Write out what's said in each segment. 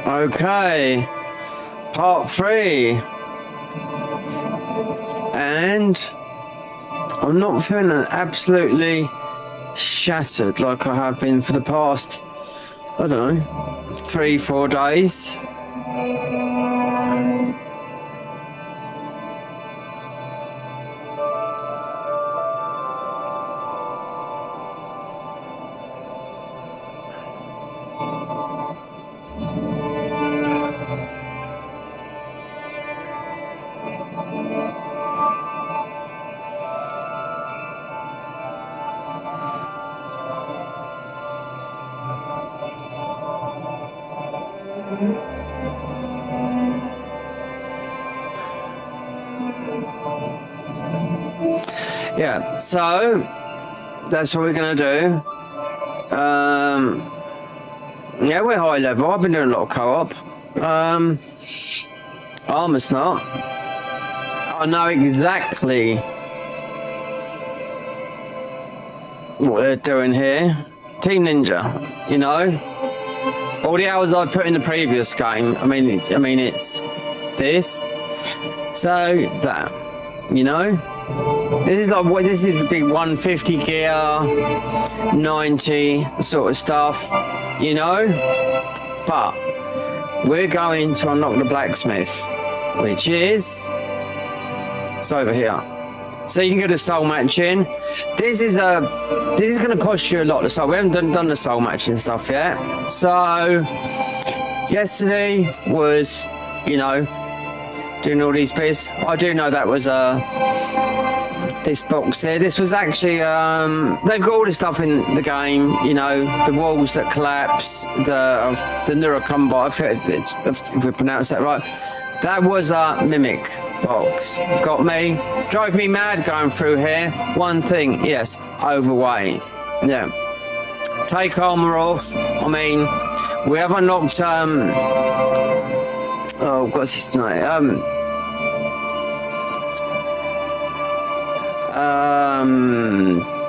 Okay, part 3, and I'm not feeling absolutely shattered like I have been for the past, I don't know, 3-4 days. Yeah, so that's what we're gonna do. Yeah, we're high level. I've been doing a lot of co-op. Armor's not. I know exactly what they're doing here. Team Ninja, you know. All the hours I put in the previous game. I mean, it's this. So that, you know. This is like what this is big 150 gear, 90 sort of stuff. you know. But we're going to unlock the blacksmith, which is it's over here. So you can get a soul matching. This is going to cost you a lot. So we haven't done the soul matching stuff yet. So yesterday was, you know, doing all these bits. I do know that was this box here. This was actually they've got all this stuff in the game. You know, the walls that collapse, the Nioh combo. If we pronounce that right. That was a mimic box. Got me, drove me mad going through here. One thing, yes, overweight. Yeah. Take armor off. I mean, we have unlocked oh, what's his name?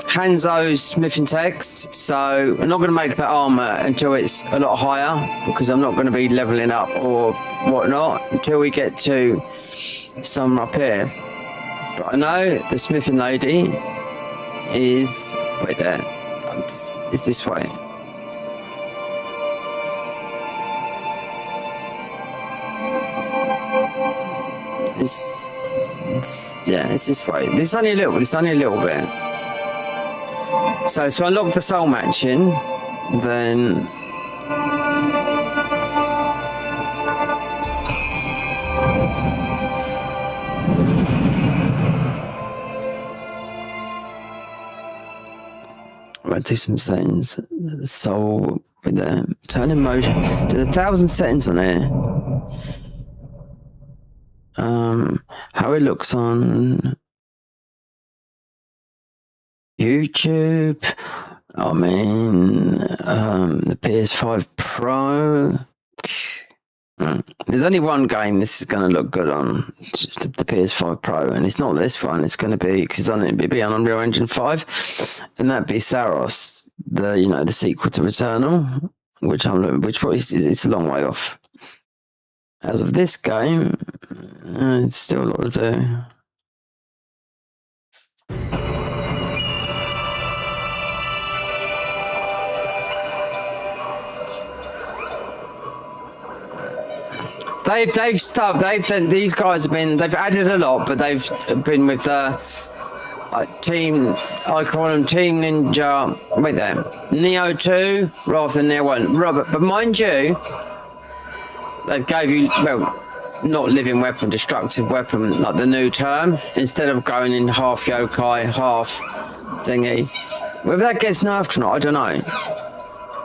Hanzo's smithing techs, so I'm not going to make that armor until it's a lot higher, because I'm not going to be leveling up or whatnot until we get to some up here. But I know the smithing lady is right there. It's this way. Yeah, it's this way. It's only a little bit. So to unlock the soul matching, then I'll do some settings. Soul with the turn in motion. There's 1,000 settings on here. How it looks on YouTube. I mean, the PS5 Pro. There's only one game this is going to look good on, the PS5 Pro, and it's not this one. It's going to be, because it'll be on Unreal Engine 5, and that'd be Saros, the sequel to Returnal, which probably it's a long way off. As of this game, it's still a lot to do. These guys have been, they've added a lot, but they've been with team, I call them Team Ninja, wait there, Nioh 2 rather than Nioh 1. Robert, but mind you, they gave you, well, not living weapon, destructive weapon, like the new term, instead of going in half yokai, half thingy. Whether that gets nerfed or not, I don't know.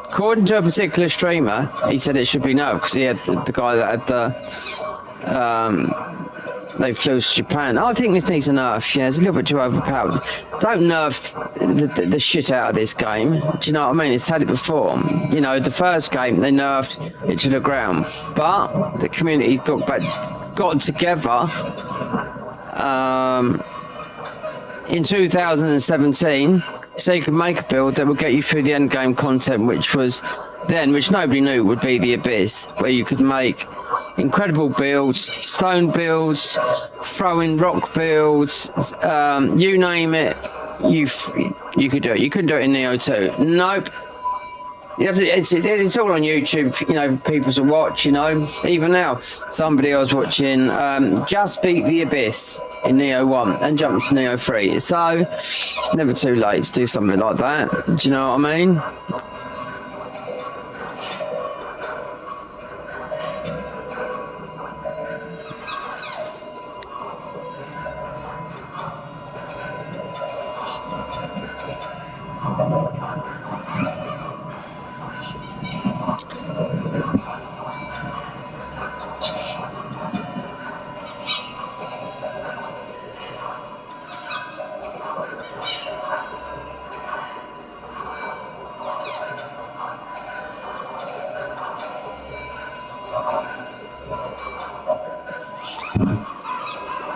According to a particular streamer, he said it should be nerfed because he had the guy that had they flew to Japan. I think this needs a nerf. Yeah, it's a little bit too overpowered. Don't nerf the shit out of this game. Do you know what I mean? It's had it before. You know, the first game they nerfed it to the ground, but the community's got together in 2017, so you could make a build that would get you through the end game content, which nobody knew would be the Abyss, where you could make incredible builds, stone builds, throwing rock builds, you name it, you could do it. You couldn't do it in Nioh 2. Nope. You have to, it's all on YouTube, you know, people to watch, you know. Even now, somebody I was watching just beat the Abyss in Nioh 1 and jumped to Nioh 3. So it's never too late to do something like that. Do you know what I mean?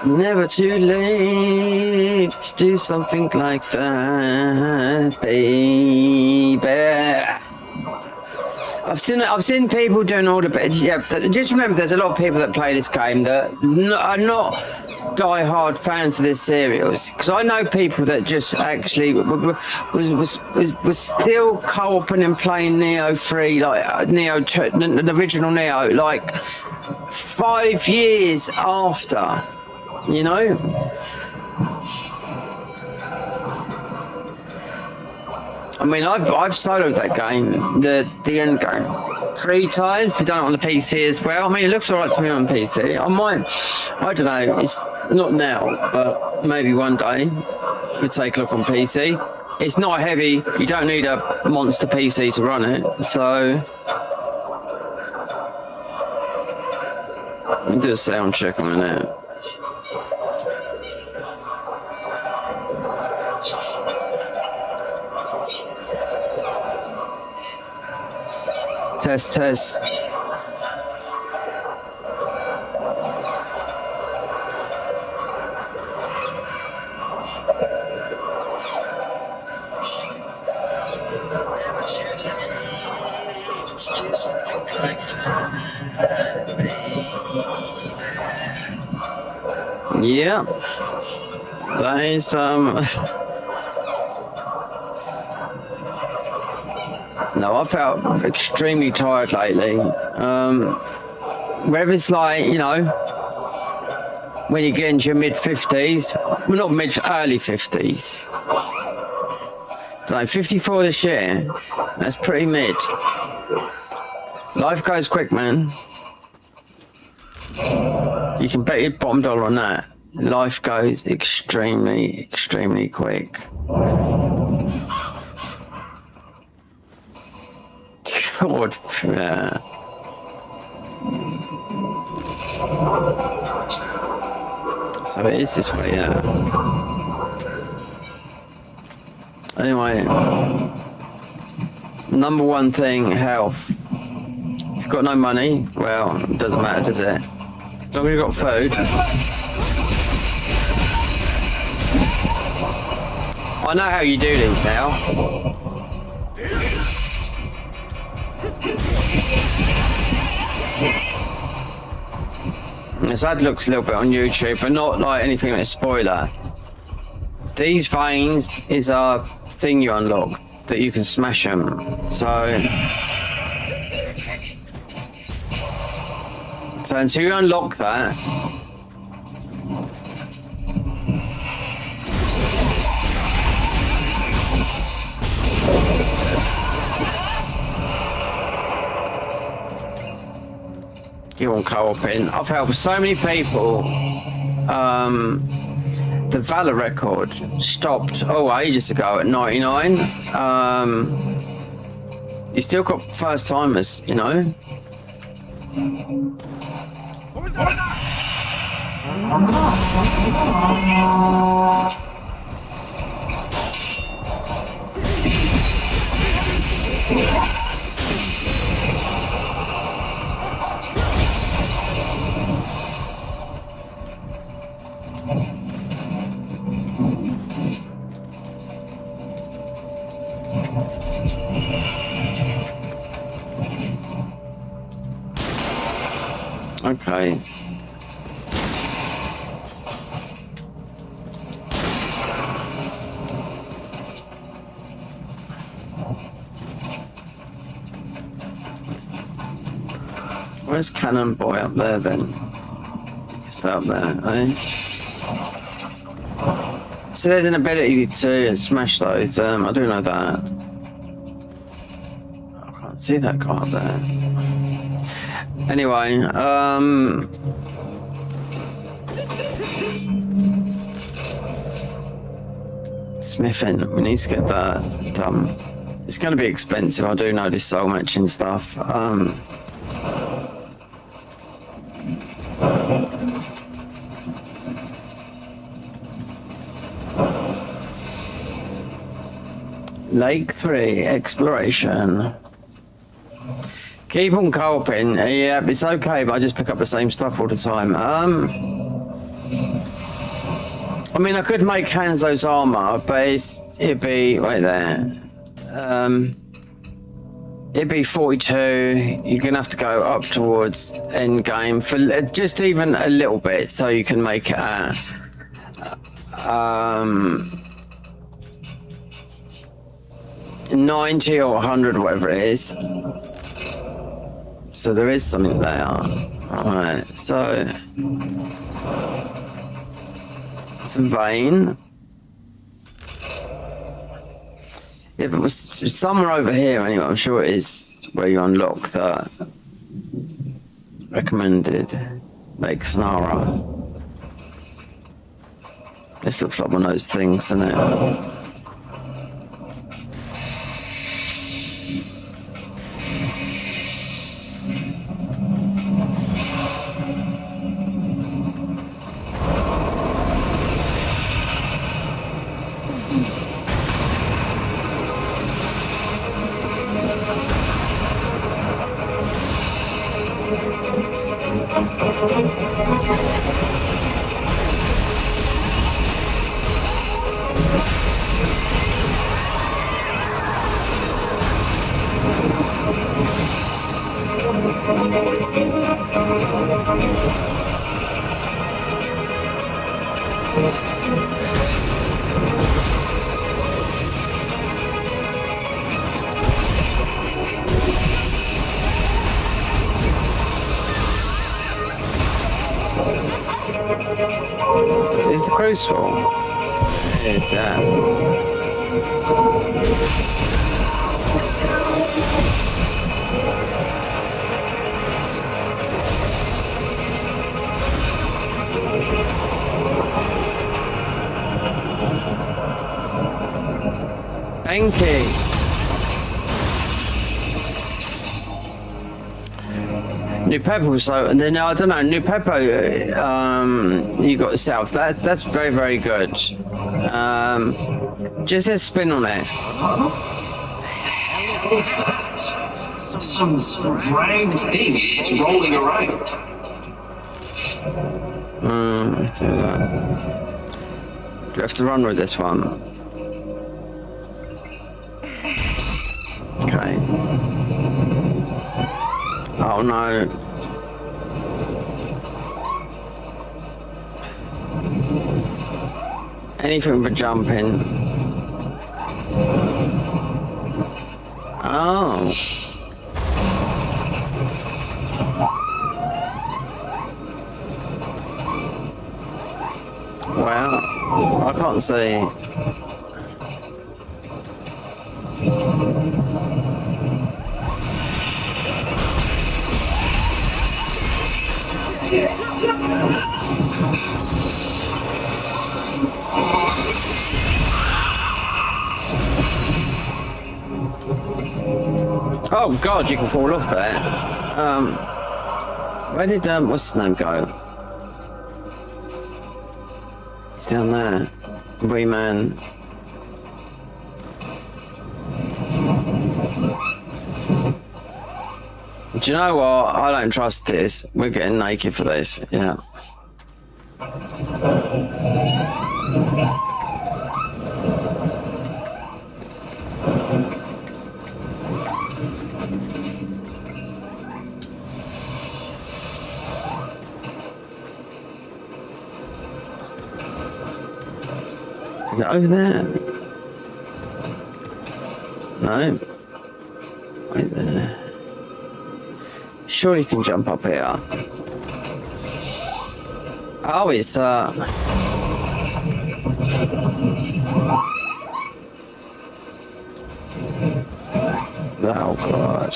Never too late to do something like that, baby. I've seen people doing all the, yeah, just remember there's a lot of people that play this game that are not die-hard fans of this series, because I know people that just actually was still co-oping and playing Nioh 3, like Nioh 2, the original Nioh, like 5 years after, you know. I mean, I've soloed that game, the end game, 3 times. We've done it on the PC as well. I mean, it looks alright to me on PC. I don't know, it's not now, but maybe one day we'll take a look on PC. It's not heavy, you don't need a monster PC to run it, so... Let me do a sound check on it. Test, test. Yeah, that is No, I felt extremely tired lately. Whether it's like, you know, when you get into your mid-50s, well, not early 50s. Don't know, 54 this year, that's pretty mid. Life goes quick, man. You can bet your bottom dollar on that. Life goes extremely, extremely quick. God, yeah. So it is this way, yeah. Anyway, number one thing, health. If you've got no money, well, it doesn't matter, does it? As long as you've got food. I know how you do these now. This ad looks a little bit on YouTube, but not like anything that's spoiler. These veins is a thing you unlock that you can smash them. So until you unlock that, you want co-oping. I've helped so many people. The Valor record stopped ages ago at 99. You still got first timers, you know. Okay. Where's Cannon Boy up there then? Is that up there, eh? So there's an ability to smash those, I do know that. I can't see that guy up there. Anyway, smithing, we need to get that done. It's going to be expensive, I do know this soul matching stuff. Lake 3 exploration. Keep on co-oping. Yeah, it's okay, but I just pick up the same stuff all the time. I mean, I could make Hanzo's armor, but it'd be right there. it'd be 42. You're gonna have to go up towards end game for just even a little bit, so you can make it 90 or 100, whatever it is. So there is something there. Alright, so it's a vein. Yeah, but it was somewhere over here anyway. I'm sure it is where you unlock the recommended make Sonara. This looks like one of those things, doesn't it? Is the crucible? It's Thank you. New Pepper, so and then I don't know. New Pepper, you got south. That's very very good. Just a spin on it. What is that? Some round thing is rolling around. Let's do that. Do we have to run with this one? Okay. Oh no. Anything for jumping. Oh. Well, I can't see. Oh god, you can fall off there. Where did what's his name go? He's down there. Wee man. Do you know what? I don't trust this. We're getting naked for this, yeah. Is it over there? No. Right there. Surely you can jump up here. Oh, it's oh god.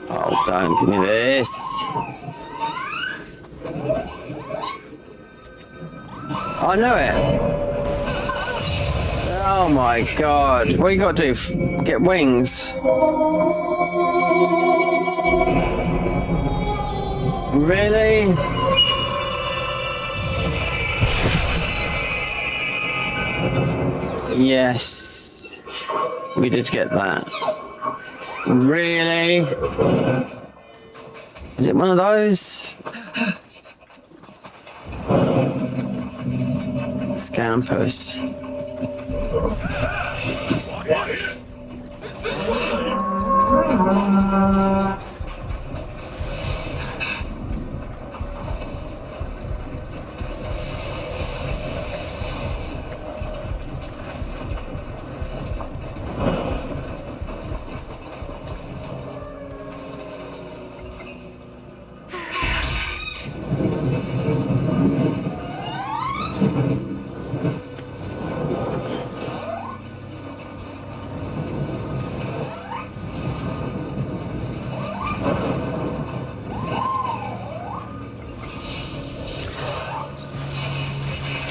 Oh, don't give me this. I know it. Oh my god. What you gotta do? Get wings? Really? Yes. We did get that. Really? Is it one of those? Campus.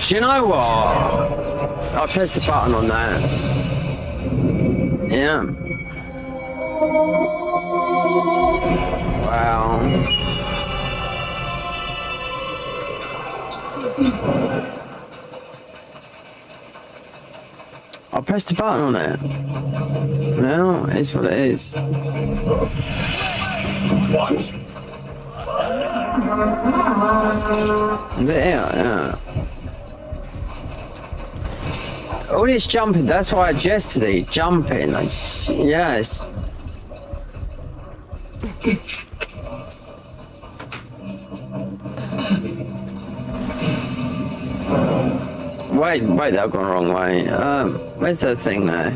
Do you know what? I pressed the button on that. Yeah. Wow. I pressed the button on it. No, it's what it is. What? Is it here? Yeah. All this jumping, that's why I yesterday jumping. Yes. Wait, I've gone the wrong way. Where's the thing there?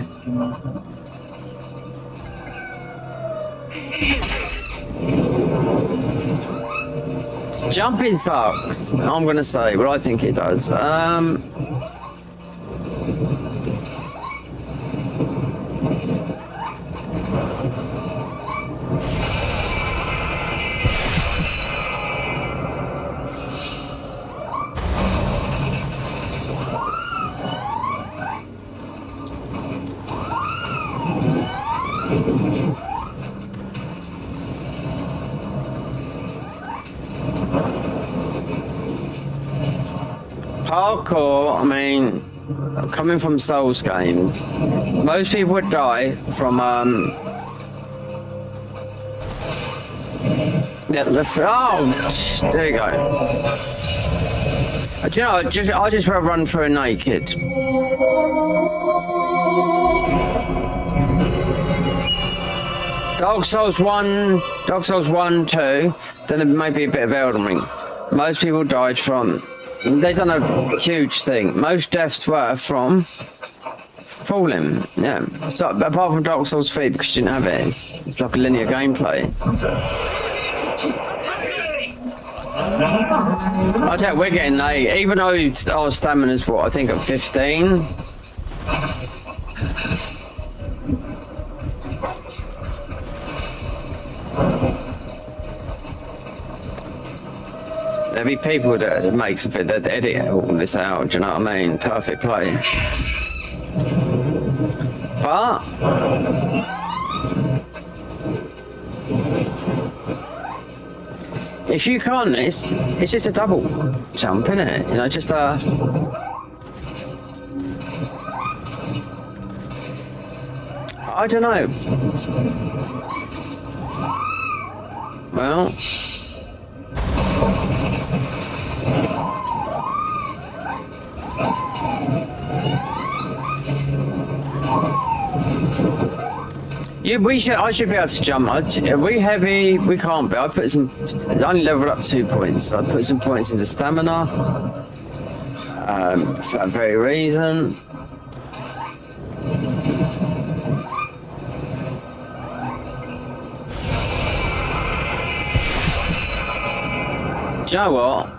Jumping sucks. I'm gonna say, but I think it does. Parkour, I mean, coming from Souls games, most people would die from yeah, oh, there you go. Do you know, I just want to run through naked. Dark Souls 1, 2, then it may be a bit of Elden Ring. Most people died from, they done a huge thing. Most deaths were from falling, yeah. So, apart from Dark Souls 3, because you didn't have it, it's like a linear gameplay. I tell you, we're getting late. Even though our stamina's what, I think at 15. There'll be people that makes a bit, that edit all this out, do you know what I mean? Perfect play. But if you can't, it's just a double jump, isn't it? You know, just a I don't know. Well, yeah, I should be able to jump. Are we heavy? We can't be. I only leveled up 2 points. I put some points into stamina. For that very reason. Do you know what?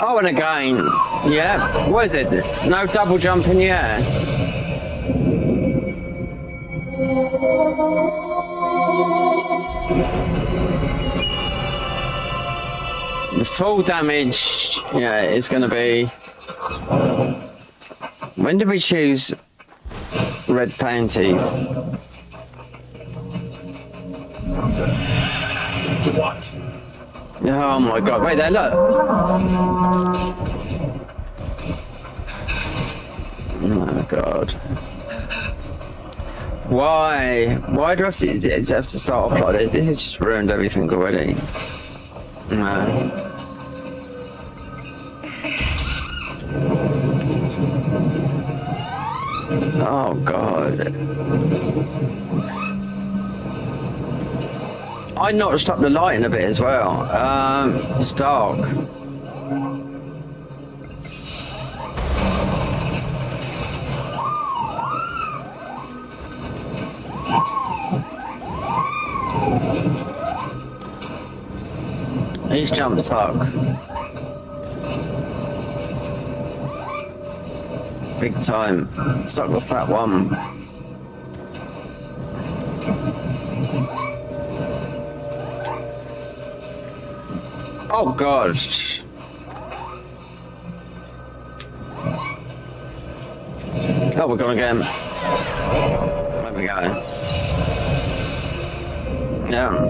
Oh, and again. Yeah. What is it? No double jump in the air. The full damage, yeah, is going to be... When did we choose red panties? Oh my god, wait there, look! Oh my god. Why? Why do I have to start off like this? This has just ruined everything already. No. Oh god. I notched up the lighting a bit as well. It's dark. These jumps suck. Big time. Suck the fat one. Oh god. Oh, we're going again. There we go. Yeah.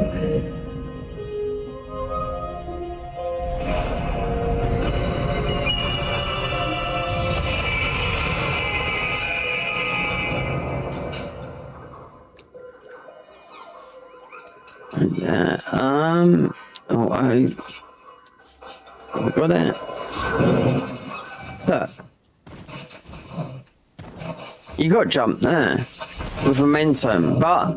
Yeah, oh, we got it. Look. You got jump there with momentum, but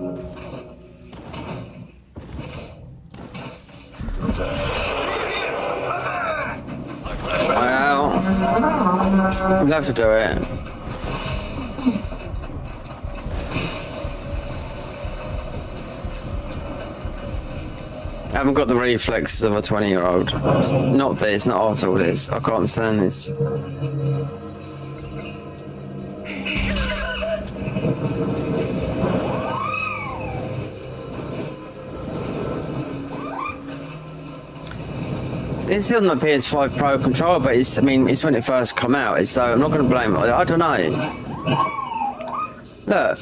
well, we'll have to do it. I haven't got the reflexes of a 20-year-old. Not this, not all this. I can't stand this. It's still not PS5 Pro controller, but it's, I mean, it's when it first come out, so I'm not going to blame it. I don't know. Look.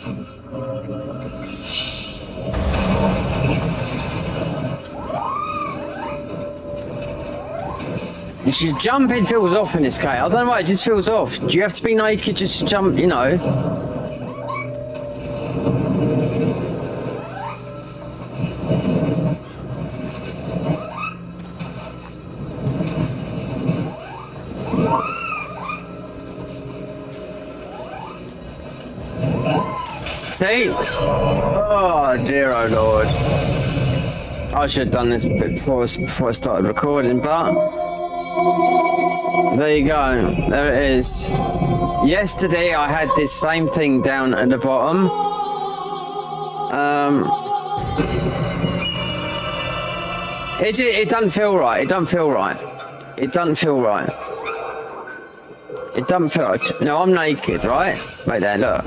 Jumping feels off in this game. I don't know why, it just feels off. Do you have to be naked just to jump, you know? See? Oh dear, oh lord. I should have done this a bit before I started recording, but there you go. There it is. Yesterday I had this same thing down at the bottom. It doesn't feel right. It doesn't feel right. It doesn't feel right. It doesn't feel right. No, I'm naked, right? Right there, look.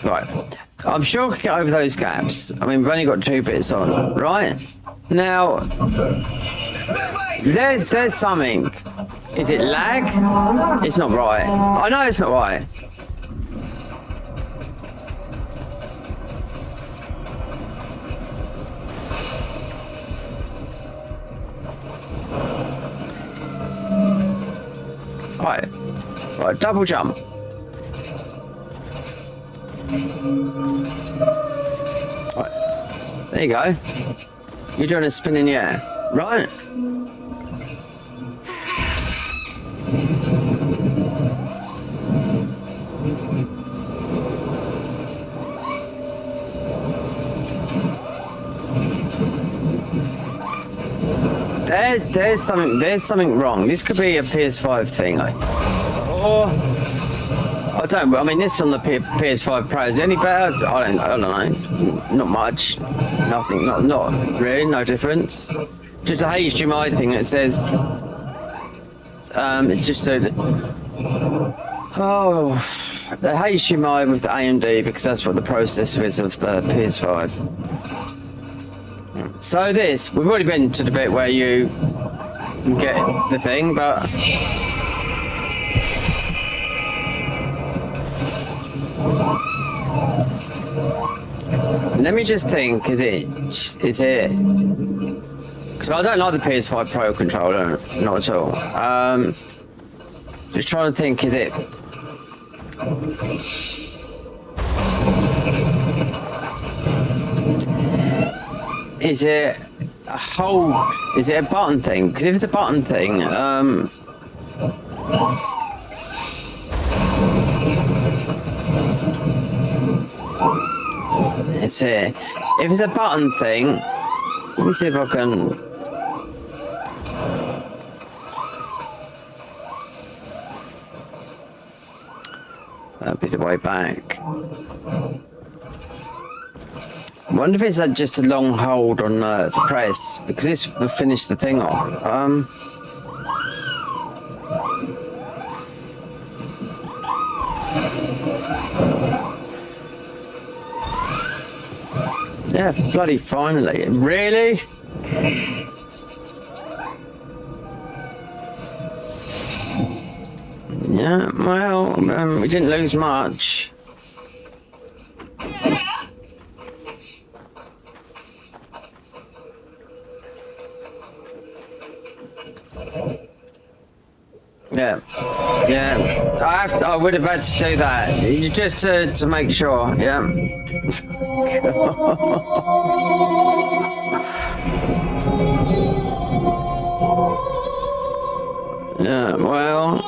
Right. I'm sure I can get over those gaps. I mean, we've only got 2 bits on, right? Now, there's something. Is it lag? It's not right. I know it's not right. Right, double jump. Right. There you go. You're doing a spin in the air, right? There's something wrong. This could be a PS5 thing. I don't. I mean, this on the PS5 Pro is any better? I don't know. Not much. Nothing. Not really. No difference. Just a HDMI thing that says. Just a. Oh, the HDMI with the AMD because that's what the processor is of the PS5. So we've already been to the bit where you get the thing, but. Let me just think, is it, because I don't like the PS5 Pro controller, not at all. Just trying to think, is it, is it a button thing? Because if it's a button thing, it's here. If it's a button thing, let me see if I can. That'd be the way back. I wonder if it's just a long hold on the press because this will finish the thing off. Yeah, bloody finally. Really? Yeah, well, we didn't lose much. Yeah, I would have had to do that. Just to make sure, yeah. Yeah, well.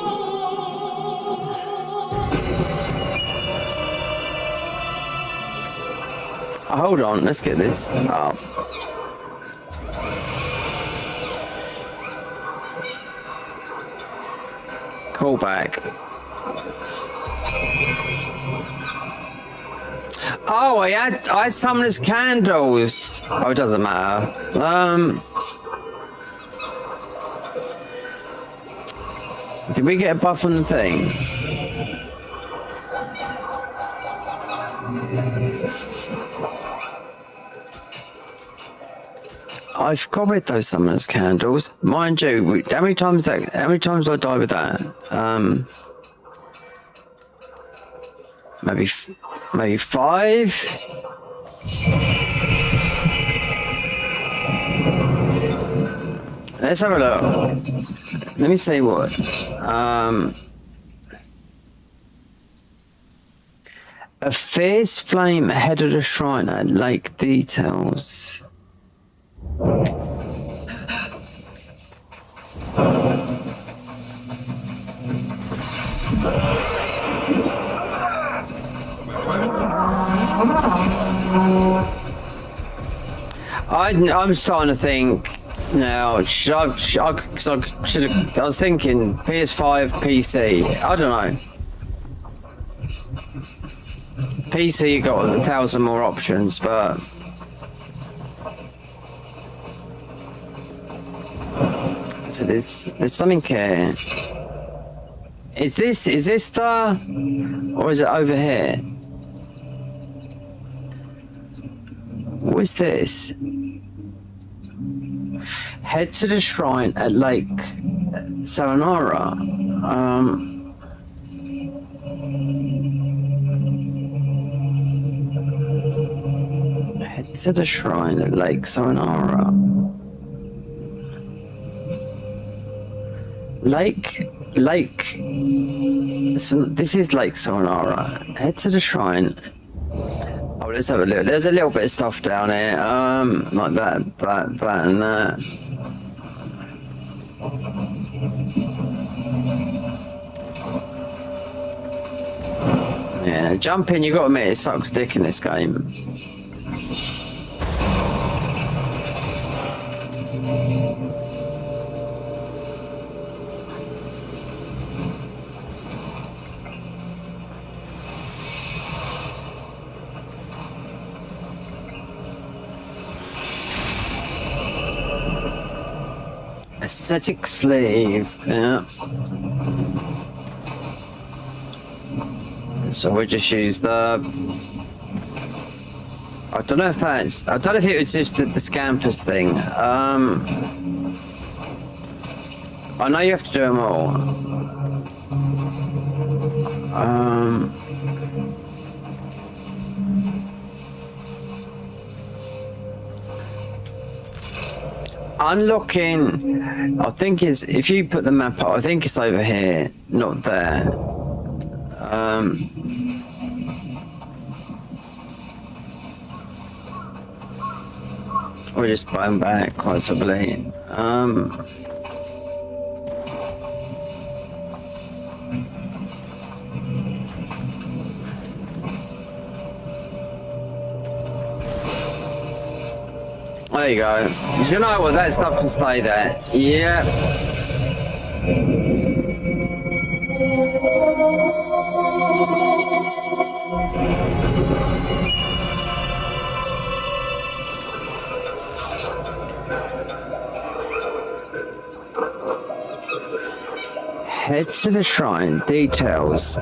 Hold on, let's get this up. Call back. Oh, I had some of his candles. Oh, it doesn't matter. Did we get a buff on the thing? I forgot about those summoners candles. Mind you, how many times do I die with that? Maybe 5. Let's have a look. Let me see what. A fierce flame ahead of the shrine at lake details. I'm starting to think now. I was thinking PS5, PC. I don't know. PC, you got 1,000 more options, but so there's something here. Is this the, or is it over here? What is this? Head to the shrine at Lake Saranara. Head to the shrine at Lake Saranara. Lake. So this is Lake Saranara. Head to the shrine. Oh, let's have a look. There's a little bit of stuff down here. Like that, and that. Yeah, jumping, you gotta admit, it sucks dick in this game. Aesthetic sleeve. Yeah. So we'll just use the. I don't know if that's. I don't know if it was just the scampers thing. I know you have to do them all. Unlocking, I think is if you put the map up, I think it's over here, not there. We're just going back, possibly. There you go. You know what? That stuff can stay there. Yeah. Head to the shrine. Details.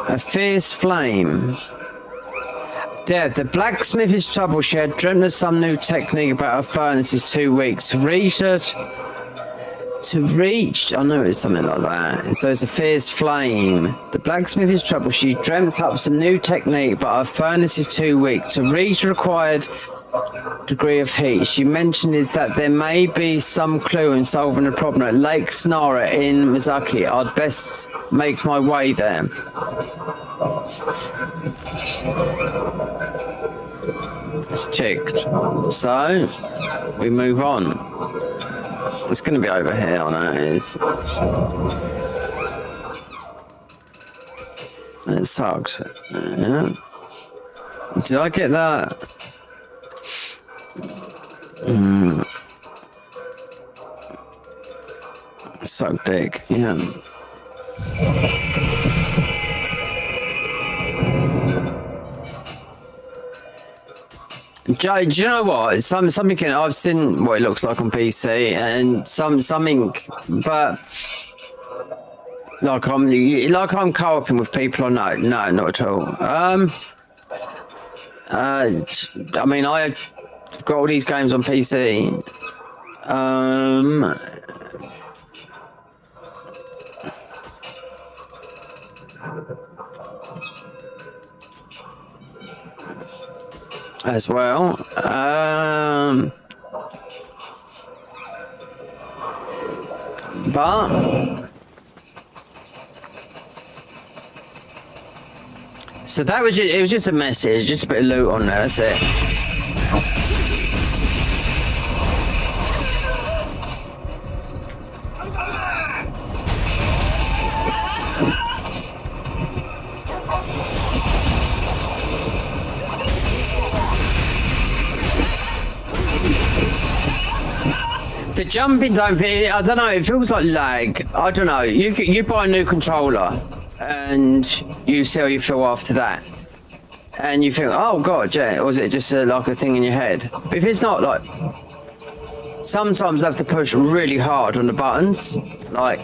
A fierce flame. Yeah, the blacksmith is trouble. She had dreamt of some new technique about her furnaces 2 weeks. To reach, I know it's something like that. So it's a fierce flame. The blacksmith is trouble. She dreamt up some new technique, but her furnace is 2 weak. To reach the required degree of heat, she mentioned is that there may be some clue in solving the problem at Lake Snara in Mizaki. I'd best make my way there. It's ticked. So we move on. It's going to be over here, I know it is. It sucks. Yeah. Did I get that? Suck dick, yeah. Do you know what? Something I've seen what it looks like on PC, and something, but like I'm co-oping with people or no, not at all. I mean, I've got all these games on PC. As well. But so that was it was just a message, just a bit of loot on there, that's it. The jumping don't feel, I don't know, it feels like lag. I don't know. You buy a new controller and you see how you feel after that. And you think, oh god, yeah, or is it just like a thing in your head? But if it's not, like, sometimes I have to push really hard on the buttons, like.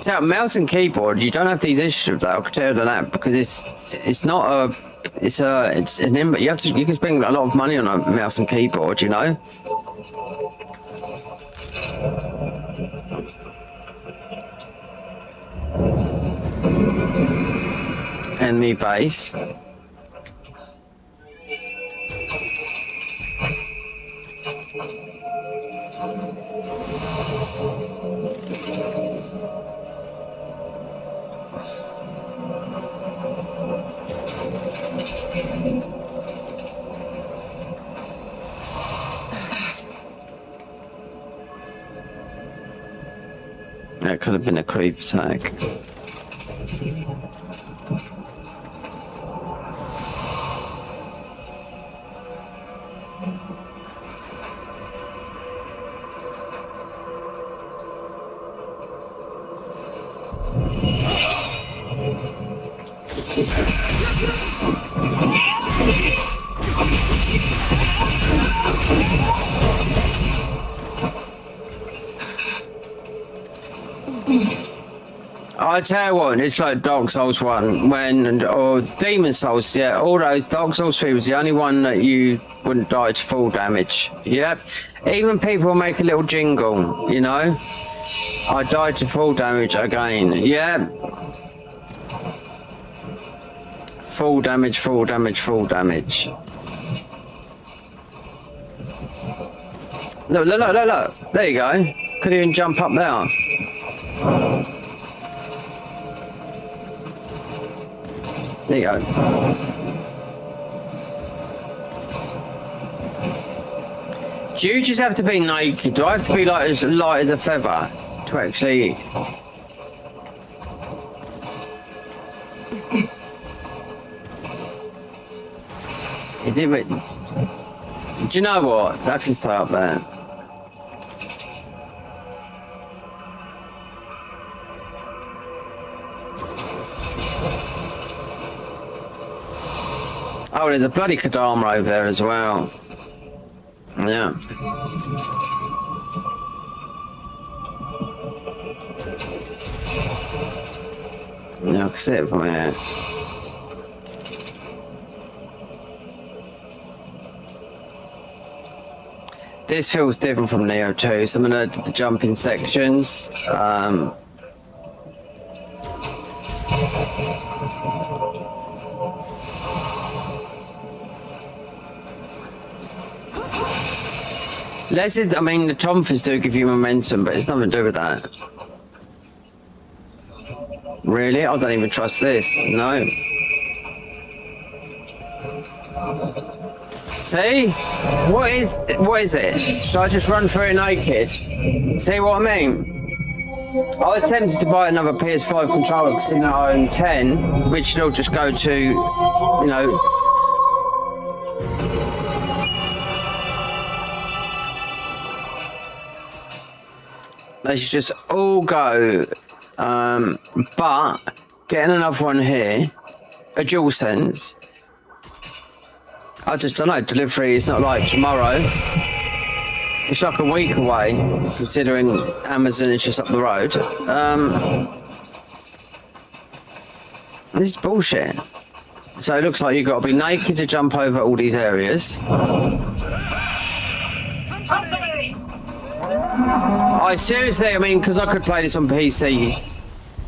So mouse and keyboard, you don't have these issues though. I can tell you that because it's not a, it's an you can spend a lot of money on a mouse and keyboard, you know. Enemy base. That could have been a creep attack. I tell you what, it's like Dark Souls 1, or Demon Souls, yeah, all those. Dark Souls 3 was the only one that you wouldn't die to full damage. Yep. Even people make a little jingle, you know? I died to full damage again. Yep. Full damage, full damage, full damage. Look, look, look, look, look. There you go. Could even jump up there. There you go. Do you just have to be naked? Do I have to be like as light as a feather to actually... Is it... Do you know what? I can stay up there. Oh, there's a bloody Kadama over there as well. Yeah. Yeah, I can see it from here. This feels different from Nioh too. Some of the jumping sections. I mean, the tonfas do give you momentum, but it's nothing to do with that. Really? I don't even trust this. No. See? What is it? Should I just run through it naked? See what I mean? I was tempted to buy another PS5 controller because I own 10, which will just go to, you know, they should just all go, but getting another one here, a DualSense, I just don't know, delivery is not like tomorrow, it's like a week away, considering Amazon is just up the road. This is bullshit. So it looks like you've got to be naked to jump over all these areas. I seriously, I mean, because I could play this on PC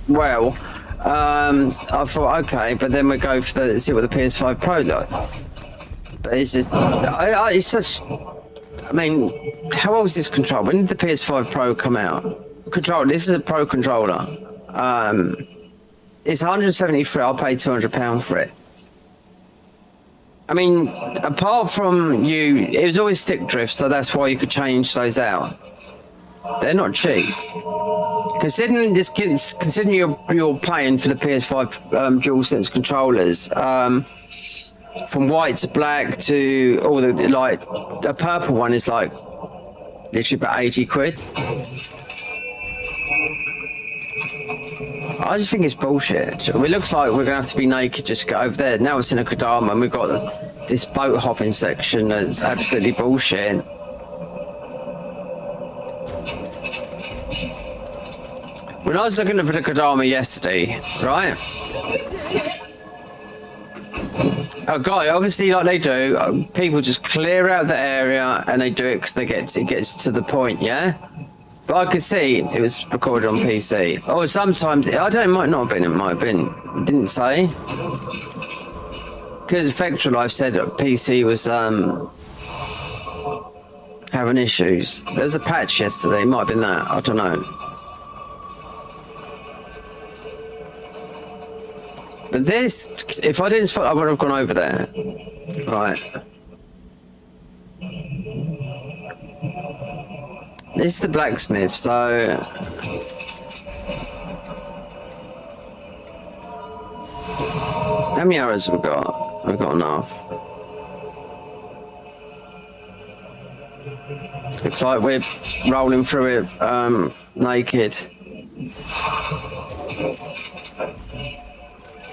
well, I thought, okay, but then we go for see what the PS5 Pro like. But it's just, it's such, I mean, how old is this controller? When did the PS5 Pro come out? Controller, this is a Pro controller. It's 173, I'll pay £200 for it. I mean, apart from it was always stick drift, so that's why you could change those out. They're not cheap. Considering you're paying for the PS5 DualSense controllers, from white to black to all the, like, a purple one is like literally about 80 quid. I just think it's bullshit. It looks like we're gonna have to be naked just to get over there. Now it's in a Kodama and we've got this boat hopping section that's absolutely bullshit. When I was looking for the Kodama yesterday, right? A guy, obviously, like they do, people just clear out the area and they do it because it gets to the point, yeah? But I could see it was recorded on PC. Or sometimes, I don't know, it might not have been, it might have been. It didn't say. Because Effectual Life said that PC was having issues. There was a patch yesterday, it might have been that, I don't know. But this, if I didn't spot, I would have gone over there. Right. This is the blacksmith, so... How many arrows have we got? We've got enough. Looks like we're rolling through it naked.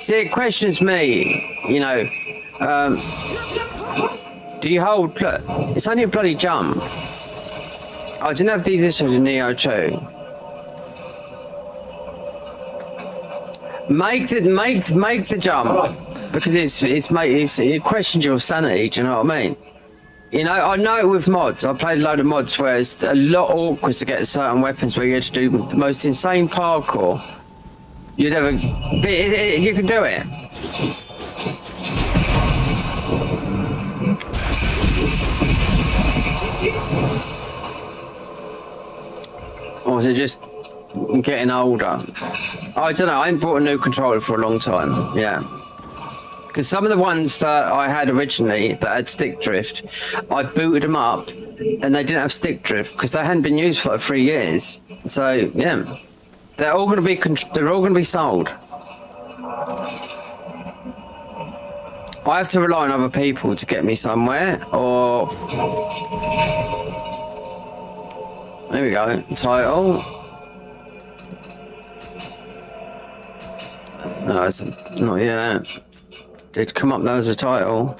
See, it questions me, you know. Do you hold? Look, it's only a bloody jump. I didn't have these issues in Nioh 2. Make the jump because it questions your sanity. Do you know what I mean? You know, I know it with mods. I played a load of mods where it's a lot awkward to get certain weapons where you had to do the most insane parkour you'd ever. But you can do it. Or is it just getting older? I don't know. I ain't bought a new controller for a long time. Yeah. Because some of the ones that I had originally that had stick drift, I booted them up and they didn't have stick drift because they hadn't been used for like 3 years. So yeah, they're all going to be sold. I have to rely on other people to get me somewhere, or there we go. Title. No, it's not yet. Did come up there as a title.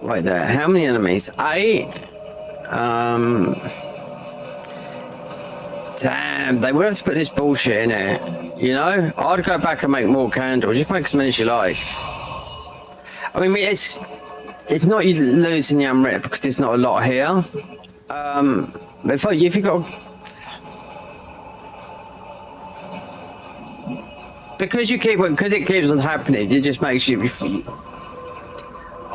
Right there. How many enemies? 8. Damn, they would have to put this bullshit in here. You know? I'd go back and make more candles. You can make as many as you like. I mean, it's not you losing the unwrit because there's not a lot here. But if you got... Because it keeps on happening, it just makes you...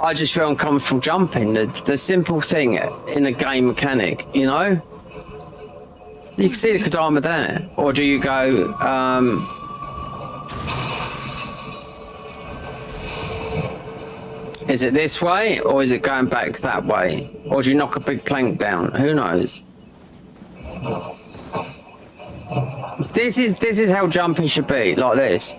I just feel uncomfortable jumping. The simple thing in a game mechanic, you know? You can see the Kodama there. Or do you go... is it this way, or is it going back that way? Or do you knock a big plank down? Who knows? This is how jumping should be, like this.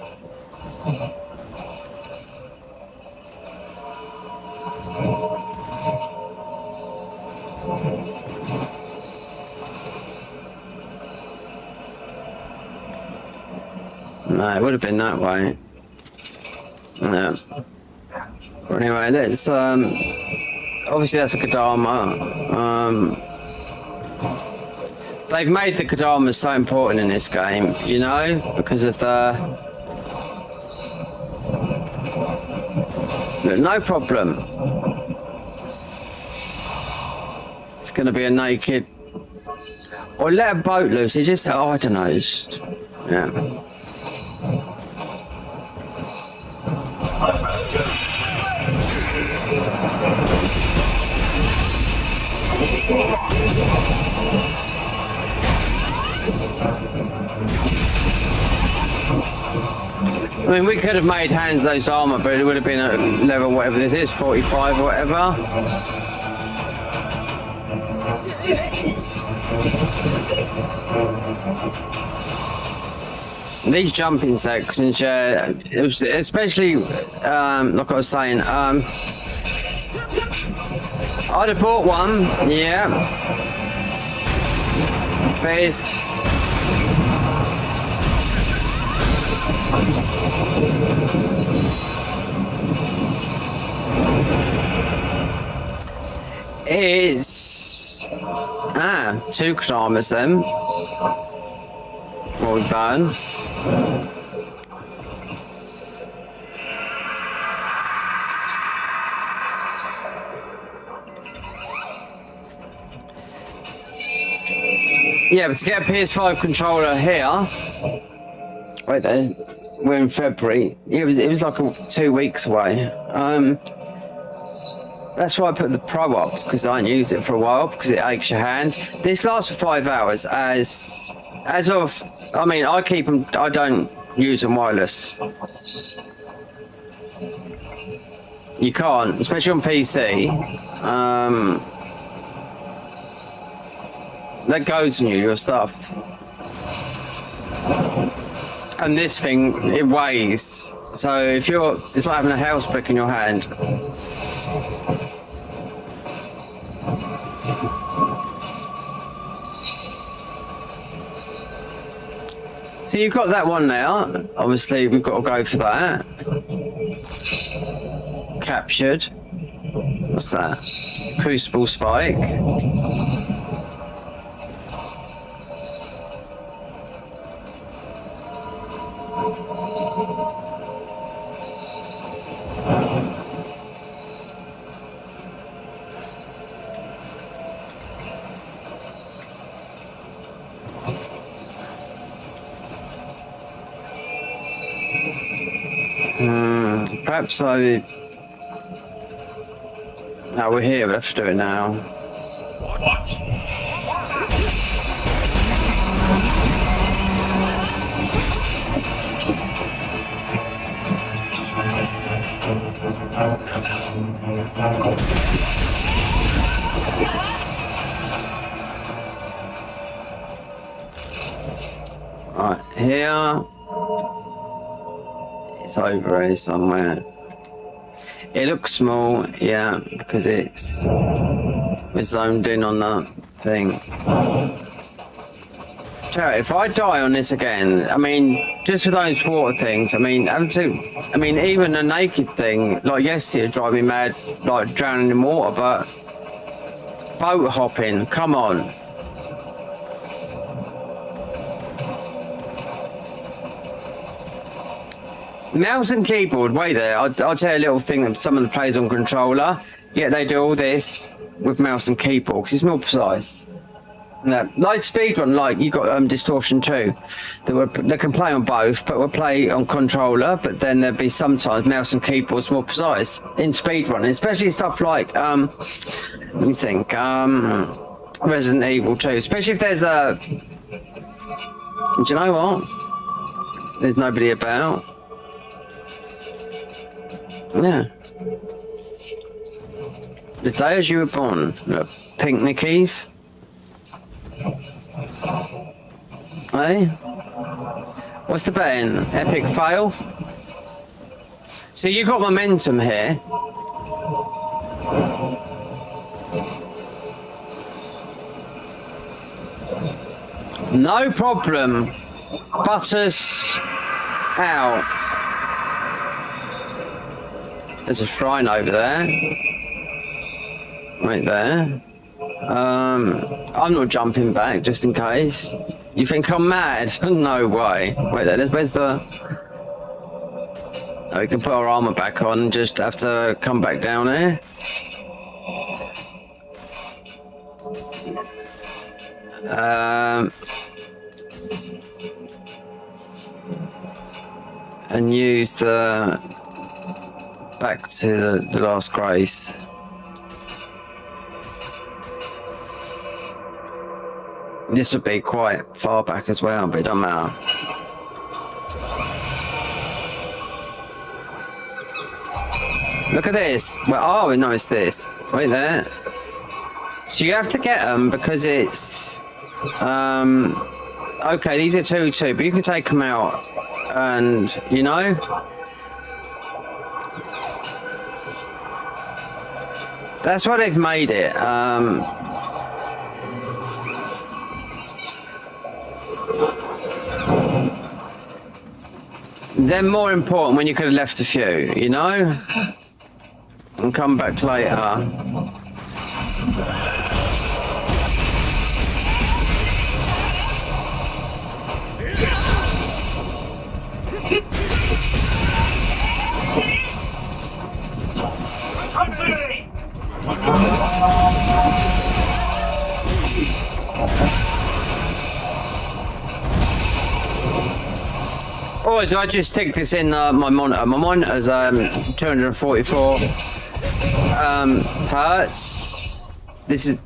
No, it would have been that way. No. Anyway, let's obviously that's a Kodama. They've made the Kodamas so important in this game, you know, because of the... No problem. It's going to be a naked... Or let a boat loose, it's just... Oh, I don't know, it's just... Yeah. I mean, we could have made Hanzo's armor, but it would have been at level whatever this is, 45 or whatever. These jumping sections, yeah, it was especially, like I was saying, I'd have bought one, yeah, but it's 2 Kodamas then. What we burn. Yeah, but to get a PS5 controller here, wait there, we're in February. It was like 2 weeks away. That's why I put the Pro up, because I ain't used it for a while, because it aches your hand. This lasts for 5 hours. As of, I mean, I keep them. I don't use them wireless. You can't, especially on PC. That goes on you. You're stuffed. And this thing, it weighs. So if you're, it's like having a house brick in your hand. So you've got that one now. Obviously, we've got to go for that. Captured. What's that? Crucible spike. Perhaps I... No, we're here, we have to do it now. What? Right, here. It's over here somewhere. It looks small, yeah, because we're zoned in on that thing. Terry, if I die on this again, I mean, just for those water things, I mean, even a naked thing, like yesterday, drive me mad, like drowning in water, but boat hopping, come on. Mouse and keyboard, wait there, I'll tell you a little thing that someone plays on controller. Yeah, they do all this with mouse and keyboard because it's more precise. No, like speedrun, like you got distortion too. They can play on both, but we'll play on controller. But then there'll be sometimes mouse and keyboard's more precise in speedrun, especially stuff like let me think, Resident Evil 2. Especially if there's a, do you know what? There's nobody about. Yeah. The day as you were born. Look, pink Nickies. Hey? What's the betting? Epic fail? So you got momentum here. No problem. Butters out. There's a shrine over there. Right there. I'm not jumping back just in case. You think I'm mad? No way. Wait there, where's the... Oh, we can put our armor back on and just have to come back down here. And use the... back to the last grace. This would be quite far back as well, but it don't matter. Look at this. Well, oh, no, it's this. Wait there. So you have to get them because it's... okay, these are 2-2, but you can take them out and, you know... That's why they've made it. They're more important when you could have left a few, you know? And come back later. Oh, so I just stick this in my monitor. My monitor's 244 hertz. This is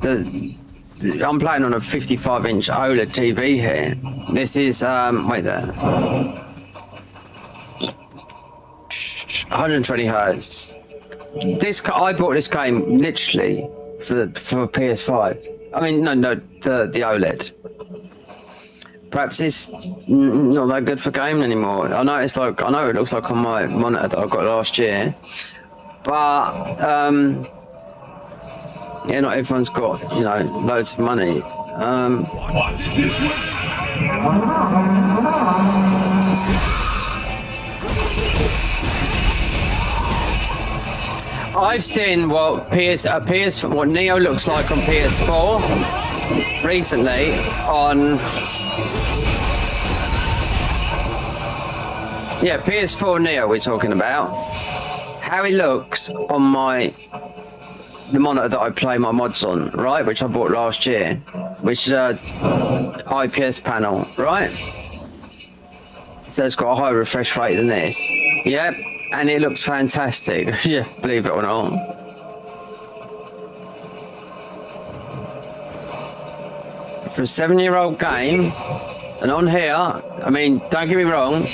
I'm playing on a 55-inch OLED TV here. This is wait there. 120 hertz. I bought this game literally for PS5. I mean, no, the OLED. Perhaps it's not that good for gaming anymore. I know it looks like on my monitor that I got last year, but yeah, not everyone's got loads of money. I've seen what what Nioh looks like on PS4 recently on PS4 Nioh we're talking about. How it looks on the monitor that I play my mods on, right? Which I bought last year, which is a IPS panel, right? So it's got a higher refresh rate than this. Yep, and it looks fantastic. Yeah, believe it or not. For a 7-year-old game, and on here, I mean, don't get me wrong.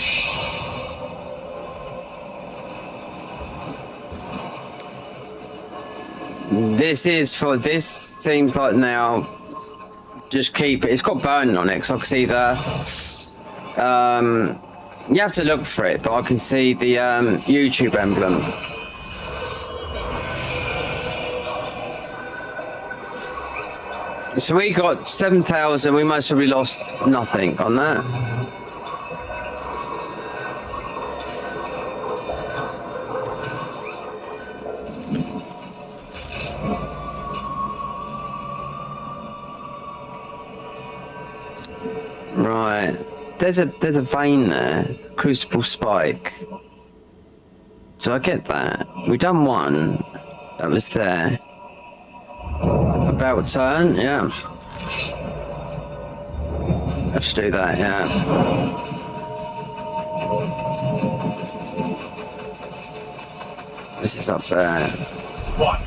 This seems like now, just keep it. It's got burning on it, because I can see you have to look for it, but I can see the YouTube emblem. So we got 7,000, we most probably lost nothing on that. Right, there's a vein there, crucible spike. Did I get that? We done one, that was there. About turn, yeah. Let's do that, yeah. This is up there. What?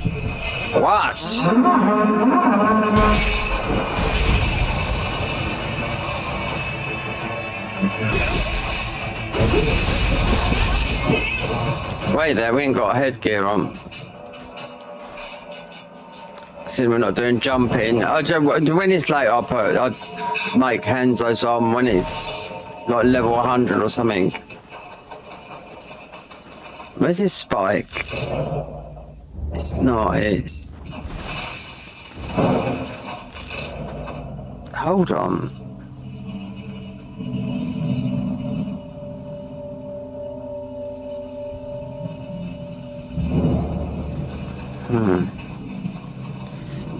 Wait there, we ain't got headgear on. Since we're not doing jumping. When it's late, I'd make Hanzos on when it's like level 100 or something. Where's this spike? It's not, it's... Hold on.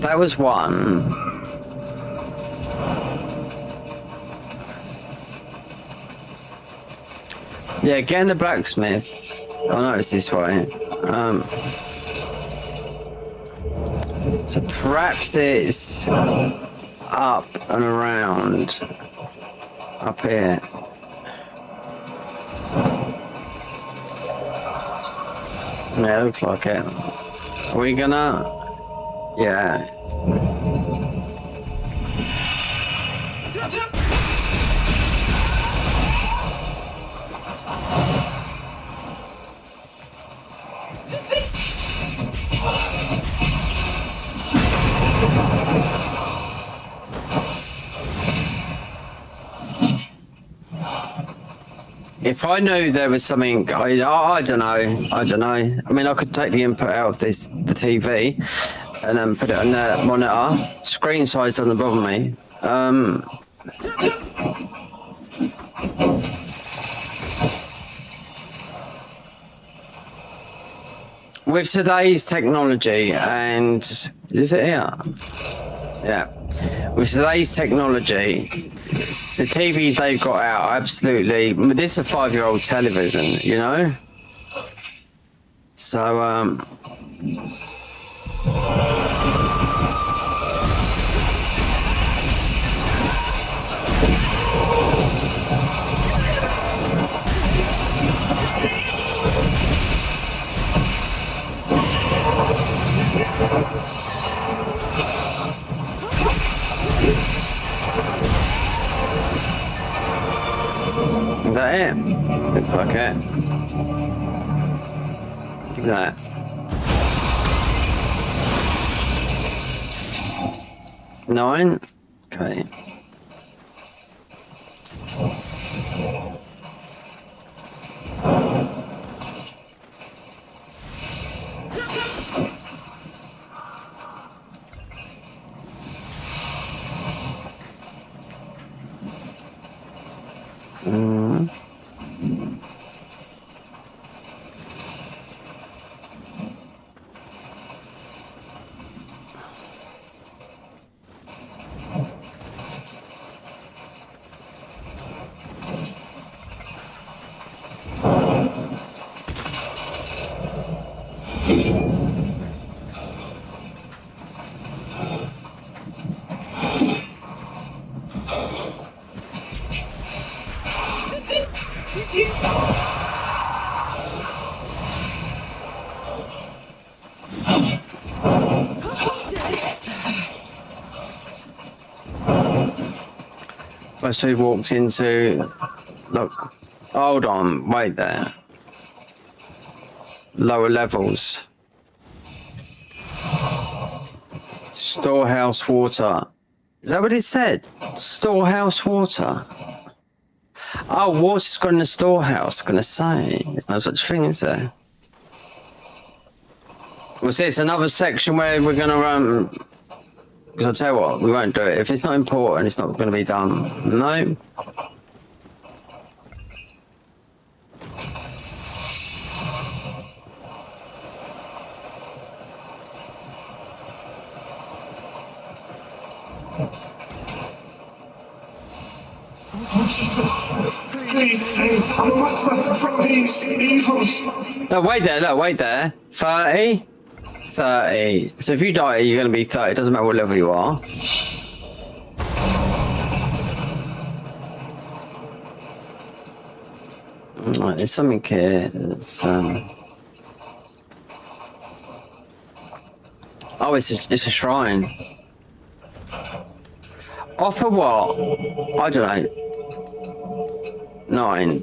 That was one. Yeah, getting the blacksmith. I know it's this way. So perhaps it's up and around. Up here. Yeah, it looks like it. Are we gonna? Yeah. If I knew there was something, I don't know. I mean, I could take the input out of the TV and then put it on the monitor. Screen size doesn't bother me. With today's technology, and is it here? Yeah. With today's technology, the TVs they've got out are absolutely... This is a 5-year-old television, you know? So, is that it? Looks like it. Look at that. Nine? Okay. So he walks into. Look. Hold on. Wait there. Lower levels. Storehouse water. Is that what it said? Storehouse water. Oh, water's got in the storehouse. I'm gonna say there's no such thing, is there? Was this another section where we're gonna because I'll tell you what, we won't do it. If it's not important, it's not gonna be done. No. Please save our from these evils. No, wait there, look, wait there. 30? 30. So if you die, you're going to be 30. It doesn't matter what level you are. Right, there's something here that's, oh, it's a shrine. Offer what? I don't know. 9.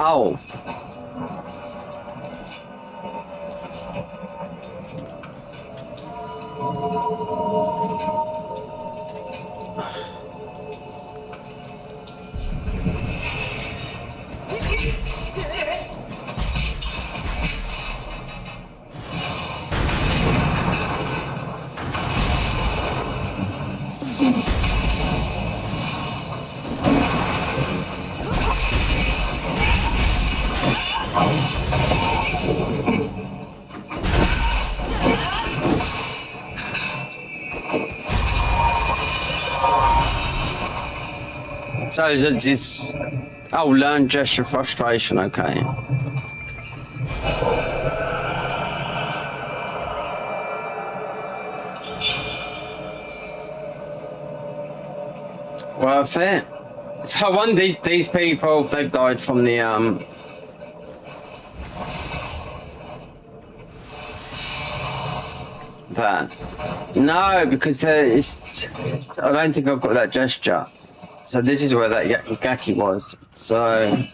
Oh. So it's oh, learn gesture frustration. Okay. Worth it. So I wonder these people, they've died from the that. No, because it's. I don't think I've got that gesture. So this is where that Gaki was. So.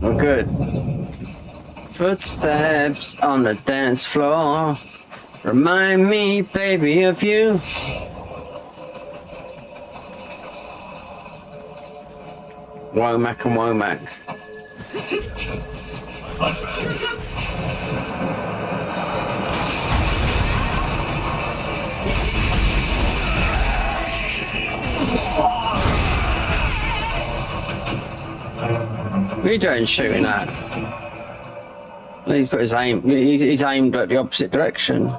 We're good. Footsteps on the dance floor. Remind me, baby, of you. Womack and Womack. What are you doing shooting at? Well, he's got his aim. He's aimed at the opposite direction.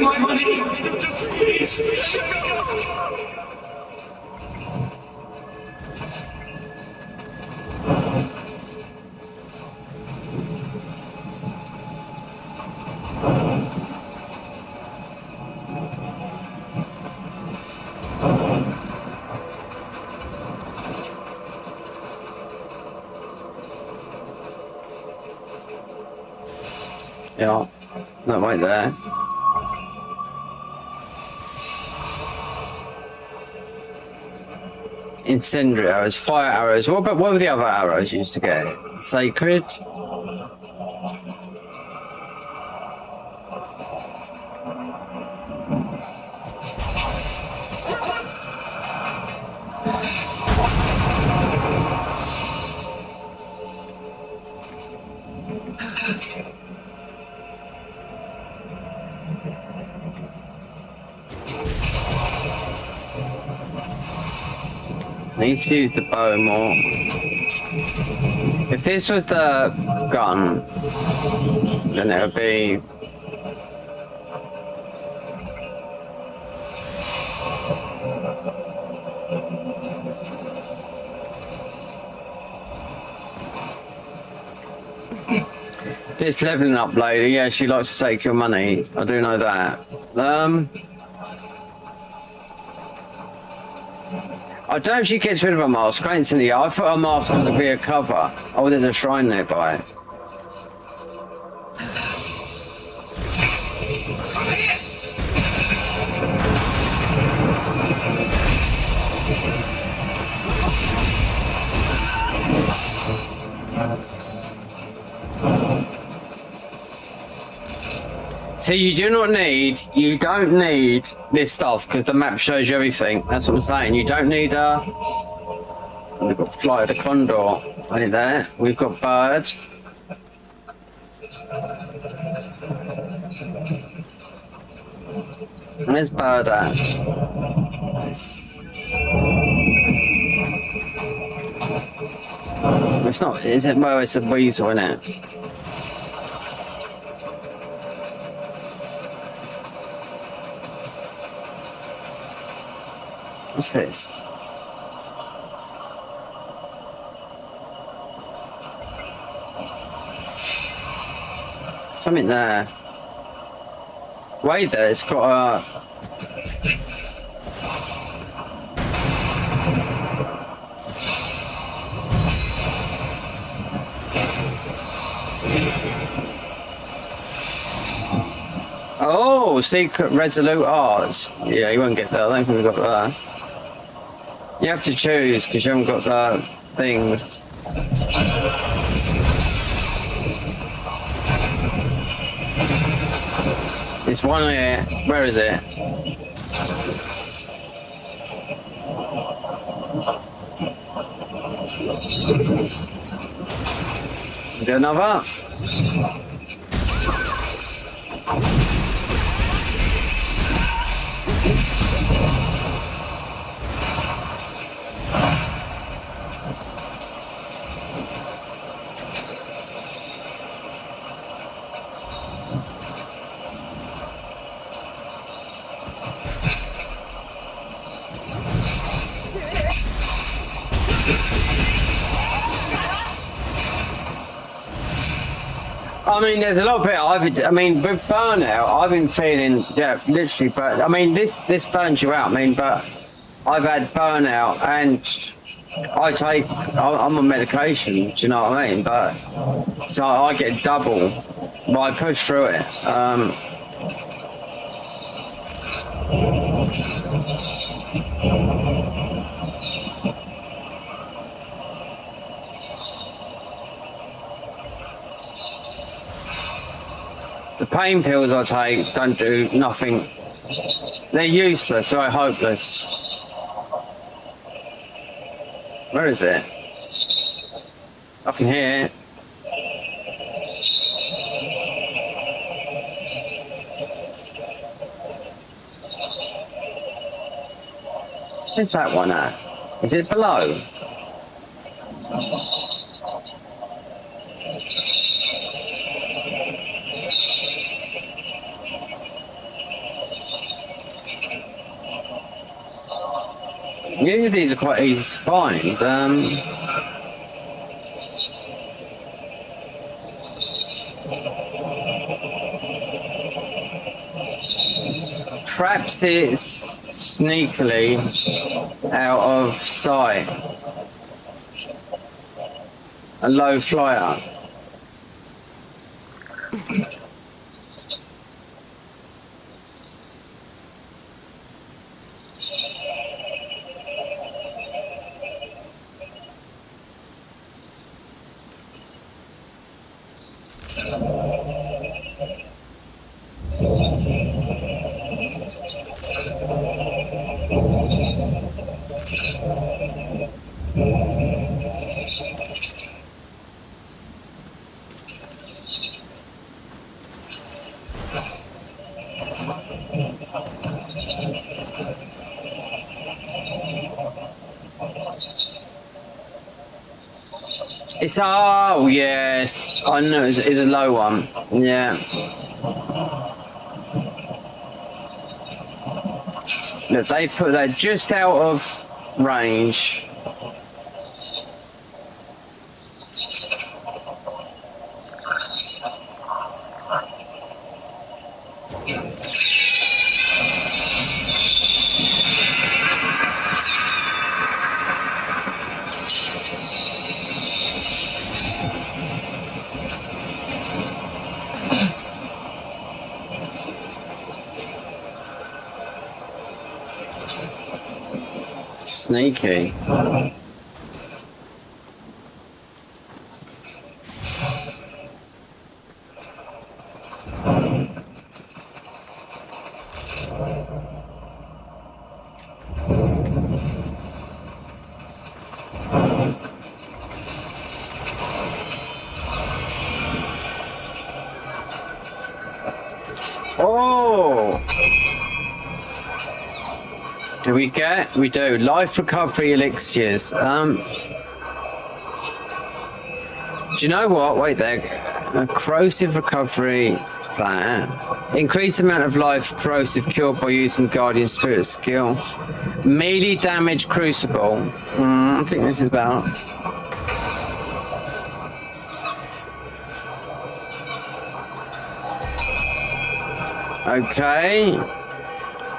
My money, just please. Yeah, not right there. Incendiary arrows, fire arrows. What were the other arrows you used to get? Sacred? Need to use the bow more. If this was the gun, then it would be... This leveling up lady, yeah, she likes to take your money. I do know that. I don't know if she gets rid of a mask. I ain't I thought a mask was to be a cover. Oh, there's a shrine nearby. So you don't need this stuff because the map shows you everything. That's what I'm saying. You don't need we've got Flight of the Condor right there. We've got Bird. Where's Bird at? It's not, is it? Well, it's a weasel, isn't it? What's this? Something there. Wait there, it's got a... Oh, secret resolute arts. Yeah, you won't get that. I don't think we got that. You have to choose because you haven't got the things. It's one here. Where is it? Do another. I mean, there's a lot of it. I mean, with burnout, I've been feeling, yeah, literally. But I mean, this burns you out. I mean, but I've had burnout, and I'm on medication. Do you know what I mean? But so I get double. But I push through it. The pain pills I take don't do nothing. They're useless, or hopeless. Where is it? I can hear it. Where's that one at? Is it below? Usually these are quite easy to find. Perhaps it's sneakily out of sight. A low flyer. It's, oh, yes. I know it's a low one. Yeah. Look, they put that just out of range. Sneaky. Oh! Do we get? We do. Life recovery elixirs. Do you know what? Wait there. A corrosive recovery plan. Increase the amount of life corrosive cured by using Guardian Spirit skill. Melee damage crucible. I think this is about. Okay.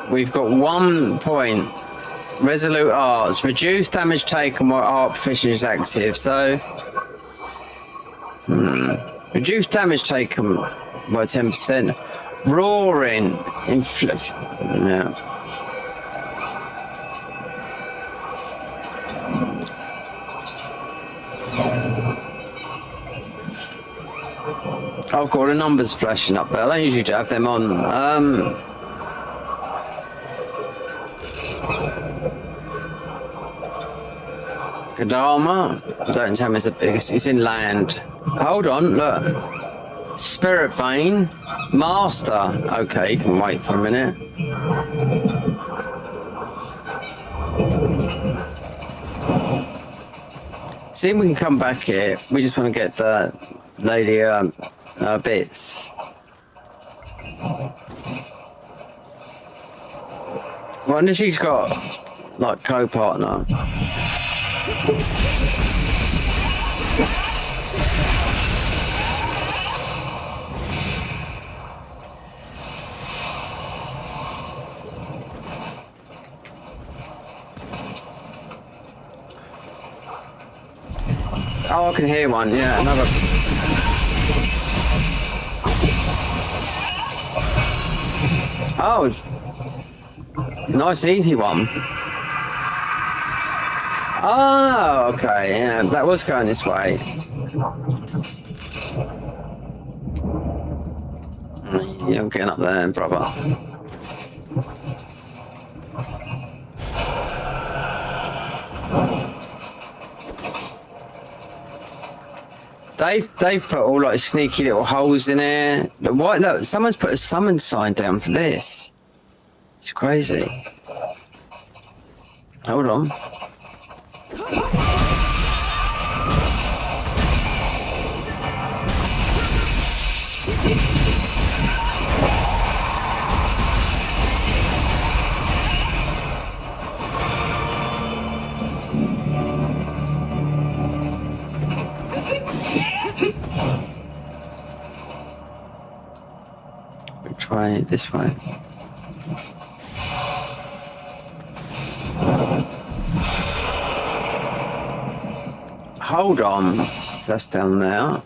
We've got 1 point. Resolute arts. Reduce damage taken while art proficiency is active. So. Reduce damage taken by 10%. Roaring. Inflict. Yeah. I've got the numbers flashing up there. I don't usually have them on. Kadama. Don't tell me it's the biggest. It's in land. Hold on, look. Spirit Vein. Master. Okay, you can wait for a minute. See if we can come back here. We just want to get the lady bits. I wonder if she's got like co-partner. Oh, I can hear one. Yeah, another. Oh, nice easy one. Oh, okay. Yeah, that was going this way. Yeah, I'm getting up there, brother. They've put all like sneaky little holes in here. What? Look, someone's put a summon sign down for this. It's crazy. Hold on. Try it this way. Hold on. So that's down there.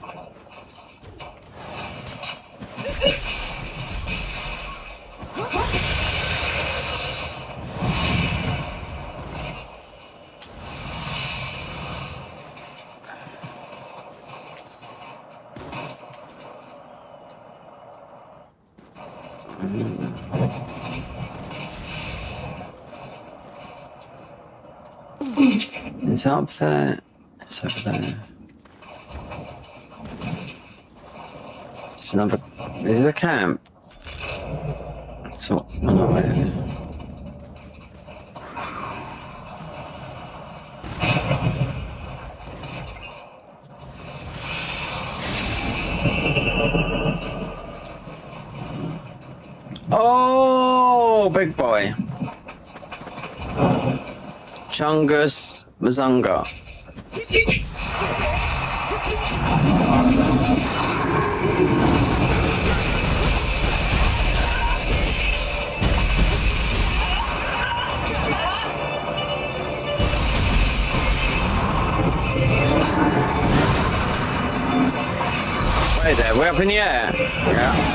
It's up there. It's over there. It's another. This is a camp. That's what. big boy. Chungus Mazunga. Wait there, we're up in the air. Yeah.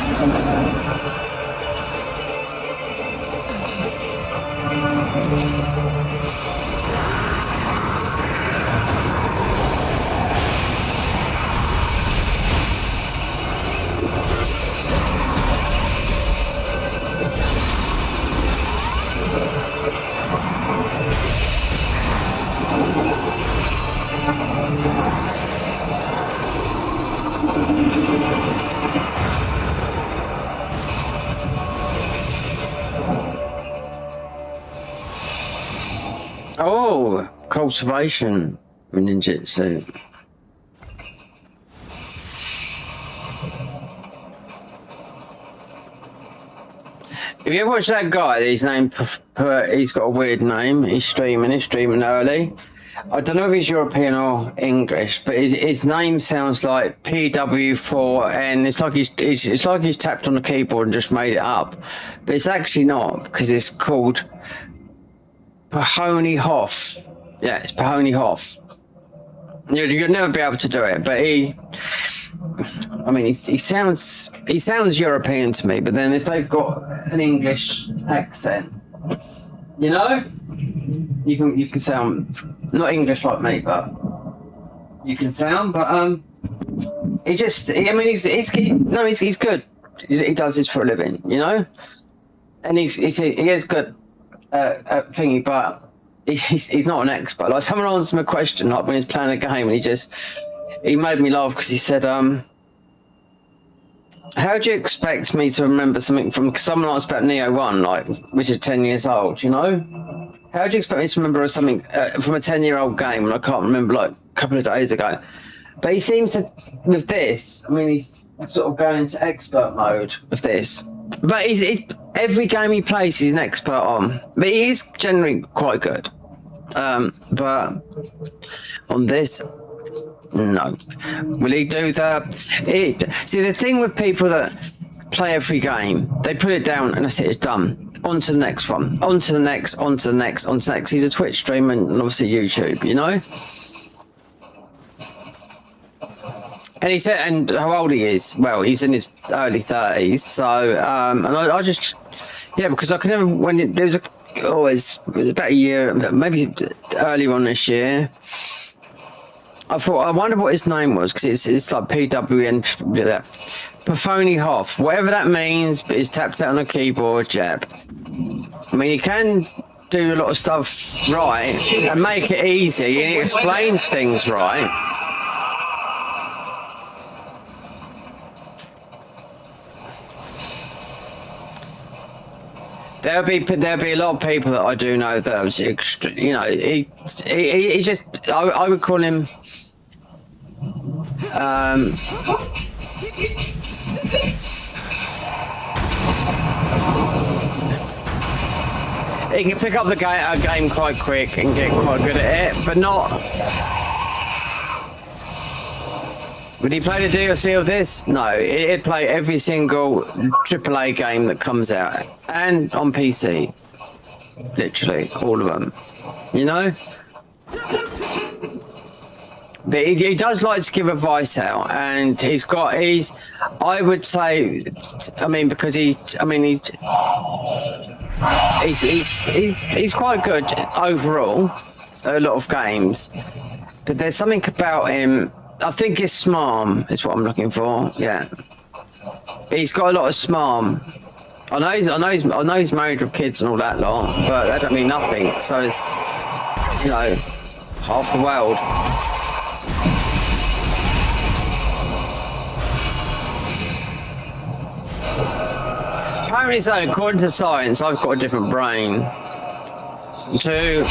Oh, cultivation ninjutsu. If you ever watch that guy, his name, he's got a weird name. He's streaming early. I don't know if he's European or English, but his name sounds like PW4, it's like he's tapped on the keyboard and just made it up, but it's actually not, because it's called Pahoni Hoff. Yeah, it's Pahoni Hoff. You'll never be able to do it, but he sounds European to me. But then if they've got an English accent, you can sound not English like me, but you can sound. But he's good. He does this for a living, and he is good. Thingy, but he's not an expert. Like, someone asked him a question, like when he's playing a game, and he made me laugh because he said, how do you expect me to remember something from, because someone asked about Nioh 1, like, which is 10 years old, how do you expect me to remember something from a 10-year-old game when I can't remember, like, a couple of days ago? But he seems to, with this, he's sort of going into expert mode with this. But he's every game he plays, he's an expert on. But he is generally quite good. But on this, no. Will he do that? See, the thing with people that play every game, they put it down and that's it, it's done. On to the next one. On to the next, on to the next, on to the next. He's a Twitch streamer and obviously YouTube, And he said, and how old he is? Well, he's in his early 30s. So, and I just, because I can never, when there was about a year, maybe earlier on this year, I thought, I wonder what his name was, because it's like PWN, Pahoni Hoff, whatever that means, but he's tapped out on a keyboard, jab. He can do a lot of stuff right and make it easy, and he explains things right. There'll be a lot of people that I do know that was he just I would call him he can pick up the game quite quick and get quite good at it, but not. Would he play the DLC of this? No, he'd play every single AAA game that comes out, and on PC. Literally, all of them. But he does like to give advice out, and I would say, because he's quite good overall, a lot of games, but there's something about him. I think his smarm is what I'm looking for. Yeah, he's got a lot of smarm. I know he's married with kids and all that lot, but that don't mean nothing. So it's half the world. Apparently, so according to science, I've got a different brain. Wait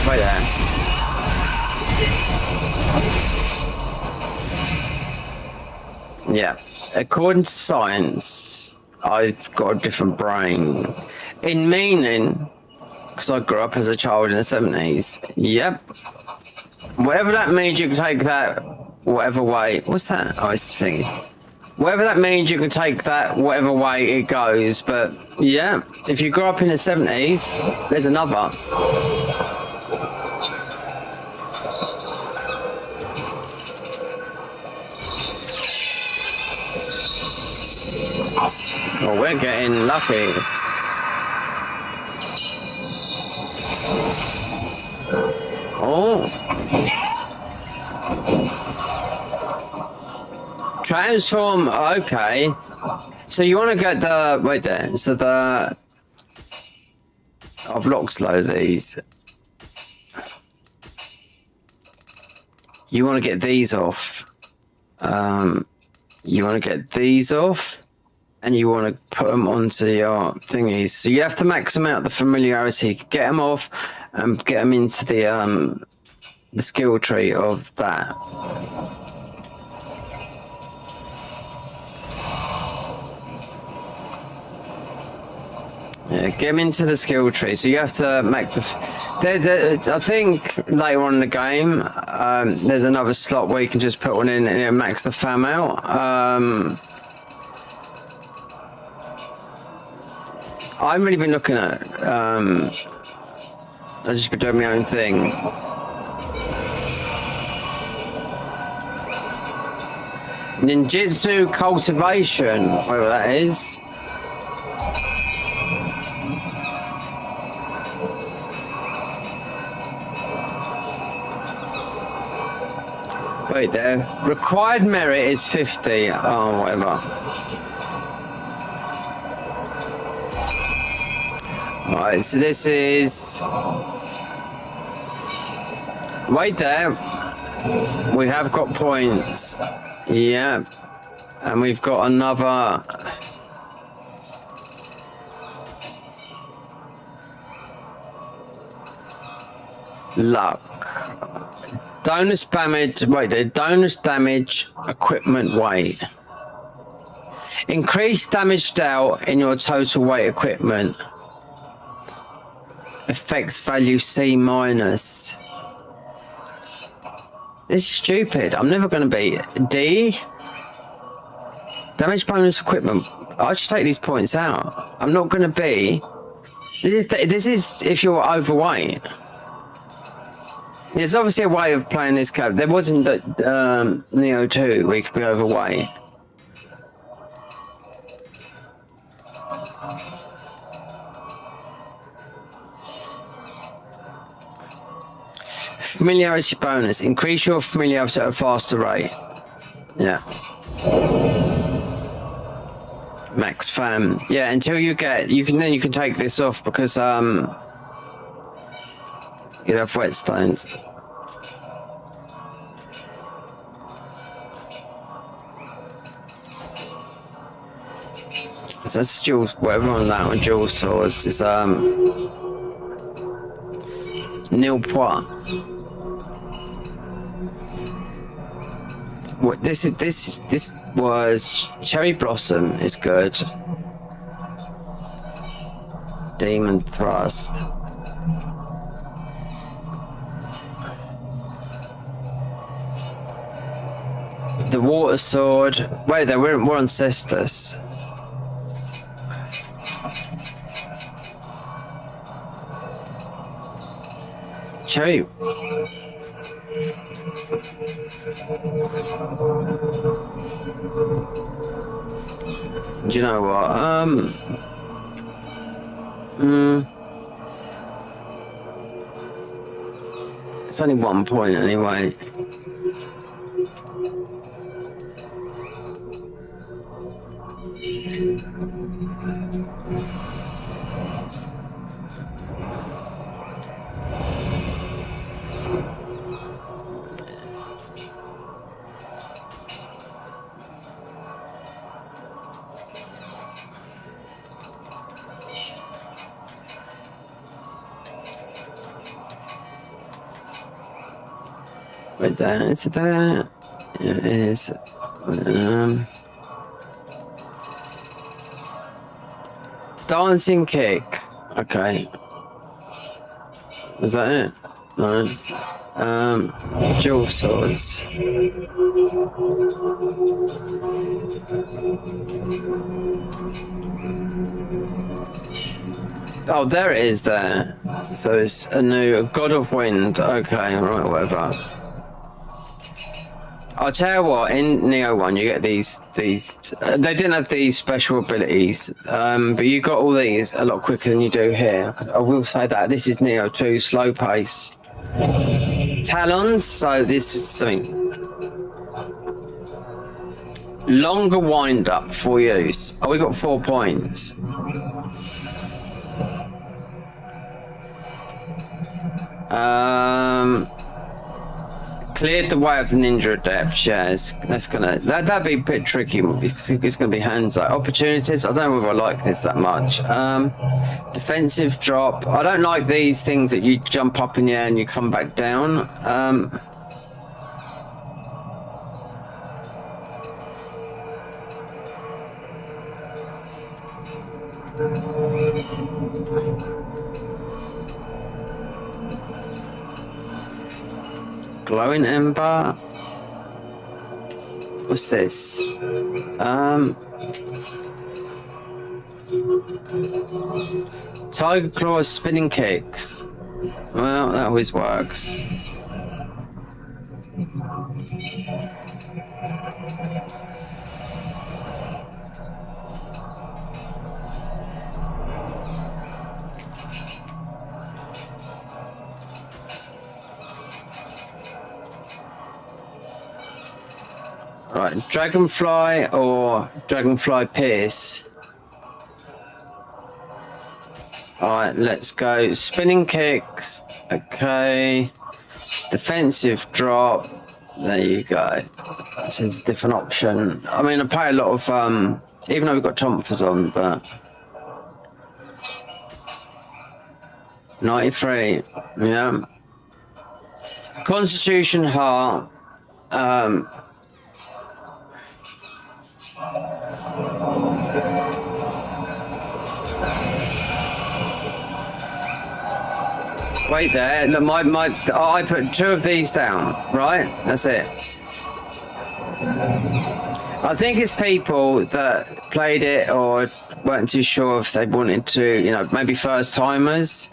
there. Yeah, according to science, I've got a different brain. In meaning, because I grew up as a child in the 70s. Yep. Whatever that means, you can take that whatever way. What's that? Oh, it's thinking. Whatever that means, you can take that whatever way it goes. But yeah, if you grew up in the 70s, there's another. Oh, we're getting lucky. Oh. Transform, okay. So you want to get the, wait there, so the, I've locked load these. You want to get these off. You want to get these off. And you want to put them onto your thingies. So you have to max them out the familiarity. Get them off and get them into the skill tree of that. Yeah, get them into the skill tree. So you have to make the. I think later on in the game, there's another slot where you can just put one in and it max the fam out. I've really been looking at. I've just been doing my own thing. Ninjutsu cultivation, whatever that is. Wait there. Required merit is 50. Oh, whatever. Right, so this is. Wait there. We have got points. Yeah. And we've got another. Luck. Bonus damage. Wait there. Bonus damage equipment weight. Increase damage dealt in your total weight equipment. Effect value C minus. This is stupid. I'm never going to beat D. Damage bonus equipment. I should take these points out. I'm not going to be. This is if you're overweight. There's obviously a way of playing this card. There wasn't that Nioh 2 where you could be overweight. Familiarity bonus. Increase your familiarity at a faster rate. Yeah. Max fam. Yeah, until you get you can take this off because you have whetstones. So that's dual whatever on that one, dual swords is nil point. What this was cherry blossom is good. Demon thrust. The water sword. Wait, there we're on Cestus. Cherry. Do you know what? It's only 1 point anyway. Right there, is it there? It is. Dancing kick. Okay. Was that it? No. Dual swords. Oh, there it is there. So it's a new God of Wind. Okay, right, whatever. I'll tell you what, in Nioh 1 you get these they didn't have these special abilities, but you got all these a lot quicker than you do here. I will say that. This is Nioh 2, slow pace. Talons, so this is something. Longer wind up for use. Oh, we got 4 points. Cleared the way of the ninja adepts. Yeah, that'd be a bit tricky because it's gonna be hands up. Opportunities. I don't know whether I like this that much. Defensive drop. I don't like these things that you jump up in the air and you come back down. Glowing ember. What's this? Tiger claws, spinning kicks. Well, that always works. Right, dragonfly or dragonfly pierce. Alright, let's go. Spinning kicks. Okay. Defensive drop. There you go. This is a different option. I mean, I play a lot of, even though we've got Tomfers on, but... 93. Yeah. Constitution Heart. Wait there, look, I put 2 of these down, right? That's it. I think it's people that played it or weren't too sure if they wanted to, you know, maybe first timers.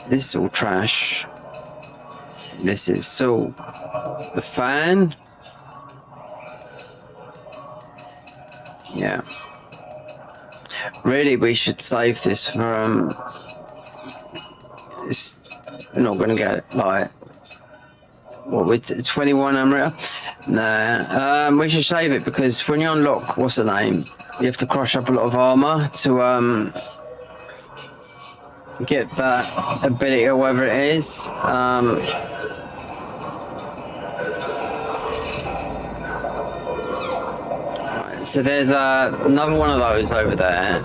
This is all trash. This is so the fan. Yeah. Really, we should save this for we're not gonna get it like what with 21 Amrita. Nah. We should save it because when you unlock what's the name, you have to crush up a lot of armor to get that ability or whatever it is. Right, so there's another one of those over there.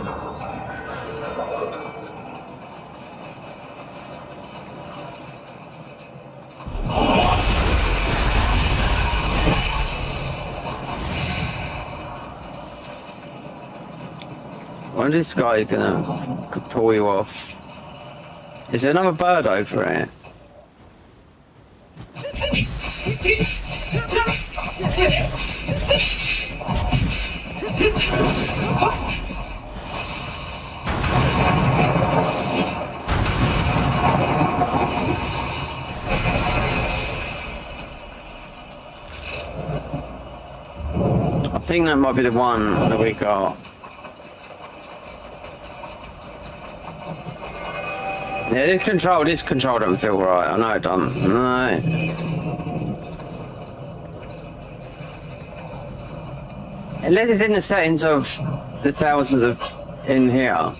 I wonder if this guy could pull you off. Is there another bird over here? I think that might be the one that we got. Yeah, this control don't feel right. I know it don't. No. Unless it's in the settings of the thousands of in here.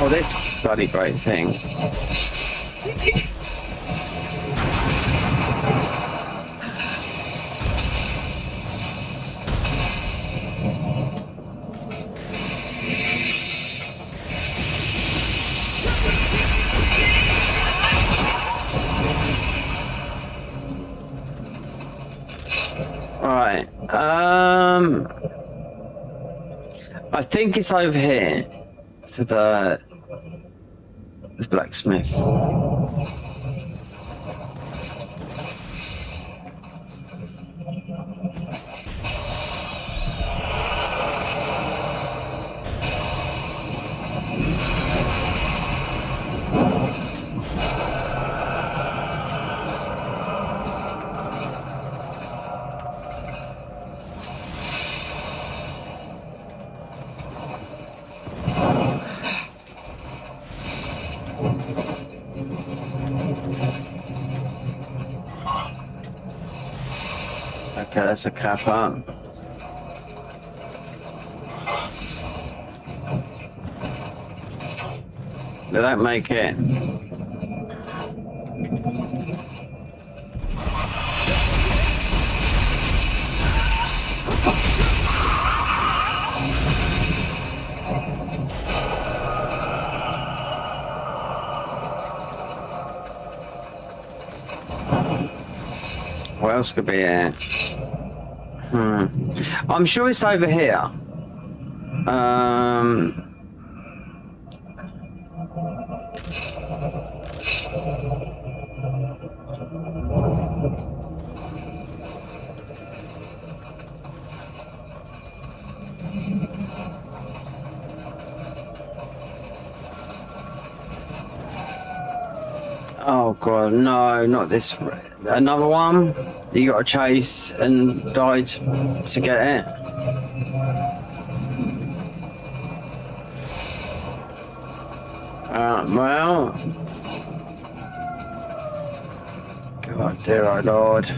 Oh, this bloody great thing. I think it's over here for the blacksmith. Okay, that's a cap up. They don't make it. What else could be here? I'm sure it's over here. Oh god, no, not this. Another one? You gotta chase and die to get it. Well. God, dear our Lord.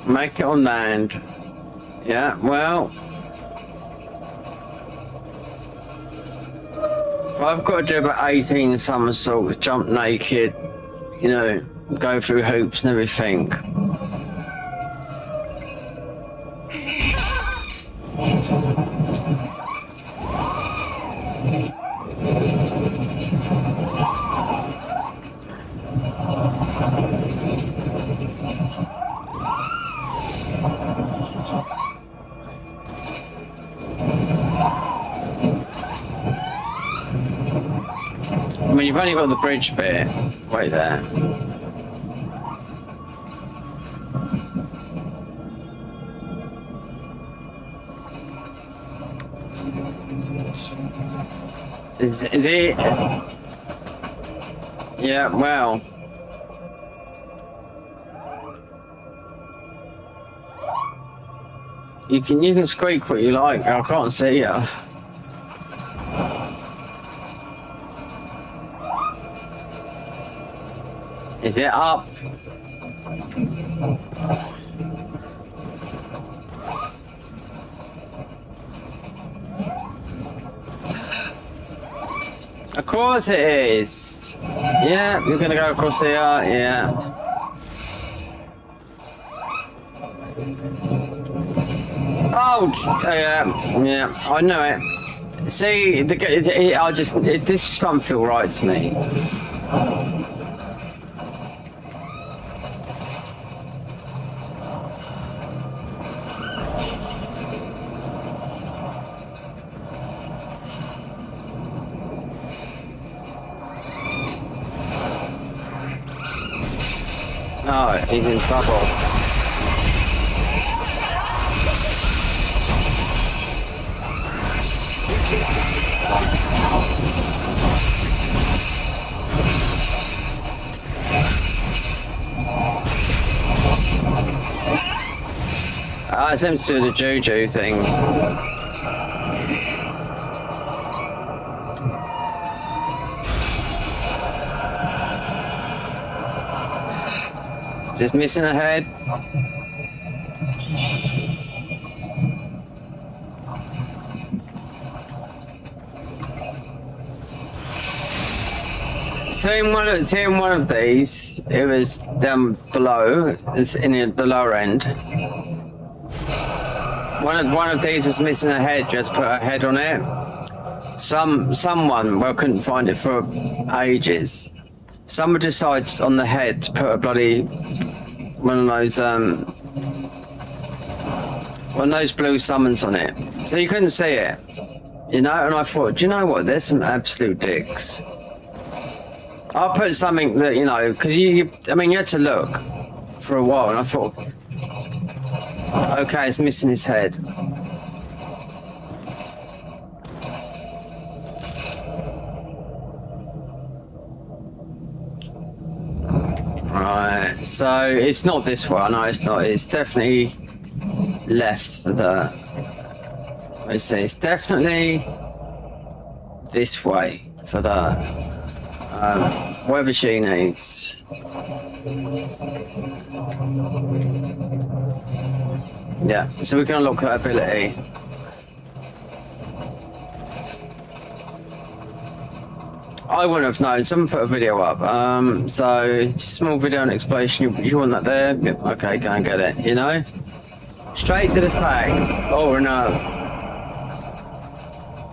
Make it on land. Yeah, well. If I've got to do about 18 somersaults, jump naked, you know, go through hoops and everything. I mean, you've only got the bridge bit. Wait there. Is it? Yeah, well. You can squeak what you like. I can't see you. Is it up? Of course it is. Yeah, you're gonna go across here. Yeah. Oh, yeah. I know it. See, this just doesn't feel right to me. Oh, he's in trouble. It seems to do the juju thing. Just missing a head. So in one of these, it was down below. It's in the lower end. One of these was missing a head. Just put a head on it. Someone, well, couldn't find it for ages. Someone decided on the head to put a bloody one of those blue summons on it, so you couldn't see it. You know, and I thought, do you know what? There's some absolute dicks. I'll put something that, you know, because I mean, you had to look for a while, and I thought, okay, it's missing his head. Right, so it's not this one. No, it's not. It's definitely left for the. Let's see. It's definitely this way for the whatever she needs. Yeah, so we can unlock that ability. I wouldn't have known. Someone put a video up. So just a small video and explanation. You want that there? Yep. Okay, go and get it. You know, straight to the fact. Oh no,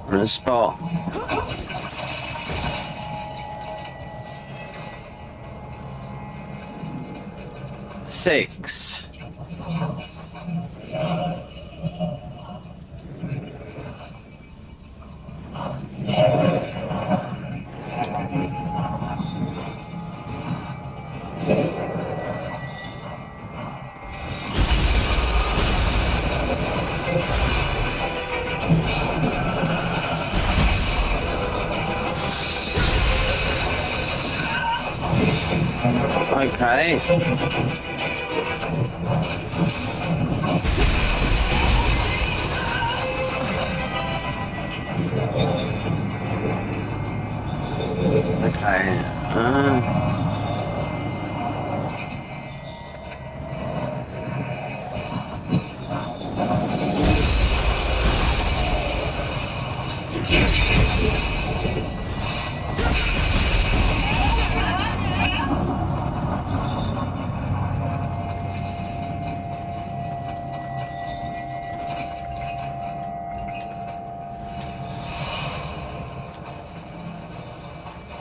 on the spot. Six. Okay. Okay.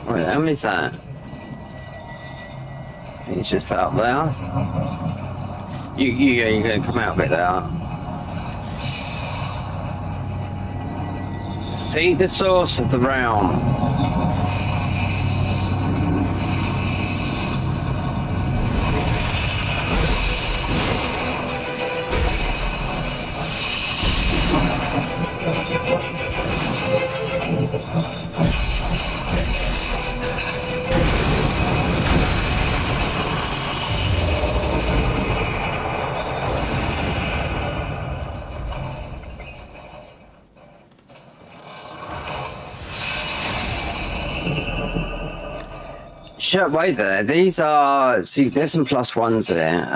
Wait, how many's that? He's just out there. You're gonna come out a bit there. Defeat the source of the realm. Shut wait there. These are, see, there's some plus ones there.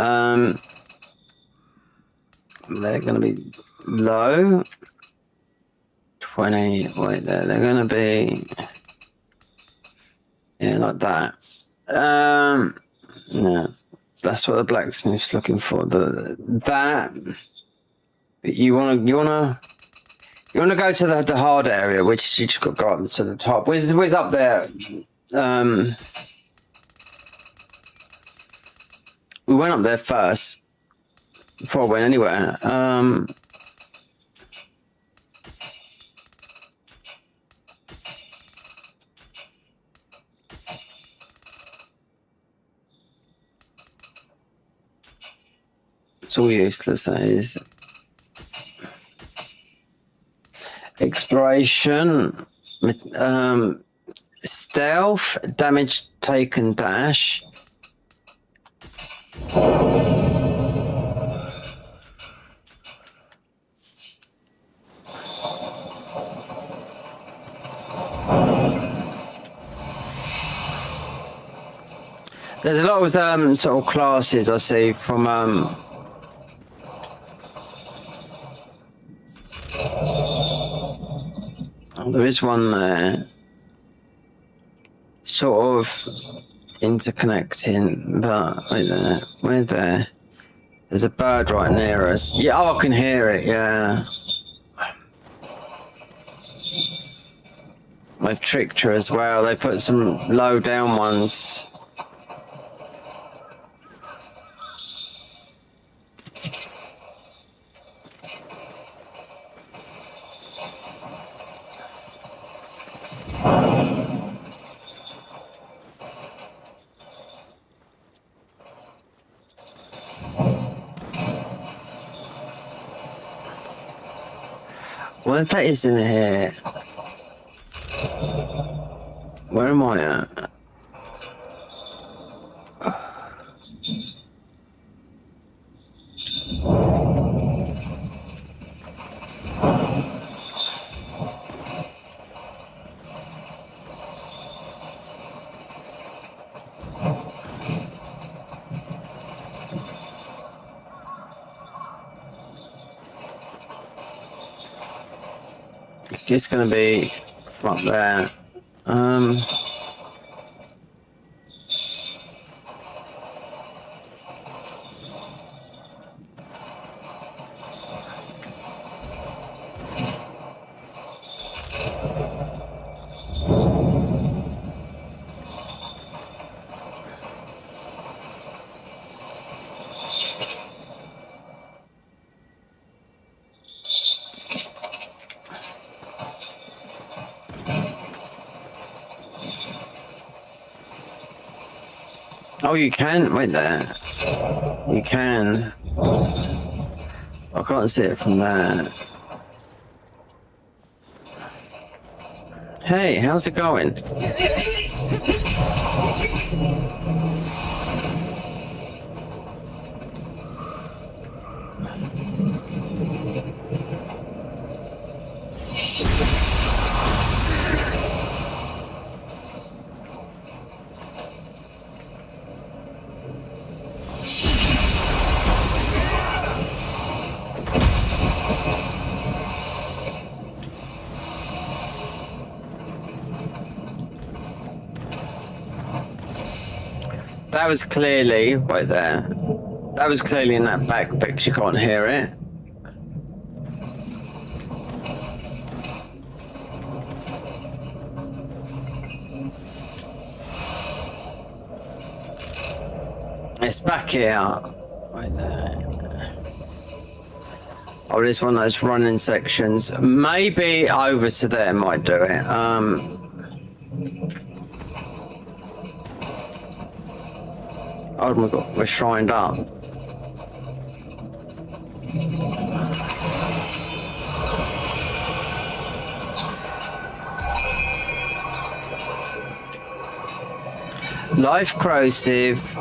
They're gonna be low. 20. Wait there. They're gonna be, yeah, like that. Yeah, that's what the blacksmith's looking for. That. But you wanna go to the hard area, which you just got to go up to the top. Where's up there? We went up there first before I went anywhere. It's all useless, that is. Exploration, stealth, damage taken, dash. There's a lot of sort of classes I see from there is one there. It's sort of interconnecting, but wait there, we're there. There's a bird right near us. Yeah, oh, I can hear it, yeah. They've tricked her as well. They put some low down ones. Well, that is in here. Where am I at? It's gonna be from up there. Oh, you can? Wait there. You can. I can't see it from there. Hey, how's it going? That was clearly right there. That was clearly in that back bit because you can't hear it. It's back here. Right there. Oh, there's one of those running sections. Maybe over to there might do it. Oh my god, we're shrined up. Life corrosive,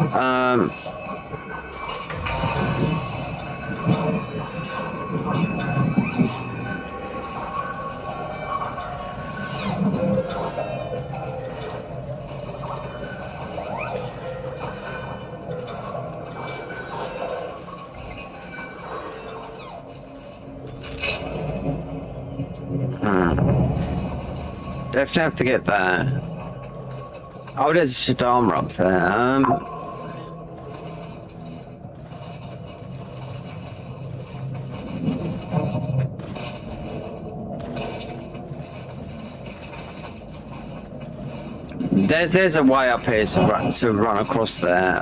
definitely have to get that. Oh, there's a Shadama up there. There's a way up here to run across there.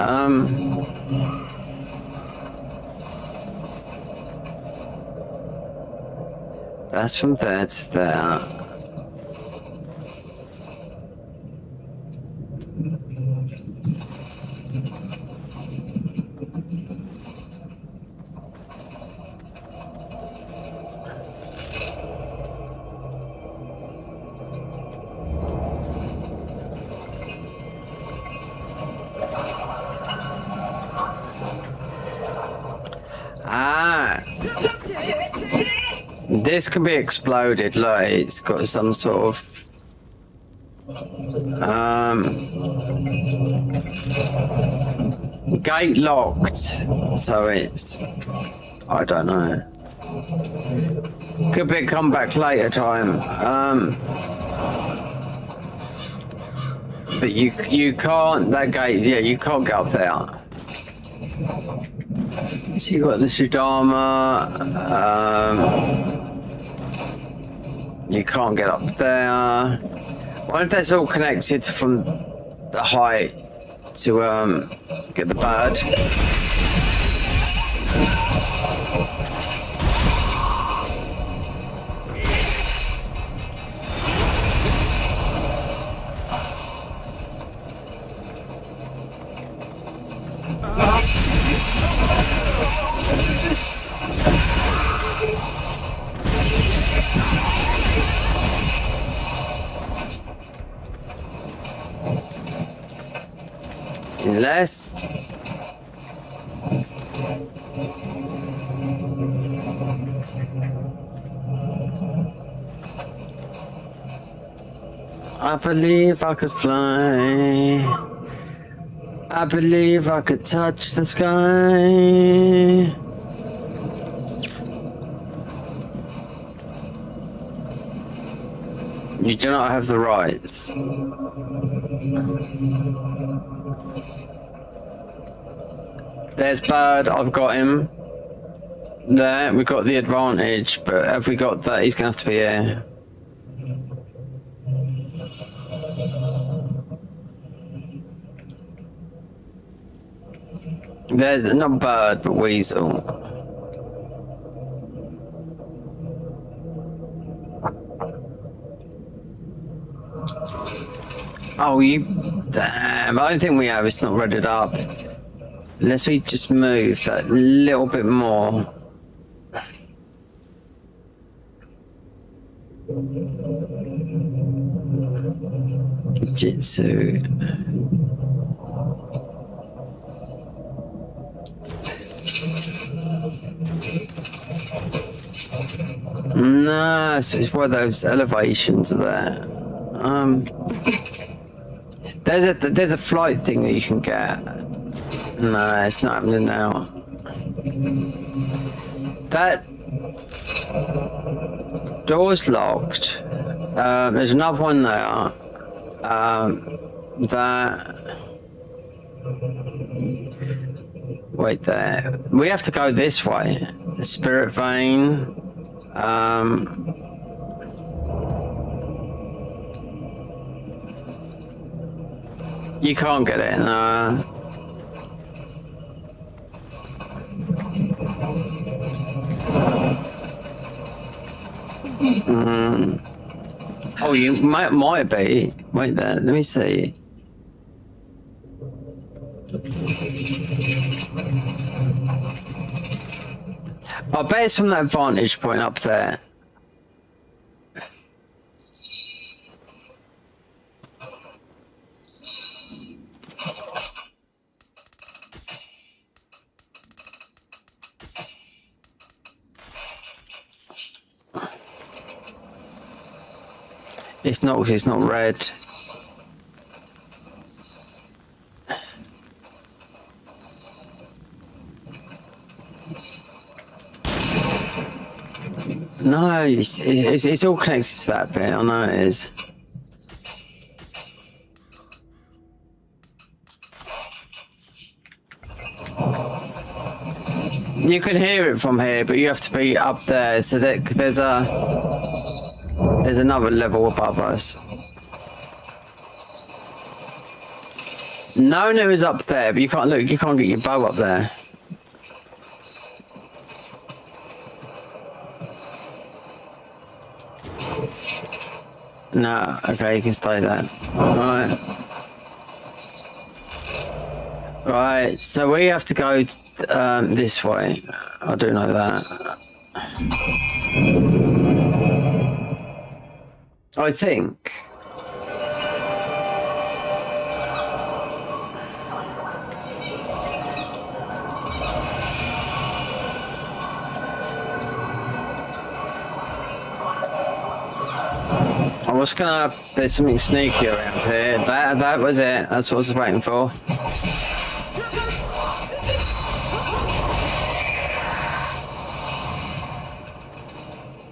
That's from there to there. This can be exploded, like it's got some sort of gate locked, so it's, I don't know, could be a comeback later time, but you can't. That gate, yeah, you can't get up there. So you got the Sudama. You can't get up there. I wonder if that's all connected from the height to get the bird. Unless I believe I could fly. I believe I could touch the sky. You do not have the rights. There's Bird, I've got him. There, we've got the advantage, but have we got that? He's going to have to be here. There's not Bird, but Weasel. Oh, you... Damn, I don't think we have. It's not redded up. Unless we just move that little bit more. Jitsu. No, so it's where those elevations are there. There's a flight thing that you can get. No, it's not happening now. That door's locked. There's another one there. Wait there. We have to go this way. The spirit vein. You can't get it. No. Oh, you might be. Wait there, let me see. I bet it's from that vantage point up there. It's not because it's not red. No, it's all connected to that bit. I know it is. You can hear it from here, but you have to be up there. So there's another level above us. No, it was up there, but you can't look. You can't get your bow up there. No, okay, you can stay there. Right. Right, so we have to go this way. I do know that. I think. I was gonna. There's something sneaky around here. That was it. That's what I was waiting for.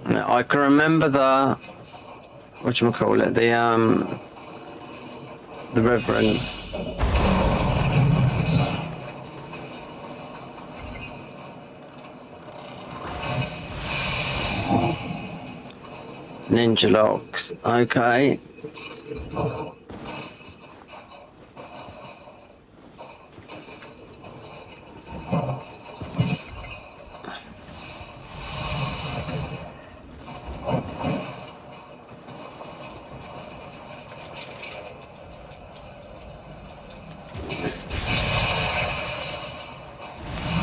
I can remember the. Whatchamacallit? the Reverend. Ninja locks. Okay.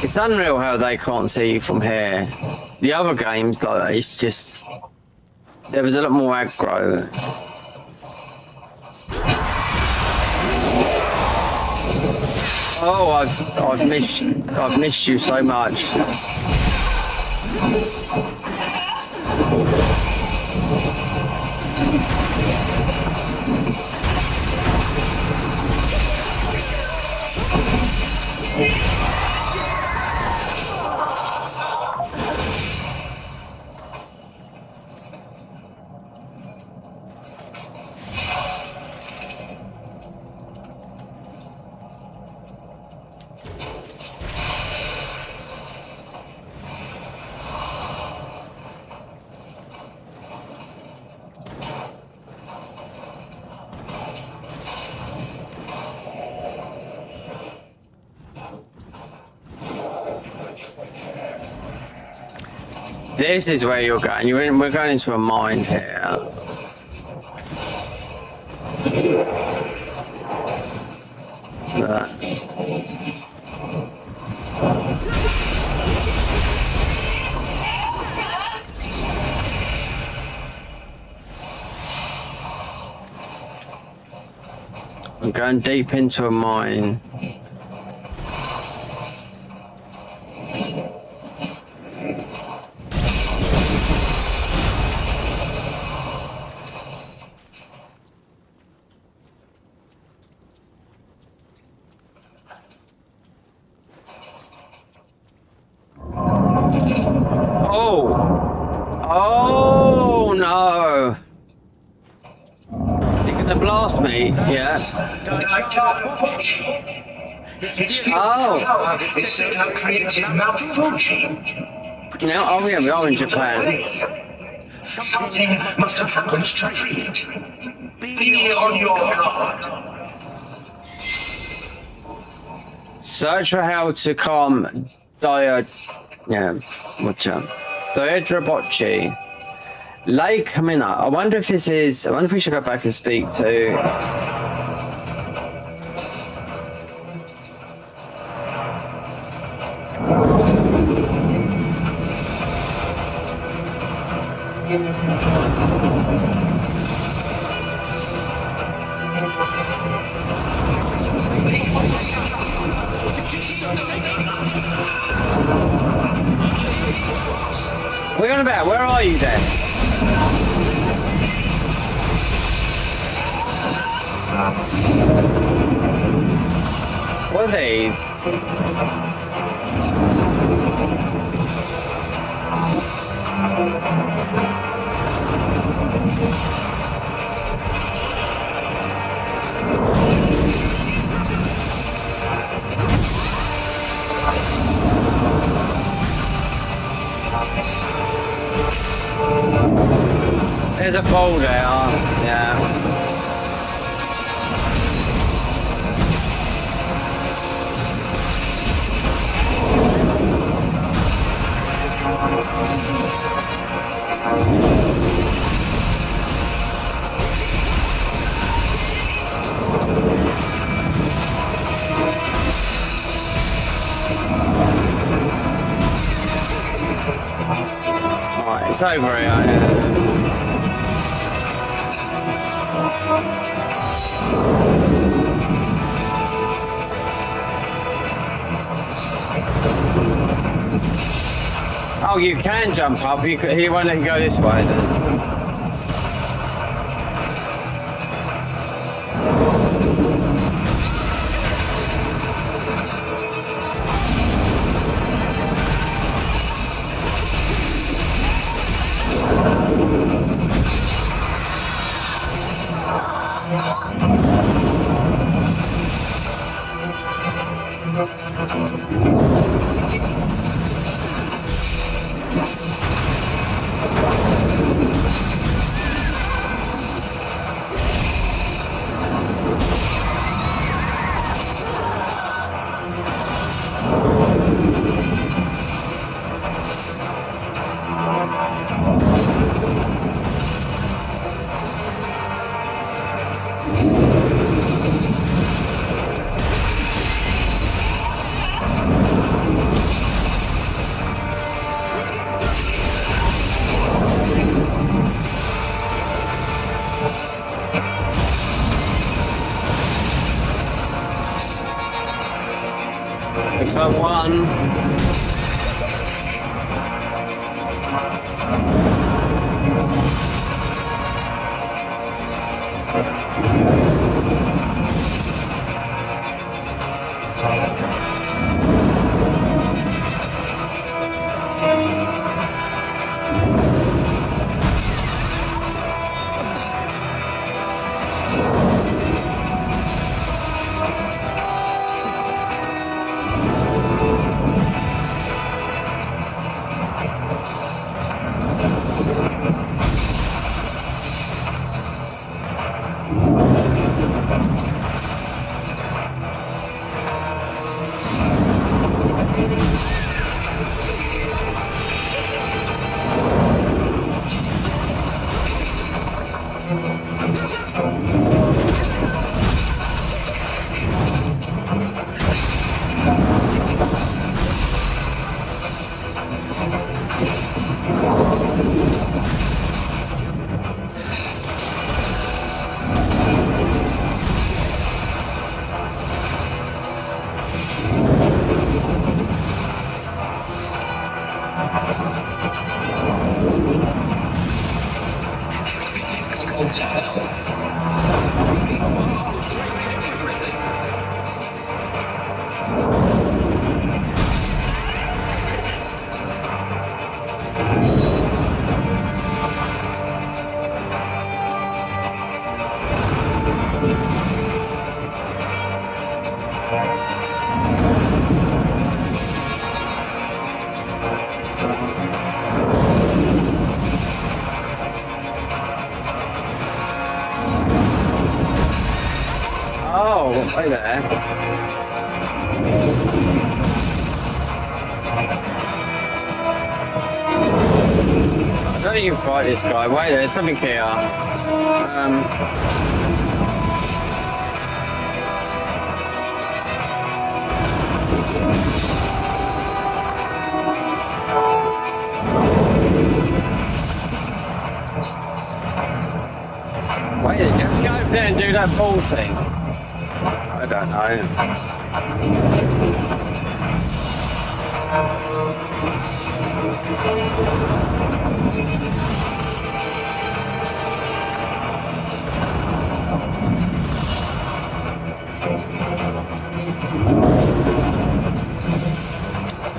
It's unreal how they can't see you from here. The other games, like, it's just... There was a lot more aggro. Oh, I've missed you so much. This is where you're going. We're going into a mine here. But I'm going deep into a mine. Oh no! Is he gonna blast me? Yeah. Oh. It's said to have created Mount Fuji. Now, oh yeah, we are in Japan. Something must have happened to free it. Be on your guard. Search for how to calm Diodrobochi. Lake Kamina. I wonder if this is. I wonder if we should go back and speak to. We're on about. Where are you then? What are these? There's a boulder, yeah. Alright, it's over here. Yeah. Oh, you can jump up. He won't let you go this way then. Looks like one. Oh, right there. I don't think you can fight this guy. Wait, there's something here. Wait, just go over there and do that ball thing. I don't know.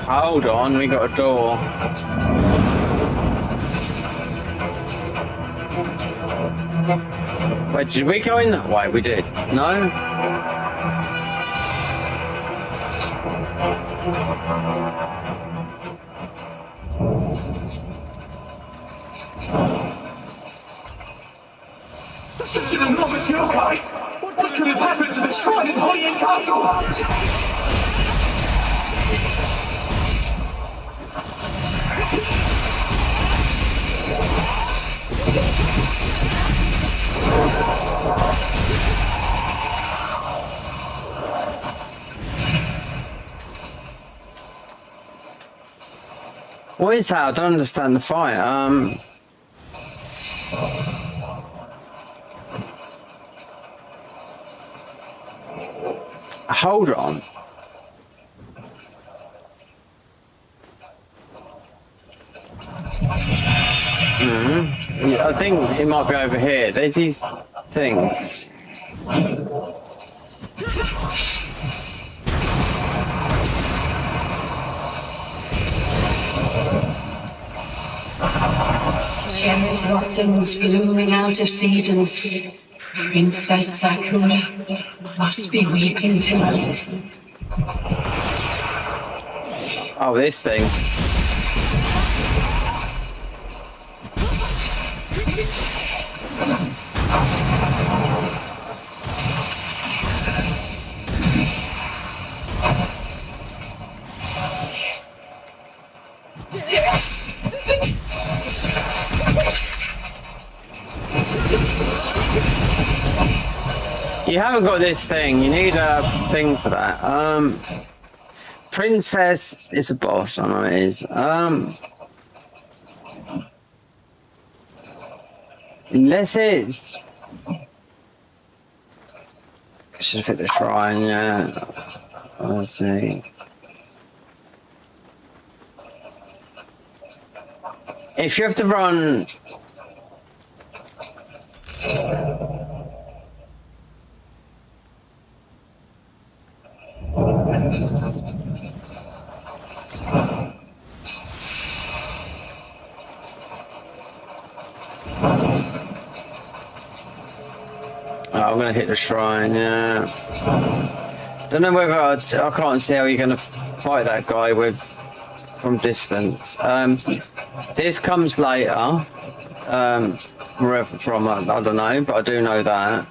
Hold on, we got a door. Wait, did we go in that way? We did. No? Such an enormous yokai! What could have happened to the shrine in Holyhead Castle? What is that? I don't understand the fight. Hold on. I think it might be over here. There's these things. Cherry blossoms blooming out of season. Princess Sakura must be weeping tonight. Oh, this thing. You haven't got this thing. You need a thing for that. Princess is a boss. I know it is. Unless it's. I should have hit the shrine. Yeah. Let's see. If you have to run. Oh, I'm gonna hit the shrine, yeah. Don't know whether I can't see how you're gonna fight that guy with from distance. This comes later. Wherever from, I don't know, but I do know that.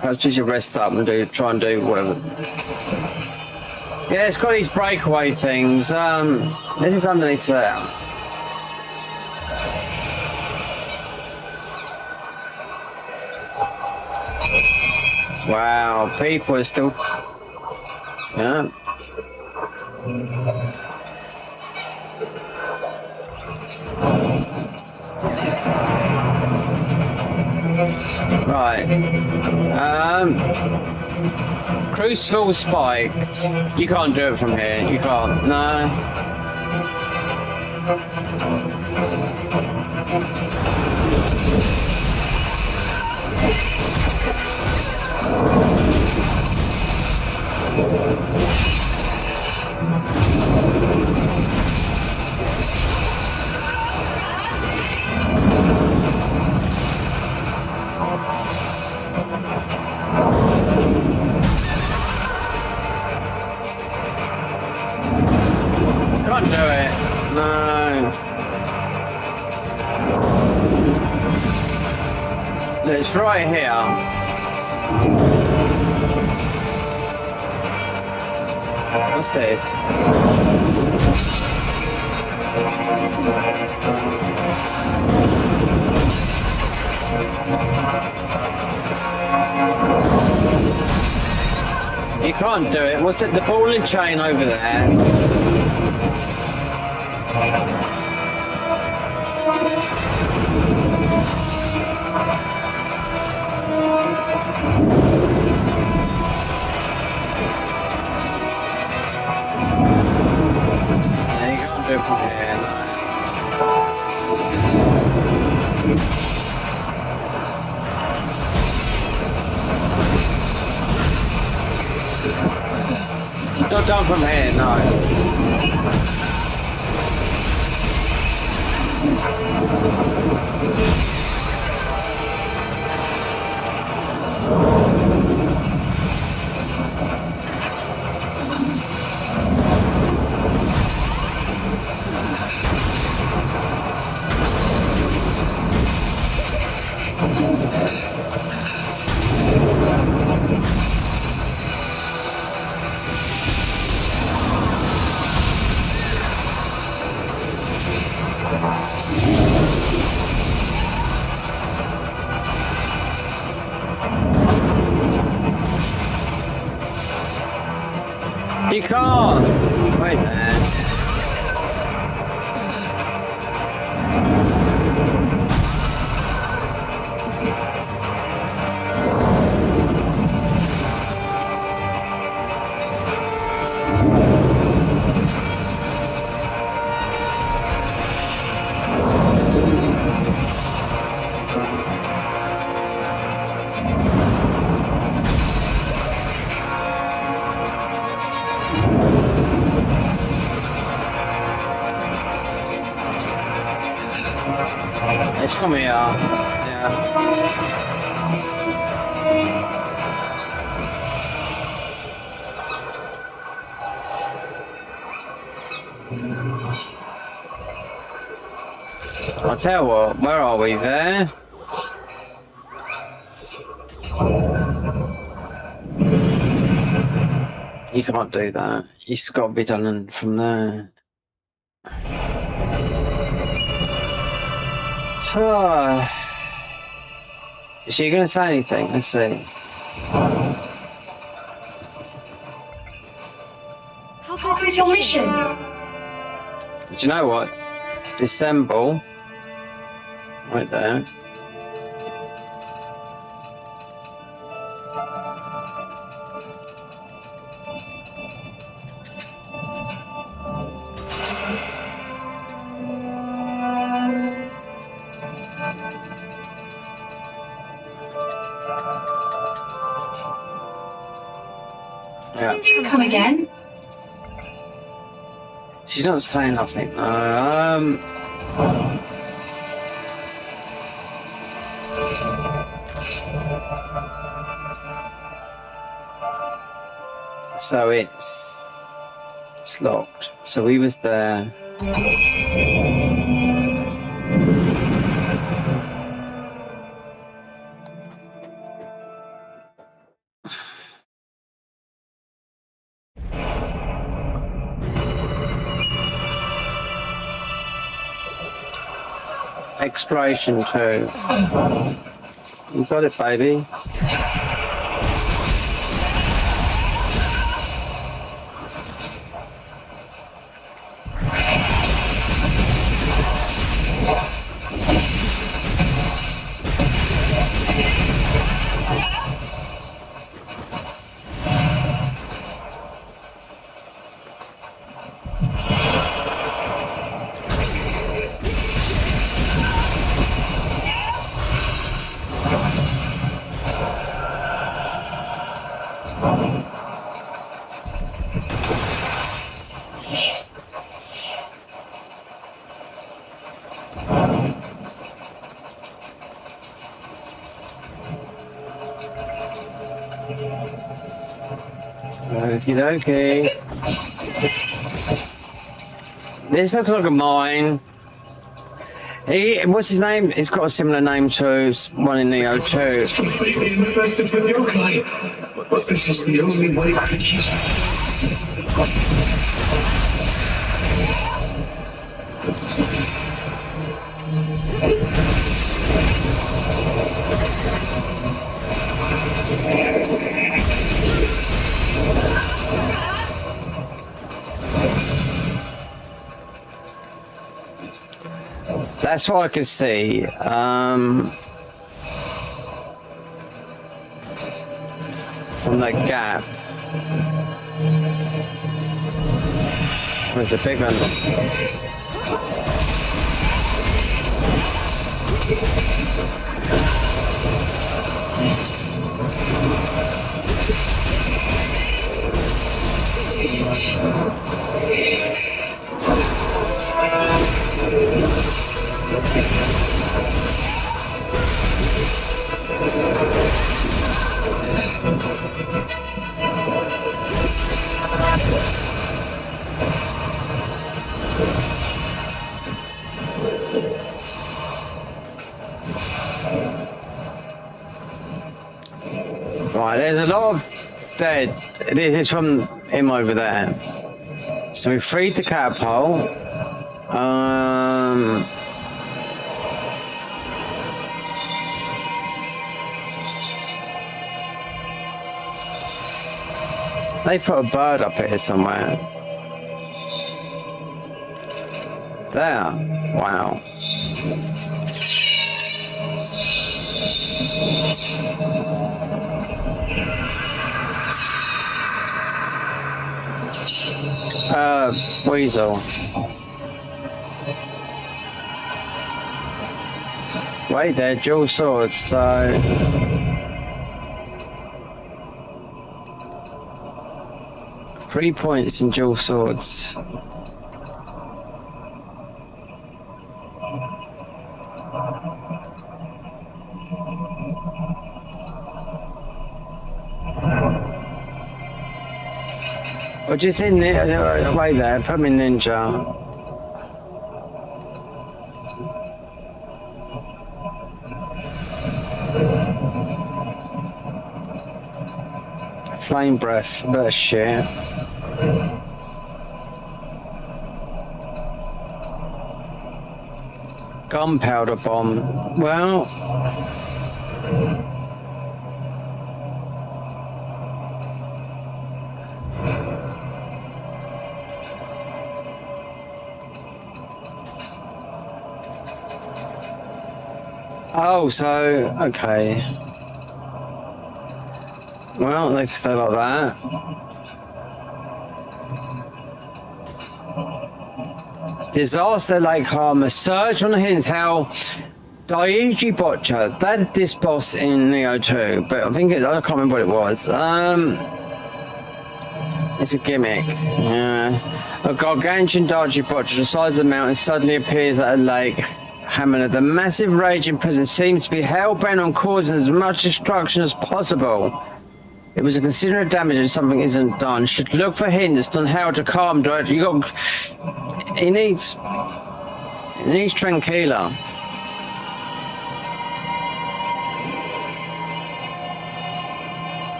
Perhaps you should rest up and try and do whatever. Yeah, it's got these breakaway things. This is underneath there. Wow, people are still. Yeah. Right. Crucible spiked. You can't do it from here. You can't. No. Can't do it. No. It's right here. What's this? You can't do it. What's it? The ball and chain over there. Yeah, you can't do it from here. Not done from here, no. You can't! Wait, man. It's from here. Yeah. I'll tell you what, where are we there? You can't do that. It's got to be done from there. Is she going to say anything? Let's see. How goes your mission? Do you know what? Dissemble. Right there. Yeah. Do come again? She's not saying nothing. So it's locked. So we was there. Exploration 2. You got it, baby. Okie dokie. This looks like a mine. What's his name? He's got a similar name to one in Nioh 2. Completely infested with yokai. But this is the only way to achieve That's what I can see. From the gap. There's a big one. Right, there's a lot of dead. This is from him over there. So we freed the catapult. They put a bird up here somewhere. There. Wow. Weasel. Wait, they're dual swords, so... Three points in dual swords. Or just in there, right there, put me ninja. Flame breath. That's shit. Gunpowder bomb. Well. Oh, so, okay. Well, they can stay like that. Disaster Lake Harmer. Search on the hints how Daiji Botcha, they had this boss in Nioh 2, but I think I can't remember what it was. It's a gimmick. Yeah. A gargantuan Daiji Botcha, the size of the mountain, suddenly appears at a lake. Hammer, the massive raging presence seems to be hell-bent on causing as much destruction as possible. It was a considerate damage if something isn't done. Should look for hints on how to calm Daiji. You got. He needs Tranquila.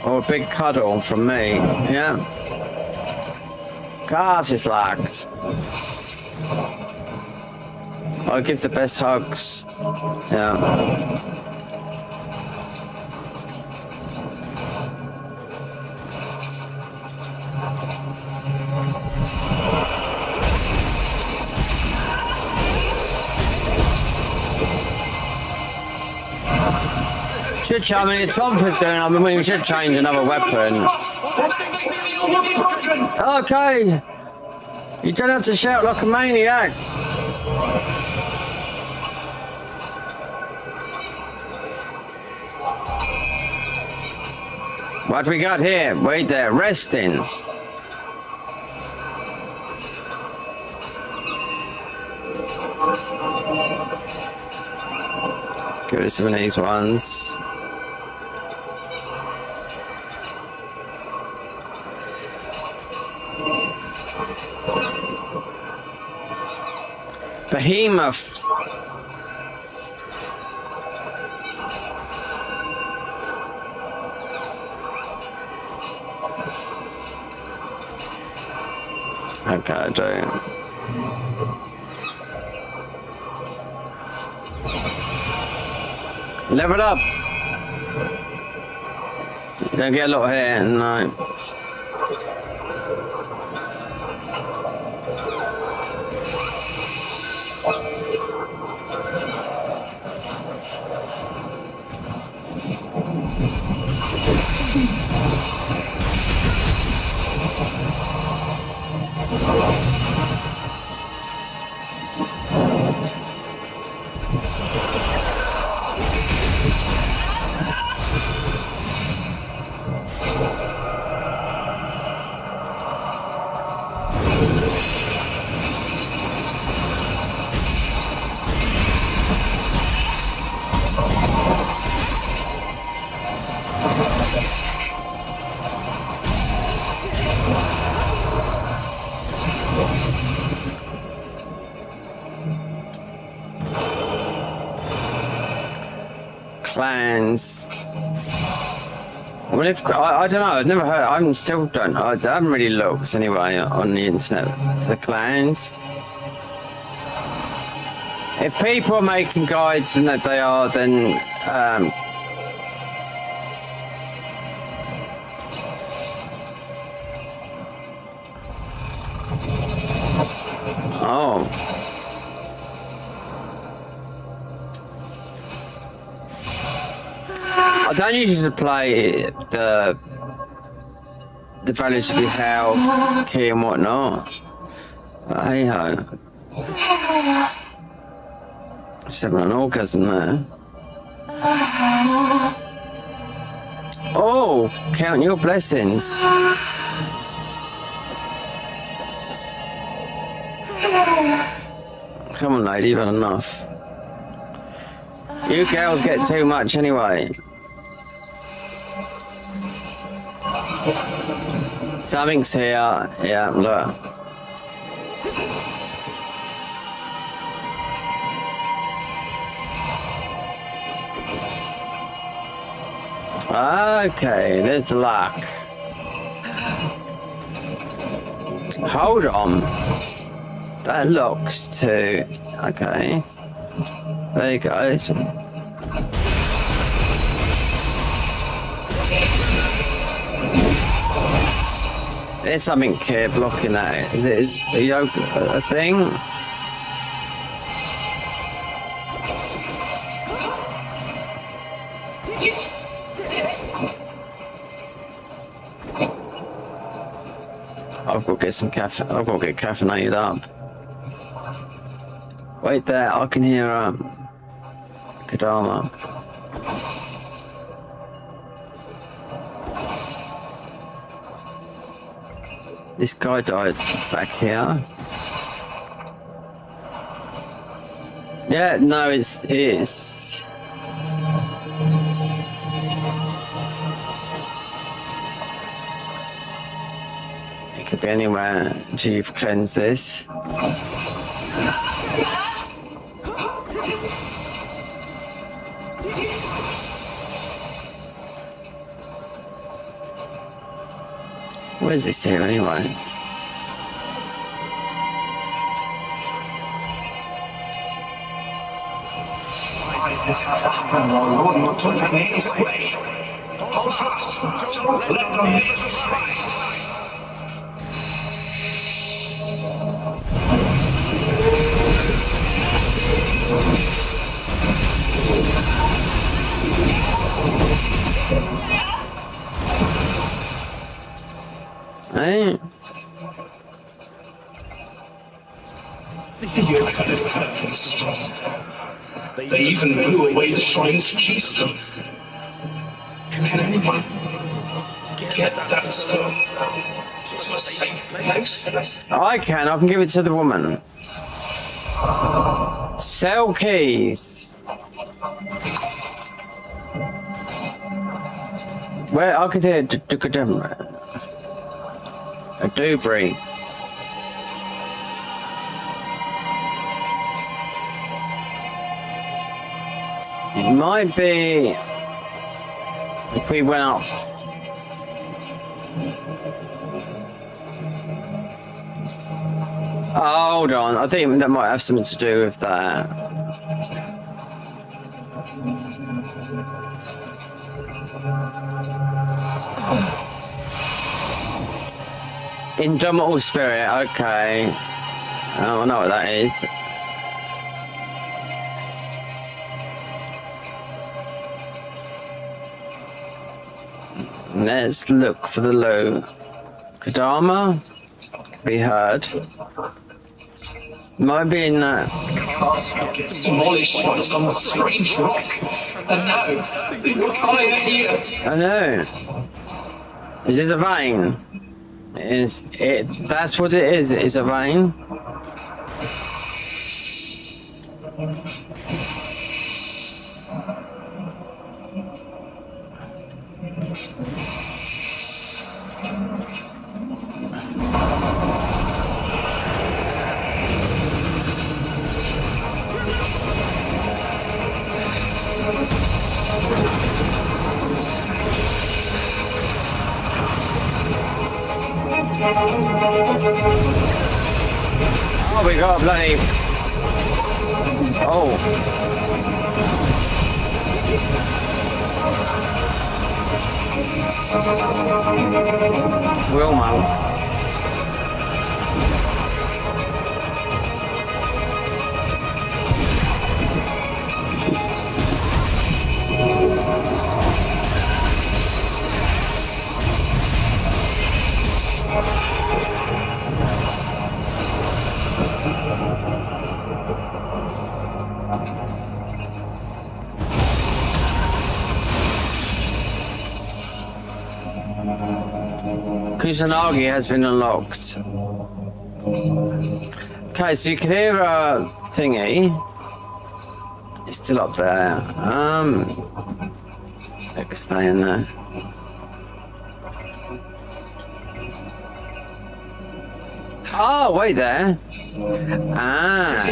Or a big cuddle from me. Yeah. Cars is locked. I'll give the best hugs. Yeah. I mean, it's Tomford's doing. I mean, we should change another weapon. Okay. You don't have to shout like a maniac. What we got here? Wait there, resting. Give us some of these ones. Behemoth. Okay, I do. Level up. Don't get a lot here, no. Clans. Well, if I don't know, I've never heard. I haven't really looked anyway on the internet for the clans. If people are making guides and that they are, then oh. I don't usually play the values of your health, key and whatnot. But hey ho. 7 on orgasm there. Oh, count your blessings. Come on, lady, you've had enough. You girls get too much anyway. Something's here. Yeah, look. Okay, there's the lock. Hold on. That locks to... Okay. There you go. There's something here blocking that. Is a thing? I've got to get some caffeine. I've got to get caffeinated up. Wait there, I can hear Kadama. This guy died back here. Yeah, no, it's it could be anywhere until you've cleansed this. Where's this here anyway? This had to happen while Lord Totane is away. Hold fast! Don't let them make the strike! Hey. You kind of purpose. They even blew away the shrine's keystone. Can anyone get that stone to a safe place? I can give it to the woman. Sell keys. Where I could hear a debris. It might be if we went up. Hold on, I think that might have something to do with that. Indomitable spirit, okay. I don't know what that is. Let's look for the loot. Kadama can be heard. Might be in that. Castle gets demolished by some strange rock. And now, they will find here. I know. Is this a vein? Is it? That's what it is. It's a vein. Oh, we got a bloody... Oh. Wilma. Kusanagi has been unlocked. Okay, so you can hear a thingy. It's still up there. They can stay in there. Oh, wait there. Ah.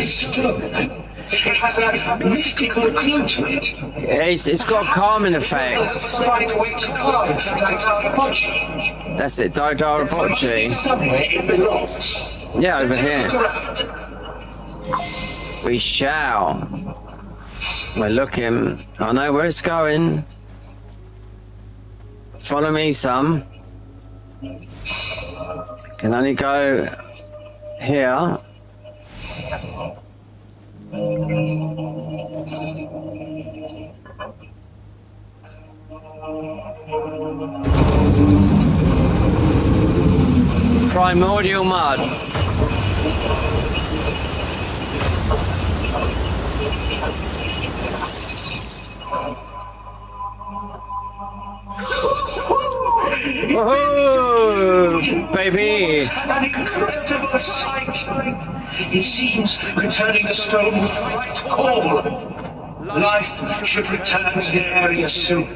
It has a mystical glow to it. It's got a calming effect. Find a way to calm Daidara. That's it, Daidara. Somewhere it belongs. Yeah, over here. We shall. We're looking. I know where it's going. Follow me, some. Can only go here. Primordial mud. Oh, baby! An incredible sight. It seems returning the stone with the right call. Life should return to the area soon.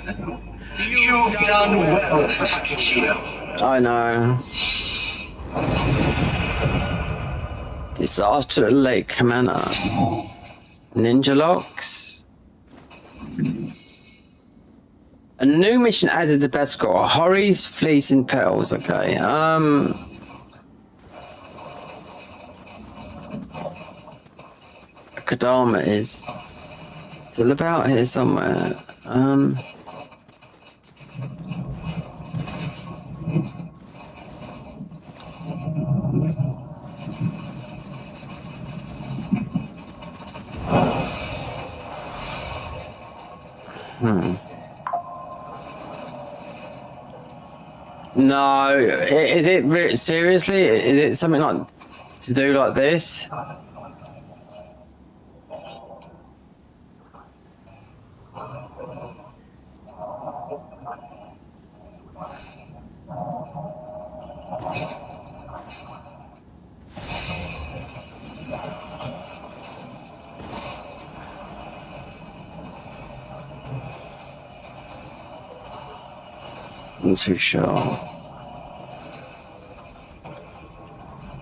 You've done well, Takechino. I know. Disaster at Lake Kamana. Ninja locks. A new mission added to best score. Hori's fleece and petals. Okay. Kadama is still about here somewhere. No, is it seriously? Is it something like to do like this? I'm too sure.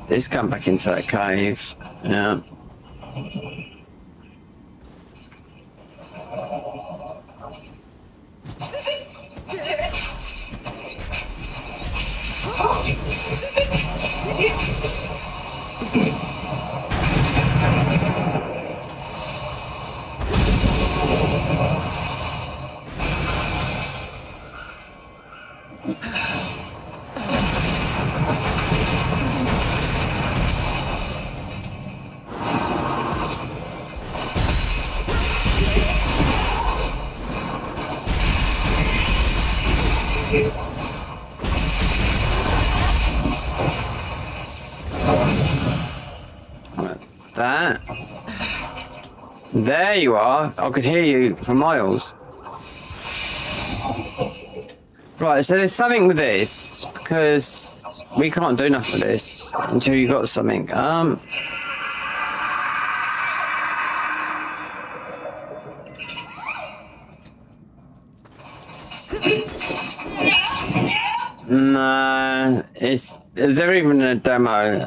Let's come back into that cave. Yeah. That. There you are. I could hear you for miles. Right, so there's something with this, because we can't do nothing with this until you got something. No, they're even in a demo.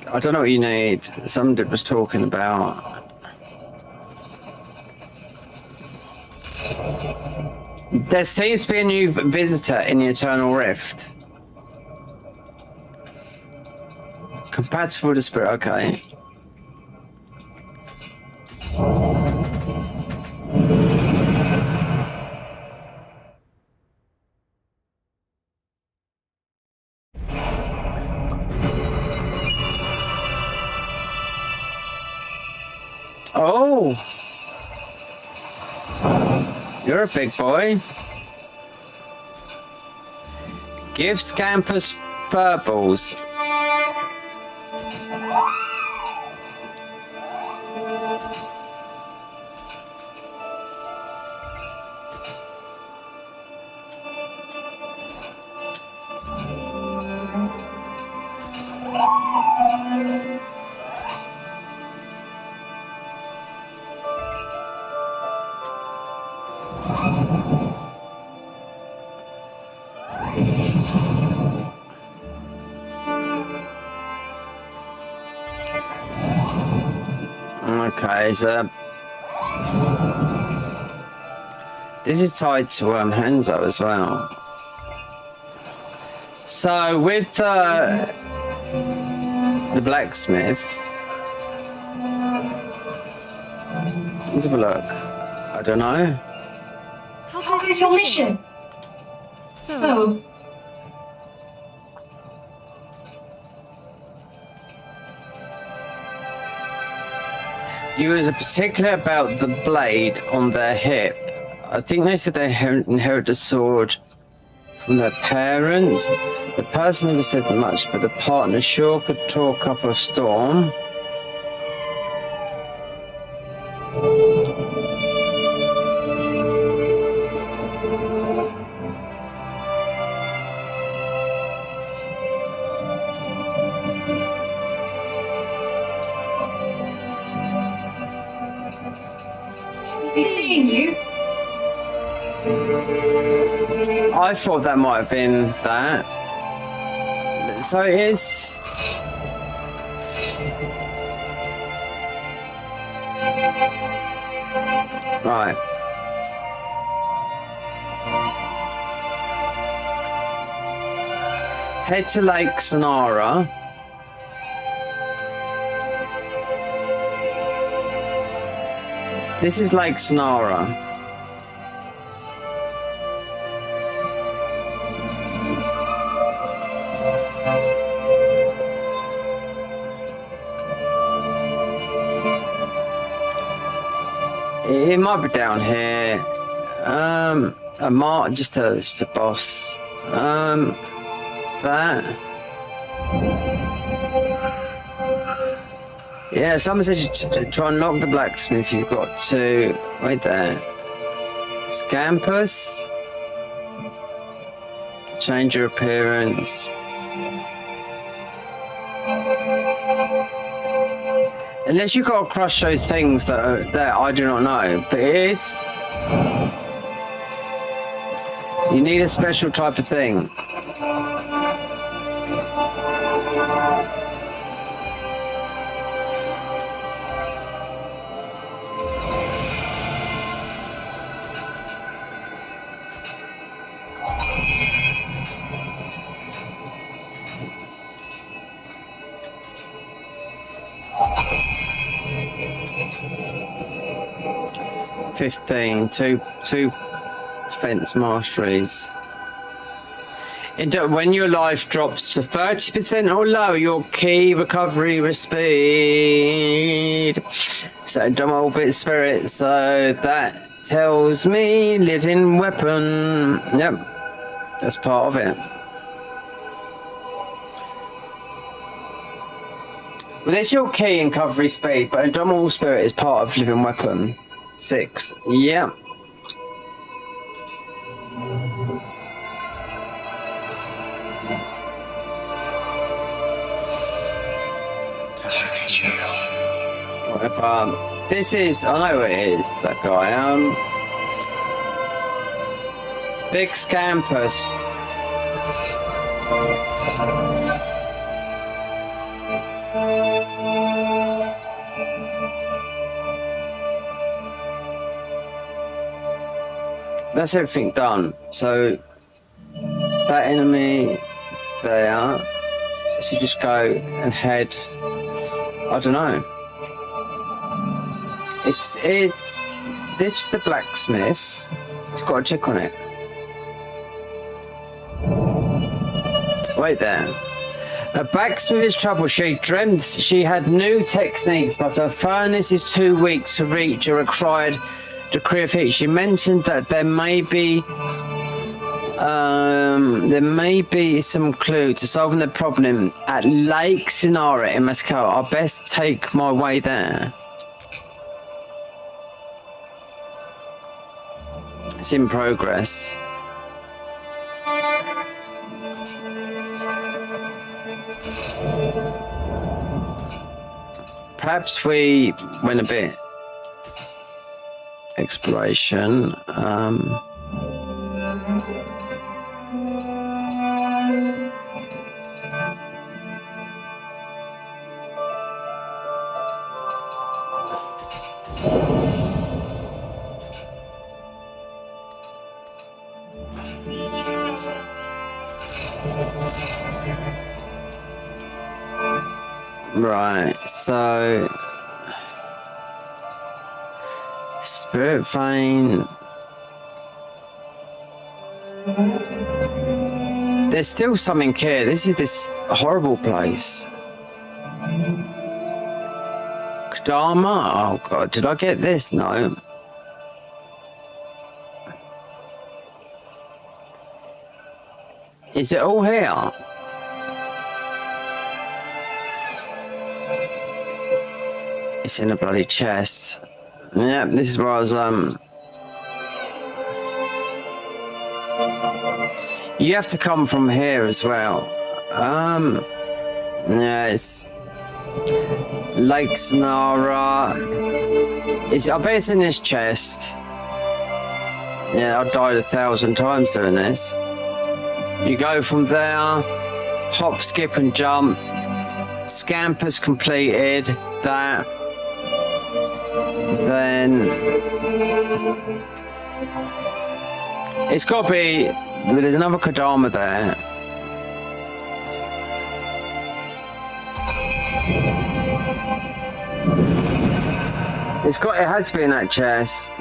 I don't know what you need. Somebody was talking about. There seems to be a new visitor in the Eternal Rift. Compatible with the spirit, okay. Oh! You're a big boy. Give Scampus furballs. Okay, so this is tied to Hanzo as well. So with the blacksmith, let's have a look. I don't know. How goes your mission? So, You was particular about the blade on their hip. I think they said they inherit the sword from their parents. The person never said much, but the partner sure could talk up a storm. be seeing you. I thought that might have been that. So it is. Right. Head to Lake Sonara. This is Lake Sonara. It might be down here. Just a boss. That. Yeah, someone says to try and unlock the blacksmith, you've got to wait there. Scampus. Change your appearance. Unless you've got to crush those things that are there, I do not know. But it is. You need a special type of thing. Two defense masteries. When your life drops to 30% or lower, your key recovery speed. So double bit spirit. So that tells me living weapon. Yep, that's part of it. Well, there's your key and recovery speed, but indomitable spirit is part of living weapon. 6. Yeah. Whatever. This is. I know it is that guy. Big Scampus. That's everything done. So that enemy there. So just go and head. I don't know. It's this is the blacksmith. It's got a check on it. Wait there. A blacksmith is trouble. She dreamt she had new techniques, but her furnace is too weak to reach a required degree of heat. She mentioned that there may be some clue to solving the problem at Lake Sonara in Moscow. I'll best take my way there. It's in progress. Perhaps we went a bit exploration. Right, so spirit vein. There's still something here. This is this horrible place. Kadama? Oh god, did I get this? No. Is it all here? It's in a bloody chest. Yeah, this is where I was, You have to come from here as well. Yeah, it's Lake Sonara. I bet it's in this chest. Yeah, I died 1,000 times doing this. You go from there, hop, skip and jump. Scamper's completed that. Then it's got to be. There's another Kodama there. It has to be in that chest.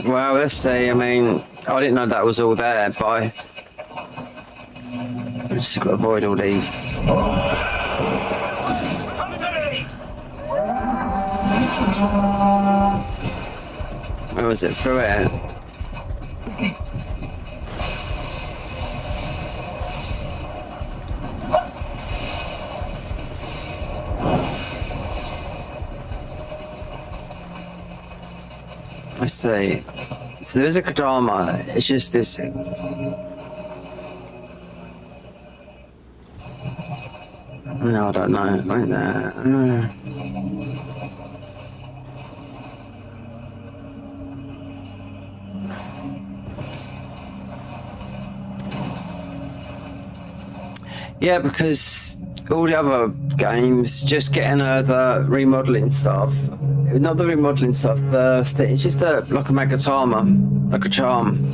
Well, let's see. I mean, I didn't know that was all there, but I just got to avoid all these. Where was it? Through it? Let's see. So there's a Kodama. It's just this. No, I don't know. Right there. Yeah, because all the other games just getting the remodeling stuff. Not the remodeling stuff. It's just like a Magatama, like a charm.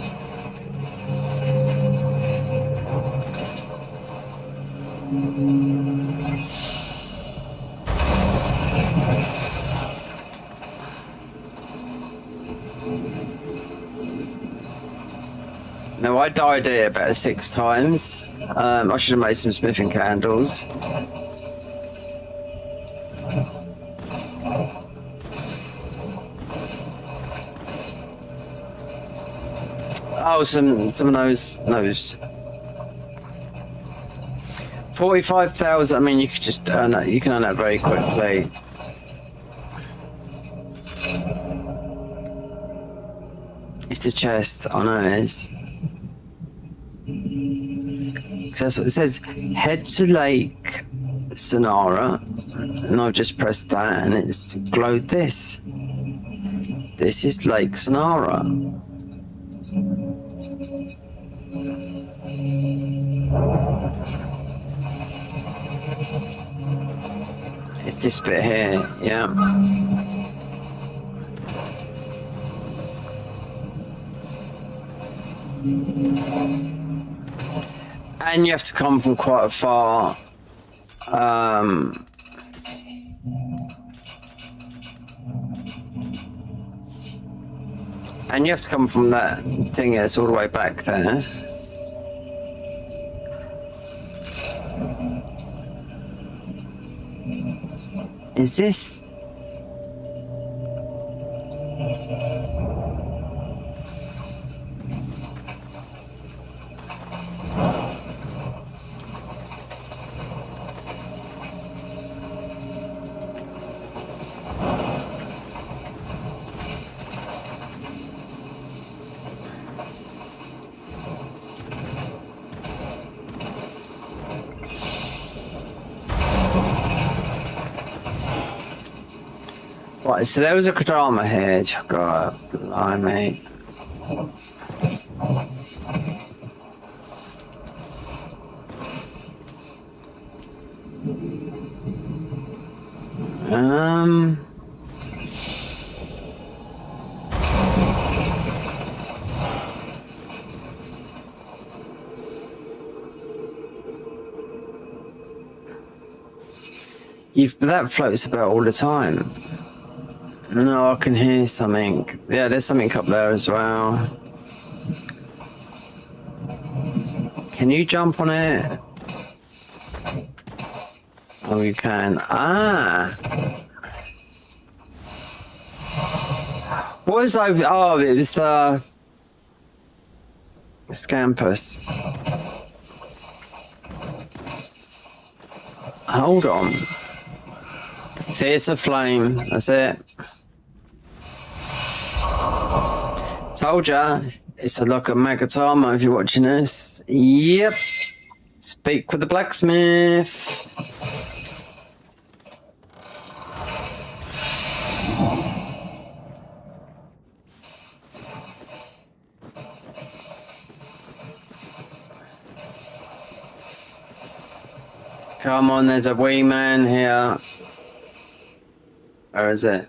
Now I died here about 6 times. I should have made some smithing candles. Oh, some of those. 45,000. I mean, you could just earn that. You can earn that very quickly. It's the chest. I know it is. That's what it says. Head to Lake Sonara, and I've just pressed that, and it's glowed this. This is Lake Sonara. It's this bit here, yeah. And you have to come from quite a far. And you have to come from that thing that's all the way back there. Is this? Right, so there was a Kodama here. God, blimey. Um. That floats about all the time. No, I can hear something. Yeah, there's something up there as well. Can you jump on it? Oh, you can. Ah! What was over? Oh, it was the Scampus. Hold on. Fierce of flame. That's it. Told ya. It's like a Magatama if you're watching this. Yep. Speak with the blacksmith. Come on, there's a wee man here. Where is it?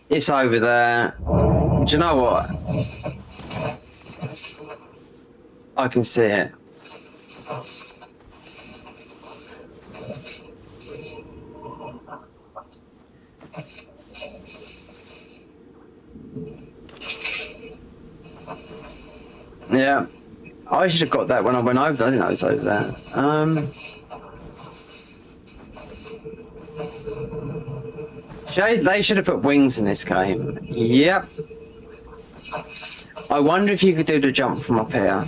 It's over there. Do you know what? I can see it. Yeah. I should have got that when I went over. I didn't know it was over there. They should have put wings in this game. Yep. I wonder if you could do the jump from up here.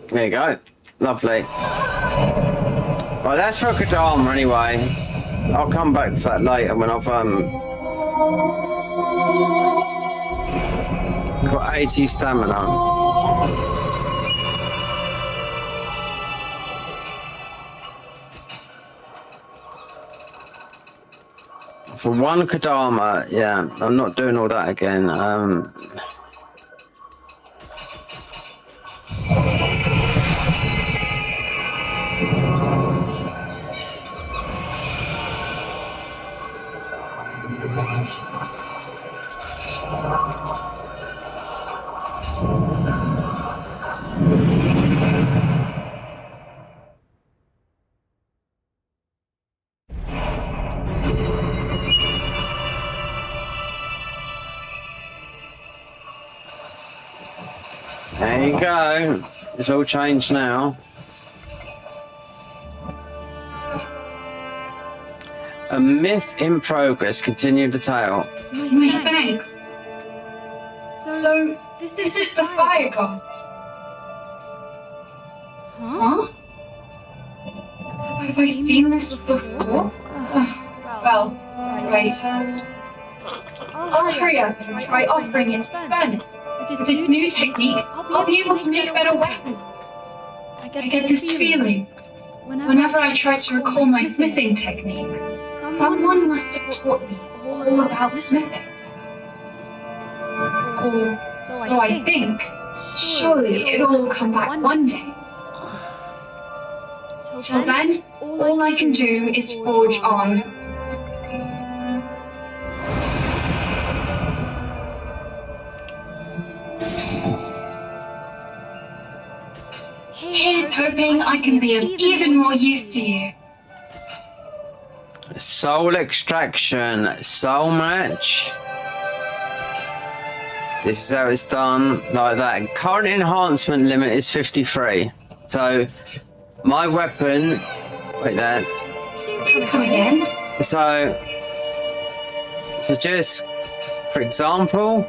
There you go. Lovely. Right, that's for a Kadama anyway. I'll come back for that later when I've got 80 stamina. For one Kadama, yeah, I'm not doing all that again. There you go. It's all changed now. A myth in progress. Continue the tale. My thanks. So, this is the fire gods. Huh? Have I seen this before? Well, right. I'll hurry up and try offering it to the furnace. With this new technique, I'll be able to make better weapons. I get this feeling. Whenever I try to recall my smithing techniques, someone must have taught me all about smithing. Or so I think. Surely it'll all come back one day. Till then, all I can do is forge on. Here's hoping I can be of even more use to you. Soul extraction, soul match. This is how it's done, like that. Current enhancement limit is 53. So, my weapon, wait there. Come again? So just, for example,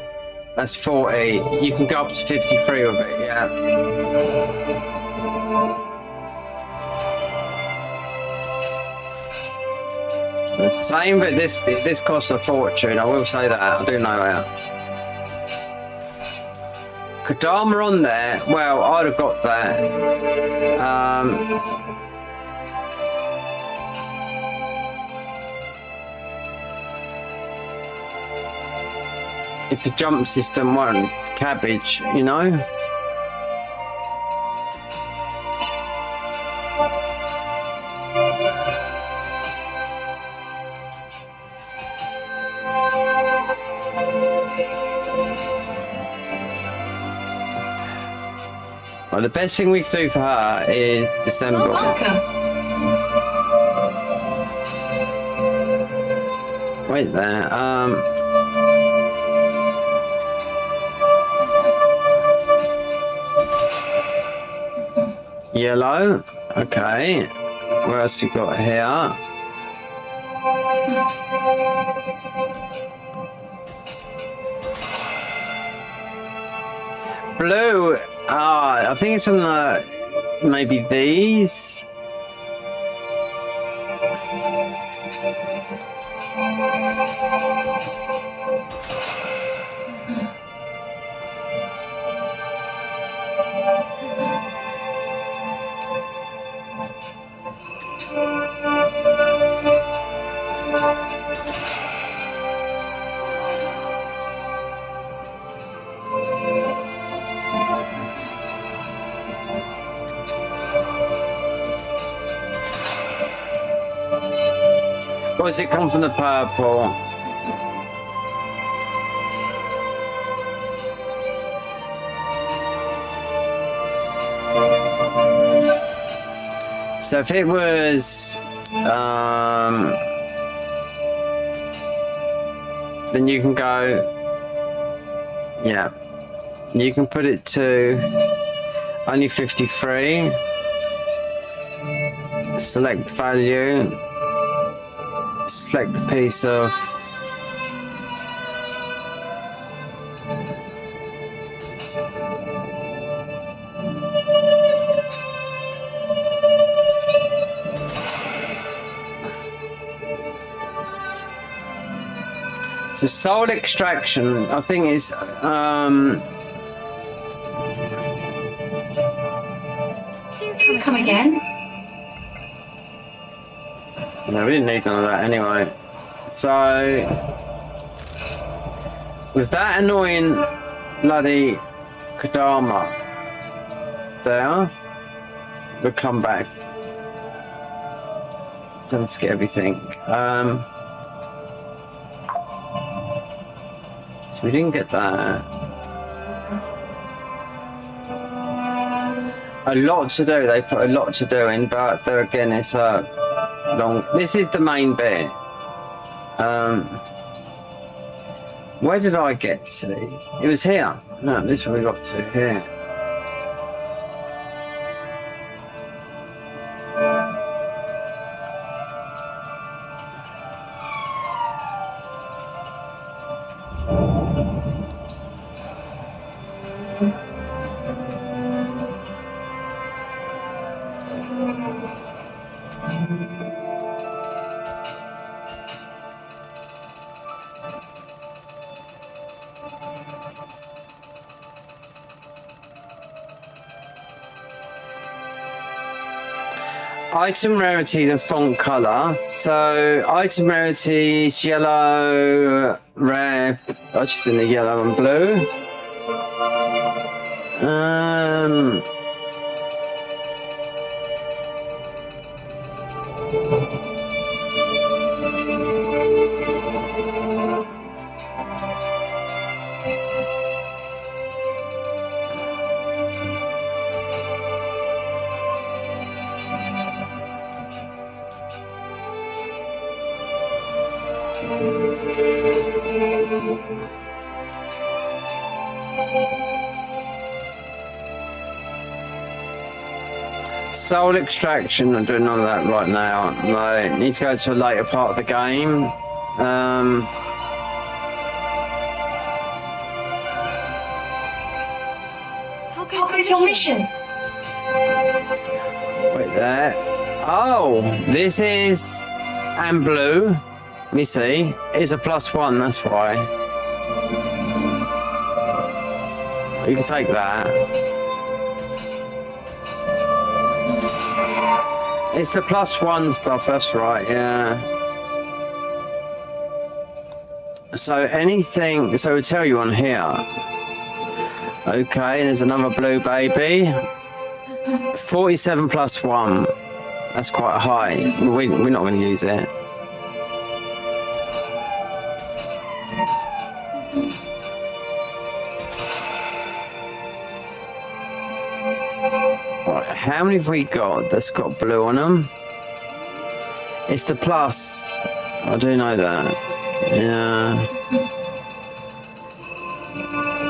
that's 40. You can go up to 53 with it, yeah. The same, but this costs a fortune. I will say that. I do know that. Kadama on there. Well, I'd have got that. It's a jump system, one cabbage, you know? Well, the best thing we can do for her is December. Welcome. Wait there. Yellow. Okay. What else we got here? Blue. I think it's from the maybe these. Or does it come from the purple? So if it was, then you can go, yeah, you can put it to only 53, select value, select the piece of so soul extraction, I think is Do come again. no, we didn't need none of that anyway. So with that annoying bloody Kadama there, we'll come back. Let's get everything. So we didn't get that. A lot to do. They put a lot to do in, but there again, it's a long. This is the main bit. Where did I get to? It was here. No, this is where we got to here. Item rarities and font color. So item rarities, yellow, rare. I just in the yellow and blue. Soul extraction, I'm doing none of that right now. No, need to go to a later part of the game. How goes your mission? Wait there. Oh, this is and blue. Let me see. It's a +1, that's why. You can take that. It's the +1 stuff, that's right, yeah. So anything, so we'll tell you on here. Okay, there's another blue baby. 47 plus 1. That's quite high. We're not going to use it. Right, how many have we got that's got blue on them? It's the plus. I do know that. Yeah.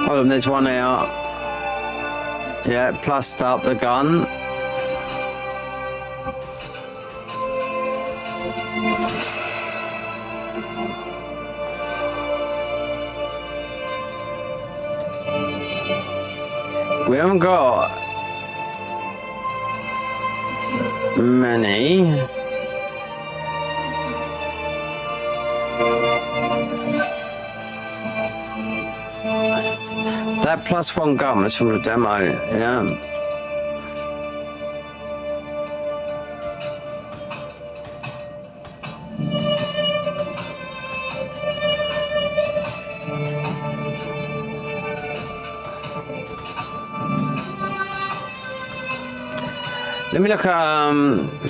Hold on, there's one out. Yeah, plussed up the gun. We haven't got many. That plus 1 gun was from the demo, yeah. Let me look at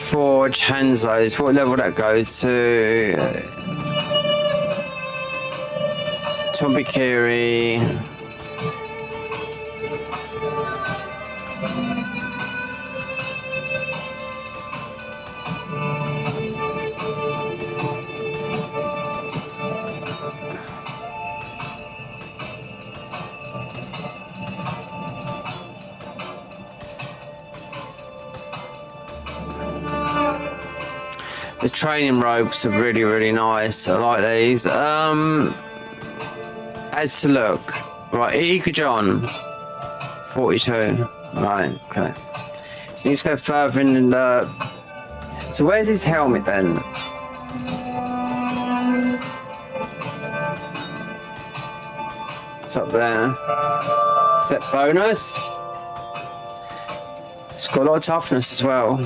Forge Hanzo's, what level that goes to. Tombikiri. The training ropes are really, really nice. I like these. As to look, right, Eager John, 42. Right, okay. So he needs to go further in the. So where's his helmet then? It's up there. Set bonus. It's got a lot of toughness as well.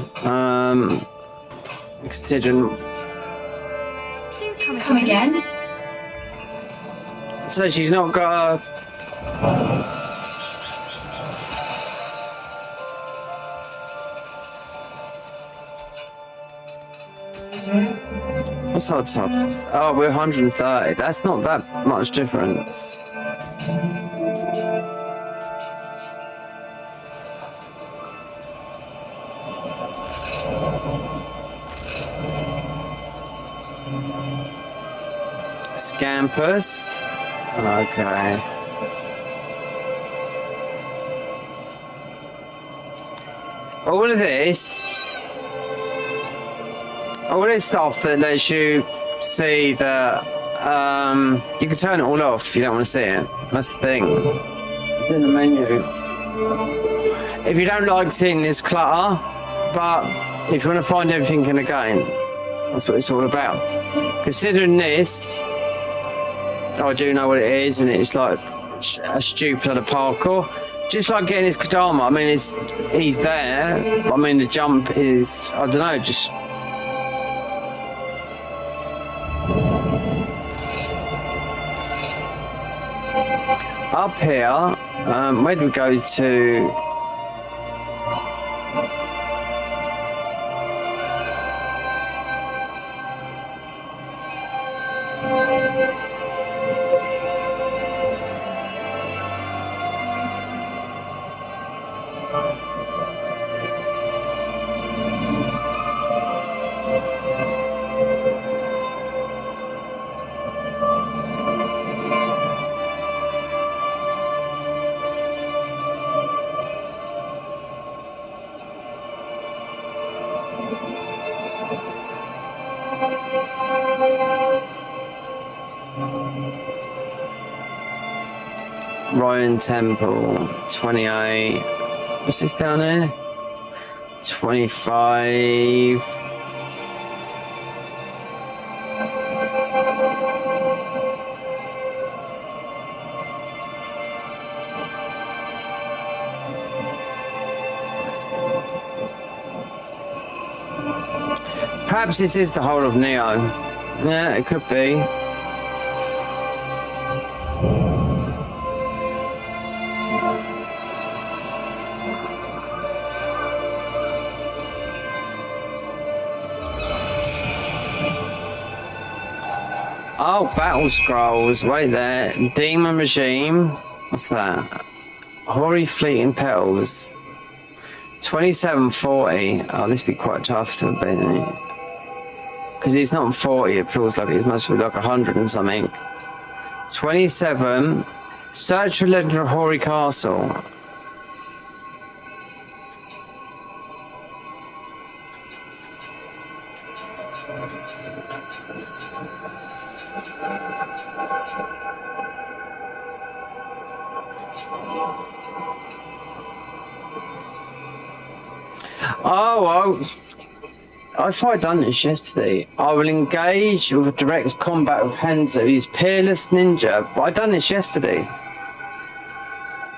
Considering. Come again? So she's not got a. What's our tough? Oh, we're 130. That's not that much difference. Scampus. Okay. All of this stuff that lets you see that you can turn it all off if you don't want to see it. That's the thing. It's in the menu. If you don't like seeing this clutter, but if you want to find everything in the game, that's what it's all about. Considering this, I do know what it is, and it's like a stupid lot of parkour. Just like getting his Kodama. I mean, he's there. I mean, the jump is, I don't know, just. Up here, where do we go to? Ryan Temple, 28. What's this down there? 25. Perhaps this is the whole of Nioh. Yeah, it could be. Oh, battle scrolls. Wait there. Demon regime. What's that? Hoary fleeting petals. 2740. Oh, this would be quite tough to beat. Because he's not 40, it feels like it must be like 100 and something. 27. Search for Legend of Hoary Castle. Oh, I thought I'd done this yesterday. I will engage with a direct combat with Henzo. He's peerless ninja. But I done this yesterday.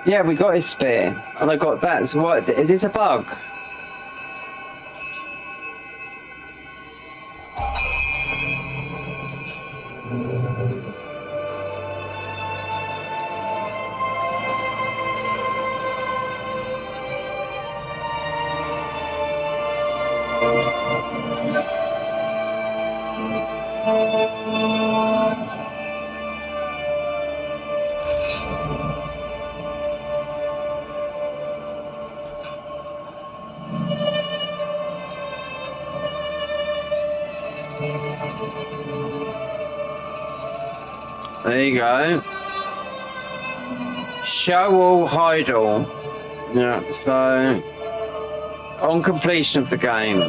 Yeah, we got his spear. And I got that. So what? Is this a bug? There you go. Show all, hide all. Yeah, so on completion of the game.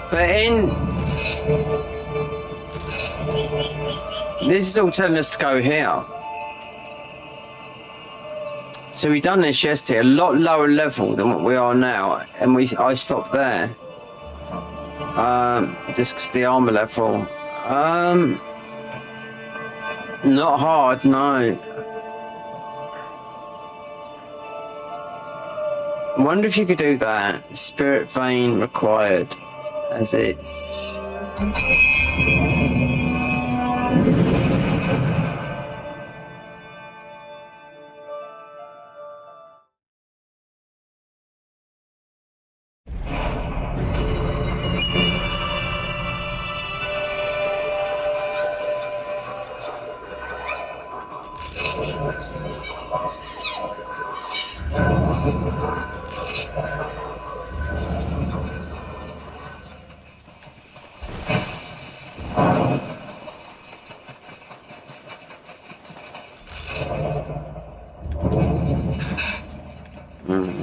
But this is all telling us to go here. So we done this yesterday, a lot lower level than what we are now, and I stopped there. Just because the armor level. Not hard, no. I wonder if you could do that. Spirit vein required, as it's.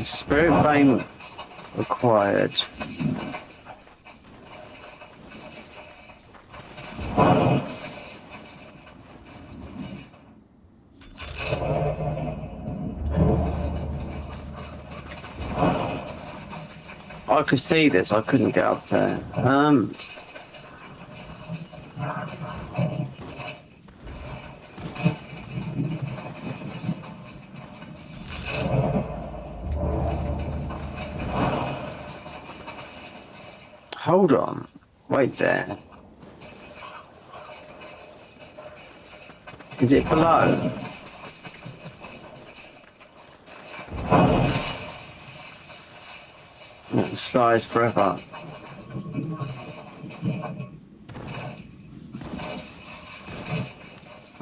Spirit vein required. I could see this, I couldn't get up there. Hold on. Wait there. Is it below? It slides forever.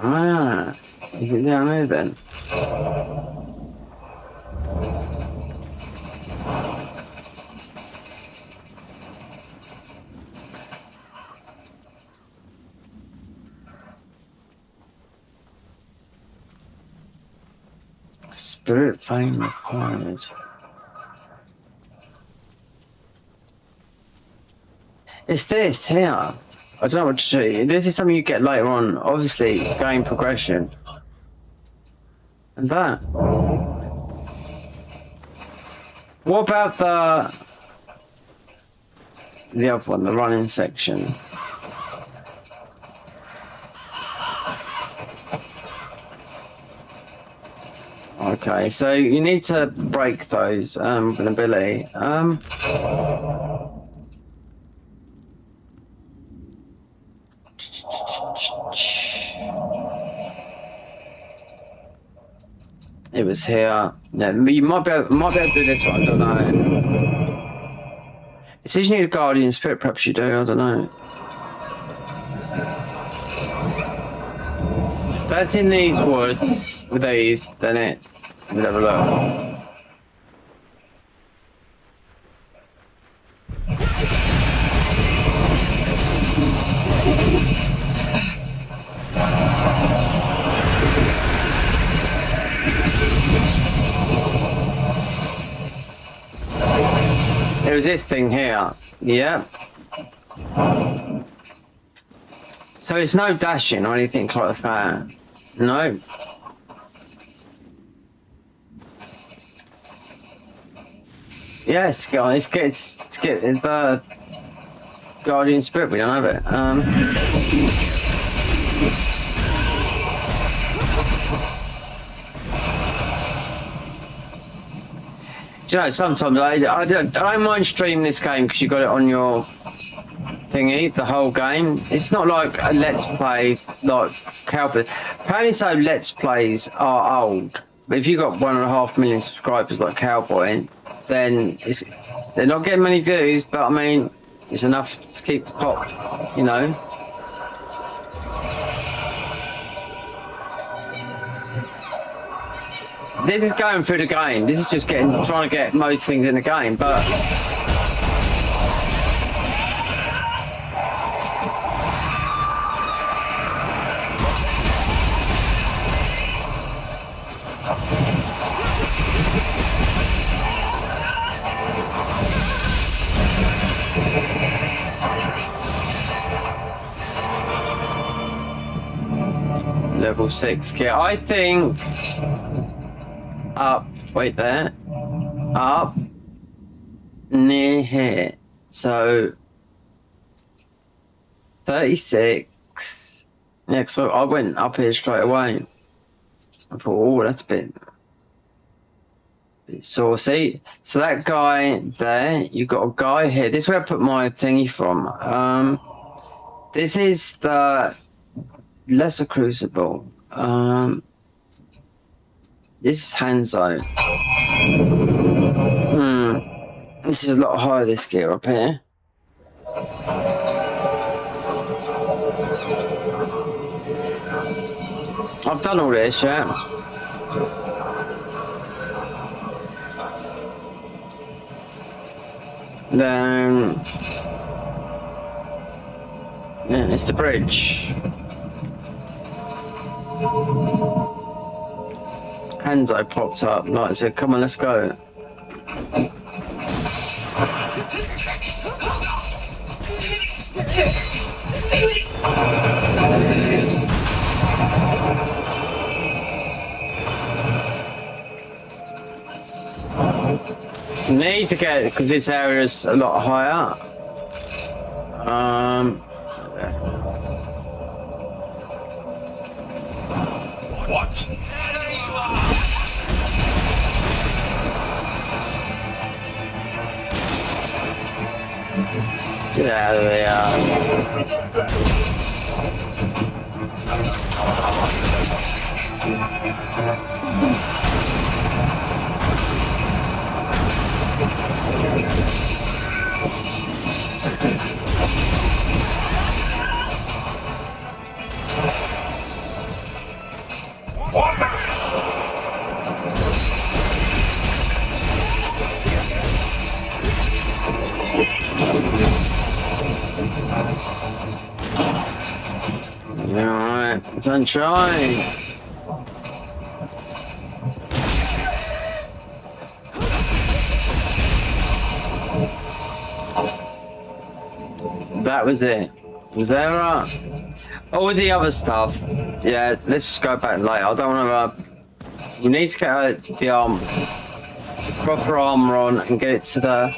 Ah, is it down there then? Spirit vein required. It's this here. I don't know what to do. This is something you get later on. Obviously, game progression. And that. What about the other one, the running section? Okay, so you need to break those with an ability. It was here. Yeah, you might be able to do this one. I don't know. It says you need a guardian spirit. Perhaps you do. I don't know. If that's in these woods with these, then it's. We'll have a look. It was this thing here. Yeah. So it's no dashing or anything like that. No. Yes, guys, get the guardian spirit. We don't have it. Do you know, sometimes I don't mind streaming this game because you got it on your thingy, the whole game. It's not like a let's play like Cowboy. Apparently, so let's plays are old. But if you got 1.5 million subscribers like Cowboy, then they're not getting many views. But I mean, it's enough to keep the pop, you know. This is going through the game. This is just trying to get most things in the game, but level 6 kit. I think up, wait there, up near here. So 36. Yeah, so I went up here straight away. I thought, oh, that's a bit saucy. So that guy there, you got a guy here. This is where I put my thingy from. This is the lesser crucible. This is Hanzo. This is a lot higher, this gear up here. I've done all this, yeah. Then yeah, it's the bridge. Hanzo popped up, like I said, come on, let's go. Need to get it because this area is a lot higher. What? Get out of there. Alright, sunshine. That was it. Was that right? All the other stuff, yeah, let's just go back later. I don't want to. We need to get the proper armor on and get it to the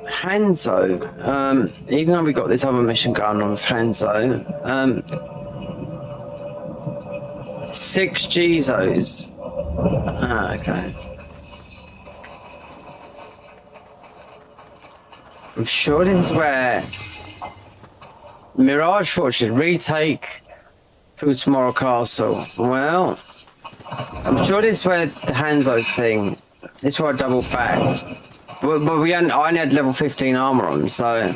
Hanzo. Even though we got this other mission going on with Hanzo, 6 Gizos. Ah, okay. I'm sure this is where Mirage Fortress retake Through Tomorrow Castle. Well, I'm sure this is where the Hanzo thing. This is where I double backed. But I only had level 15 armor on, so.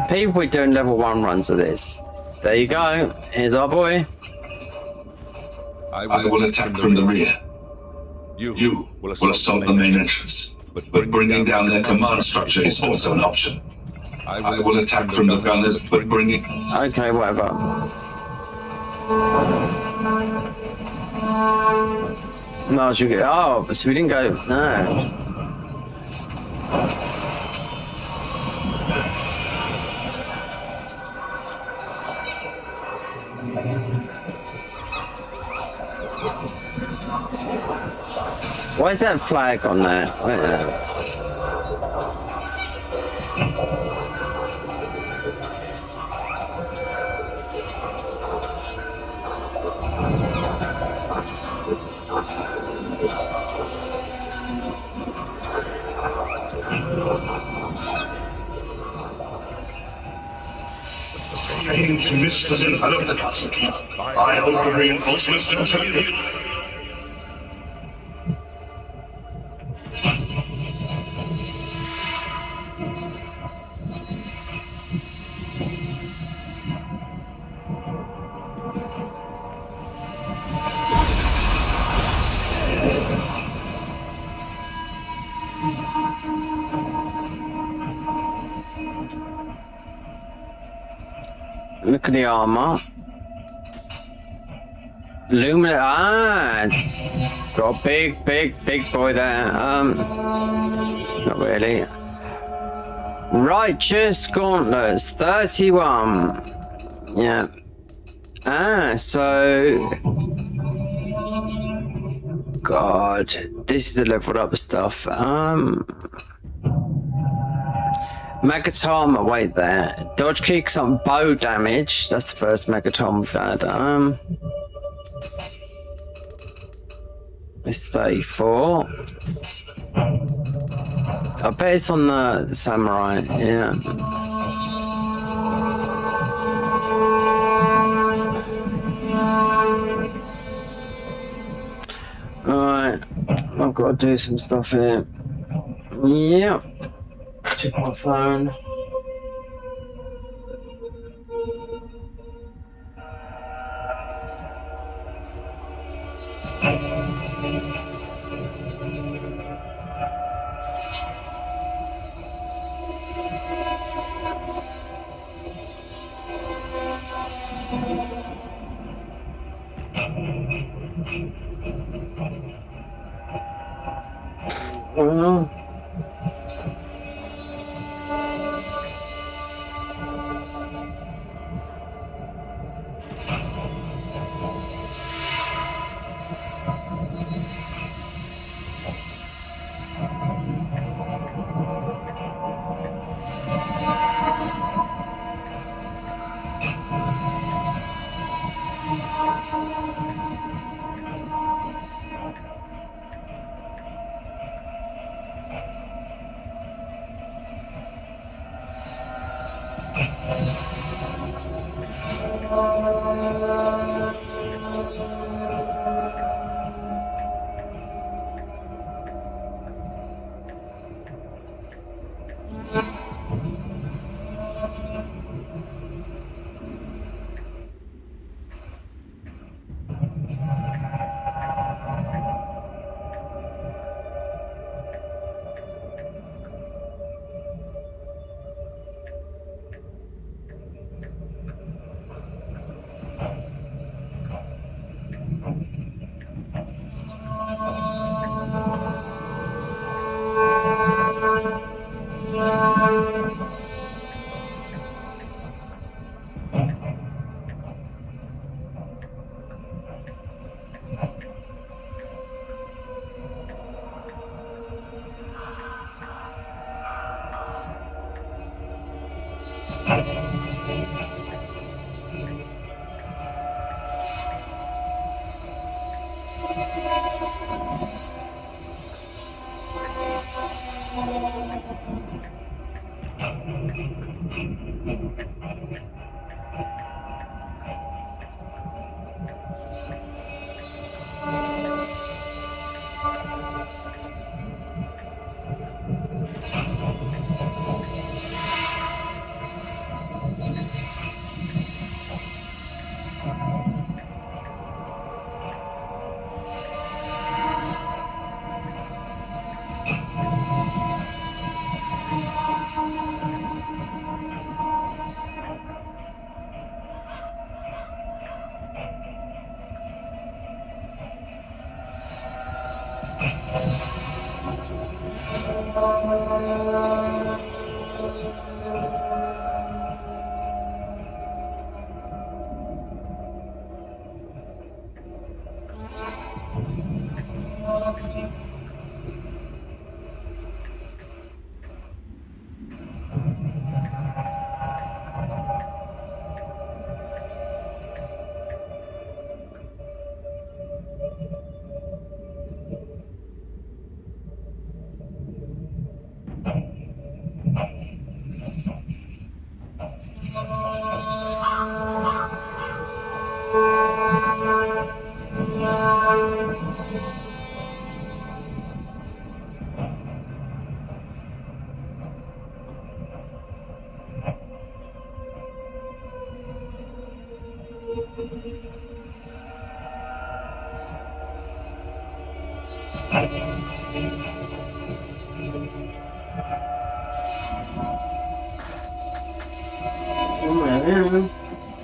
People be doing level 1 runs of this. There you go. Here's our boy. I will attack from the rear. You will assault the main entrance. But bringing down their command structure is also an option. I will attack from the gunners, but bringing... Okay, whatever. No, you get... Oh, so we didn't go... No. Why is that flag on there? Wait there. Strange mist has enveloped the castle. I hope the reinforcements don't tell you that. Look at the armor. Luminous. Got a big boy there. Not really. Righteous gauntlets, 31. Yeah. So. God, this is the leveled up stuff. Megatom, wait there. Dodge kick, some bow damage. That's the first Megatom we've had. It's 34. I bet it's on the samurai, yeah. Alright, I've got to do some stuff here. Yep. Check my phone. Well,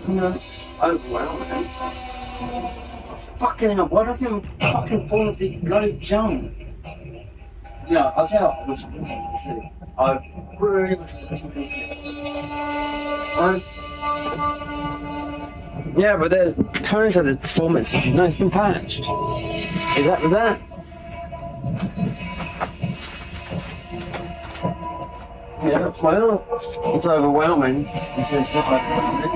That's overwhelming. Fucking hell, why don't you fucking fall into the bloody jump? Yeah, I'll tell you what, I wish I could see. I really wish I could see. Yeah, but there's apparently there's performance. No, it's been patched. Was that? Yeah, well, it's overwhelming. He says it's not overwhelming.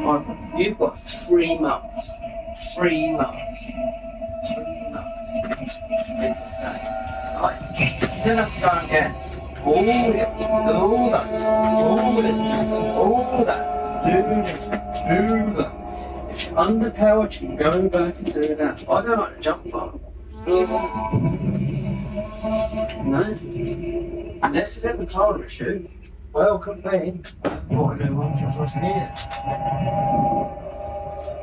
Well, you've got 3 months. 3 months. 3 months. Into the stage. Right. You don't have to go and get all that. Do that. Underpowered, you can go back and do that. I don't like to jump on. No. Unless it's a controller issue. Well, could be. What a new one for 14 years.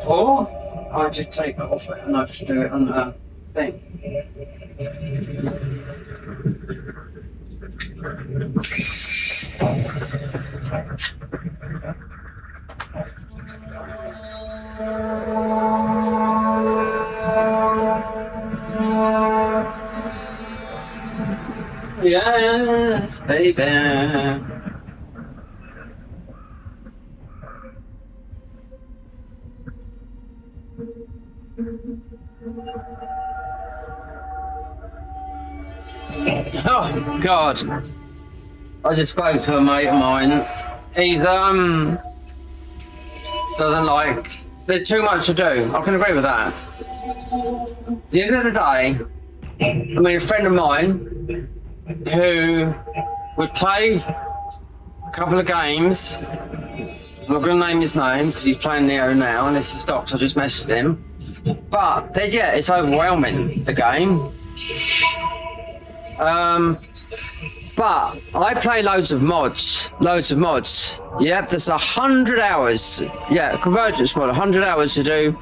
Or I just take it off it and I just do it on the thing. Yes, baby. Oh God! I just spoke to a mate of mine. He's doesn't like. There's too much to do. I can agree with that. At the end of the day, I mean, a friend of mine who would play a couple of games. I'm not going to name his name because he's playing Nioh now, unless he stops. I just messaged him. But it's overwhelming, the game. But I play loads of mods. Yep, there's 100 hours. Yeah, convergence mod, 100 hours to do,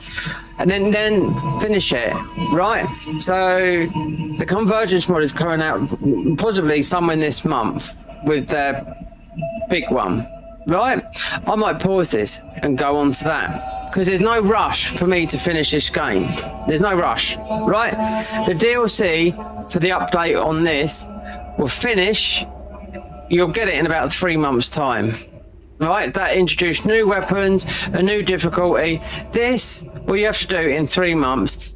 and then finish it. Right. So the convergence mod is coming out possibly somewhere this month with their big one. Right. I might pause this and go on to that because there's no rush for me to finish this game. There's no rush. Right. The DLC for the update on this will finish. You'll get it in about 3 months' time. Right, that introduced new weapons, a new difficulty. This, what you have to do in 3 months.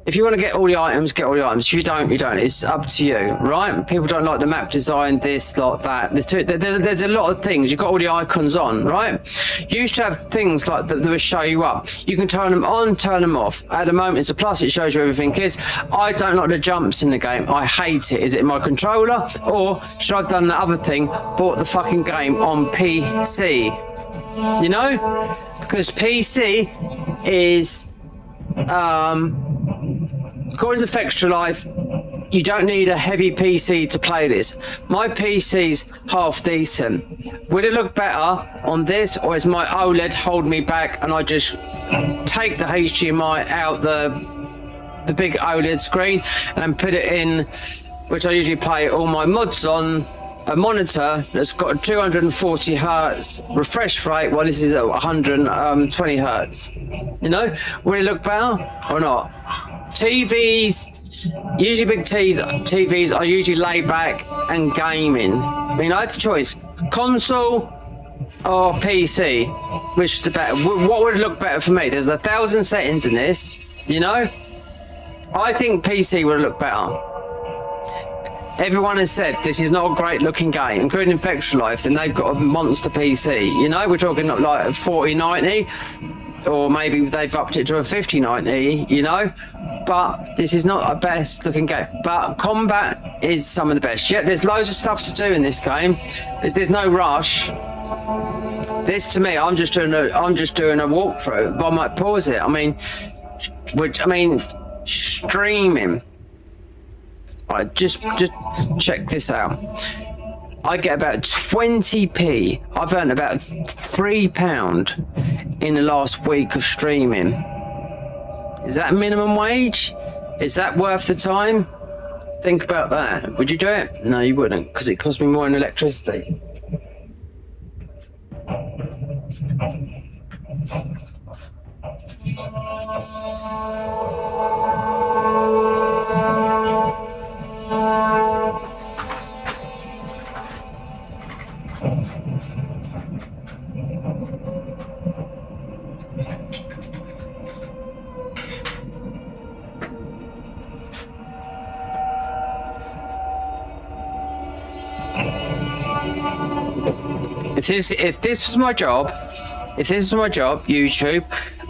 If you want to get all the items, get all the items. If you don't, you don't. It's up to you, right? People don't like the map design, this, like that. There's a lot of things. You've got all the icons on, right? You used to have things like that will show you up. You can turn them on, turn them off. At the moment, it's a plus. It shows you everything is. I don't like the jumps in the game. I hate it. Is it my controller? Or should I have done the other thing, bought the fucking game on PC? you know, because PC is, according to Extra Life, you don't need a heavy PC to play this. My PC's half decent. Would it look better on this, or is my OLED hold me back and I just take the HDMI out the big OLED screen and put it in, which I usually play all my mods on, a monitor that's got a 240 hertz refresh rate, while this is at 120 hertz. You know, would it look better or not? TVs, usually big TVs are usually laid back and gaming. I mean, I had the choice, console or PC, which is the better. What would look better for me? There's 1,000 settings in this, you know? I think PC would look better. Everyone has said this is not a great looking game, including Extra Life, then they've got a monster PC. You know, we're talking like a 4090, or maybe they've upped it to a 5090, you know? But this is not a best looking game. But combat is some of the best. Yeah, there's loads of stuff to do in this game. There's no rush. This, to me, I'm just doing a walkthrough, but I might pause it. I mean, streaming. Right, just check this out. I get about 20p. I've earned about £3 in the last week of streaming. Is that minimum wage? Is that worth the time? Think about that. Would you do it? No, you wouldn't, because it costs me more in electricity. If this was my job, YouTube,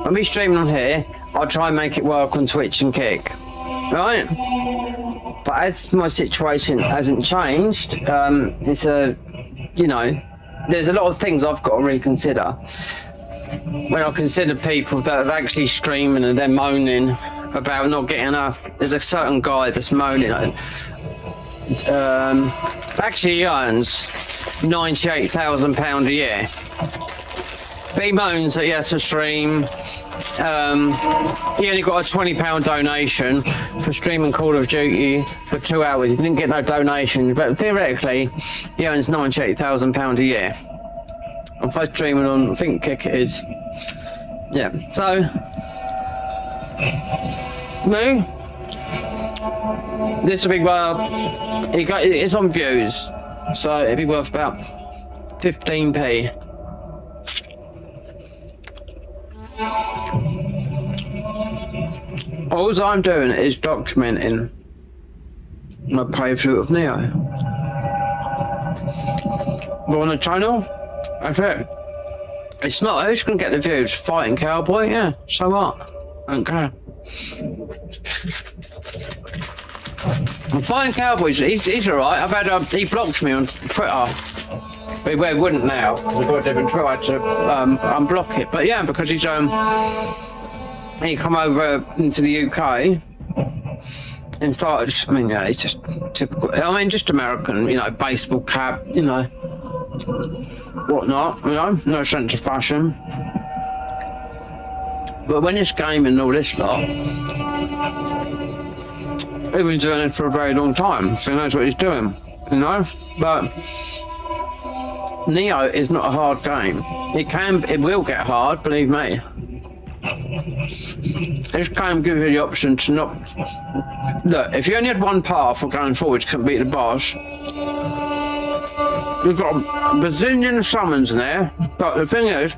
when we streaming on here, I'll try and make it work on Twitch and Kick, right? But as my situation hasn't changed, there's a lot of things I've got to reconsider. When I consider people that are actually streaming and they're moaning about not getting there's a certain guy that's moaning. Actually he earns £98,000 a year. But he moans that he has to stream. He only got a £20 donation for streaming Call of Duty for 2 hours. He didn't get no donations, but theoretically, he earns £98,000 a year. If I streaming on, I think Kick it is. Yeah, so me. This will be it's on views, so it'd be worth about 15p. All I'm doing is documenting my playthrough of Nioh. Go on the channel, that's it. It's not who's gonna get the views. Fighting cowboy, yeah, so what? I don't care. Fighting cowboys, he's alright. I've had he blocked me on Twitter. But he wouldn't now, because I've got a different Twitter. I had to unblock it. But yeah, because he come over into the UK and started, I mean, yeah, he's just typical, I mean, just American, you know, baseball cap, you know, whatnot, you know, no sense of fashion. But when it's gaming and all this lot, he's been doing it for a very long time, so he knows what he's doing, you know? But Nioh is not a hard game. It will get hard, believe me. This game gives you the option to not... Look, if you only had one path for going forward, you couldn't beat the boss. You've got a bazillion summons in there, but the thing is,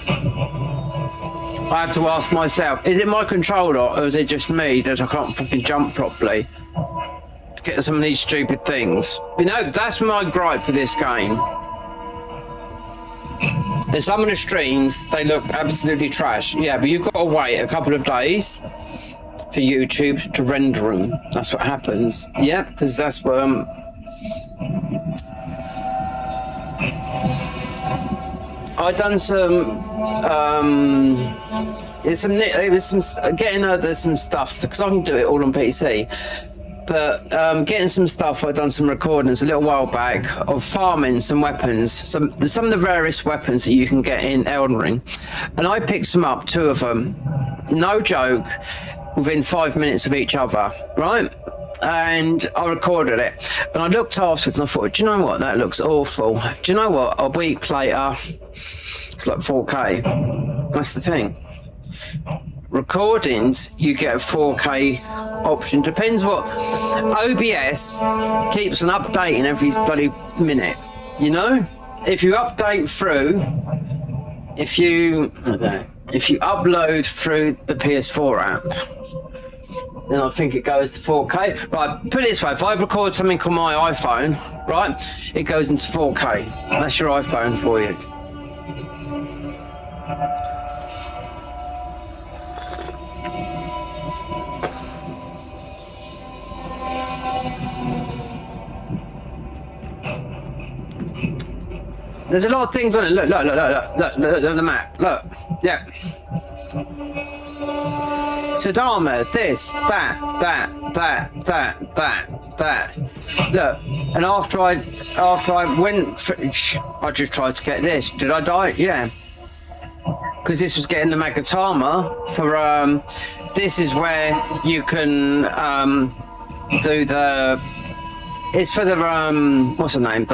I have to ask myself, is it my controller or is it just me that I can't fucking jump properly to get some of these stupid things? You know, that's my gripe for this game. In some of the streams, they look absolutely trash. Yeah, but you've got to wait a couple of days for YouTube to render them. That's what happens. Yeah, because that's what... I done some. There's some stuff because I can do it all on PC. But getting some stuff, I've done some recordings a little while back of farming some weapons, some of the rarest weapons that you can get in Elden Ring, and I picked some up, 2 of them, no joke, within 5 minutes of each other, right? And I recorded it, and I looked afterwards and I thought, do you know what, that looks awful. Do you know what, a week later, it's like 4K. That's the thing. Recordings, you get a 4K option. Depends what OBS keeps on updating every bloody minute. You know, if you update through, if you upload through the PS4 app, then I think it goes to 4K. Right, put it this way: if I record something on my iPhone, right, it goes into 4K. That's your iPhone for you. There's a lot of things on it. Look at the map. Look, yeah. Sadama, this, that. Look, and after I went, I just tried to get this. Did I die? Yeah. Because this was getting the Magatama for. This is where you can do the. It's for the what's the name?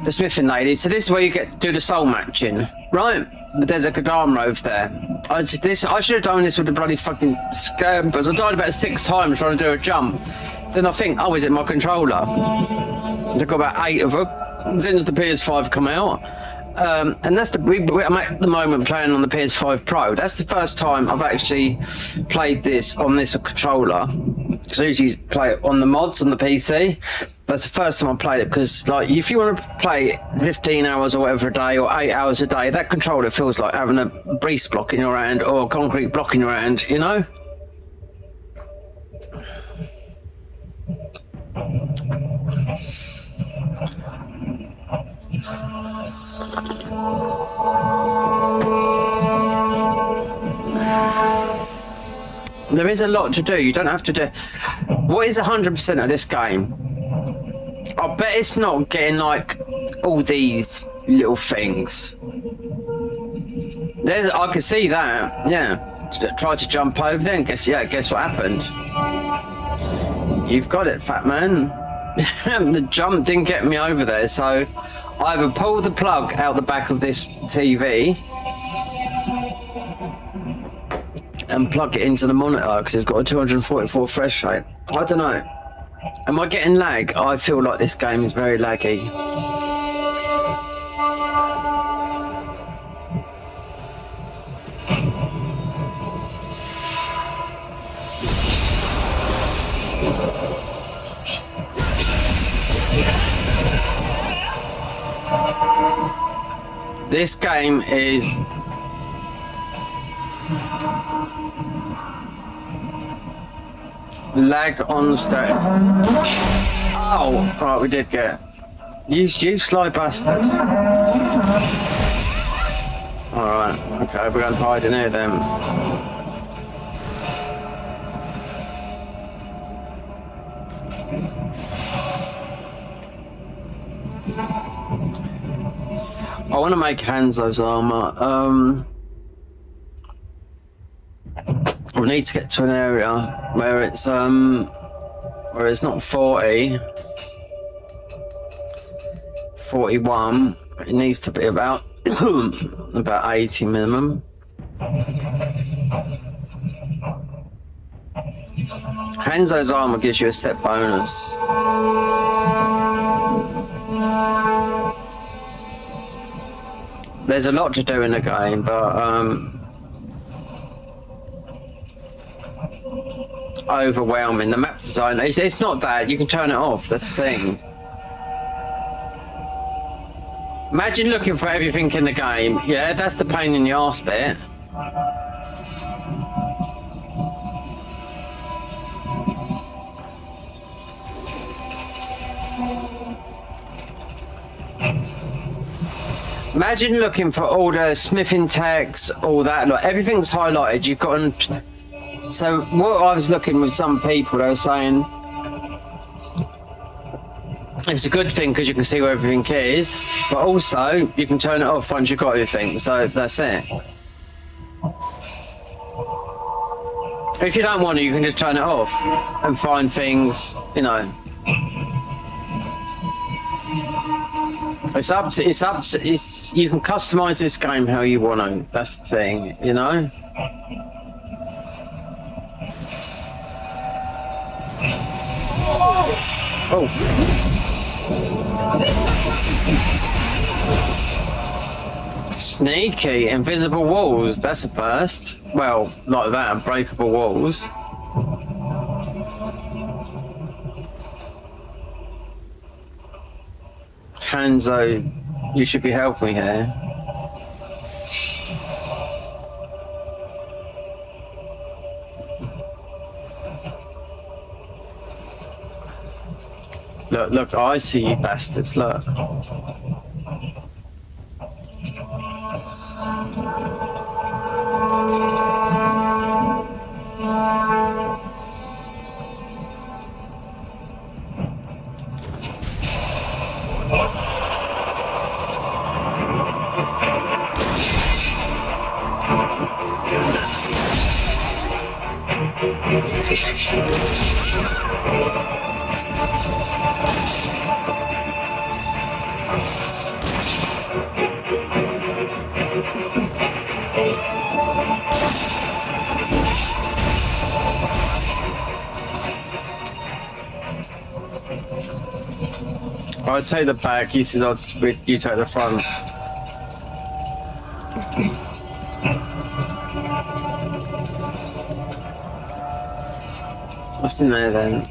The smithing lady. So this is where you get to do the soul matching, right? But there's a Kodama over there. I should have done this with the bloody fucking scampers. I died about 6 times trying to do a jump. Then I think, oh, is it my controller? I've got about 8 of them since the PS5 come out. And that's I'm at the moment playing on the PS5 Pro. That's the first time I've actually played this on this controller. So I usually play it on the mods on the PC. That's the first time I played it because, like, if you want to play 15 hours or whatever a day or 8 hours a day, that controller feels like having a grease block in your hand or a concrete block in your hand, you know? There is a lot to do. You don't have to do. What is 100% of this game? I bet it's not getting like all these little things. I can see that. Yeah. Tried to jump over there and guess what happened? You've got it, fat man. The jump didn't get me over there, so I either pull the plug out the back of this TV and plug it into the monitor because it's got a 244 refresh rate. I don't know. Am I getting lag? I feel like this game is very laggy. This game is lag on stage. Oh, right, we did get you sly bastard. Alright, okay, we're going to hide in here then. I want to make Hanzo's armor. We need to get to an area where it's not 40, 41. It needs to be about about 80 minimum. Hanzo's armor gives you a set bonus. There's a lot to do in the game, but overwhelming. The map design, it's not bad. You can turn it off. That's the thing. Imagine looking for everything in the game. Yeah, that's the pain in the arse bit. Imagine looking for all the smithing techs, all that. Like everything's highlighted. You've got. So what I was looking with some people, they were saying it's a good thing because you can see where everything is, but also you can turn it off once you've got everything. So that's it. If you don't want to, you can just turn it off and find things, you know. You can customize this game how you want to. That's the thing, you know. Oh. Sneaky, invisible walls. That's a first. Well, like that, unbreakable walls. Hanzo, you should be helping me here. Look, look, I see you bastards, look. I'll take the back, you said you take the front. What's in there then?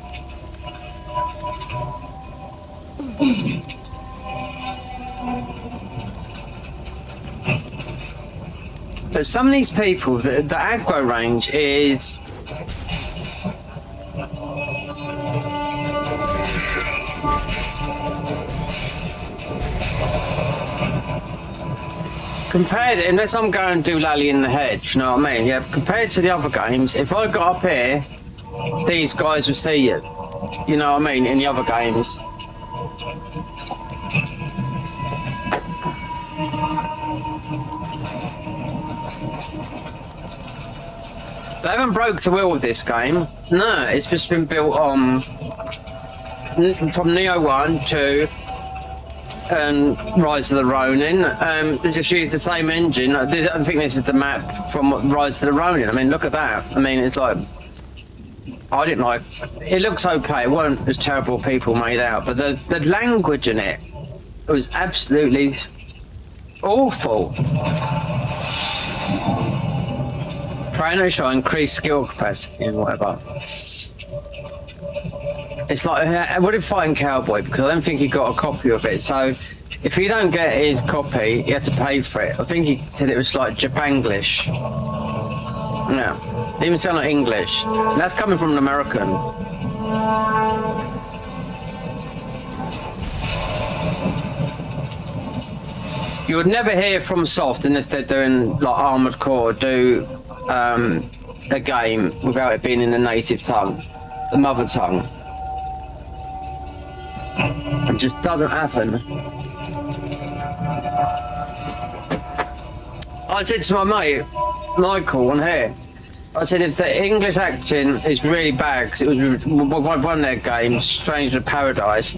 But some of these people, the aggro range is... Compared, unless I'm going to do Lally in the Hedge, you know what I mean? Yeah, compared to the other games, if I got up here, these guys would see it. You know what I mean? In the other games. They haven't broke the wheel with this game. No, it's just been built on from Nioh 1, 2 and Rise of the Ronin. They just used the same engine. I think this is the map from Rise of the Ronin. I mean, look at that. I mean, it's like, I didn't like, it looks okay. It wasn't as terrible people made out, but the language in it was absolutely awful. Praying shall increase skill capacity and whatever. It's like, I would have fighting Cowboy because I don't think he got a copy of it. So if you don't get his copy, you have to pay for it. I think he said it was like Japanglish. No, it even sound like English. And that's coming from an American. You would never hear from Soft unless they're doing like Armored Core do a game without it being in the native tongue, the mother tongue. It just doesn't happen. I said to my mate, Michael, on here, I said if the English acting is really bad, because it was one of their games, Stranger Paradise,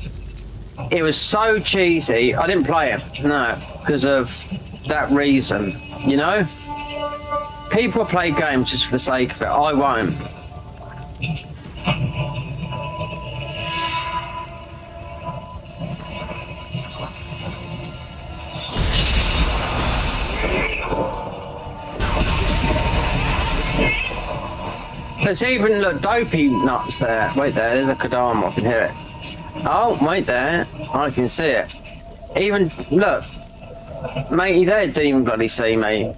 it was so cheesy, I didn't play it, no, because of that reason, you know? People play games just for the sake of it, I won't. There's even, look, dopey nuts there. Wait there, there's a Kodama, I can hear it. Oh, wait there, I can see it. Even, look, matey there didn't even bloody see me.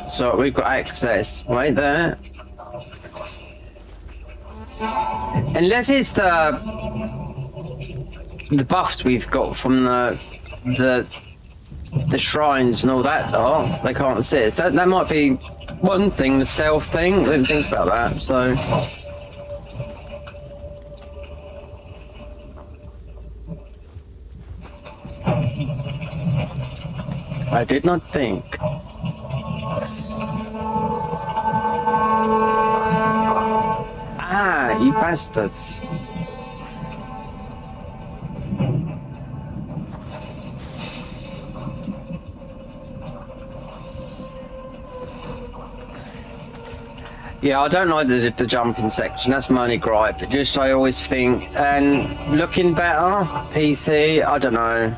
So we've got access, right there. Unless it's the buffs we've got from the shrines and all that lot, they can't see it. So that might be one thing, the stealth thing. I didn't think about that, so. I did not think. Ah, you bastards. Yeah, I don't like the jumping section, that's my only gripe. But just I always think, and looking better, PC, I don't know.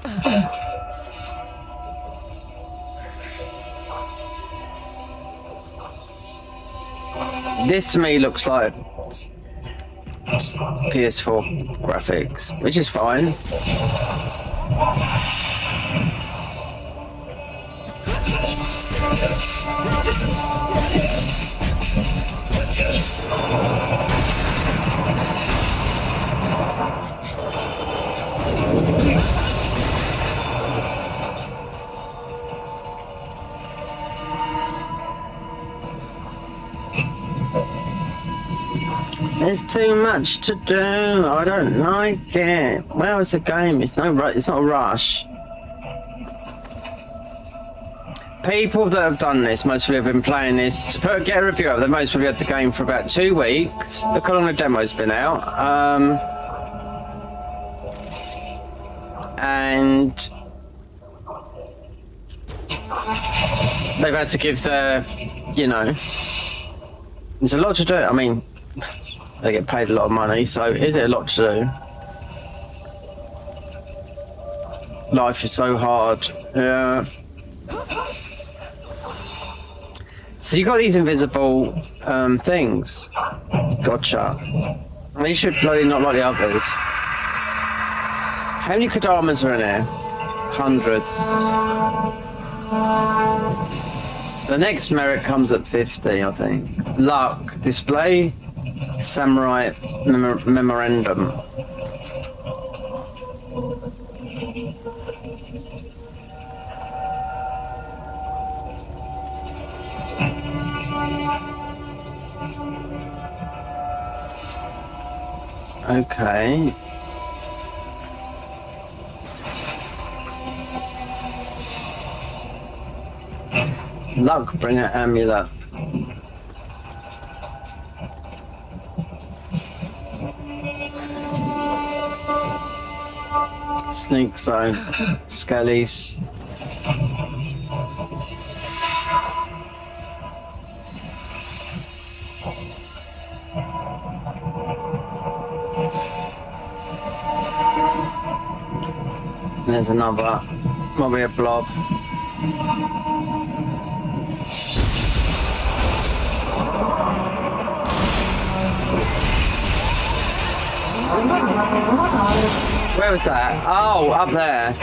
This to me looks like PS4 graphics, which is fine. There's too much to do. I don't like it. Well, it's a game. It's not a rush. People that have done this, most people have been playing this. To get a review of, they most probably had the game for about 2 weeks. Look how long the demo's been out. And they've had to give their, you know, there's a lot to do. I mean, they get paid a lot of money, so is it a lot to do? Life is so hard. Yeah. So you got these invisible things. Gotcha. I mean, you should bloody not like the others. How many Kadamas are in here? Hundreds. The next merit comes at 50, I think. Luck. Display. Samurai memorandum. Okay. Luck bringer amulet. Sneak zone. Skellies. There's another, probably a blob. Where was that? Oh, up there.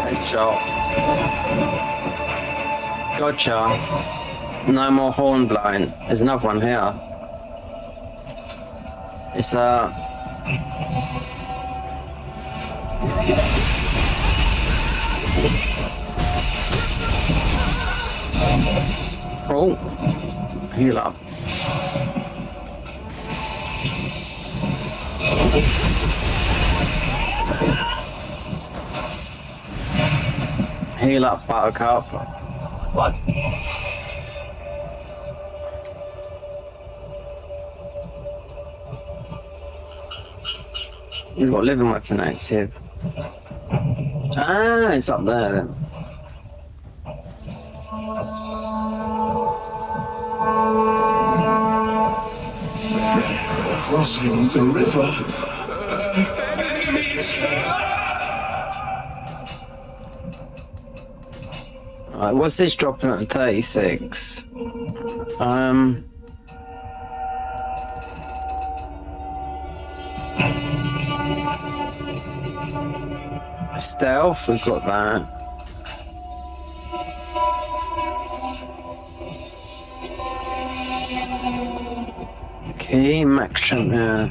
Headshot. Gotcha. No more horn blowing. There's another one here. It's oh, heal up. Heal up, Buttercup. What? He's got living weapon active. Ah, it's up there then. Crossing the river. Alright, what's this dropping at 36? Stealth, we've got that. Key, max yeah.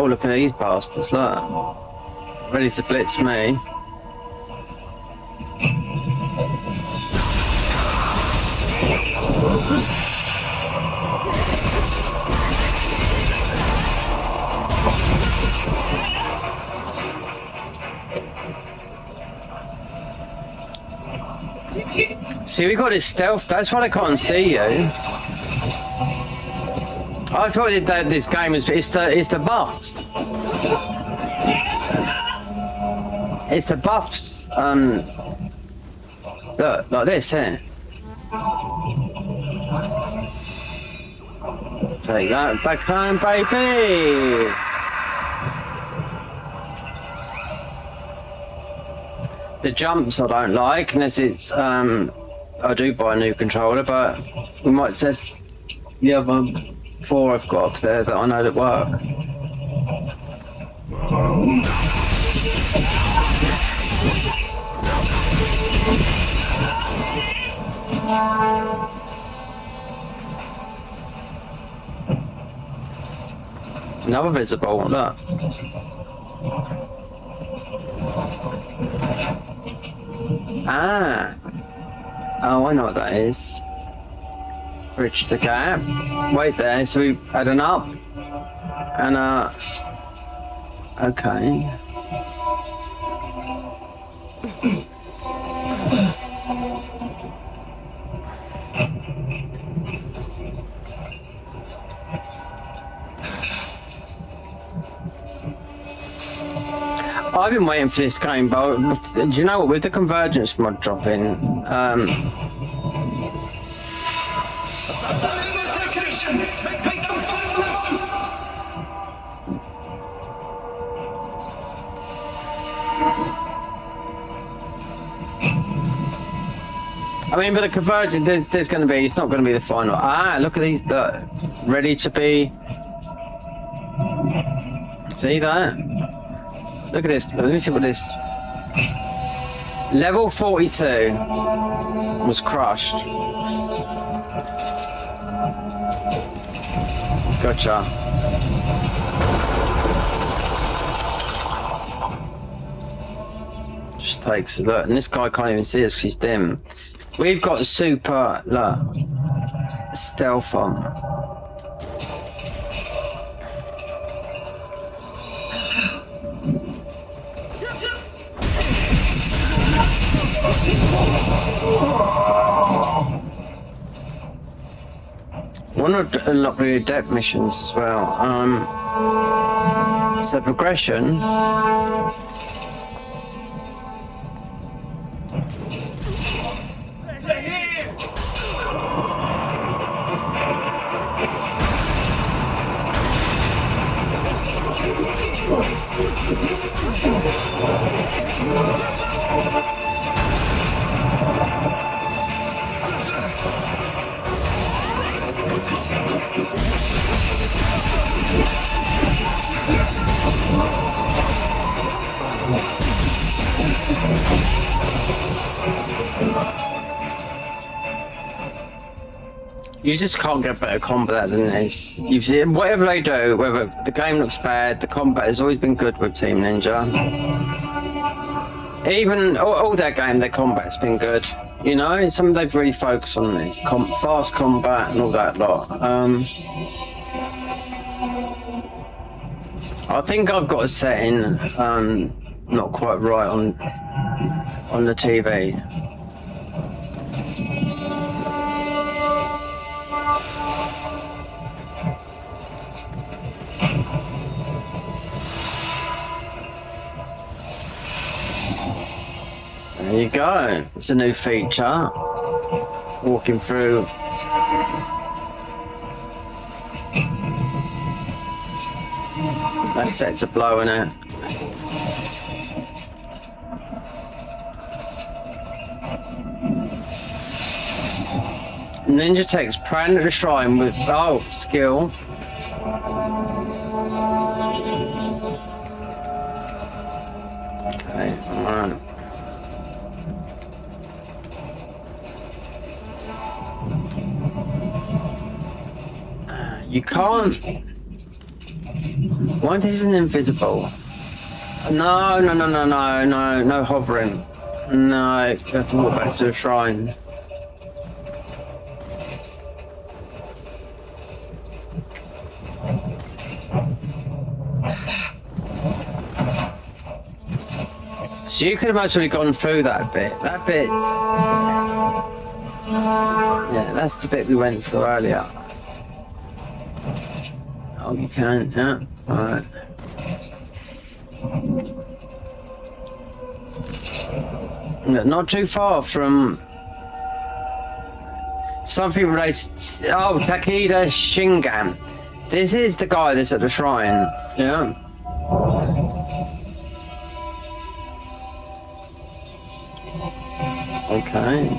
Oh, look at these bastards, look. Ready to blitz me. See, we got his stealth. That's why I can't see you. I thought that this game is it's the buffs. It's the buffs. Look, like this here. Take that back home, baby. The jumps I don't like, unless it's I do buy a new controller, but we might test the other 4 I've got up there that I know that work. Another visible, look. Ah. Oh, I know what that is. Bridge the gap. Wait there, so we had an up and a. Okay. I've been waiting for this game, but do you know what? With the convergence mod dropping, I mean, but the convergence, there's going to be. It's not going to be the final. Ah, look at these. Ready to be. See that? Look at this. Let me see what this. Level 42 was crushed. Gotcha. Just takes a look, and this guy can't even see us because he's dim. We've got super look stealth on. Want to unlock the adept missions as well. So progression. You just can't get better combat than this. You've seen whatever they do, whether the game looks bad, the combat has always been good with Team Ninja. Even all their game, their combat's been good. You know, it's something they've really focused on it. Fast combat and all that lot. I think I've got a setting not quite right on the TV. There you go. It's a new feature. Walking through. That's set to blow in it. Ninja takes praying at the shrine with skill. Okay, alright. You can't. Why this isn't invisible? No hovering. No, you have to walk back to the shrine. So you could have most really gone through that bit. That bit's... Yeah, that's the bit we went through earlier. Oh, you can, yeah. Alright. Not too far from... something related to... Oh, Takeda Shingan. This is the guy that's at the shrine, yeah. Okay.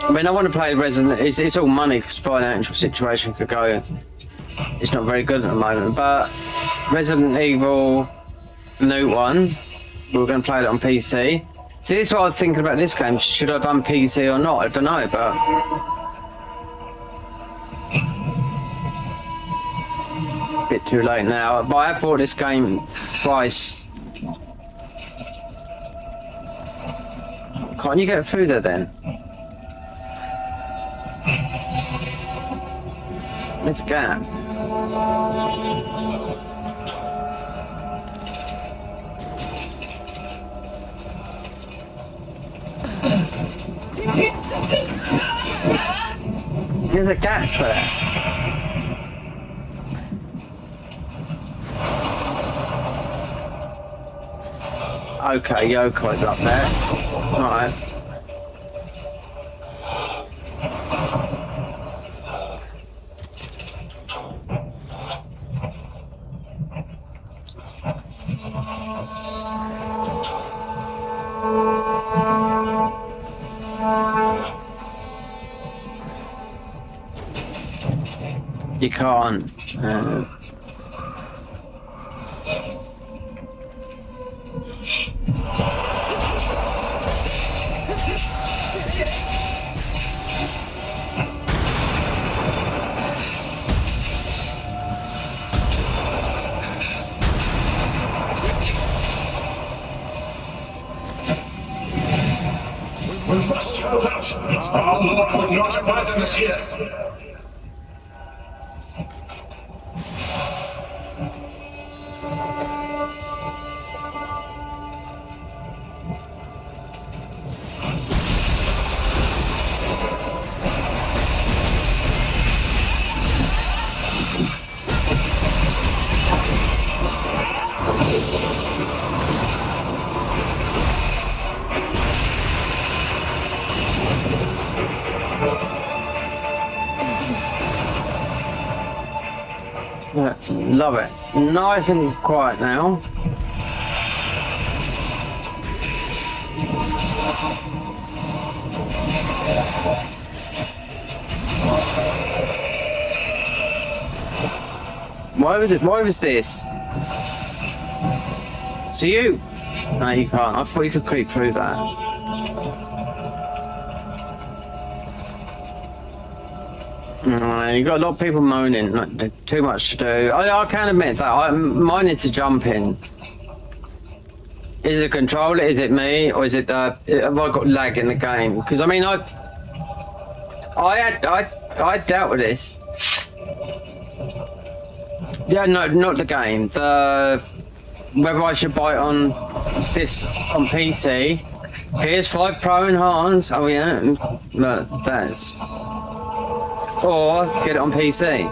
I mean, I want to play Resident. It's all money because financial situation could go. It's not very good at the moment, but Resident Evil, the new one, we're going to play it on PC. See, this is what I was thinking about this game. Should I have done PC or not? I don't know, but. Bit too late now, but I bought this game twice. Can't you get through there then? Let's gap. There's a gap there. Okay, Yoko's up there. Alright. You can't. We must hold out. Our Lord will not abandon us yet. Love it. Nice and quiet now. Why was this? So you? No, you can't. I thought you could creep through that. You got a lot of people moaning, like, too much to do. I can admit that. Mine is to jump in. Is it a controller? Is it me? Or is it have I got lag in the game? Because I mean, I dealt with this. Yeah, no, not the game. Whether I should buy it on this on PC, PS5 Pro Enhanced. Oh yeah, look, that's. or get it on PC.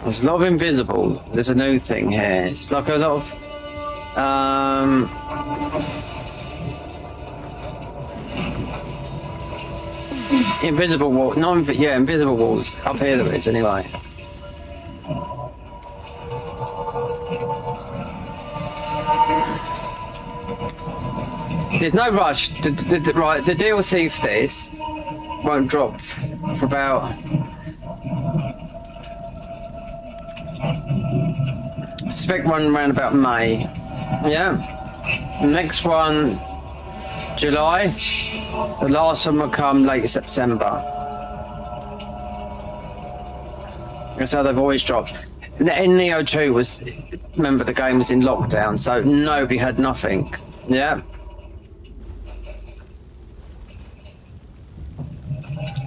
There's a lot of invisible. There's a new thing here. It's like a lot of invisible wall. Invisible walls up here. There is anyway. There's no rush. Right, the DLC for this won't drop for about. Expect one around about May. Yeah. Next one, July. The last one will come late September. That's how they've always dropped. In Nioh 2 was, remember the game was in lockdown, so nobody had nothing. Yeah.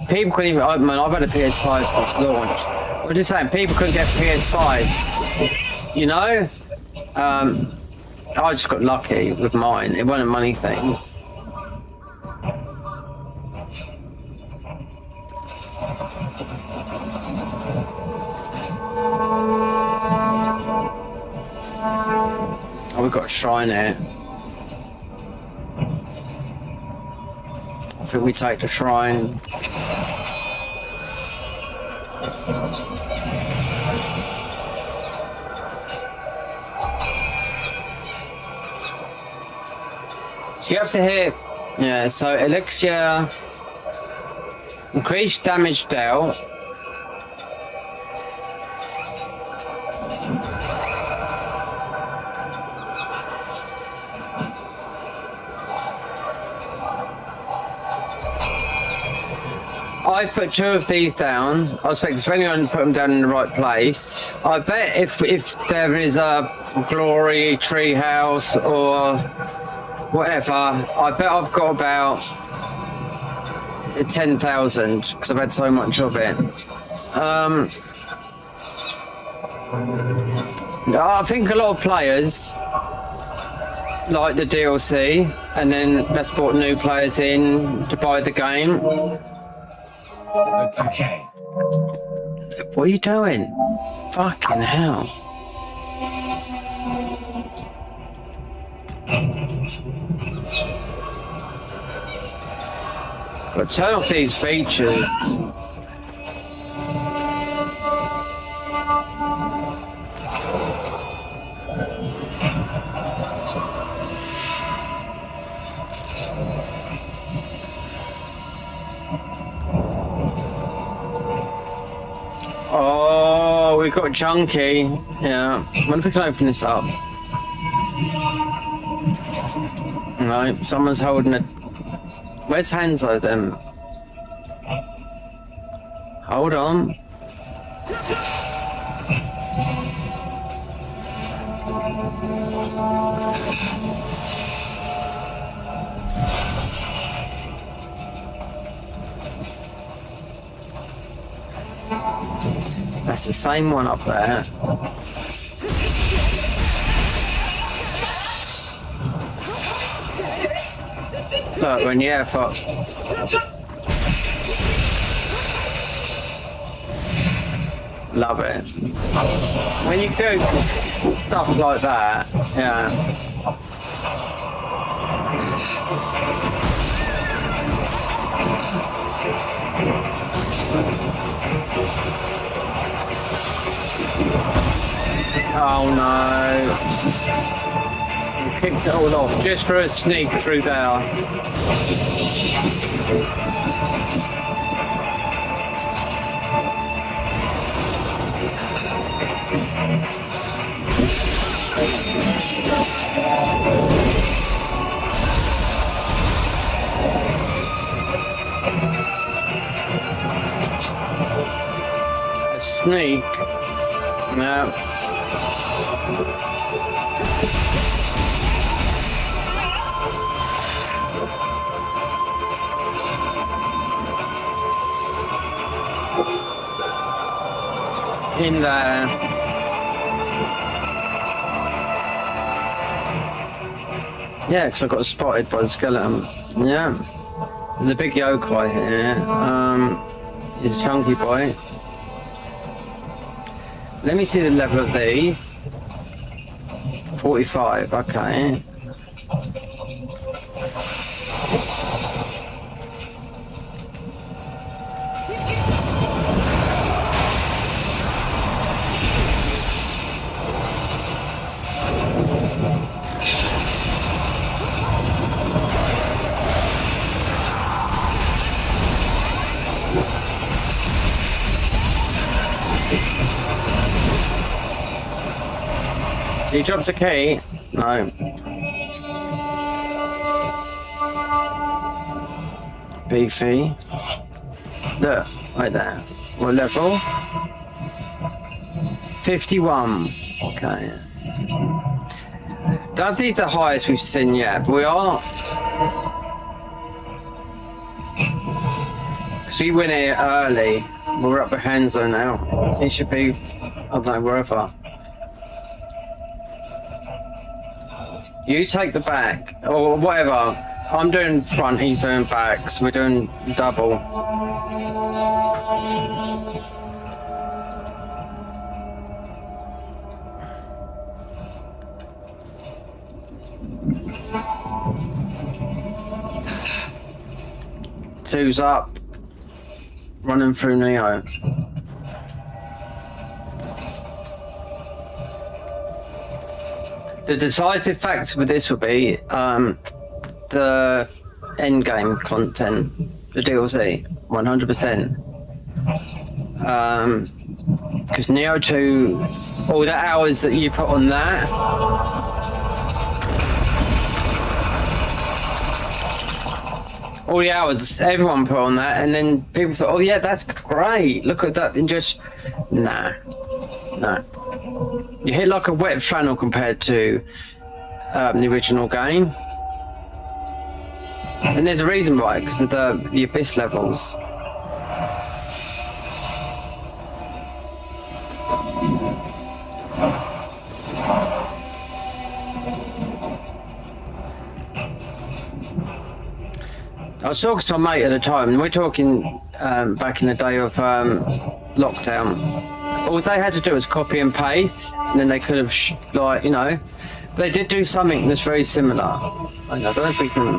People couldn't even open. I've had a PS5 since launch. I'm just saying, people couldn't get PS5. You know, I just got lucky with mine. It wasn't a money thing. Oh, we've got a shrine here. I think we take the shrine. You have to hit, yeah, so elixir, increased damage dealt. I've put 2 of these down. I expect if anyone put them down in the right place. I bet if there is a glory tree house or whatever, I bet I've got about 10,000 because I've had so much of it. I think a lot of players like the DLC and then that's brought new players in to buy the game. Okay. What are you doing? Fucking hell. But turn off these features. Oh, we've got Chunky. Yeah. I wonder if we can open this up. No, someone's holding a. Where's Hanzo then? Hold on. That's the same one up there. Look, when yeah, fuck. Love it. When you do stuff like that, yeah. Oh no. He kicks it all off just for a sneak through there. sneak. No. In there. Yeah, because I got spotted by the skeleton. Yeah. There's a big yokai here. He's a chunky boy. Let me see the level of these. 45, okay. He dropped a key. No. Beefy. Look, right there. What level? 51. Okay. Don't think it's the highest we've seen yet, but we are. Because we went here early. We're up at Hanzo now. It should be, I don't know, wherever. You take the back, or whatever. I'm doing front, he's doing back, so we're doing double. Two's up, running through Nioh. The decisive factor with this would be the end game content, the DLC, 100%. Because Nioh 2, all the hours that you put on that, all the hours everyone put on that, and then people thought, oh yeah, that's great, look at that, and just, nah. You hit like a wet flannel compared to the original game. And there's a reason why, because of the abyss levels. I was talking to my mate at the time, and we're talking back in the day of lockdown. All they had to do was copy and paste, and then they could have, like, you know, they did do something that's very similar. I don't know if we can.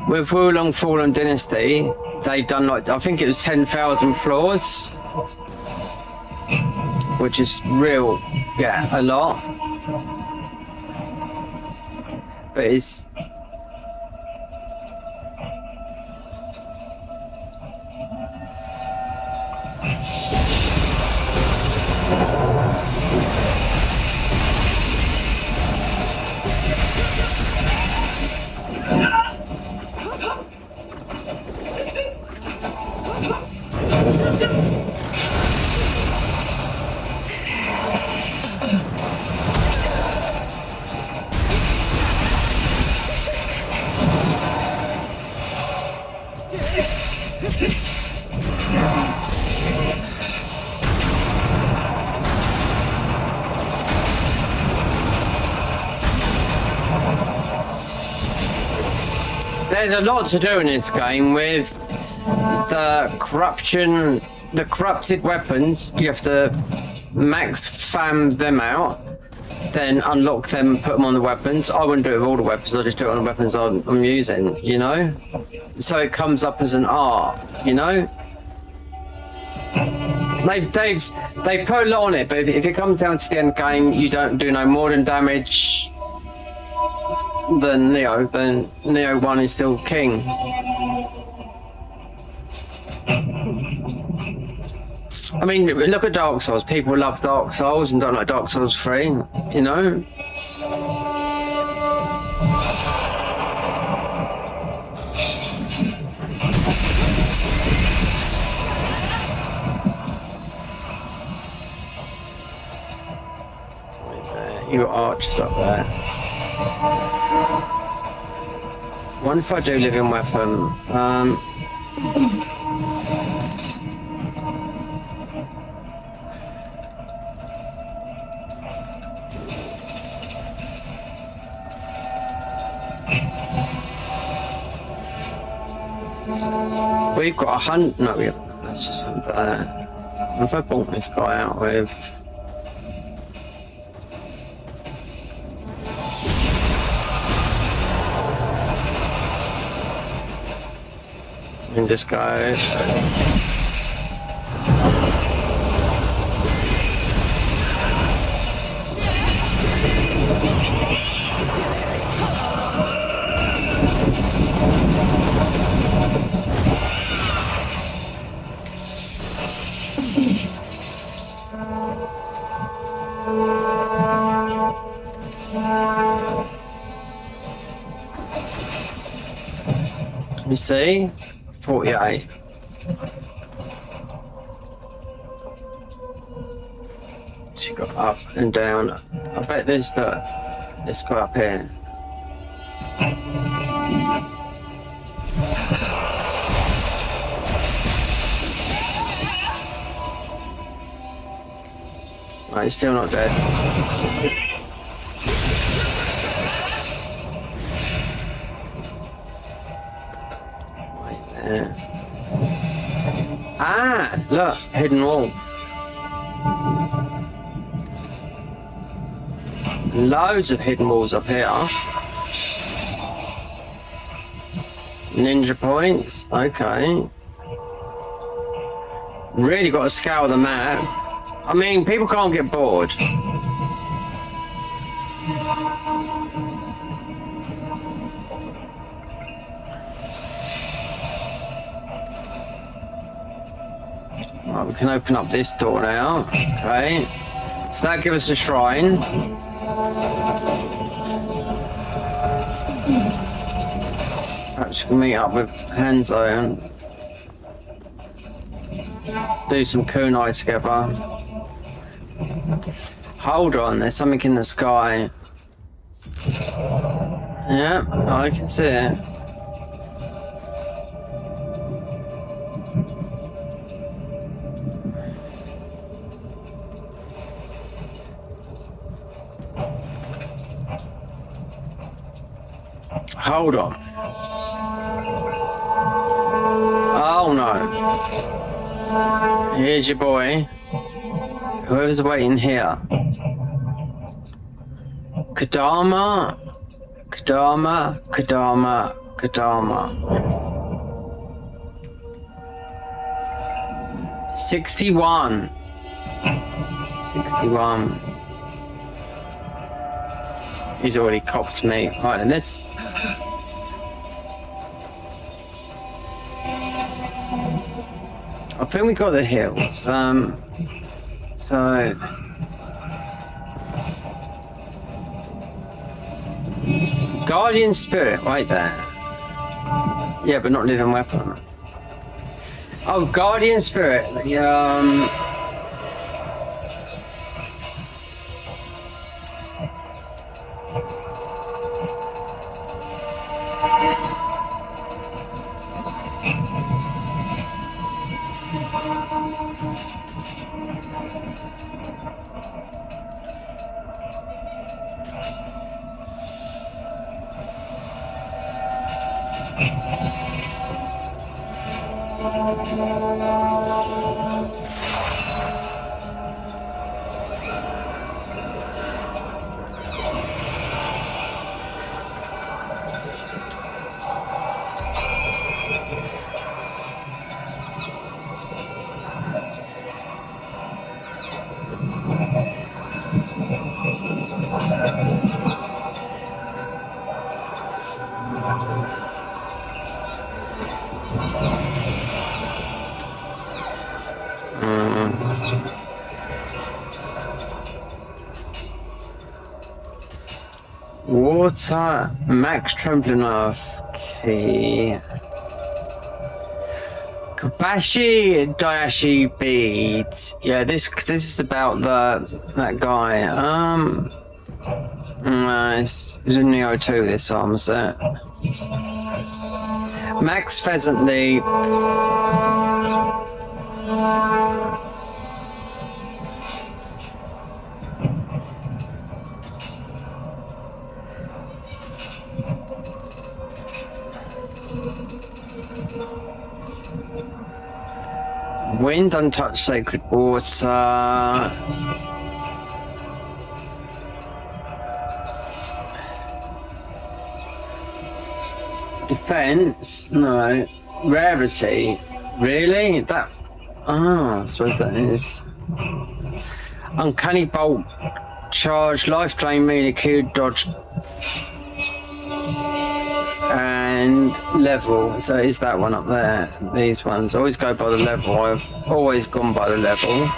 With Wulong Fallen Dynasty, they done like, I think it was 10,000 floors, which is real, yeah, a lot. But it's. There's a lot to do in this game with the corruption, the corrupted weapons. You have to max fam them out, then unlock them, put them on the weapons. I wouldn't do it with all the weapons, I just do it on the weapons I'm using, you know? So it comes up as an art, you know? They've put a lot on it, but if it comes down to the end game, you don't do no more than damage than Nioh, then Nioh 1 is still king. I mean, look at Dark Souls. People love Dark Souls and don't like Dark Souls 3, you know? You archers up there. What if I do living weapon? We've got a hunt. No, we haven't. Let's just hunt there. What if I bump this guy out with? And just go. You see? 48. She got up and down. I bet there's this guy up here. Right, he's still not dead. Yeah. Ah, look, hidden wall. Loads of hidden walls up here. Ninja points, okay. Really got to scale the map. I mean, people can't get bored. Right, we can open up this door now. Okay. So that gives us a shrine. Perhaps we can meet up with Hanzo and do some kunai together. Hold on, there's something in the sky. Yeah, I can see it. Hold on. Oh no. Here's your boy. Whoever's waiting here. Kadama. Kadama. Kadama. Kadama. 61. 61. He's already copped me. Right, and let's... I think we got the hills. So... Guardian Spirit, right there. Yeah, but not living weapon. Oh, Guardian Spirit. Water, max trembling earth, key. Kabashi Dayashi beads. Yeah, this is about that guy. It's a Nioh 2 this armor set. Max Pheasant Leap. Wind, Untouched Sacred Water. Defense? No. Rarity? Really? That. I suppose that is. Uncanny Bolt. Charge, Life Drain, Melee, Q, Dodge. And level. So is that one up there? These ones. Always go by the level. I've always gone by the level.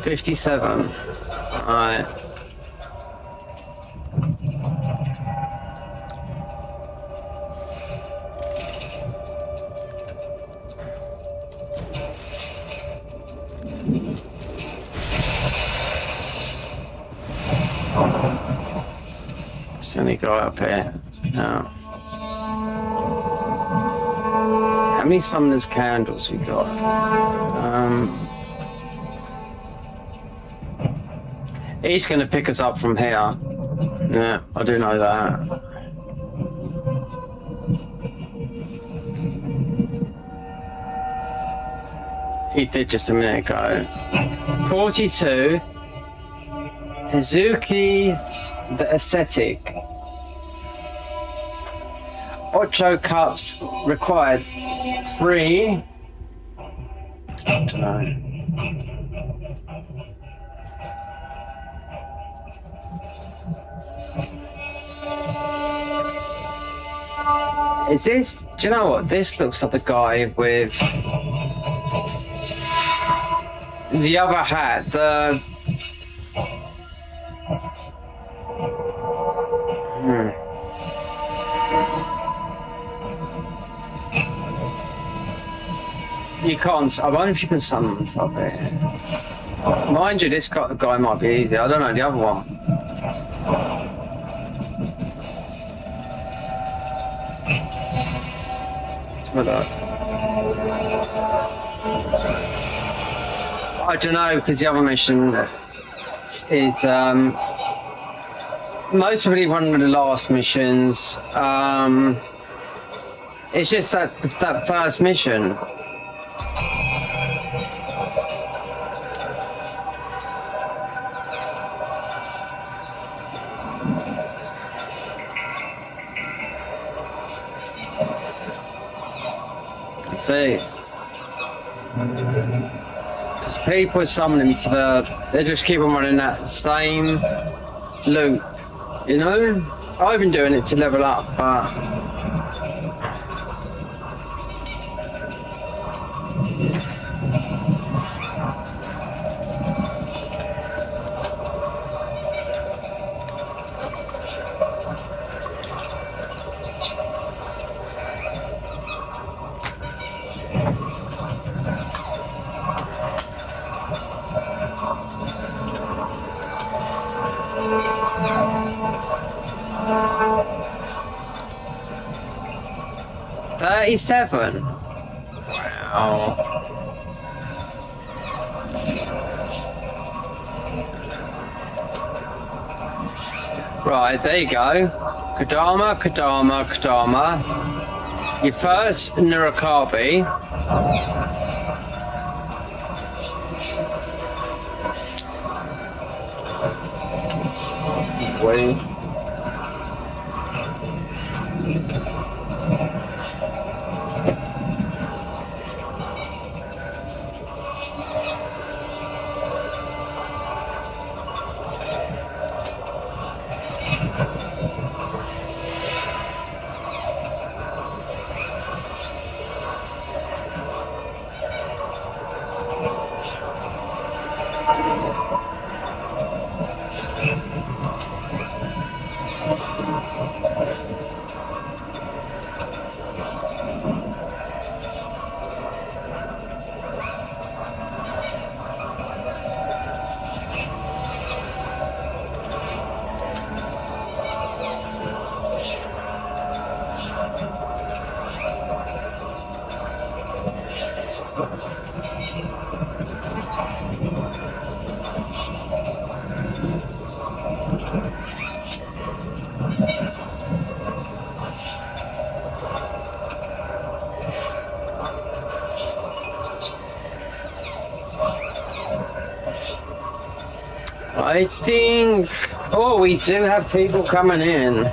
$57. Alright. There's only guy up here. No. How many summoners candles we got? He's going to pick us up from here. Yeah, I do know that. He did just a minute ago. 42. Hazuki the Ascetic. Ocho cups required. 3. I don't know. Is this, do you know what? This looks like the guy with the other hat, You can't, I wonder if you can summon up here. Mind you, this guy might be easy. I don't know, the other one. I don't know, because the other mission is most of one of the last missions. It's just that first mission. See, because people are summoning they just keep on running that same loop, you know. I've been doing it to level up, but $37. Wow. Right, there you go. Kodama. Your first Nurikabe. Wait. I think... Oh, we do have people coming in.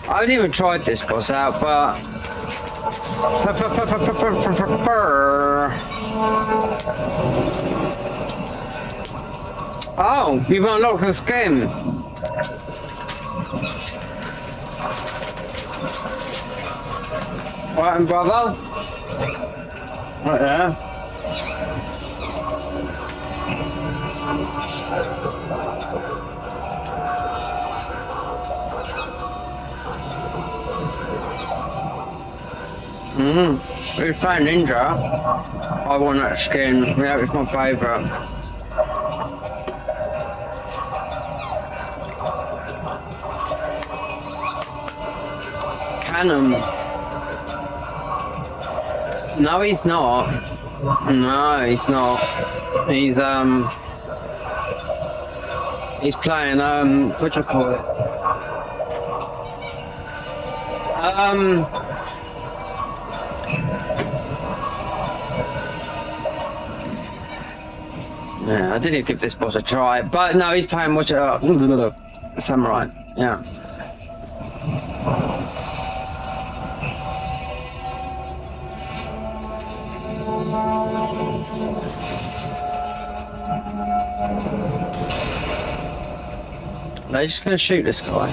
I haven't even tried this boss out, but... Oh, you've unlocked the skin. Right, and brother? Right there. We're playing Ninja. I want that skin. Yeah, it's my favourite. Cannon. No, he's not. No, he's not. He's playing, what do you call it? Yeah, I didn't give this boss a try, but no, he's playing Samurai, yeah. They're just gonna shoot this guy.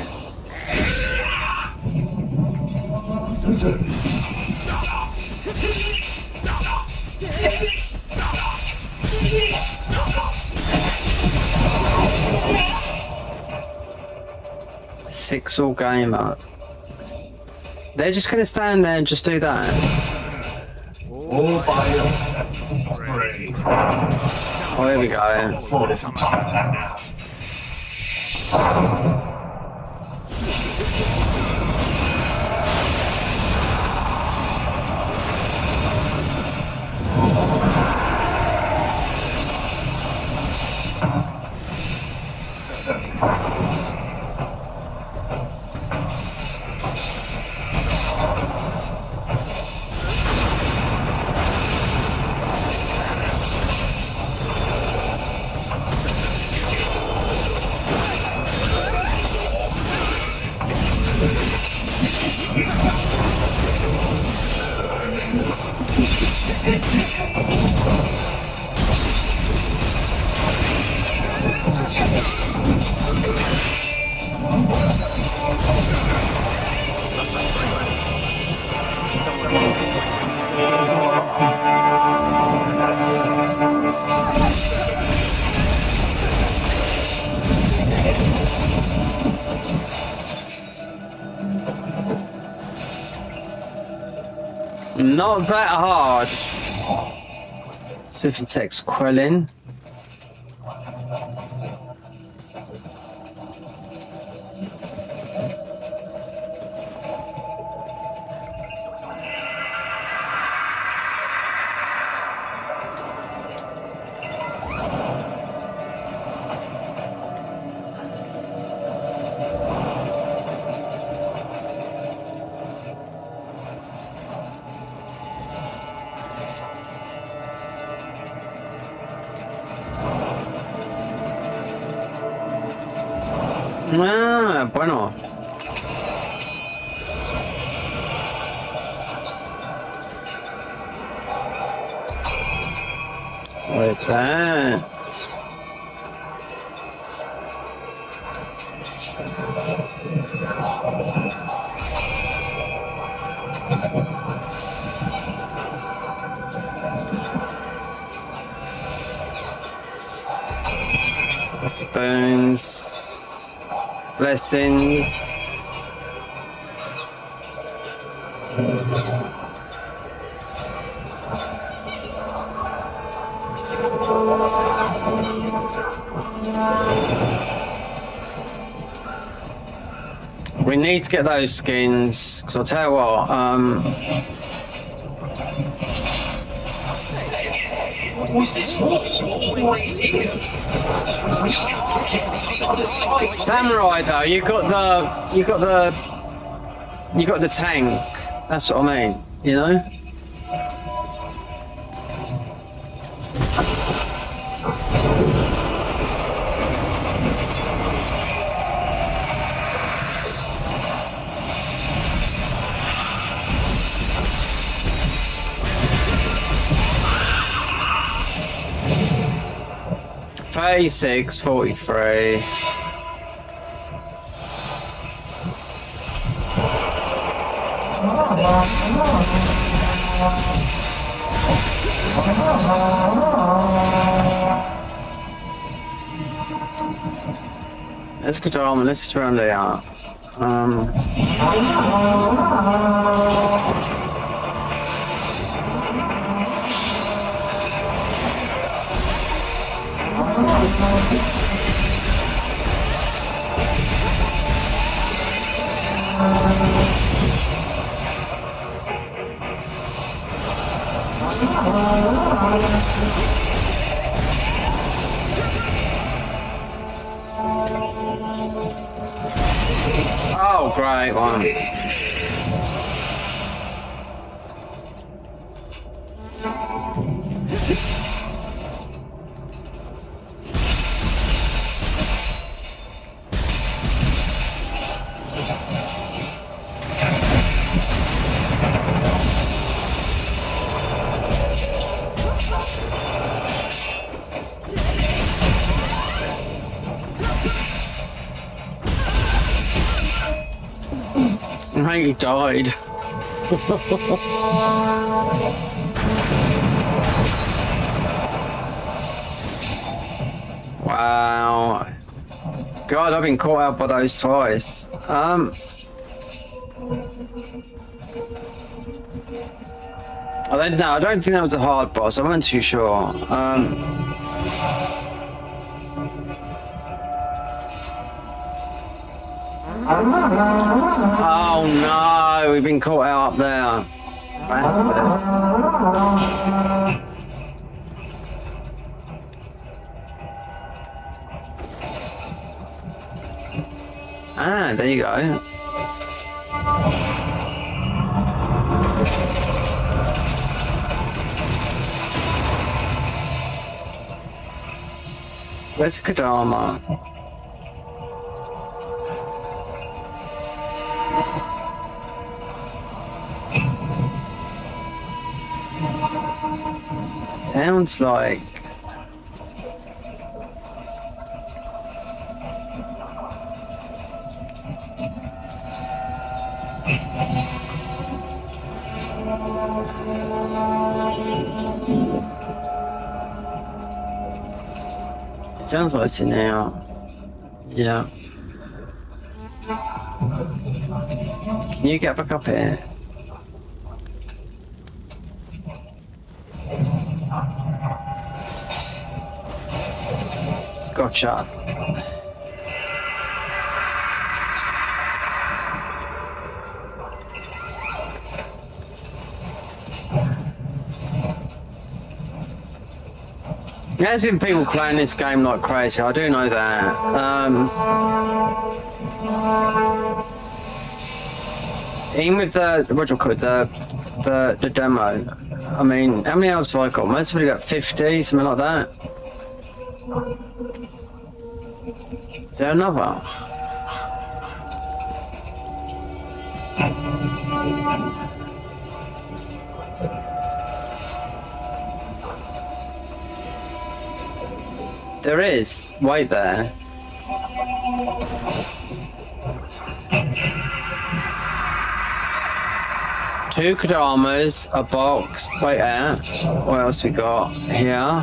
Six-all gamer. They're just gonna stand there and just do that. All by yourself, brave. Oh, here we go. Not that hard. Smith and text quelling. Ah, bueno. Like that. Spoons, blessings. We need to get those skins, because I'll tell you what, Was this always here? We can't get the other side. Samurai though, you got the tank. That's what I mean, you know? $36, $43. Let's go down and let's just round it out. Oh, great one. I think he died. Wow. God, I've been caught out by those twice. I don't know. I don't think that was a hard boss. I wasn't too sure. Oh no, we've been caught out up there. Bastards. Ah, there you go. Where's Kadama? Sounds like it's in now. Yeah. Can you get back up here? Gotcha. There's been people playing this game like crazy, I do know that. Even with the, what do you call it, the demo, I mean, how many hours have I got? Most of it got 50, something like that. Is there another? There is. Wait there. Two Kadamas, a box. Wait there. What else we got here?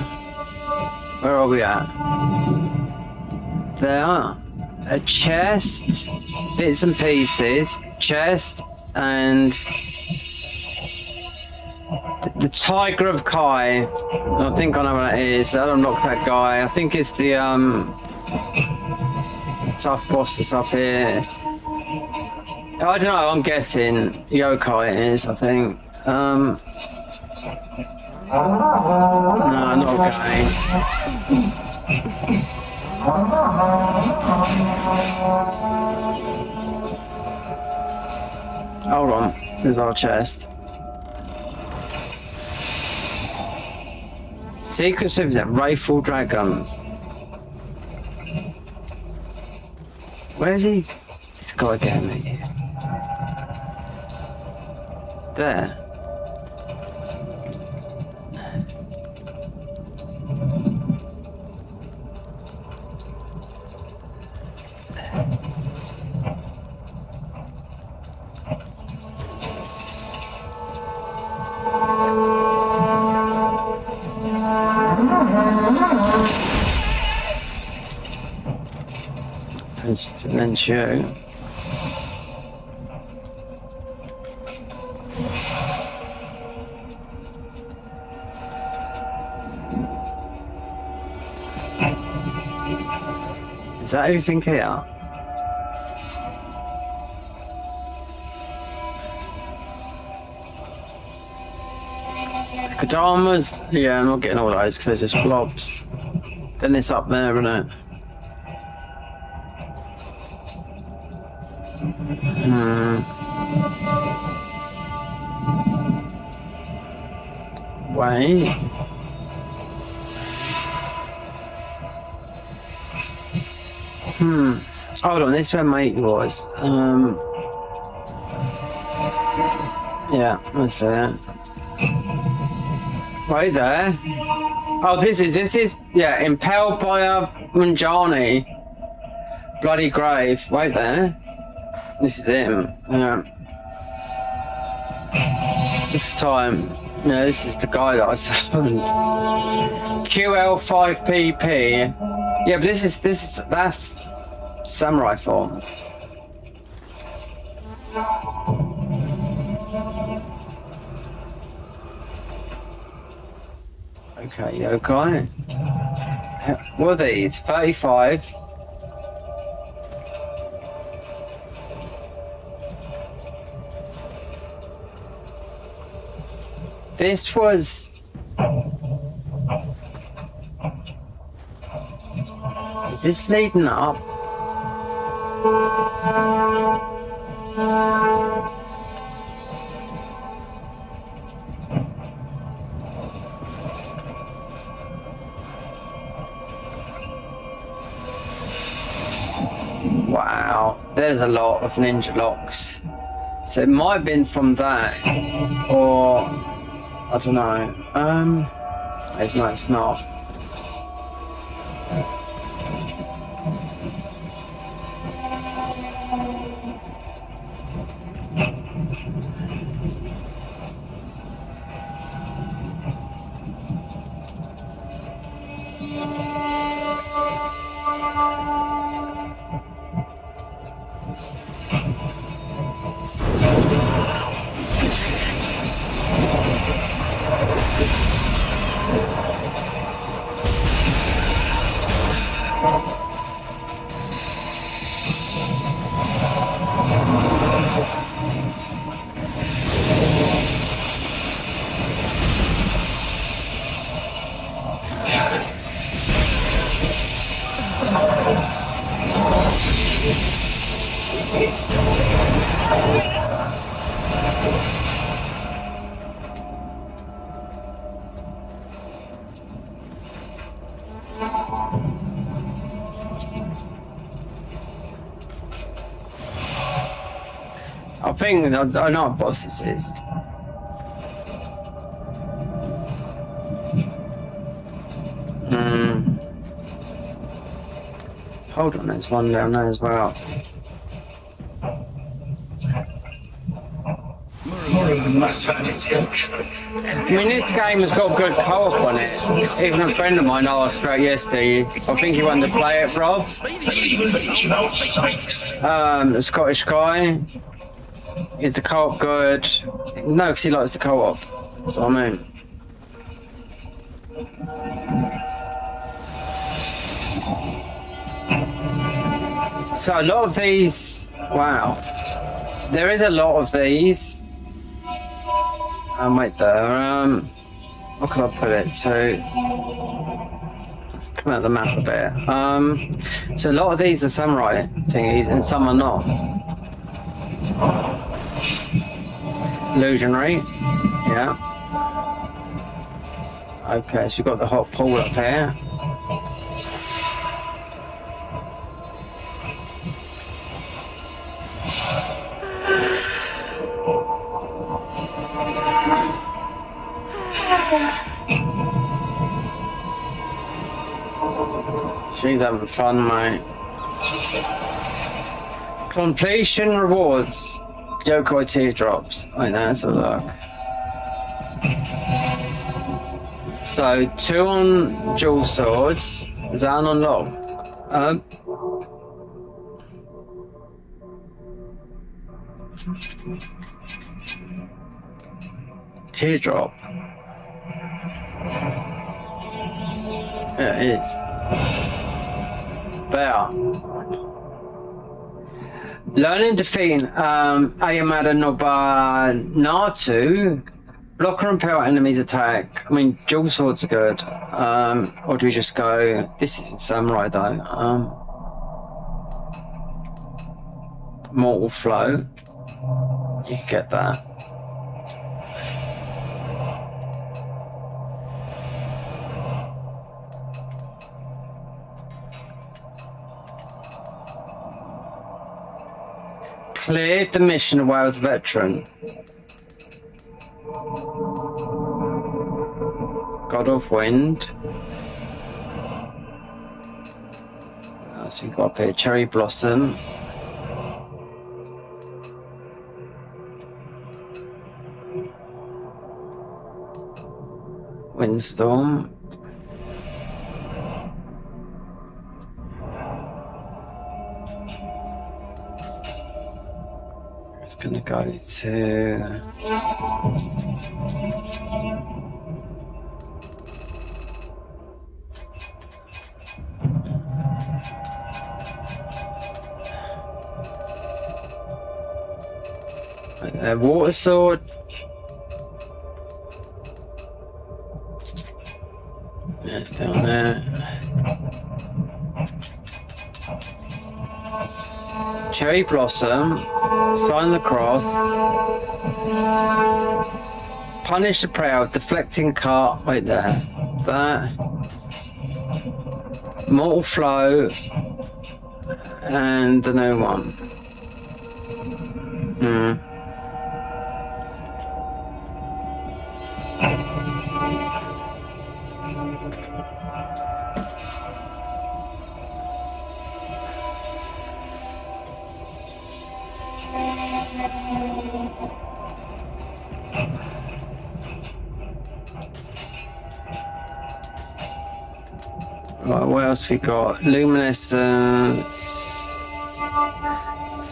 Where are we at? There. A chest. Bits and pieces. Chest and the Tiger of Kai. I think I know what that is. That'll knock that guy. I think it's the tough boss that's up here. I don't know, I'm guessing yokai it is, I think. No, not okay. Hold on, there's our chest. Secret service at Rifle Dragon. Where's he? This guy getting me. There. And then shoot. Is that everything here? Kadamas? Yeah, I'm not getting all those because they're just blobs. Then it's up there, isn't it? Wait. Hold on, this is where mate was. Yeah, that's it. Right there. Oh, this is, yeah, impaled by a Munjani. Bloody grave. Right there. This is him. Yeah. This time, yeah, this is the guy that I summoned. QL5PP. Yeah, but that's samurai form. Okay, yokai. What are these? 35. This was... Is this leading up? Wow, there's a lot of ninja locks. So it might have been from that, or I don't know. It's not. I think I know what boss this is. Hold on, there's one down there as well. I mean, this game has got good co-op on it. Even a friend of mine asked about yesterday. I think he wanted to play it, Rob. The Scottish guy. Is the co-op good? No, because he likes the co-op. That's what I mean. So a lot of these, wow. There is a lot of these. Wait there. What can I put it to? Let's come out of the map a bit. So a lot of these are samurai thingies and some are not. Illusionary, yeah. Okay, so we've got the hot pool up here. She's having fun, mate. Completion rewards. Yokoi teardrops. I know, let's have a look. So, 2 on dual swords. Is that an unlock? Teardrop. Yeah, it is. There. Learning defeating Ayamada Nobanatu. Block and repel enemies' attack. I mean, dual swords are good. Or do we just go... This isn't samurai though. Mortal flow. You can get that. Cleared the mission away with the veteran. God of Wind. So we've got up here Cherry Blossom. Windstorm. It's gonna go to water sword. Yeah, it's down there. Cherry Blossom, sign the cross, punish the proud, deflecting cart, wait there, that, mortal flow, and the new one. Right, what else we got? Luminescence.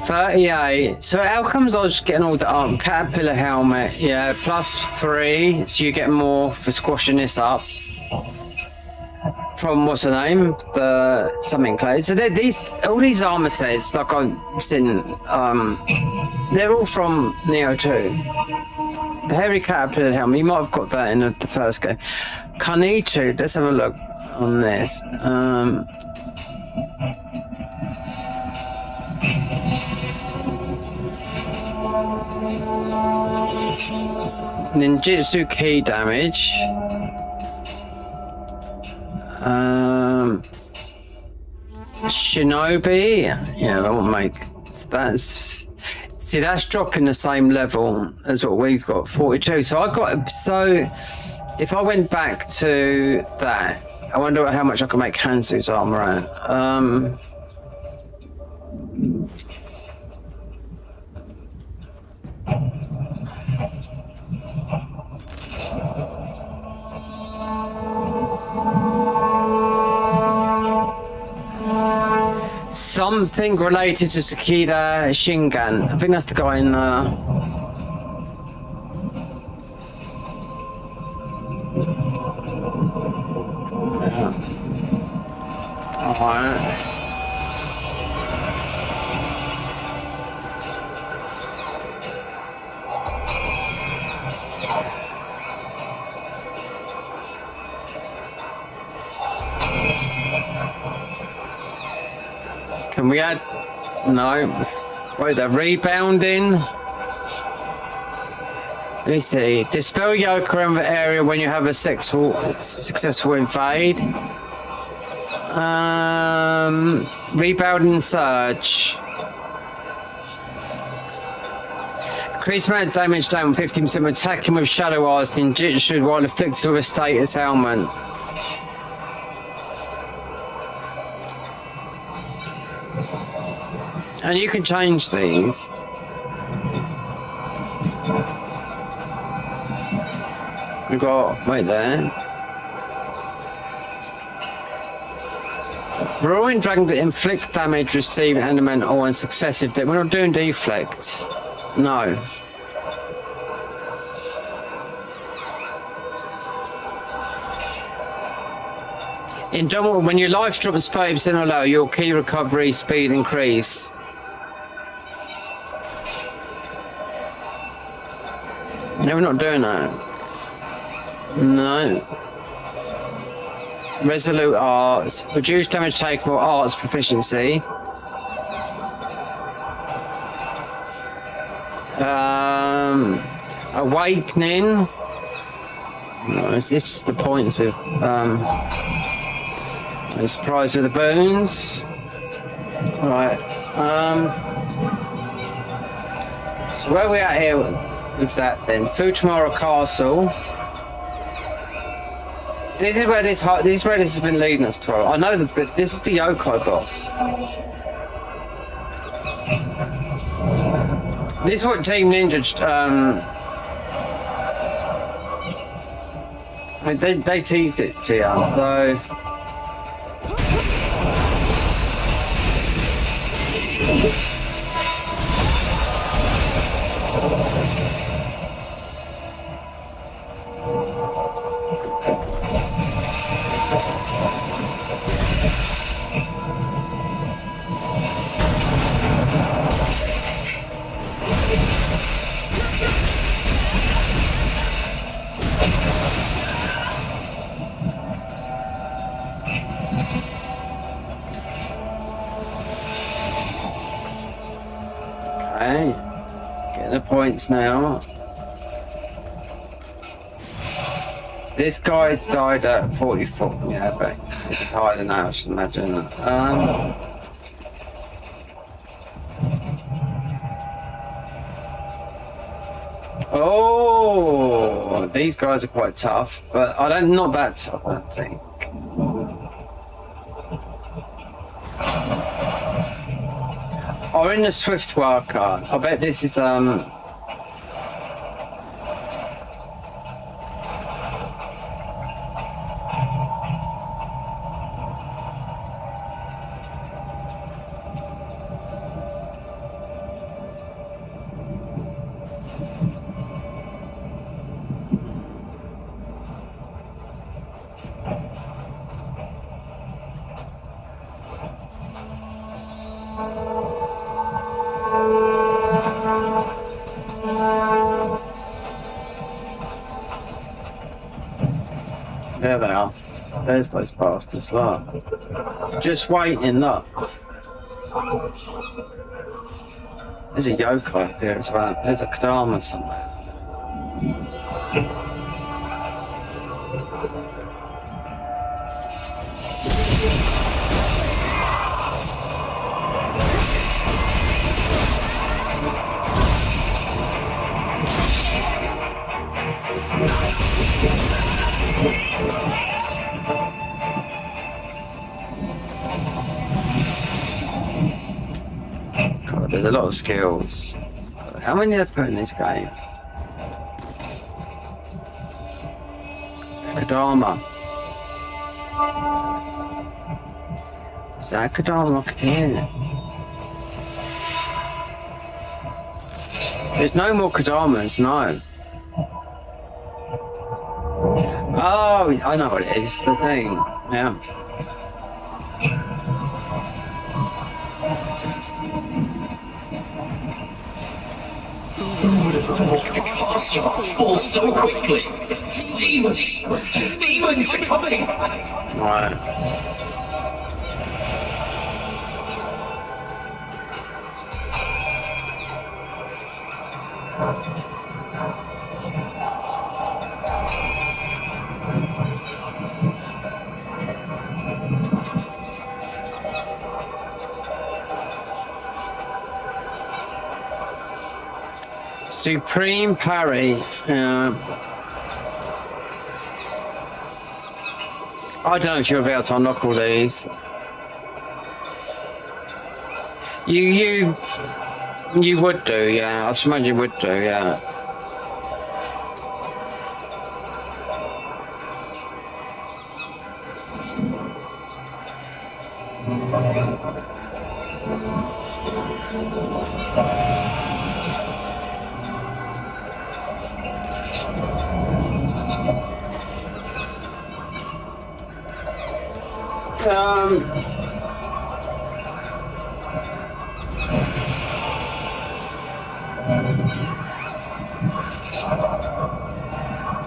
38. So how comes I was getting all the caterpillar helmet? Yeah, +3. So you get more for squashing this up. From what's the name? The something clay. So these all these armor sets, like I've seen, they're all from Nioh 2. The hairy caterpillar helmet. You might have got that in the first game. Kanichu. Let's have a look on this. Ninjutsu key damage. Shinobi. Yeah, that will make. That's. See, that's dropping the same level as what we've got. 42. So I got. So if I went back to that, I wonder how much I can make Hansu's armor at. Something related to Sakida Shingan. I think that's the guy in Alright. Can we add? No. Wait, the rebounding. Let me see. Dispel yoke around the area when you have a successful invade. Rebounding surge. Increase amount of damage down 15% when attacking with shadow arts and ninjutsu while afflicted with a status ailment. And you can change these. We've got, wait there. Roaring Dragon that inflict damage, receive elemental and successive. We're not doing deflects. No. Indomitable, when your life drops 5% or lower, your key recovery speed increase. No, we're not doing that. No. Resolute arts. Reduce damage taken for arts proficiency. Awakening. No, it's just the points with surprise with the boons. Right. So where are we at here with that then? Futamura Castle. This is where this has been leading us to. I know that this is the yokai boss. This is what Team Ninja they teased it to you, so okay. Getting the points now. So this guy died at 44. Yeah, but he's higher than that, I should imagine. Oh, these guys are quite tough, but not that tough, I don't think. Or in the Swift wildcard. I bet this is there they are. There's those bastards, look. Just waiting, look. There's a yokai there as well. There's a Kadama somewhere. God, there's a lot of skills. How many have I put in this game? Kadama. Is that Kadama I could hear? There's no more Kadamas, no. Oh, I know what it is, it's the thing, yeah. Who would have thought the castle would fall so quickly? Demons! Demons are coming! Right. Supreme parry. I don't know if you'll be able to unlock all these. You would do, yeah. I just imagine you would do, yeah.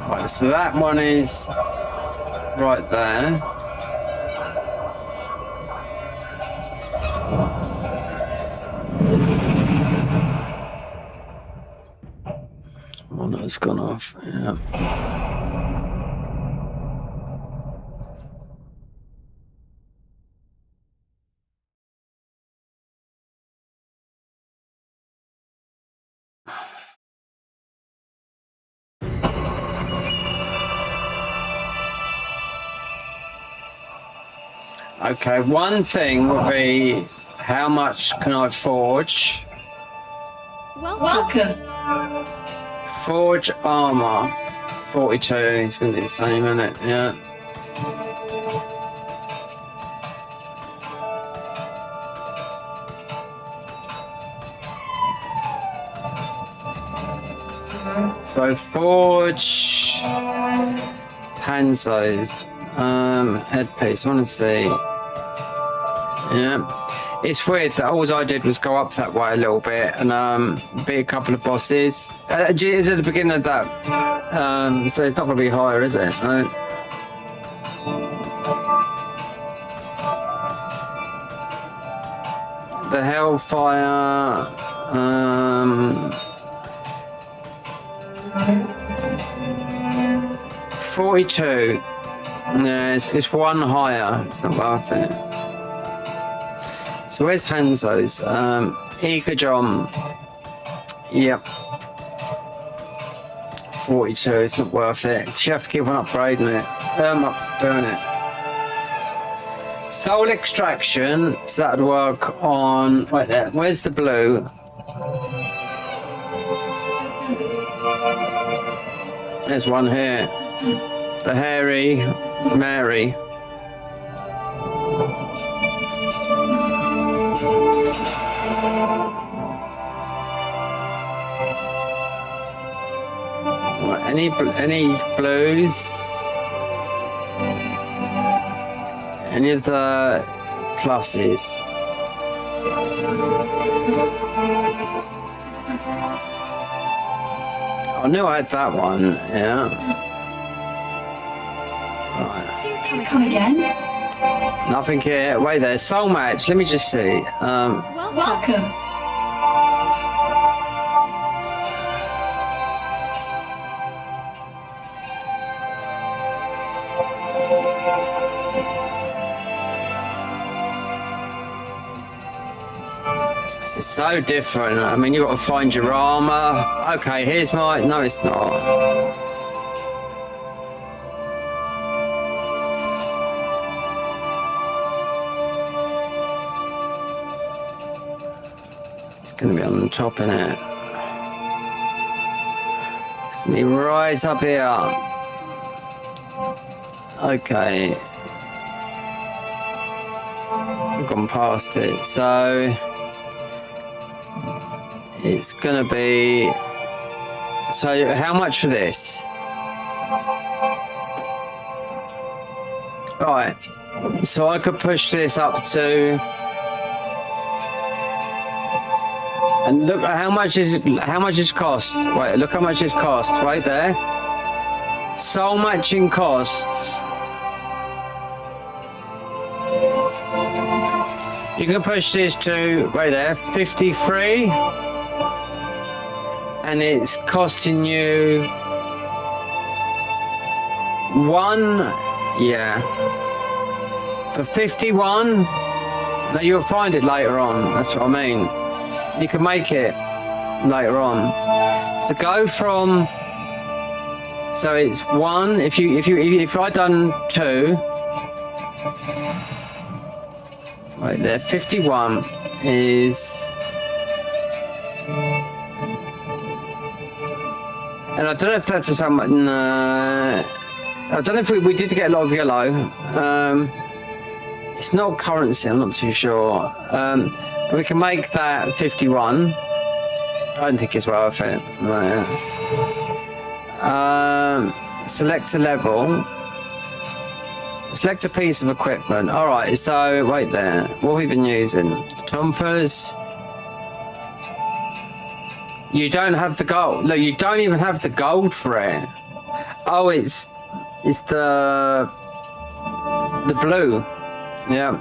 Right, so that one is right there. One that's gone off, yeah. Okay, one thing would be how much can I forge? Welcome. Forge armor. 42, it's going to be the same, isn't it? Yeah. So forge Hanzo's headpiece. I want to see. Yeah, it's weird that all I did was go up that way a little bit and beat a couple of bosses. Is it the beginning of that? So it's not going to be higher, is it? Right? The Hellfire. 42. Yeah, it's one higher. It's not worth it. So where's Hanzo's? Eager John. Yep. 42. It's not worth it. You have to keep on upgrading it. Doing it. Soul extraction. So that would work on right there. Where's the blue? There's one here. The hairy Mary. Any blues? Any of the pluses? I knew I had that one, yeah. Right. Come again? Nothing here. Wait there. Soul match. Let me just see. Welcome. This is so different. I mean, you've got to find your armor. Okay, here's my... No, it's not. It's going to be on the top, innit? It's going to be right up here. Okay. I've gone past it, so... It's gonna be... So how much for this? Right, so I could push this up to... And look at how much it's cost. Wait, look how much it's cost right there. Soul matching costs. You can push this to, right there, 53. And it's costing you one, yeah, for 51. Now you'll find it later on. That's what I mean. You can make it. later on. So go from. So it's 1. If I done 2. Right there, 51 is. And I don't know if that's a something. I don't know if we did get a lot of yellow. It's not currency, I'm not too sure. But we can make that 51. I don't think it's worth it. No. Select a level. Select a piece of equipment. Alright, so wait there. What have we been using? Tompers. You don't have the gold. Look, you don't even have the gold for it. Oh, it's the blue. Yeah.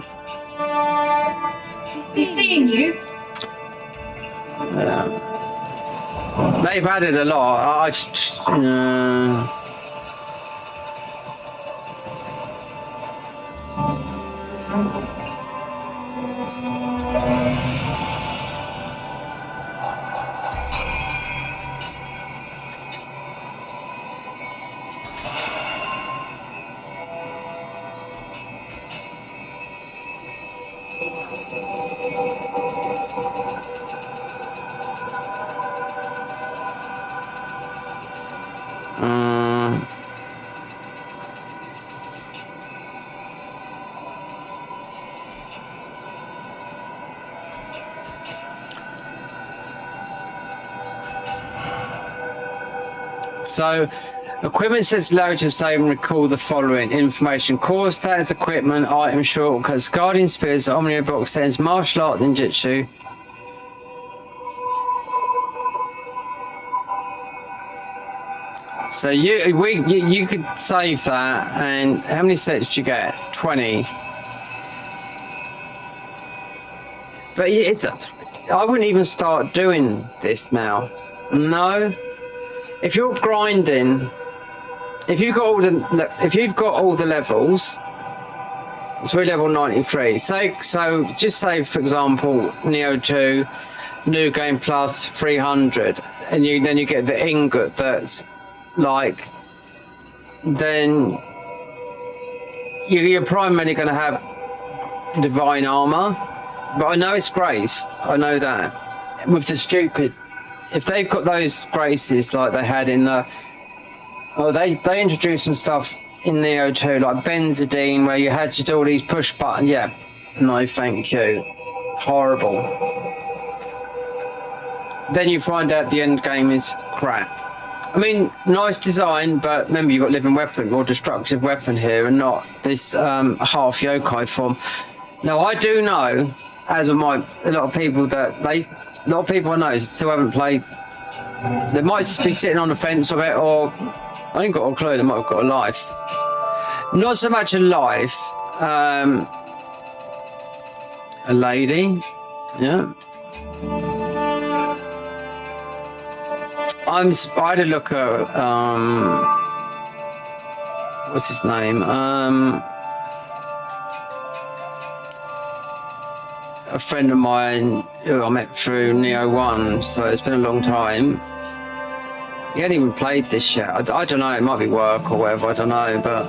He's seeing you. Yeah. They've added a lot. So, equipment sets allow you to save and recall the following information: core stats, equipment, item shortcuts, guardian spears, omnia box sends, martial art, ninjutsu. So you could save that, and how many sets did you get? 20. But I wouldn't even start doing this now. No. If you're grinding, if you've got all the levels, so we're level 93. Just say for example, Nioh 2, New Game Plus 300, and then you get the ingot that's like, then you're primarily going to have divine armor. But I know it's graced. I know that with the stupid. If they've got those graces like they had in the... Oh, they introduced some stuff in Nioh 2, like benzidine, where you had to do all these push buttons. Yeah, no thank you. Horrible. Then you find out the end game is crap. I mean, nice design, but remember you've got living weapon or destructive weapon here, and not this half yokai form. Now I do know, as of a lot of people a lot of people I know still haven't played. They might be sitting on the fence of it, or I ain't got a clue. They might have got a life. Not so much a life. A lady. Yeah. I had a look at what's his name? A friend of mine who I met through Nioh 1, so it's been a long time. He hadn't even played this yet. I don't know, it might be work or whatever, I don't know, but...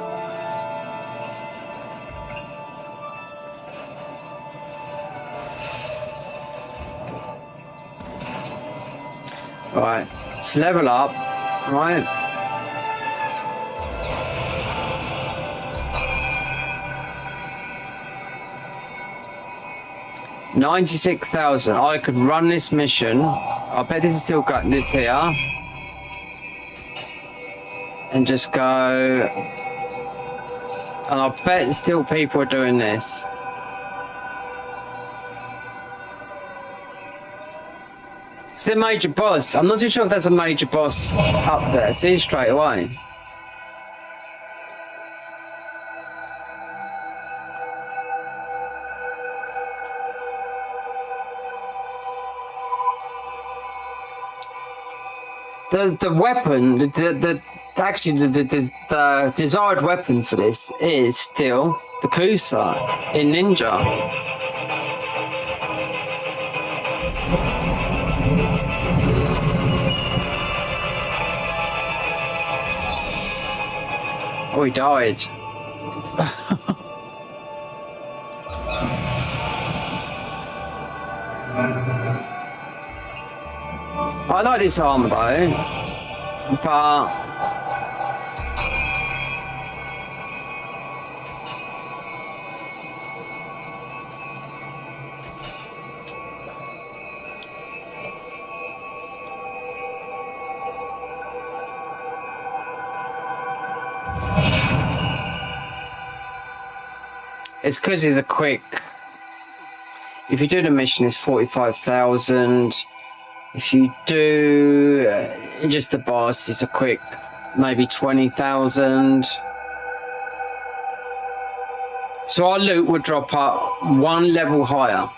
Right, let's level up, right? $96,000. I could run this mission. I bet this is still got this here. And just go. And I bet still people are doing this. It's a major boss. I'm not too sure if there's a major boss up there. See straight away. The weapon, the desired weapon for this is still the Kusa in Ninja. Oh, he died. I like this armor though, but it's because it's a quick. If you do the mission, it's 45,000. If you do just the boss, it's a quick, maybe 20,000. So our loot would drop up one level higher.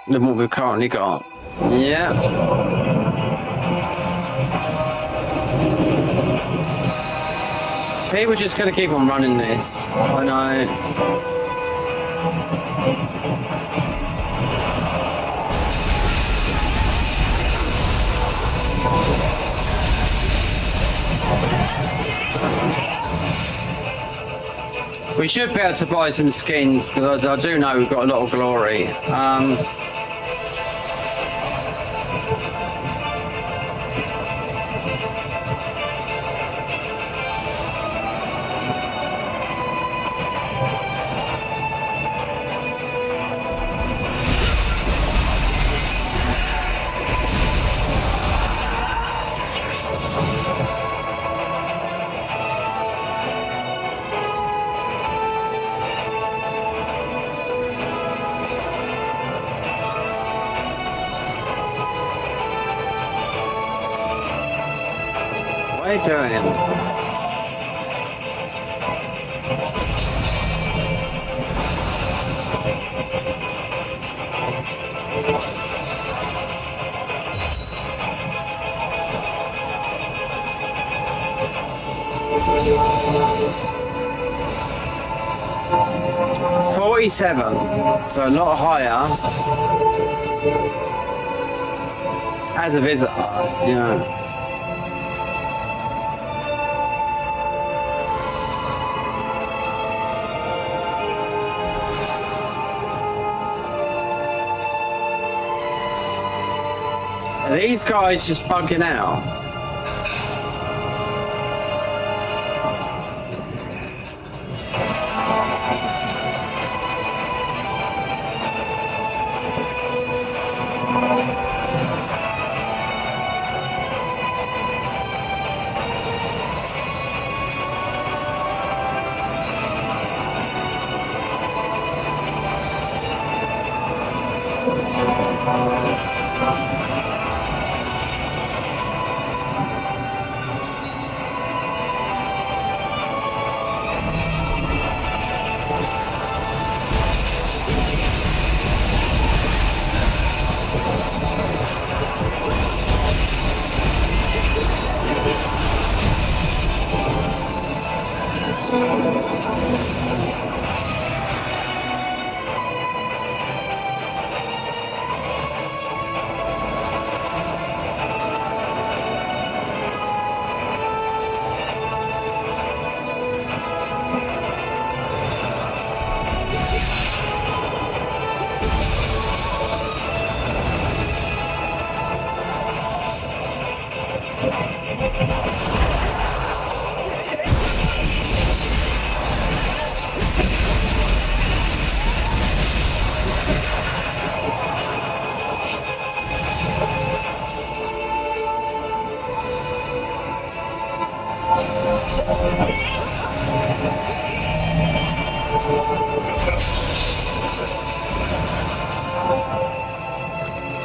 Than what we've currently got. Yeah. People just gonna keep on running this. I know. We should be able to buy some skins because I do know we've got a lot of glory. What are you doing? $47, so a lot higher. As a visitor, yeah. Are these guys just bugging out?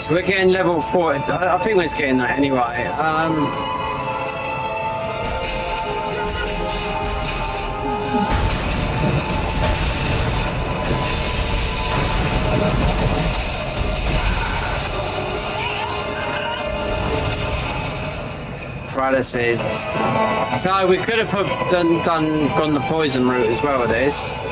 So we're getting level 4. I think we're getting that anyway. Realese. So we could have gone the poison route as well with this.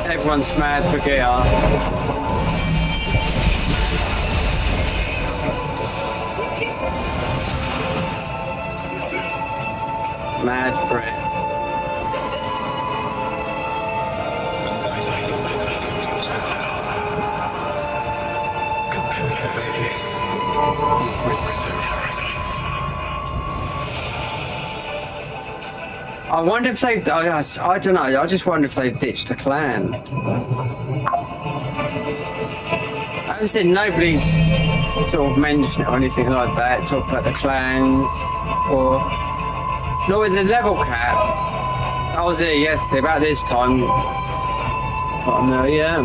Everyone's mad for gear. Mad for it. I wonder if they've. I don't know. I just wonder if they've ditched the clan. I was saying nobody sort of mentioned it or anything like that. Talk about the clans or not with the level cap. I was here yesterday about this time. This time now, yeah.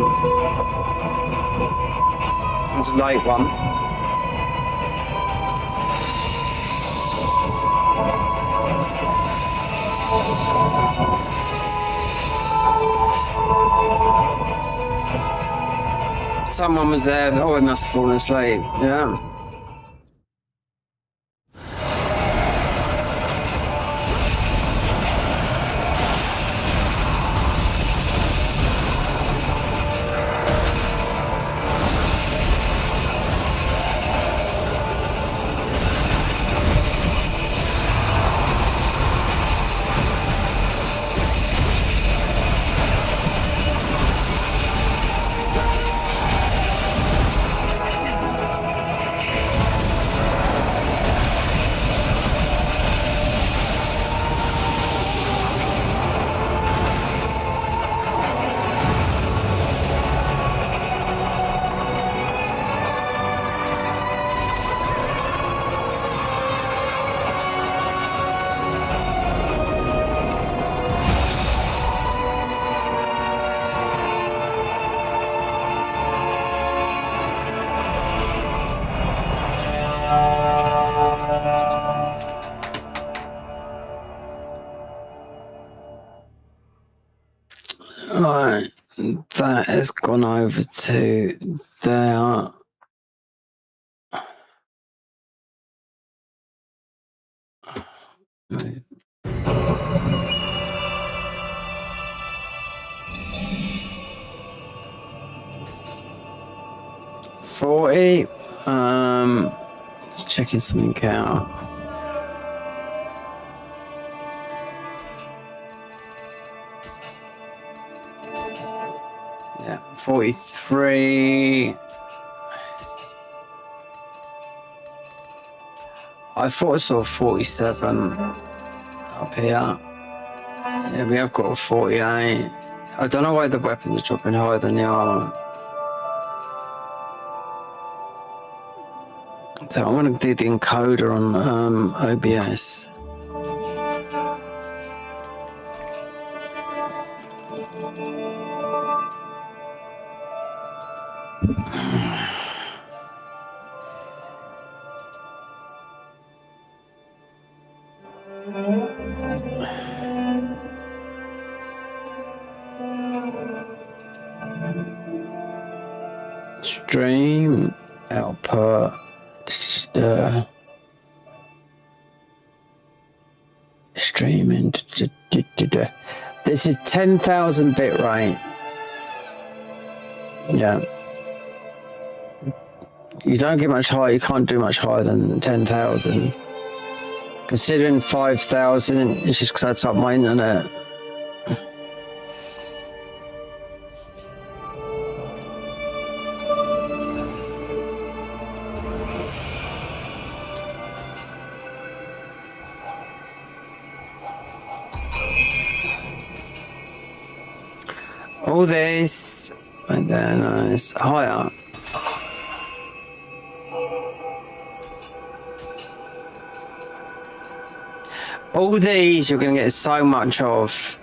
It's a late one. Someone was there. Oh, he must have fallen asleep. Yeah. Right, that has gone over to there. $40. Just checking something out. Yeah, 43. I thought I saw 47 up here. Yeah, we have got a 48. I don't know why the weapons are dropping higher than the armor. So I'm going to do the encoder on OBS. Stream output. Streaming. This is 10,000 bit rate. Yeah. You don't get much higher. You can't do much higher than 10,000. Considering 5,000, it's just because I typed my internet. All this, and then it's higher. All these you're going to get so much of.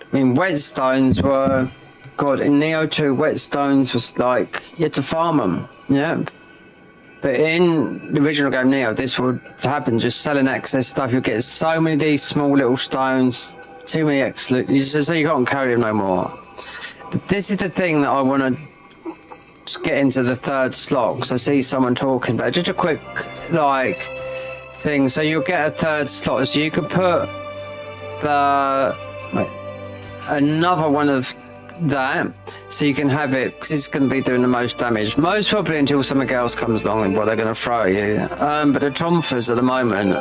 I mean, whetstones were, God, in Nioh 2, whetstones was like, you had to farm them, yeah. But in the original game Nioh, this would happen, just selling excess stuff. You'll get so many of these small little stones, too many excellent, so you can't carry them no more. But this is the thing that I want to get into the third slot, because I see someone talking about it. Just a quick, like, thing. So you'll get a third slot, so you could put another one of that, so you can have it, because it's going to be doing the most damage. Most probably until something else comes along and what they're going to throw at you. But the Tomfers at the moment,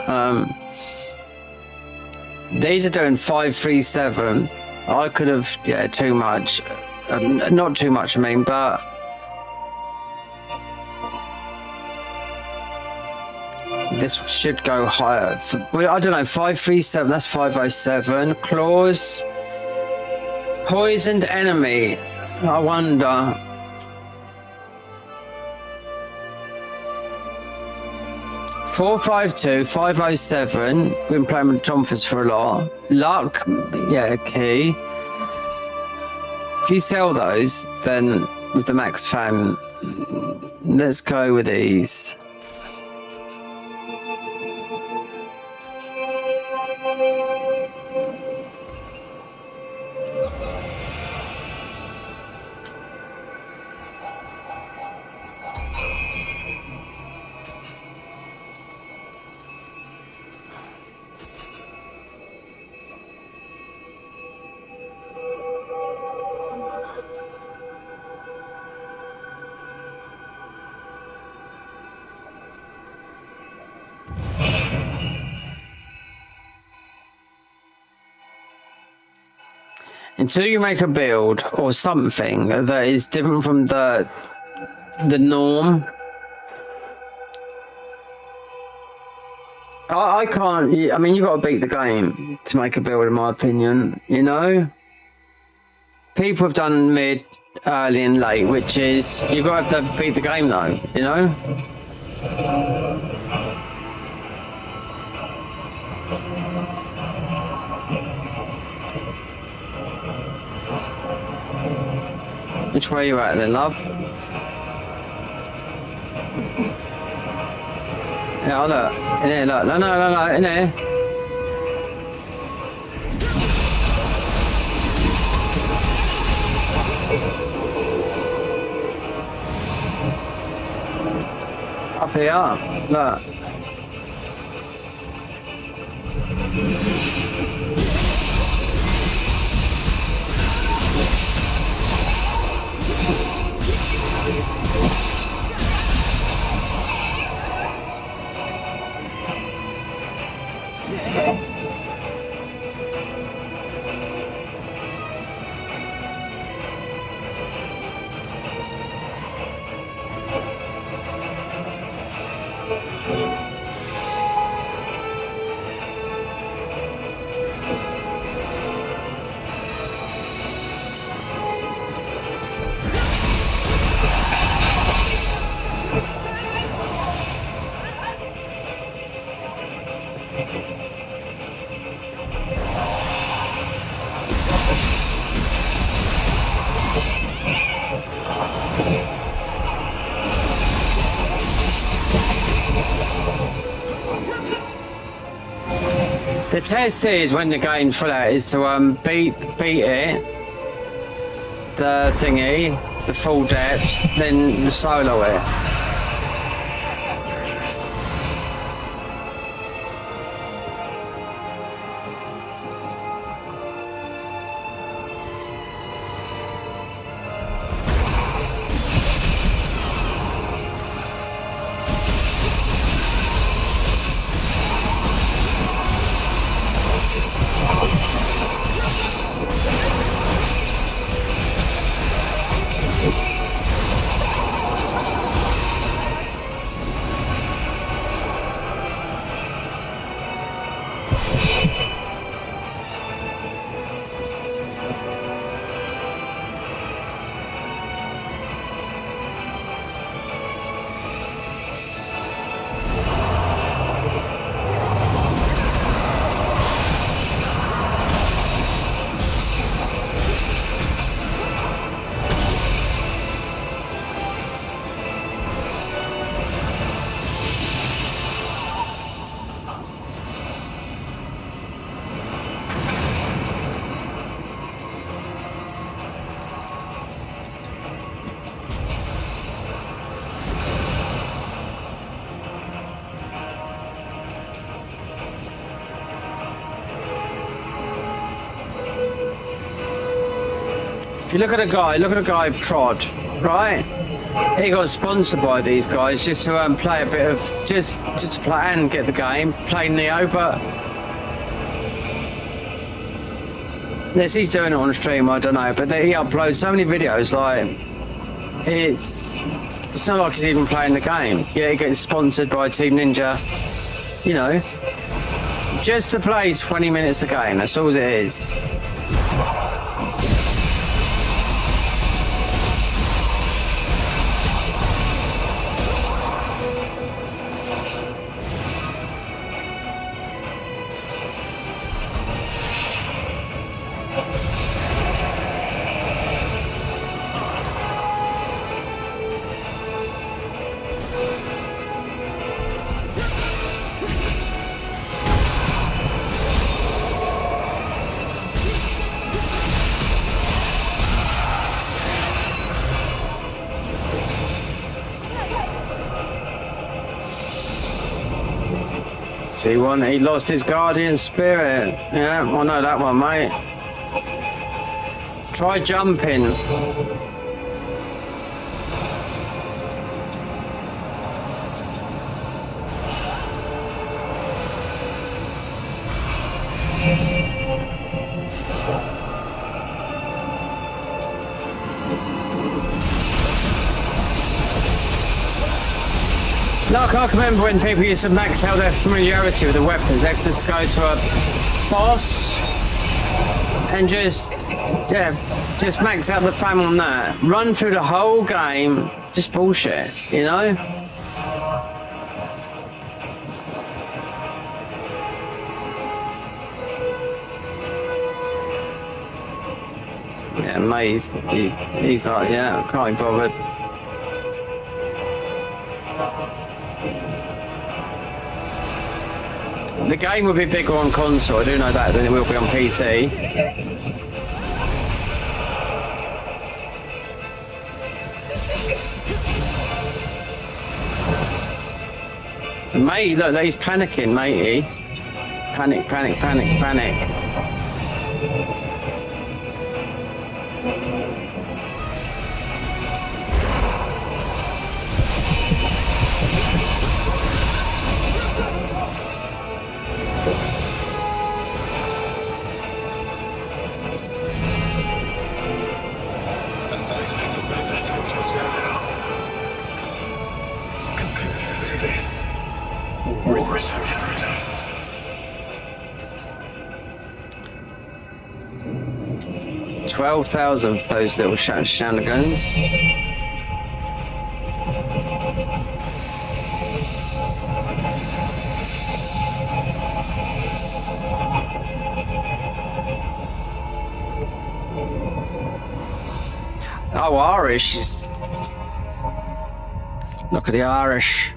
these are doing 537. I could have, yeah, too much. Not too much, I mean, but this should go higher. Well, I don't know, 537, that's 507. Claws. Poisoned enemy. I wonder. $452, 507. We've been playing with Tomfers for a lot. Luck, yeah, key. If you sell those, then with the max fan, let's go with these. Until you make a build or something that is different from the norm, I can't. I mean, you got to beat the game to make a build, in my opinion. You know, people have done mid, early, and late, which is you got to have to beat the game, though. You know. Which way are you at then, love? Yeah, look. In here, look. No, in here. Up here, look. The test is when the game's full out is to beat it, the thingy, the full depth, then solo it. If you look at a guy prod, right? He got sponsored by these guys just to play a bit of just to play and get the game, play Nioh, but unless he's doing it on stream, I don't know. But he uploads so many videos, like it's not like he's even playing the game. Yeah, he gets sponsored by Team Ninja, you know, just to play 20 minutes a game. That's all it is. See one, he lost his guardian spirit. Yeah, I know that one, mate. Try jumping. Like, I can remember when people used to max out their familiarity with the weapons. They used to go to a boss and just max out the fam on that. Run through the whole game, just bullshit, you know? Yeah, mate, he's like, yeah, I can't be bothered. The game will be bigger on console, I do know that, than it will be on PC. Mate, look, he's panicking, matey. Panic, panic, panic, panic. Wars have everything. 12,000 for those little shenanigans. Oh, Irish is... Look at the Irish.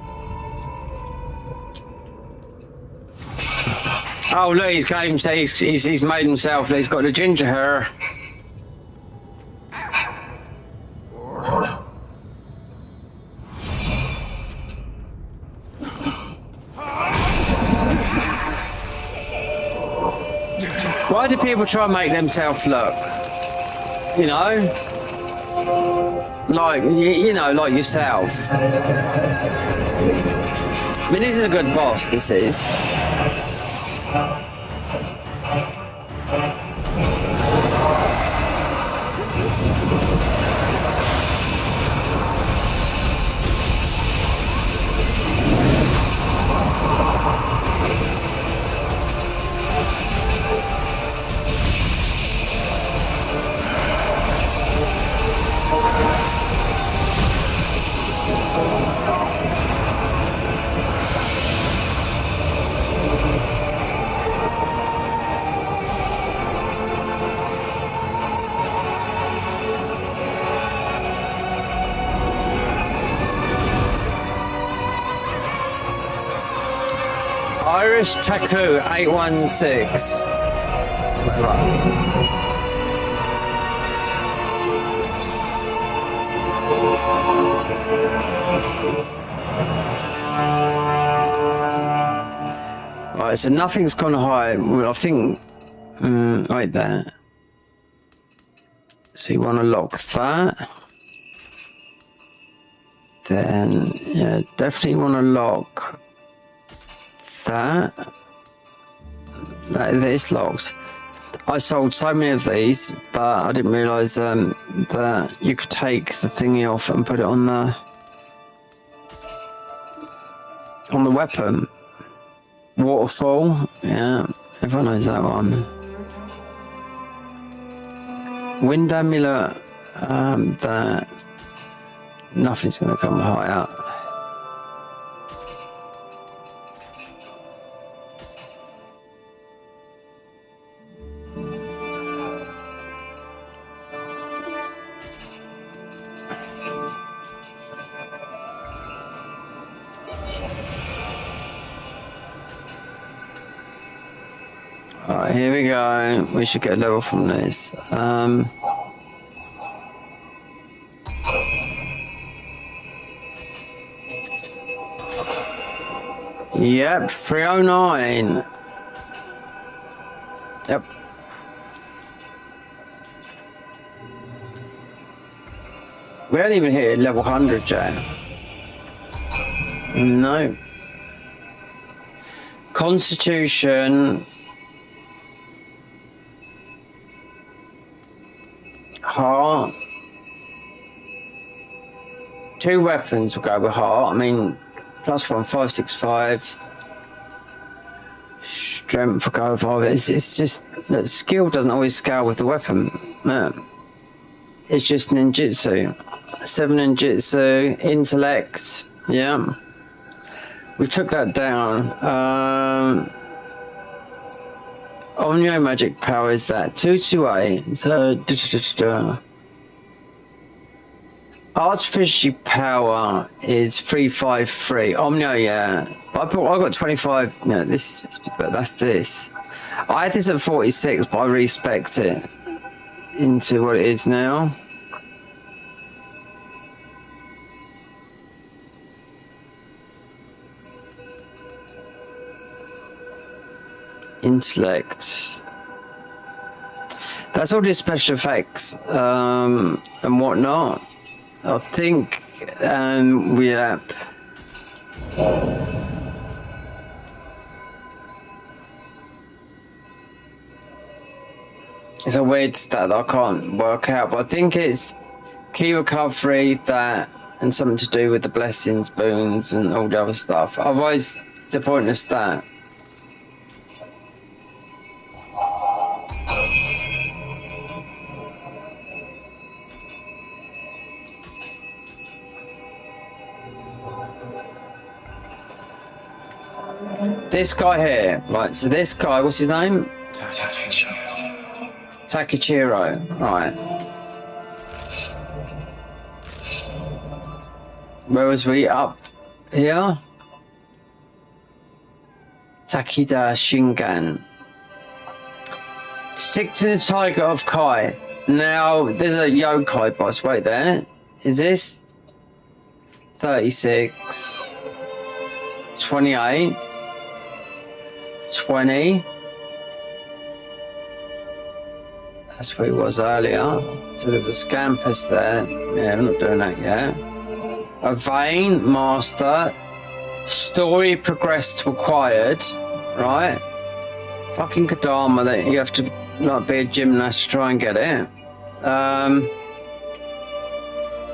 Oh look, he's made himself. He's got the ginger hair. Why do people try and make themselves look? You know, like you know, like yourself. I mean, this is a good boss. This is. Irish Taku 816. Right, so nothing's gone high. Well, I think right there. So you want to lock that. Then yeah, definitely want to lock that this locked. I sold so many of these, but I didn't realise that you could take the thingy off and put it on the weapon. Waterfall, yeah, everyone knows that one. Wind amulet, that nothing's going to come high up. Alright, here we go. We should get a level from this. Yep, 309. Yep. We haven't even hit level 100 yet. No. Constitution. Heart. 2 weapons will go with heart. I mean, +1, 565. Strength will go with 5. It's just that skill doesn't always scale with the weapon. No. It's just ninjutsu. 7 ninjutsu, intellect. Yeah. We took that down. Nioh magic power is that 228. So artificial power is 353. Nioh, yeah. I got 25. No, but that's this. I had this at 46, but I respect it into what it is now. Intellect. That's all these special effects and whatnot. I think we have. It's a weird stat that I can't work out, but I think it's key recovery, that, and something to do with the blessings, boons, and all the other stuff. Otherwise, it's a pointless stat. This guy here, right, so this guy, what's his name? Takichiro, right. Where was we? Up here? Takeda Shingan. Stick to the Tiger of Kai. Now, there's a yokai boss right there. Is this 36, 28, 20? That's where he was earlier. So there was a Scampus there. Yeah, I'm not doing that yet. A Vein, Master. Story progressed required. Right? Fucking Kadama, that you have to not be a gymnast to try and get it.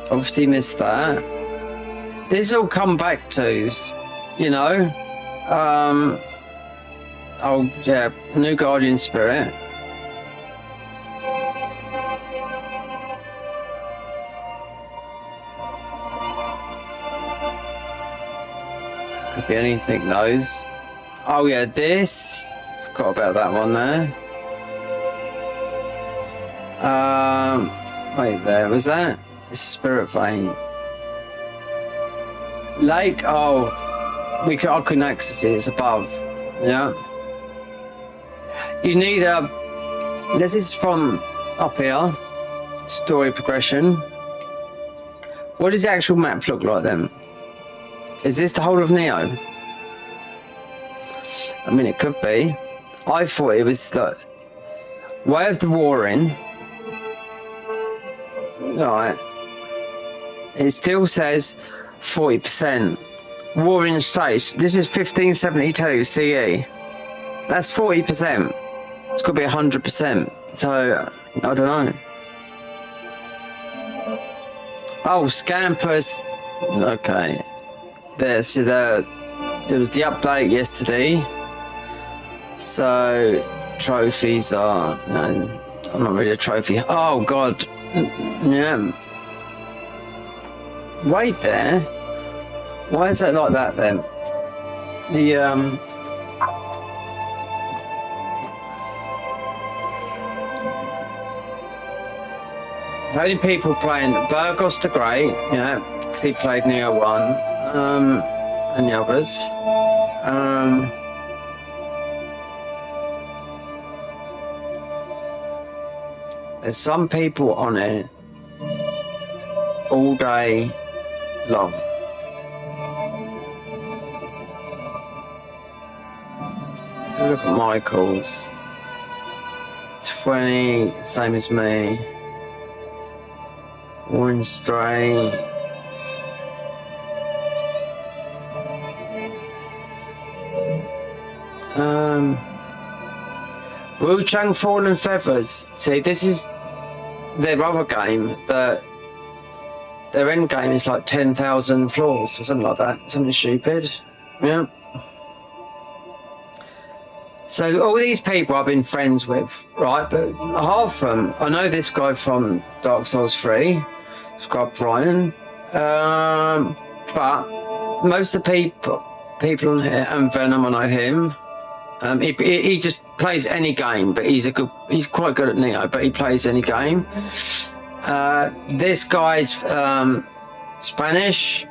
Obviously missed that. This all come back to's, you know. Oh yeah, new Guardian Spirit. Could be anything those. Oh yeah, this. Forgot about that one there. Wait there, was that? It's a Spirit Vein. Lake, oh, I couldn't access it, it's above. Yeah. You need this is from up here. Story progression. What does the actual map look like then? Is this the whole of Nioh? I mean, it could be. I thought it was the Way of the Warring. Right. It still says 40%. Warring States. This is 1572 CE. That's 40%. It's got to be 100%. So, I don't know. Oh, Scampus. Okay. There was the update yesterday. So, trophies are... No, I'm not really a trophy. Oh, God. Yeah. Wait there. Why is that like that then? The only people playing Burgos the Great, yeah, because he played Nioh 1, and the others. There's some people on it all day long. Let's look at Michael's. 20, same as me. Warren Straits. Wu Chang Fallen Feathers. See, this is their other game that their end game is like 10,000 floors or something like that. Something stupid. Yeah. So all these people I've been friends with, right? But half of them, I know this guy from Dark Souls 3. It's called Brian. But most of the people on here, and Venom, I know him. He just plays any game, but he's quite good at Nioh, but he plays any game. This guy's Spanish,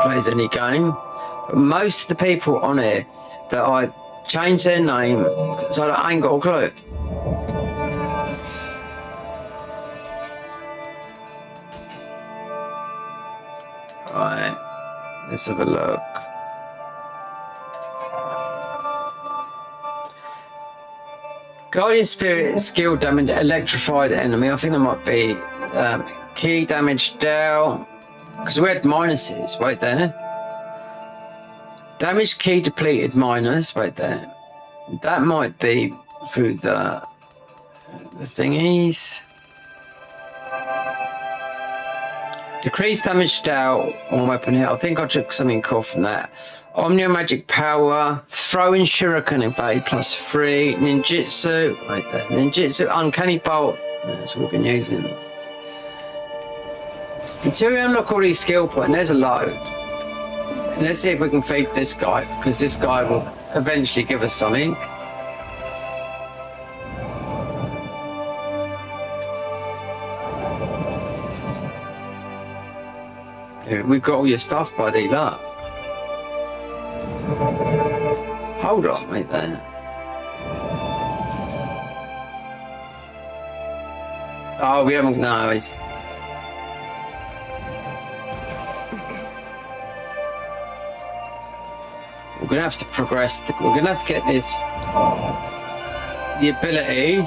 plays any game. But most of the people on here that I changed their name, so I ain't got a clue. Right, let's have a look. Guardian Spirit skill damage electrified enemy. I think that might be key damage down, because we had minuses right there. Damage key depleted minus right there. That might be through the thingies. Decreased damage dealt on weapon hit. I think I took something cool from that. Omnia Magic Power, Throwing Shuriken Evade +3, Ninjutsu, right there, Ninjutsu Uncanny Bolt, that's what we've been using. Until we unlock all these skill points, there's a load. And let's see if we can feed this guy, because this guy will eventually give us something. We've got all your stuff, buddy, look. Hold on, wait there. Oh, we haven't. No, it's. We're gonna have to progress. We're gonna have to get this. The ability.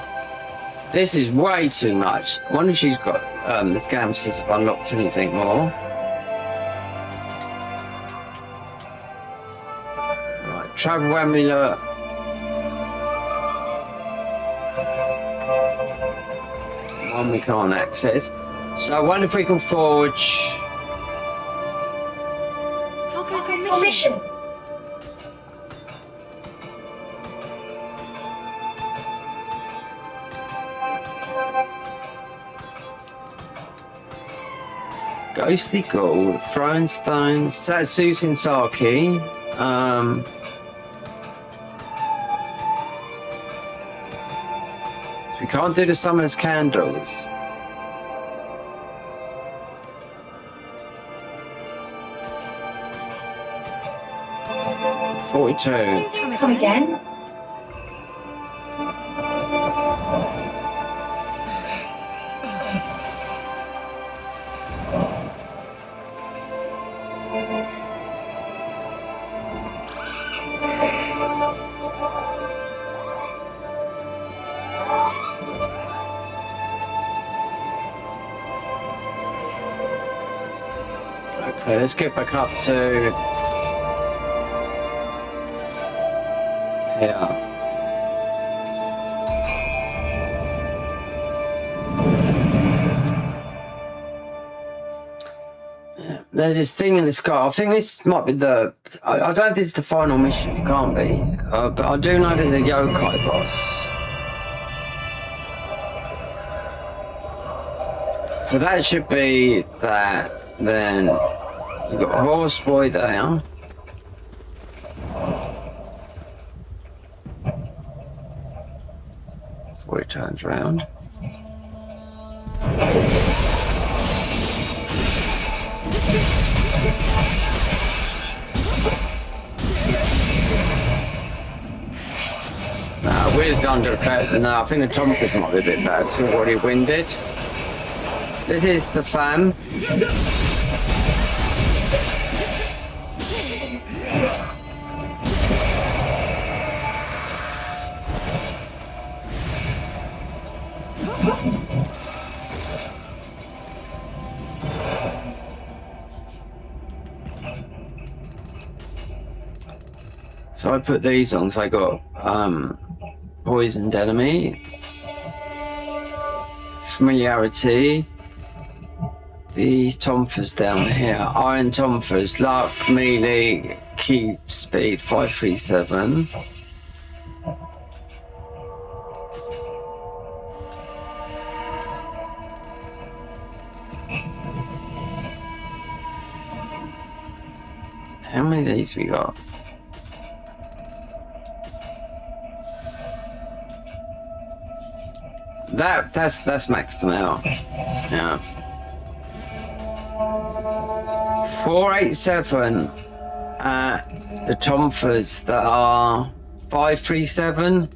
This is way too much. I wonder if she's got. This game says if unlocked anything more. Right, travel amulet. One we can't access. So I wonder if we can forge. How goes your mission? Ghostly gold, throwing stones, Satsusin Saki. We can't do the summoner's candles. $42. Come again? Okay, let's get back up to here. There's this thing in the sky. I think this might be the. I don't know if this is the final mission. It can't be. But I do know there's a yokai boss. So that should be that. Then you've got a horse boy there. Before he turns around. No, we're under the no, I think the trumpet might be a bit bad. It's already winded. This is the fam. So I put these on because I got poisoned enemy, familiarity, these tonfas down here, iron tonfas, luck, melee, key speed 537. How many of these we got? That's maxed them out. Yeah. 487 the tonfas that are 537.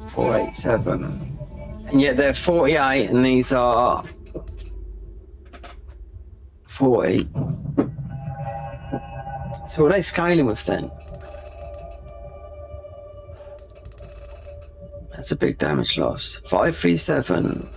487. And yet they're 48 and these are 40. So what are they scaling with then? That's a big damage loss. 537.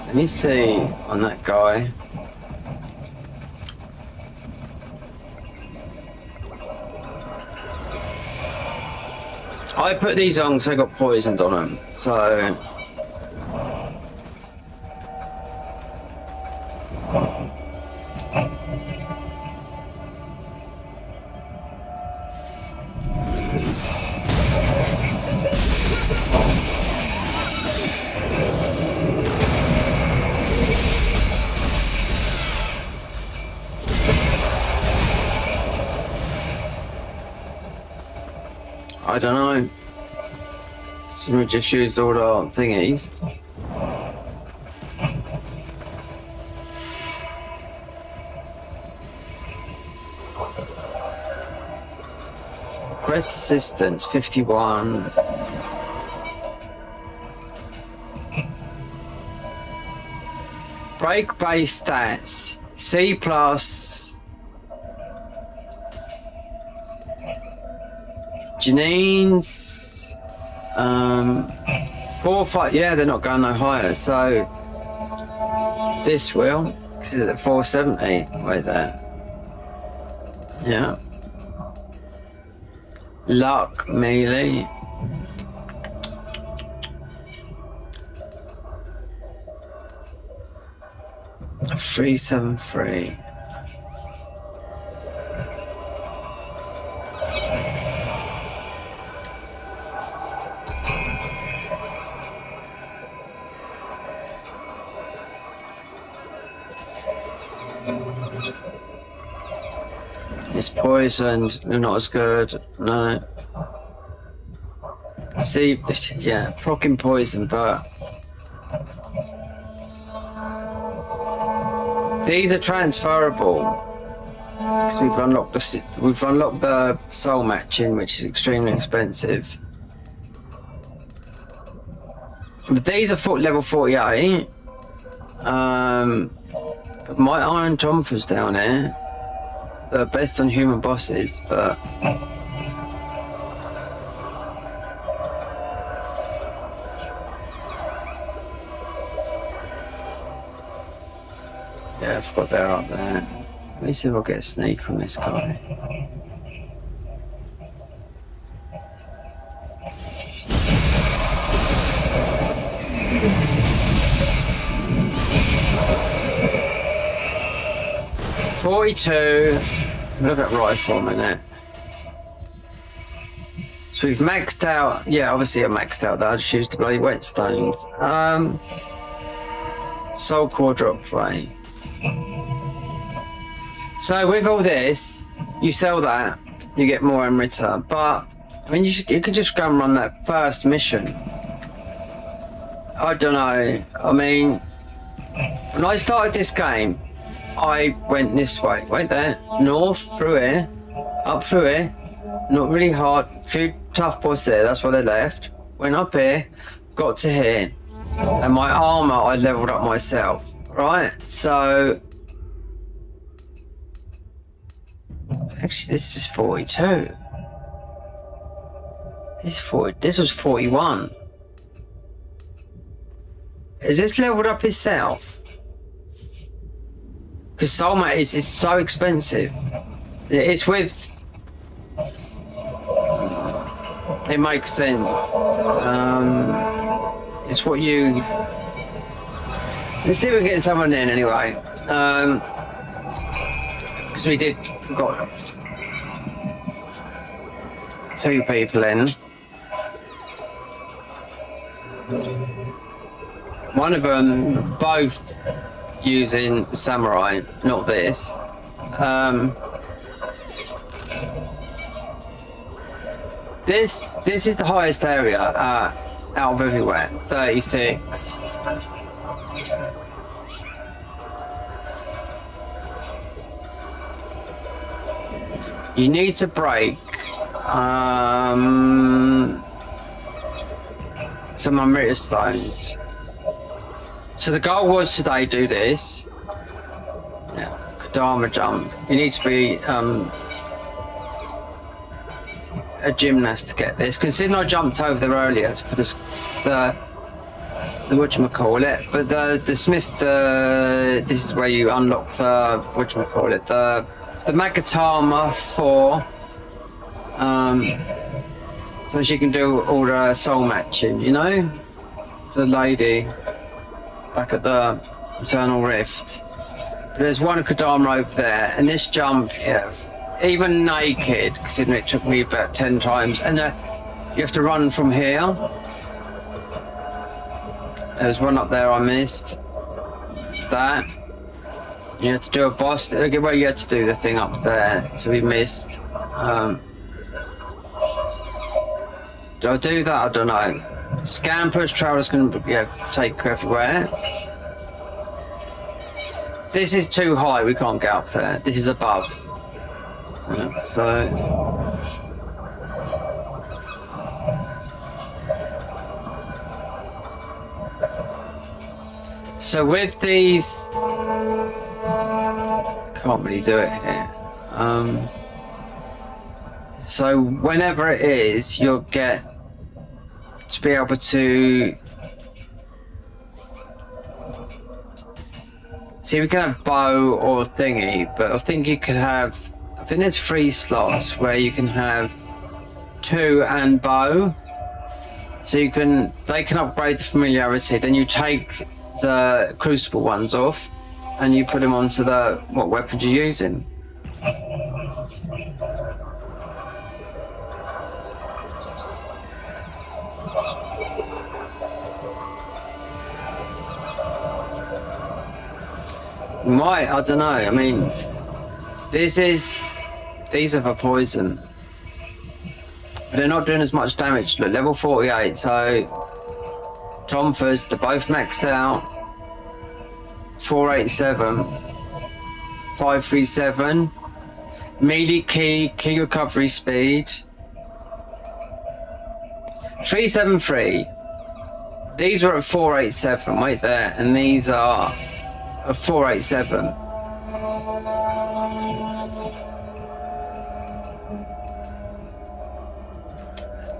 Let me see on that guy. I put these on because I got poisoned on them, so. I don't know. So we just used all our thingies. Quest assistance 51. Break base stats C plus. Janine's 4 5. Yeah, they're not going no higher, so this will. This is at 470 right there. Yeah. Luck melee. A 373. It's poisoned, not as good, no. See, yeah, fucking poison, but these are transferable because we've unlocked the soul matching, which is extremely expensive. But these are level 48. But my iron jumper's down here. They're based on human bosses, but yeah, I forgot they're up there. Let me see if I'll get a sneak on this guy. Look at rifle a minute. So we've maxed out. Yeah, obviously I maxed out that. I just used the bloody whetstones. Soul core drop rate. So with all this, you sell that, you get more Emerita. But I mean, you could just go and run that first mission. I don't know. I mean, when I started this game, I went this way, went there, north, through here, up through here, not really hard, few tough bosses there, that's why they left. Went up here, got to here, and my armor I leveled up myself, right? So, actually this is 42. This was 41. Is this leveled up itself? Because soulmate is so expensive. It's with. It makes sense. It's what you. Let's see if we can get someone in anyway. Because we got 2 people in. One of them, both using samurai, not this. This is the highest area out of everywhere. 36. You need to break some Emerita stones. So the goal was today do this. Yeah, Kadama jump. You need to be a gymnast to get this. Considering I jumped over there earlier for the whatchamacallit, but the smith, this is where you unlock the whatchamacallit, the Magatama 4. So she can do all the soul matching, you know? The lady back at the Eternal Rift. But there's one Kadama over there, and this jump, yeah, even naked, considering it took me about 10 times, and you have to run from here. There's one up there I missed. That. You have to do a boss, well, you had to do the thing up there, so we missed. Do I do that? I don't know. Scan push travelers can take everywhere. This is too high, we can't get up there. This is above. Yeah, so with these, can't really do it here. So whenever it is, you'll get to be able to see. We can have bow or thingy, but I think you could have. I think there's 3 slots where you can have 2 and bow. So you can. They can upgrade the familiarity. Then you take the crucible ones off, and you put them onto the what weapons you're using. Might, I don't know. I mean, these are for poison. But they're not doing as much damage. Look, level 48, so Tomfers, they're both maxed out. 487, 537, melee key recovery speed. 373. These are at 487, wait there, and these are at 487.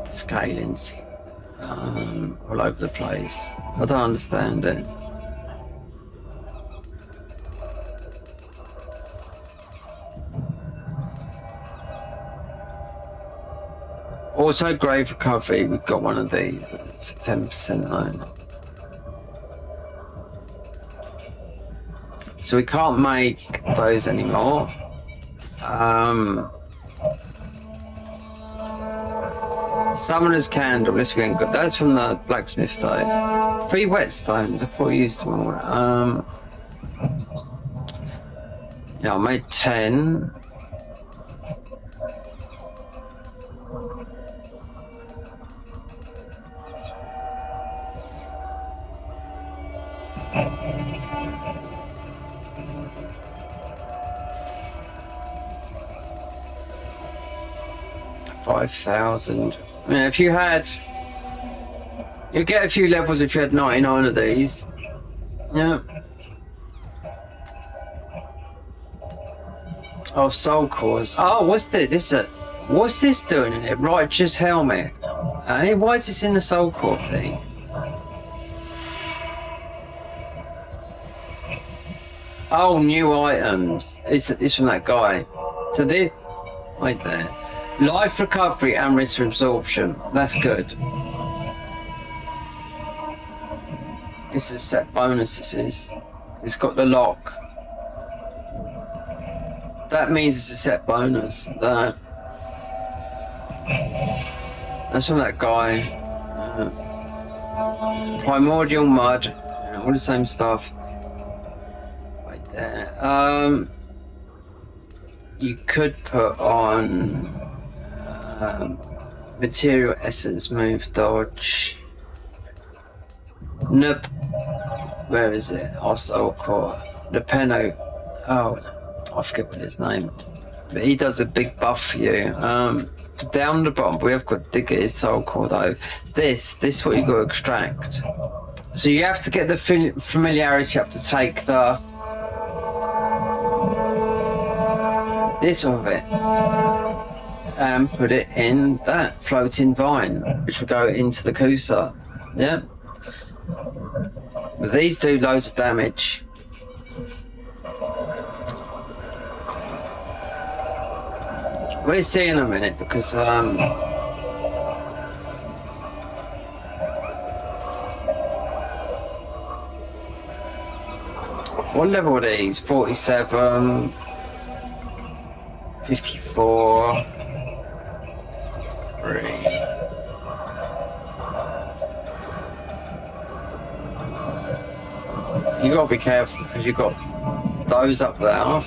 The scaling's all over the place. I don't understand it. Also, grave recovery, we've got one of these. It's 10% loan. So we can't make those anymore. Summoner's Candle, let's go and go. That's from the blacksmith though. 3 whetstones, I thought I used them all. Yeah, I made 10. $5,000. Yeah, if you had, you'd get a few levels if you had 99 of these. Yeah. Oh, soul cores. Oh, what's this? What's this doing in it? Righteous helmet. Hey, why is this in the soul core thing? Oh, new items. It's from that guy. So this, right there. Life recovery and risk absorption. That's good. This is set bonus. This is. It's got the lock. That means it's a set bonus. That's from that guy. Primordial mud. All the same stuff. Right there. You could put on. Material essence, move, dodge. Nope. Where is it? Our soul core. Nepeno. Oh, I forget what his name. But he does a big buff for you. Down the bottom, we have got to dig at his soul core though. This is what you got to extract. So you have to get the familiarity up to take the this of it. And put it in that floating vine, which will go into the Kusa. Yeah. But these do loads of damage. We'll see in a minute because what level are these? 47, 54. You gotta be careful because you've got those up there.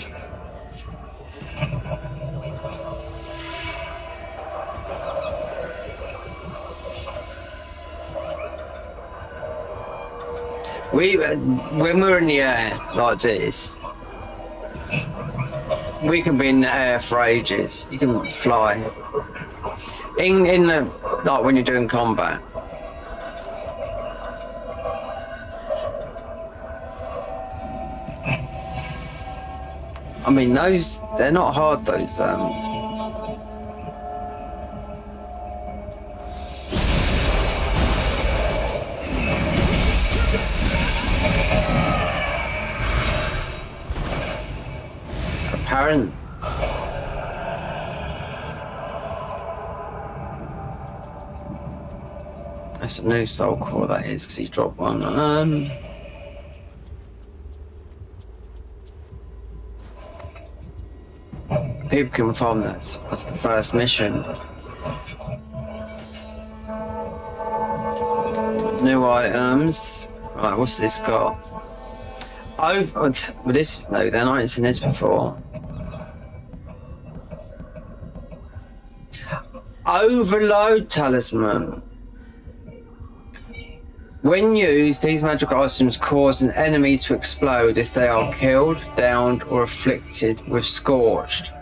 When we're in the air like this, we can be in the air for ages. You can fly. In the, like when you're doing combat. I mean, they're not hard, those, apparent. That's a new soul core, that is, because he dropped one. People can farm that's the first mission. New items. Right, what's this got? Well, this, no, they're not seen this before. Overload talisman. When used, these magical items cause an enemy to explode if they are killed, downed, or afflicted with scorched.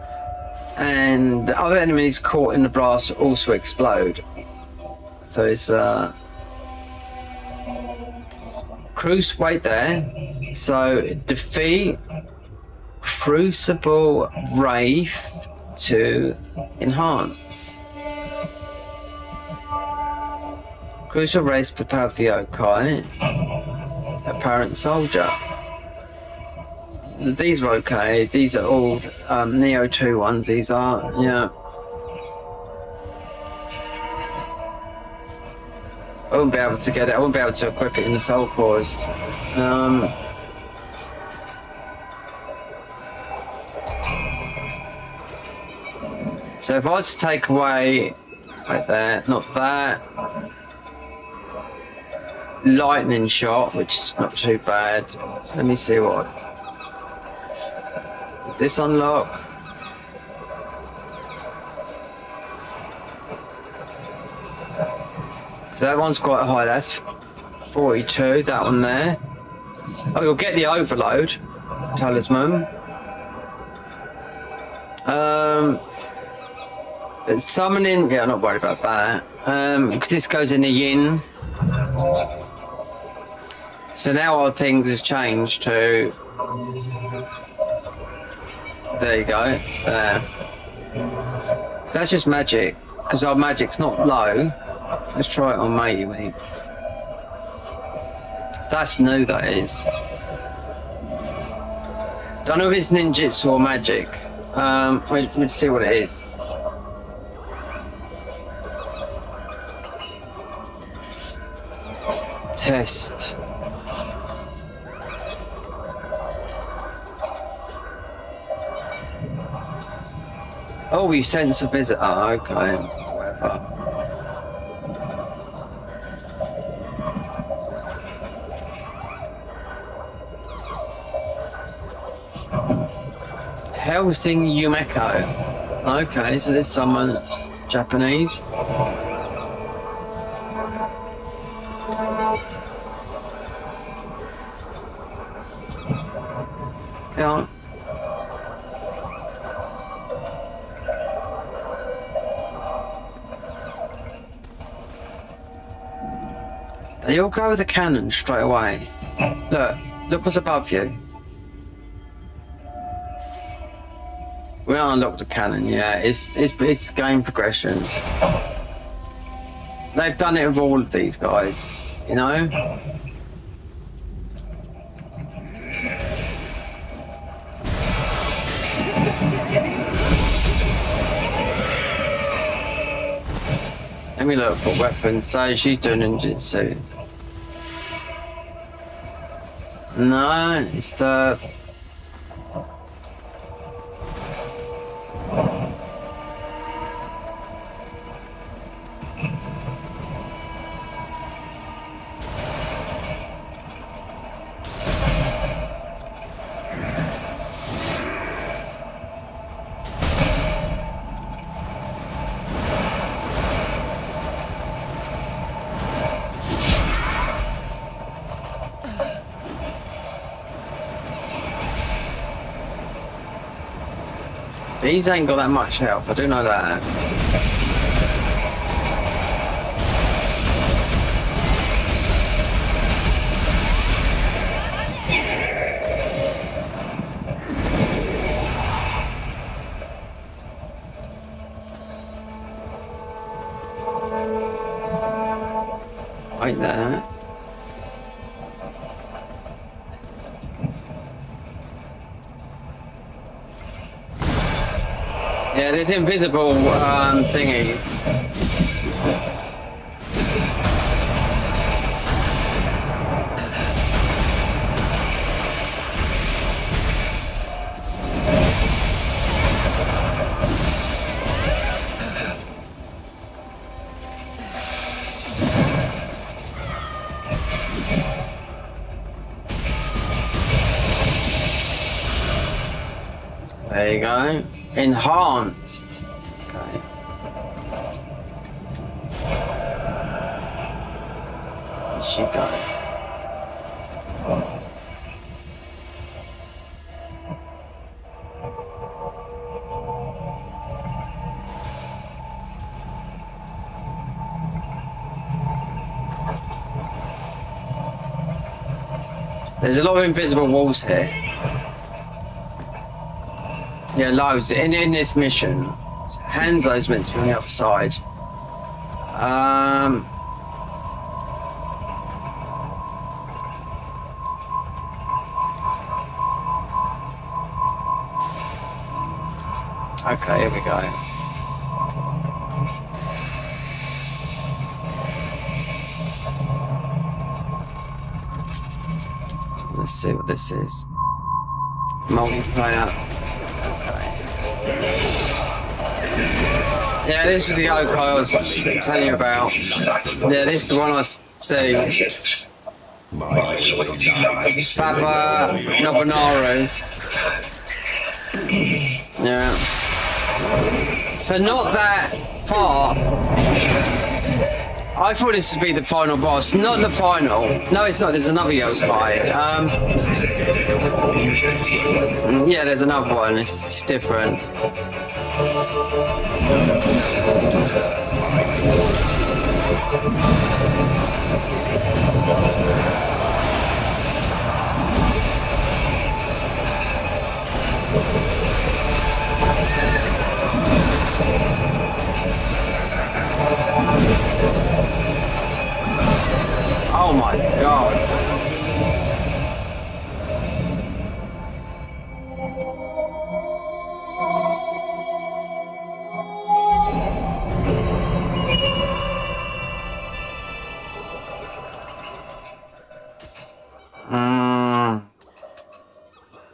And other enemies caught in the blast also explode. So it's Crucible right there. So defeat Crucible Wraith to enhance. Crucible Wraith prepare of the yokai. Apparent soldier. These are okay. These are all Nioh 2 ones. These are, yeah. I won't be able to get it. I won't be able to equip it in the soul cores. So if I was to take away right there, not that. Lightning shot, which is not too bad. Let me see what this unlock. So that one's quite high. That's 42. That one there. Oh, you'll get the overload talisman. Summoning. Yeah, I'm not worried about that. Because this goes in the yin. So now our things has changed to. There you go. There. So that's just magic, because our magic's not low. Let's try it on matey. That's new, that is. Don't know if it's ninjutsu or magic. Let's see what it is. Test. Oh, you sense a visitor. Okay, whatever. Helsing Yumeko. Okay, so there's someone Japanese. Yeah. They all go with the cannon straight away. Look what's above you. We unlocked the cannon, yeah. It's game progression. They've done it with all of these guys, you know? Let me look for weapons. So she's doing ninjutsu. No, it's the. These ain't got that much health, I do know that. Like that. Yeah, there's invisible thingies. There you go. Enhanced. Okay. Where'd she go? There's a lot of invisible walls here. Yeah, loads. In this mission, Hanzo's meant to be on the other side. Okay, here we go. Let's see what this is. Multiplayer. Yeah, this is the oak I was telling you about. Yeah, this is the one I see. Papa Nobanaru. Yeah. So not that far. I thought this would be the final boss. Not the final. No, it's not. There's another yokai. Yeah, there's another one. It's different. Oh my god.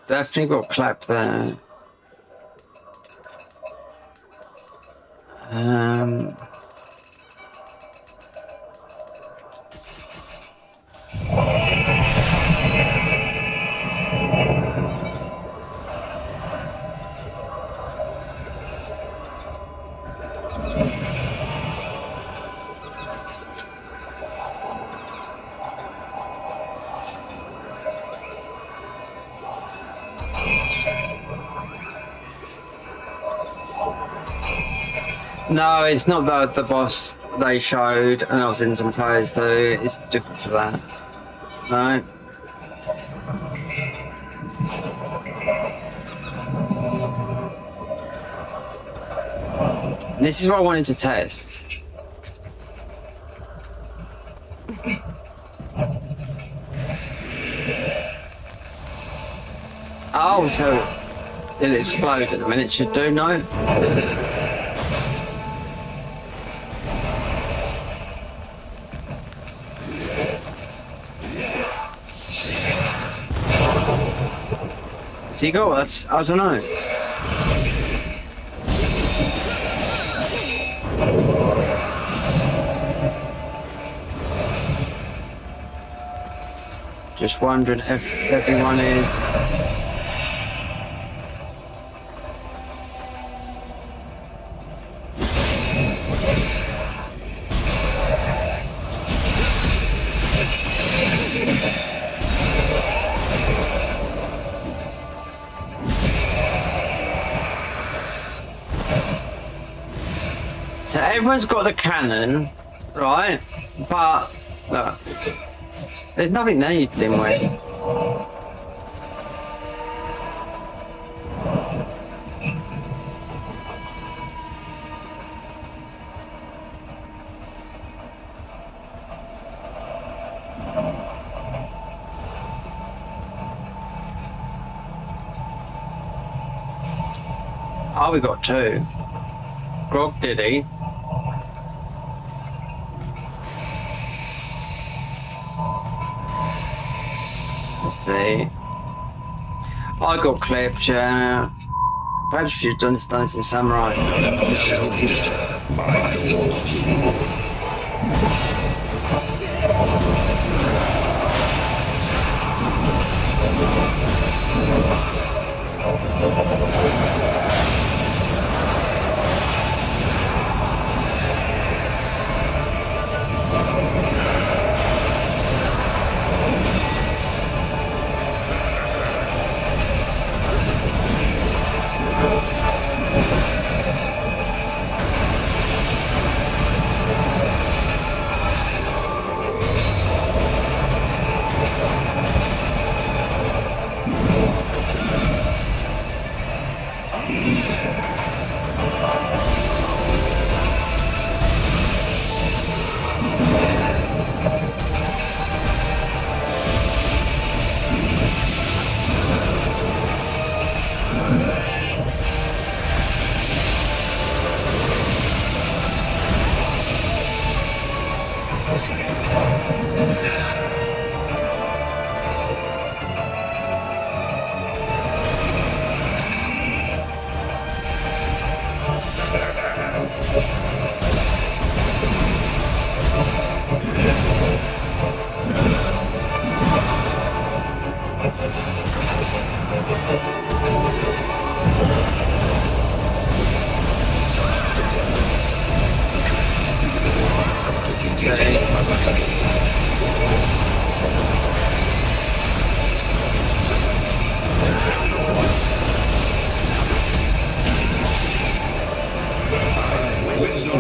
Definitely got clapped there. No, it's not the boss they showed, and I've seen some players do. It's different to that. No. And this is what I wanted to test. Oh, so it'll explode at the minute, should do, no? Has he got us? I don't know. Just wondering if everyone is. everyone's got the cannon, right? But look, there's nothing there you can deal with. Oh, we got two. Grog did he? Let's see. I got clipped, yeah. Perhaps you should have done this in Samurai.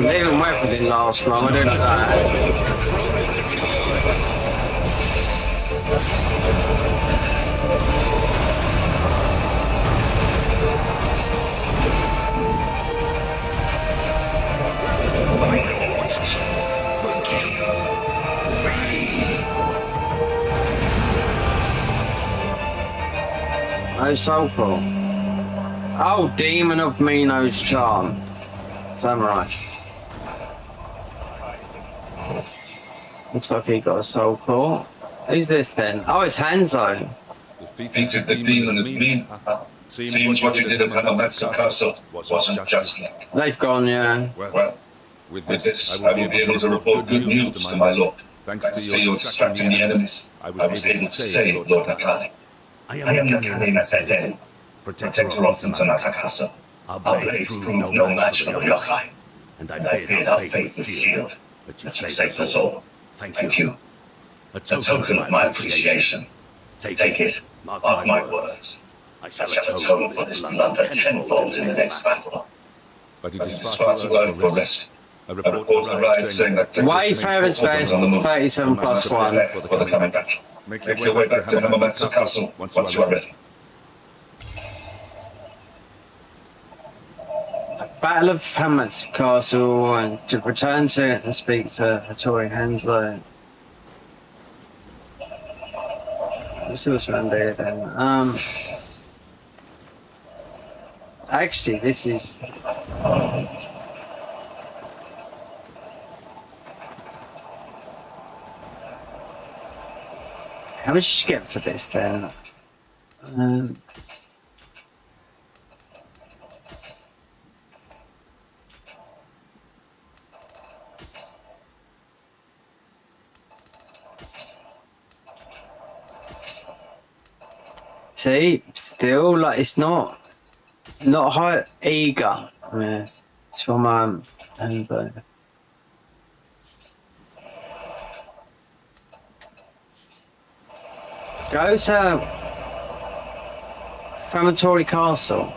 They even weapon didn't last long, I don't know that. No soulful. Oh, Demon of Mino's Charm. Samurai. Looks like he got a soul core. Who's this then? Oh, it's Hanzo. Defeated the demon of Nioh. Seems what you did at Hamamatsu Castle wasn't just luck. They've gone, yeah. Well, with this, I will be able to report good news to my lord. Thanks to your distracting the enemies, I was able to save Lord Nakane. I am Nakane Maseteri, protector of the Tanata Castle. Our blades prove no match for the yokai, and I feared our fate was sealed, but you saved us all. Thank you. A token of my appreciation. Take it, mark my words. I shall atone for this blunder tenfold in the next battle. But it is far too early for rest. A report arrived saying that Wayfarer's Vest 37 plus 1 for the coming battle. Make your way back to Hamamatsu Castle once you are ready. Battle of Hamamatsu Castle and to return to it and speak to Hattori Hanzo. Let's see what's around here then. Actually, this is. How much did you get for this then? See, still like it's not high eager. Yes, it's from Hanzo. Go to Famatori Castle.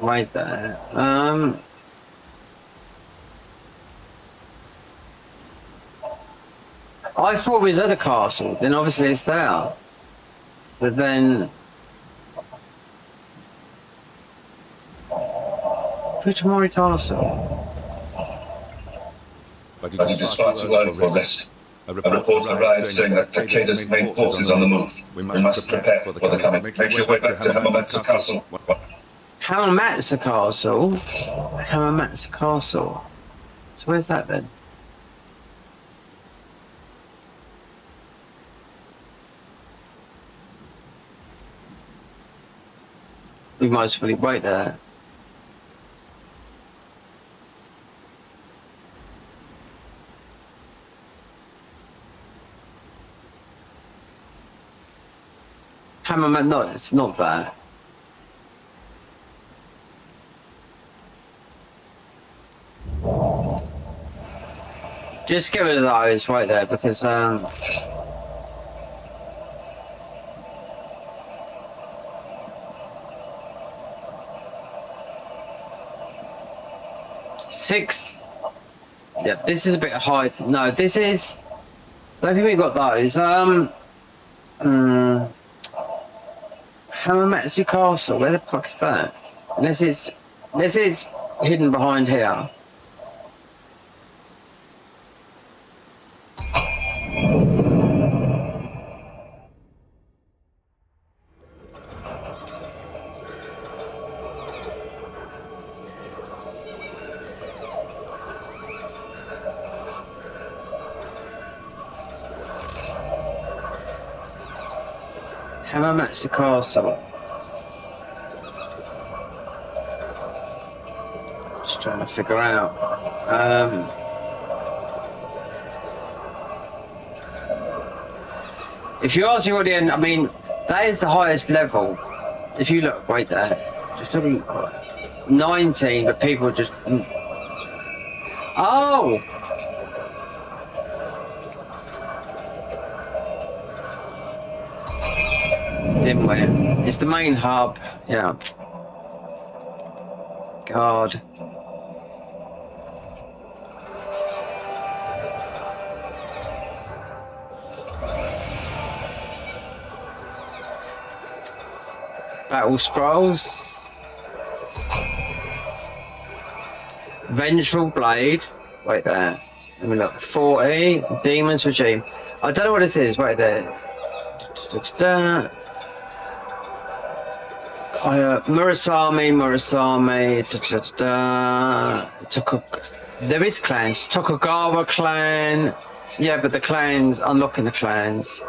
Right there. I thought it was at the castle, then obviously it's there. But then... Futamori Castle. But it is far too early for rest. A report arrived saying that Takeda's main force is on the move. We must prepare for the coming. Make your way back to Hamamatsu Castle. Hamamatsu Castle? Hamamatsu Castle. So where's that then? We might as well wait there. Hamamatsu, no, it's not there. Just get rid of those right there because six. Yeah, this is a bit high. No, this is. I don't think we got those. Hamamatsu Castle. Where the fuck is that? And this is hidden behind here. Hamamatsu Castle. Just trying to figure out. If you ask me what the end, I mean, that is the highest level. If you look right there, just look at 19, but people just. Oh! Didn't we? It's the main hub, yeah. God. Battle scrolls. Vengeful blade. Wait there. Let me look. 40. Demons regime. I don't know what this is. Wait there. Murasame. There is clans. Tokugawa clan. Yeah, but the clans, unlocking the clans.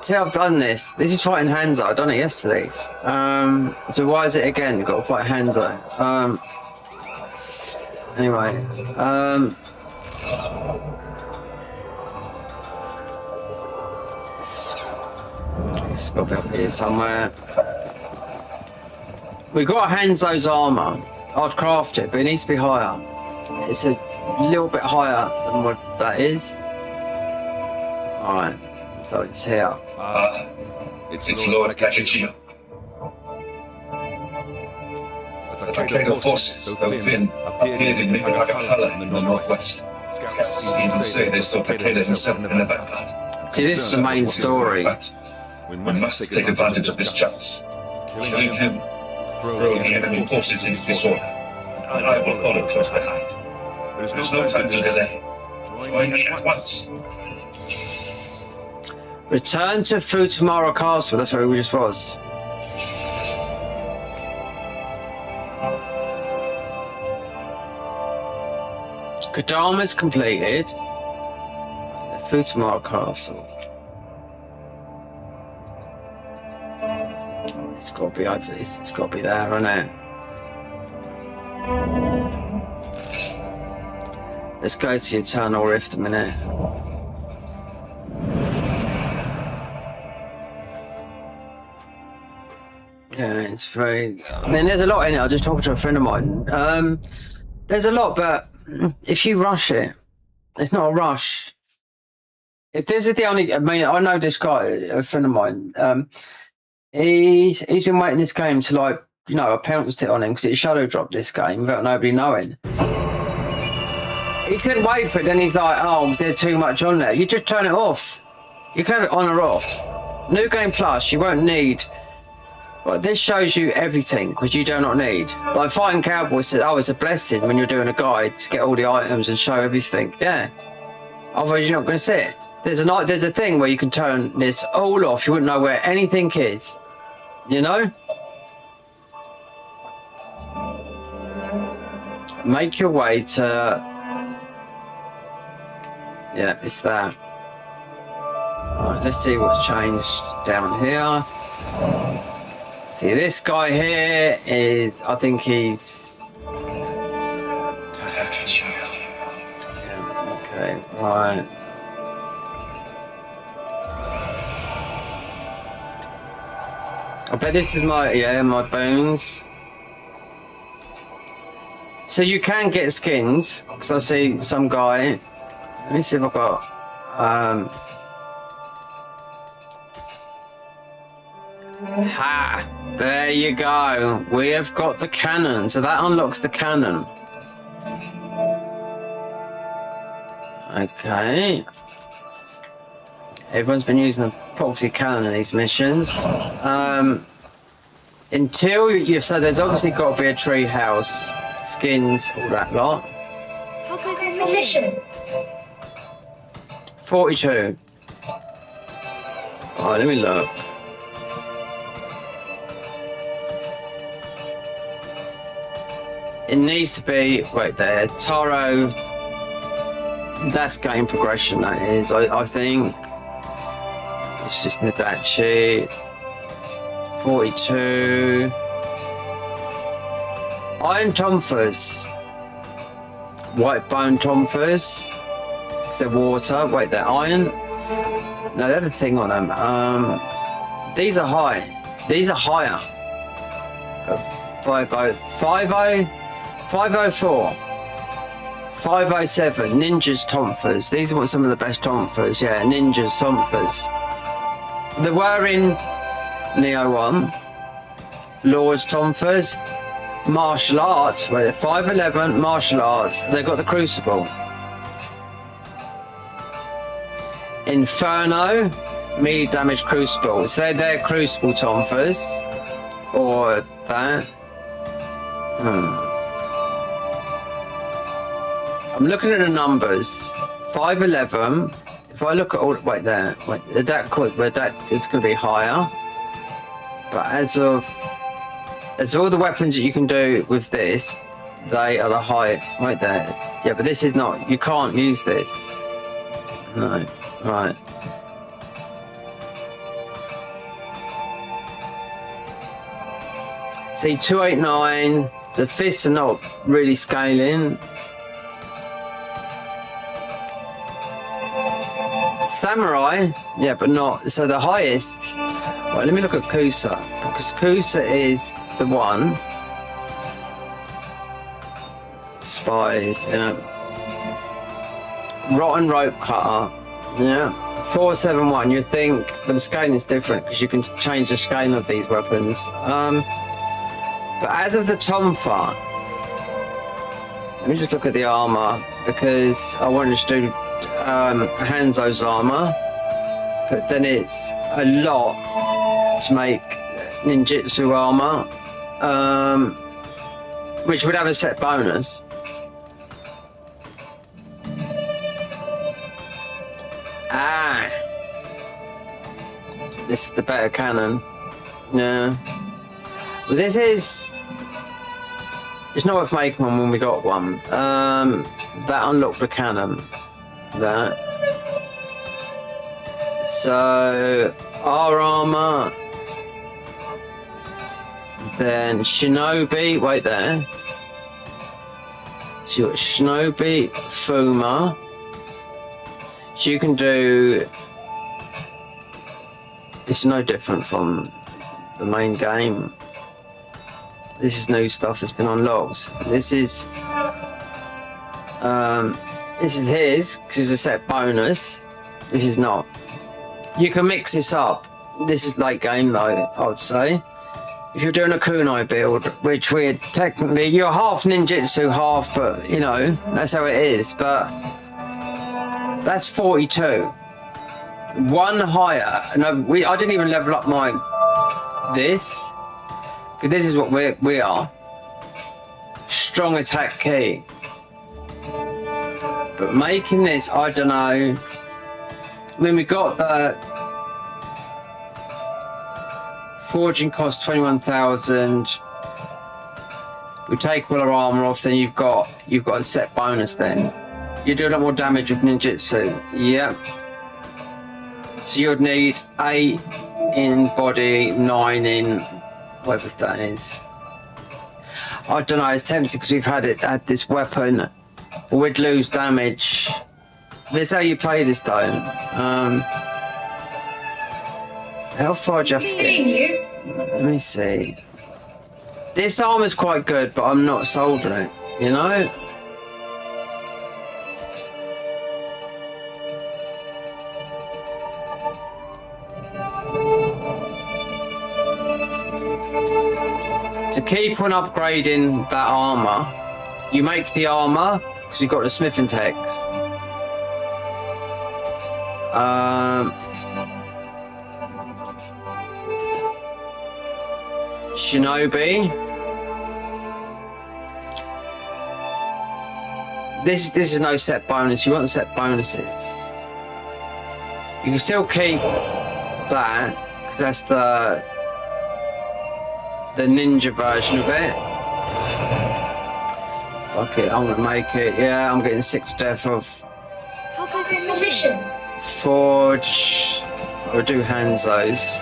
See, I've done this. This is fighting Hanzo. I've done it yesterday. So why is it again? You've got to fight Hanzo. Anyway. It's got to be up here somewhere. We got Hanzo's armor. I'd craft it, but it needs to be higher. It's a little bit higher than what that is. Alright, so it's here. It's Lord Kagechiyo. The Takeda forces, though thin, appeared in Nioh in the northwest. Scouts even say they saw Takeda himself in the vanguard. See, this is the main story. We must take advantage of this chance. Killing him, throw the enemy forces into disorder, and I will follow close behind. There's no time to delay. Join me at once. Return to Futamori Castle. That's where we just was. Kodama's completed. Futamori Castle. It's got to be over this. It's got to be there, isn't it? Let's go to the Eternal Rift a minute. Yeah, it's very. I mean, there's a lot in it. I was just talking to a friend of mine. There's a lot, but if you rush it, it's not a rush. If this is the only, I mean, I know this guy, a friend of mine. He's been waiting this game to like you know, I pounced it on him because it shadow dropped this game without nobody knowing. He couldn't wait for it, then he's like, oh, there's too much on there. You just turn it off. You can have it on or off. New Game Plus, you won't need. Well, this shows you everything, which you do not need. Like Fighting Cowboys said, oh, it's a blessing when you're doing a guide to get all the items and show everything. Yeah. Otherwise, you're not going to see it. There's a thing where you can turn this all off. You wouldn't know where anything is. You know? Make your way to... Yeah, it's that. Right, let's see what's changed down here. See, this guy here is, I think he's... Yeah, okay, right. I bet this is my bones. So you can get skins, because I see some guy. Let me see if I've got... Ha! There you go. We have got the cannon. So that unlocks the cannon. Okay. Everyone's been using the proxy cannon in these missions. Until you... So there's obviously got to be a tree house. Skins, all that lot. How close is your mission? 42. Alright, let me look. It needs to be, wait there, Taro, that's game progression, that is, I think. It's just Nadachi. 42. Iron Tomfers. White bone Tomfers. Because they're water. Wait, they're iron. No, there's a thing on them. These are high. These are higher. 504. 507. Ninjas Tomfers. These are some of the best Tomfers. Yeah, Ninjas Tomfers. They were in Nioh 1. Lords Tomfers. Martial arts. Where they're 511. Martial arts. They've got the Crucible. Inferno. Melee damage Crucible. So they're Crucible Tomfers. Or that. I'm looking at the numbers. 511. If I look at all, wait there, wait, that it's going to be higher. But as all the weapons that you can do with this, they are the high. Right there. Yeah, but this is not. You can't use this. No. Right. See, 289. The fists are not really scaling. Samurai, yeah, but not. So the highest. Well, let me look at Kusa, because Kusa is the one. Spies, yeah. Rotten rope cutter, yeah. 471. You'd think, but the scaling is different because you can change the scaling of these weapons. But as of the Tomfa, let me just look at the armor because I wanted to do Hanzo's armor, but then it's a lot to make ninjutsu armor, which would have a set bonus. This is the better cannon. Yeah. Well, this is... It's not worth making one when we got one. That unlocked the cannon. That. So, our armor. Then Shinobi, wait there. So you got Shinobi, Fuma. So you can do... It's no different from the main game. This is new stuff that's been unlocked. This is his, because it's a set bonus. This is not. You can mix this up. This is late game though, I would say. if you're doing a kunai build, which we're technically, you're half ninjutsu, half, but you know, that's how it is. But that's 42. One higher, and I didn't even level up my this, because this is what we are. Strong attack key. But making this, I don't know. I mean, we got the forging cost 21,000. We take all our armor off, then you've got a set bonus. Then you do a lot more damage with ninjutsu. Yep. So you'd need 8 in body, 9 in whatever that is. I don't know. It's tempting because we've had this weapon. We'd lose damage. This is how you play this though. How far do you have to get? Let me see. This armor's quite good, but I'm not sold on it, you know? To keep on upgrading that armor, you make the armor because you've got the smithing techs. Shinobi. This is no set bonus. You want set bonuses. You can still keep that because that's the ninja version of it. Fuck it, I'm gonna make it. Yeah, I'm getting sick to death of. How big is your mission? Forge. I'll do Hanzo's.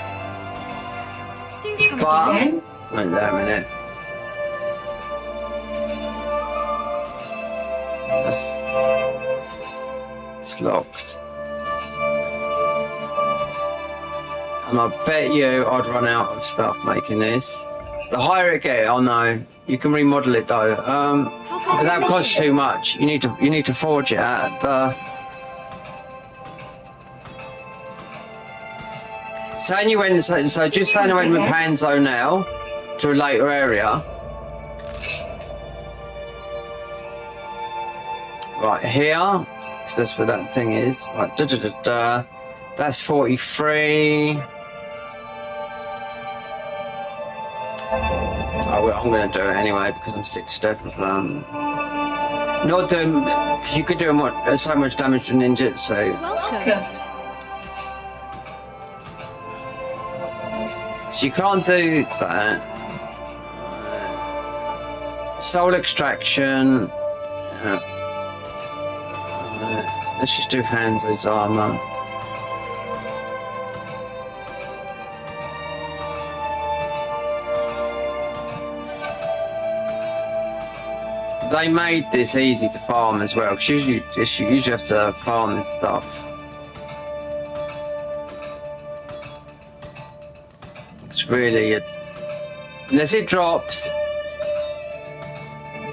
But wait there a minute. It's locked. And I bet you I'd run out of stuff making this. The higher it gets, oh no, you can remodel it though. But that costs too much. You need to forge it at the. Saying you went, so just saying I went with Hanzo now to a later area. Right here, because that's where that thing is. Right, that's 43. Oh, well, I'm going to do it anyway because I'm sick to death of not doing, because you could do so much damage to ninjutsu. Welcome. So you can't do that. Soul extraction. Let's just do Hanzo's armor. They made this easy to farm as well, because you usually have to farm this stuff. It's really unless it drops.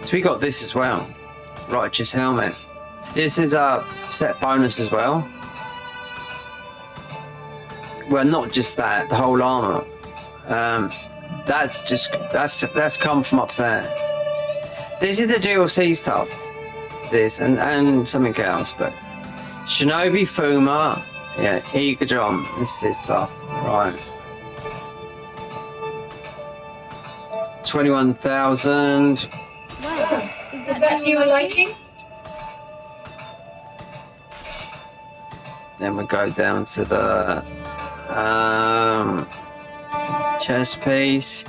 So we got this as well. Righteous helmet. So this is a set bonus as well. Well, not just that, the whole armor. That's come from up there. This is the DLC stuff. This and something else, but Shinobi Fuma, yeah, Igajom. This is his stuff, right? 21,000. Wow, is that to your liking? Then we go down to the chest piece.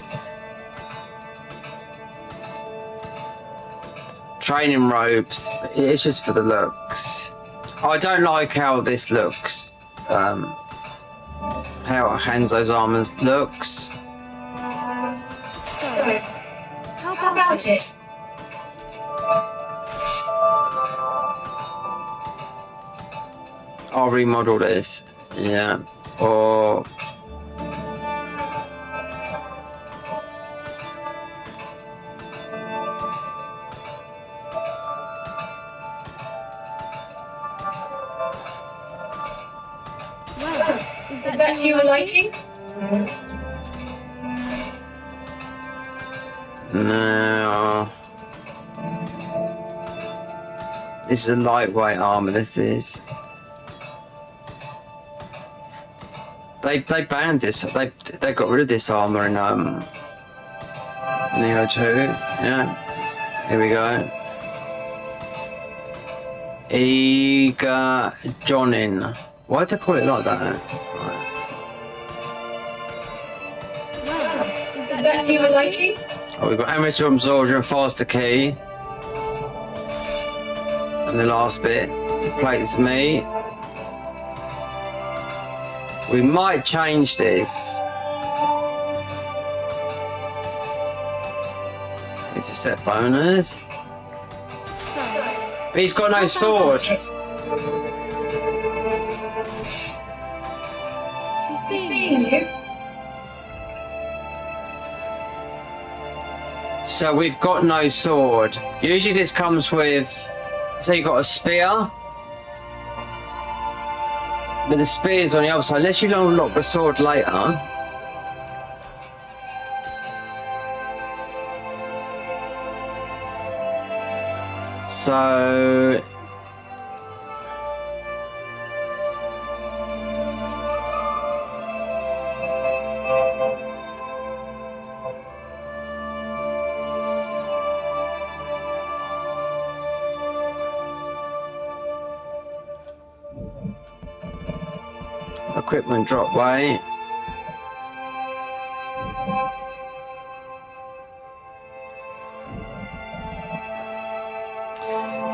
Training robes. It's just for the looks. I don't like how this looks. How Hanzo's armor looks. So, how about it? I'll remodel this. Yeah. Or Is that to your liking? No. This is a lightweight armor, this is. They banned this, they got rid of this armor in Nioh 2. Yeah. Here we go. Eager Jonin. Why'd they call it like that? Is that to your liking? Oh, we've got amateur absorption, faster key. And the last bit, plates me. We might change this. So it's a set bonus. But he's got no sword. She's seeing you. So we've got no sword. Usually this comes with, so you've got a spear. But the spear's on the other side, unless you unlock the sword later. So equipment drop weight.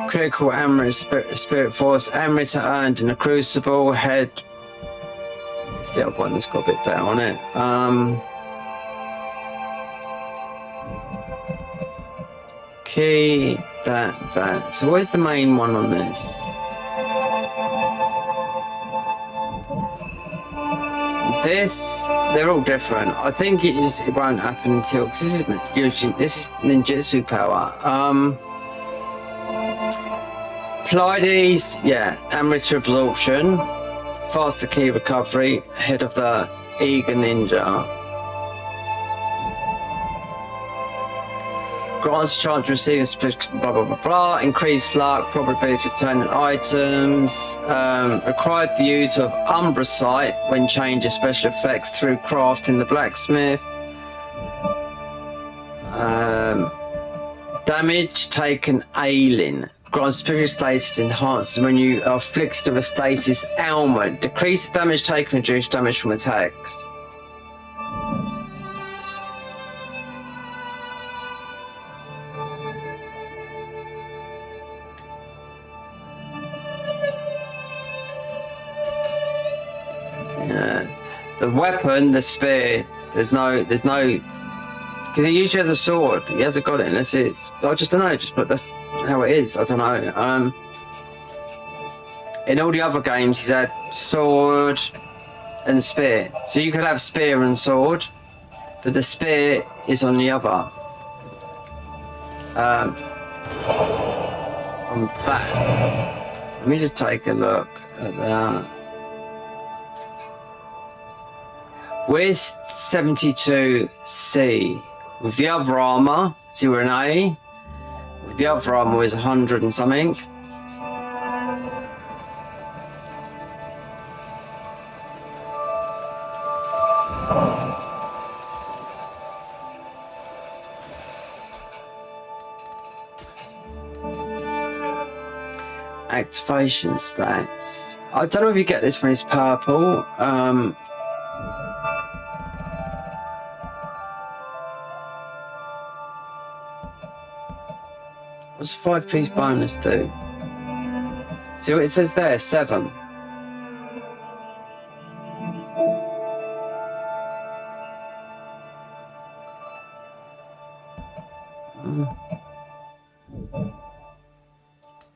Critical amulet spirit force amulet earned in a crucible head. It's the other one that's got a bit better on it. Key that. So where's the main one on this? This, they're all different. I think it won't happen until, because this is ninjutsu power. Pleiades, yeah, amateur absorption, faster key recovery, head of the eager ninja. Grants chance to receive a blah blah blah blah. Increased luck, probability of turning items. Required the use of Umbra Sight when changing special effects through crafting the blacksmith. Damage taken ailing. Grants special stasis enhanced when you are afflicted with a stasis ailment. Decrease the damage taken, reduce damage from attacks. The weapon, the spear, there's no, because he usually has a sword. He hasn't got it unless it's, I just don't know, but that's how it is. I don't know. In all the other games, he's had sword and spear. So you could have spear and sword, but the spear is on the other. On that. Let me just take a look at that. Where's 72C? With the other armor, see we're an A. With the other armor is 100 and something. Activation stats. I don't know if you get this when it's purple. What's a 5-piece bonus do? See what it says there? 7.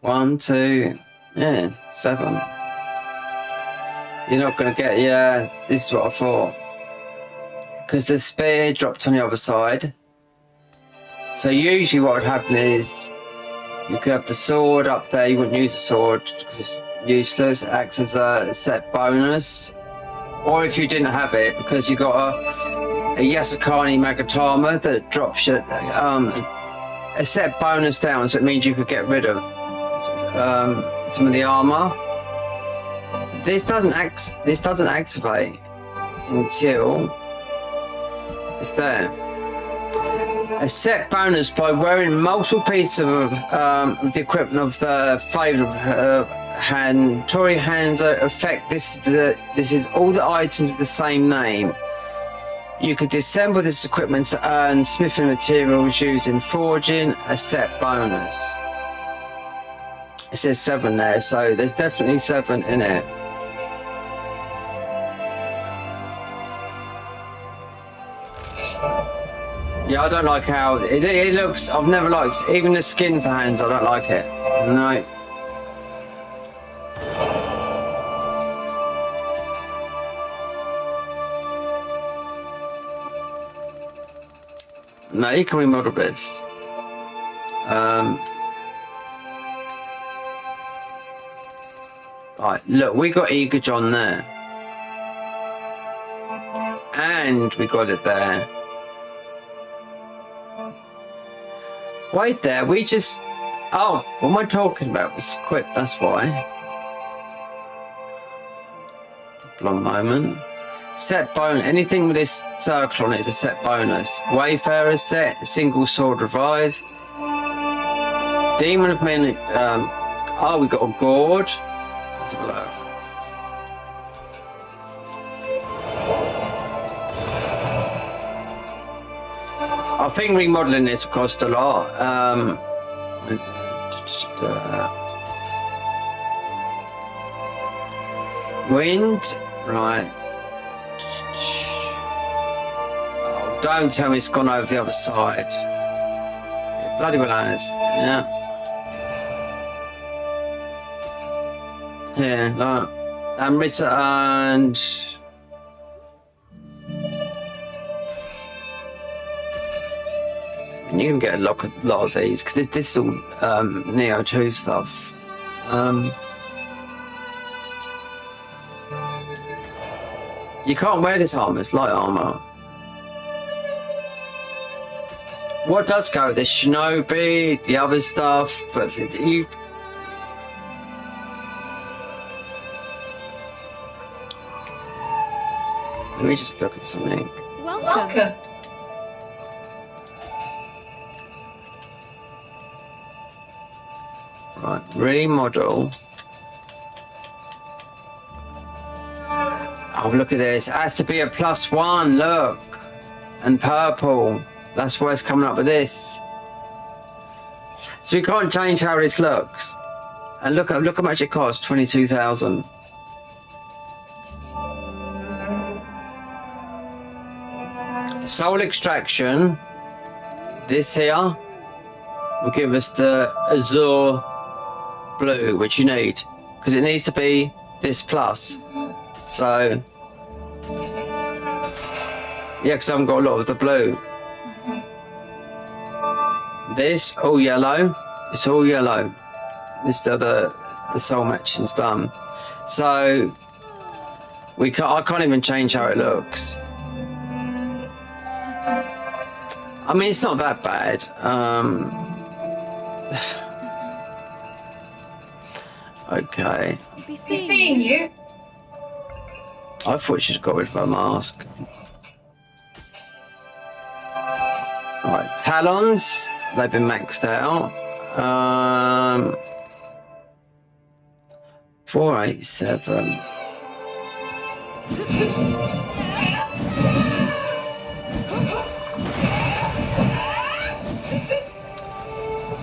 One, 2, yeah, 7. You're not gonna get, yeah, this is what I thought. Because the spear dropped on the other side. So usually what would happen is you could have the sword up there, you wouldn't use the sword because it's useless, it acts as a set bonus. Or if you didn't have it, because you got a a Yasukani Magatama that drops you a set bonus down, so it means you could get rid of some of the armor. This doesn't activate until it's there. A set bonus by wearing multiple pieces of the equipment of the favored hand. Torii hands effect. This is all the items with the same name. You could disassemble this equipment to earn smithing materials using forging, a set bonus. It says 7 there, so there's definitely 7 in it. Yeah, I don't like how it looks. I've never liked even the skin for hands. I don't like it. No. No, you can remodel this. Right, look, we got Eager John there. And we got it there. Wait there, we just... Oh, what am I talking about? It's equipped, that's why. Long moment. Set bonus. Anything with this circle on it is a set bonus. Wayfarer set, single sword revive. Demon of Men. Oh, we got a gourd. Let's have a look. I think remodeling this will cost a lot. Wind, right. Oh, don't tell me it's gone over the other side. It bloody well has. Yeah. Yeah, look. And you can get a lot of these because this is all Nioh 2 stuff. You can't wear this armor, it's light armor. What does go with this? Shinobi, the other stuff, but you... Let me just look at something. Welcome. Right, remodel. Oh, look at this. It has to be a +1, look. And purple. That's why it's coming up with this. So we can't change how this looks. And look how much it costs, 22,000. Soul extraction. This here will give us the azure blue, which you need, because it needs to be this plus. So yeah, because I haven't got a lot of the blue. This all yellow. It's all yellow. This the soul matching's done. So I can't even change how it looks. I mean, it's not that bad. Okay. Be seeing you. I thought she'd got rid of her mask. Right, talons. They've been maxed out. 487.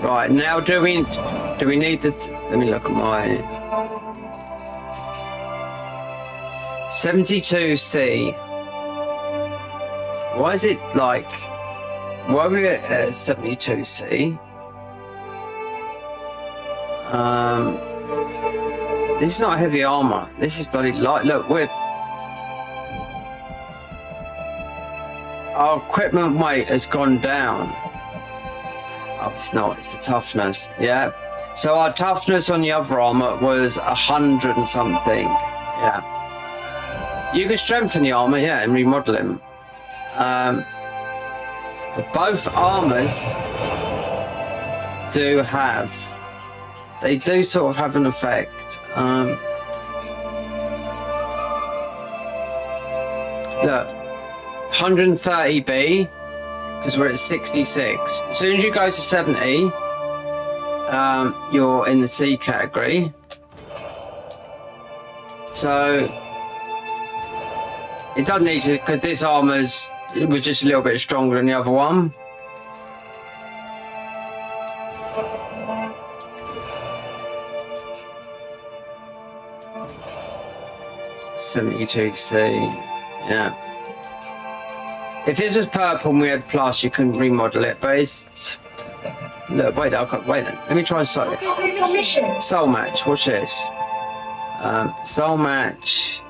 Right, now do we need the... Let me look at my... 72C. Why is it like... Why are we at 72C? This is not heavy armor. This is bloody light. Look, our equipment weight has gone down. Oh, it's not. It's the toughness. Yeah. So our toughness on the other armor was 100 and something. Yeah. You can strengthen the armor, yeah, and remodel him. But both armors do have, they do sort of have an effect. Look, 130B, because we're at 66. As soon as you go to 70, you're in the C category. So it doesn't need to, because this armor's, it was just a little bit stronger than the other one. $72C, yeah. If this was purple and we had plus, you couldn't remodel it, but it's... Look, wait, wait, let me try and soul it. What is your mission? Soul match, watch this. Soul match.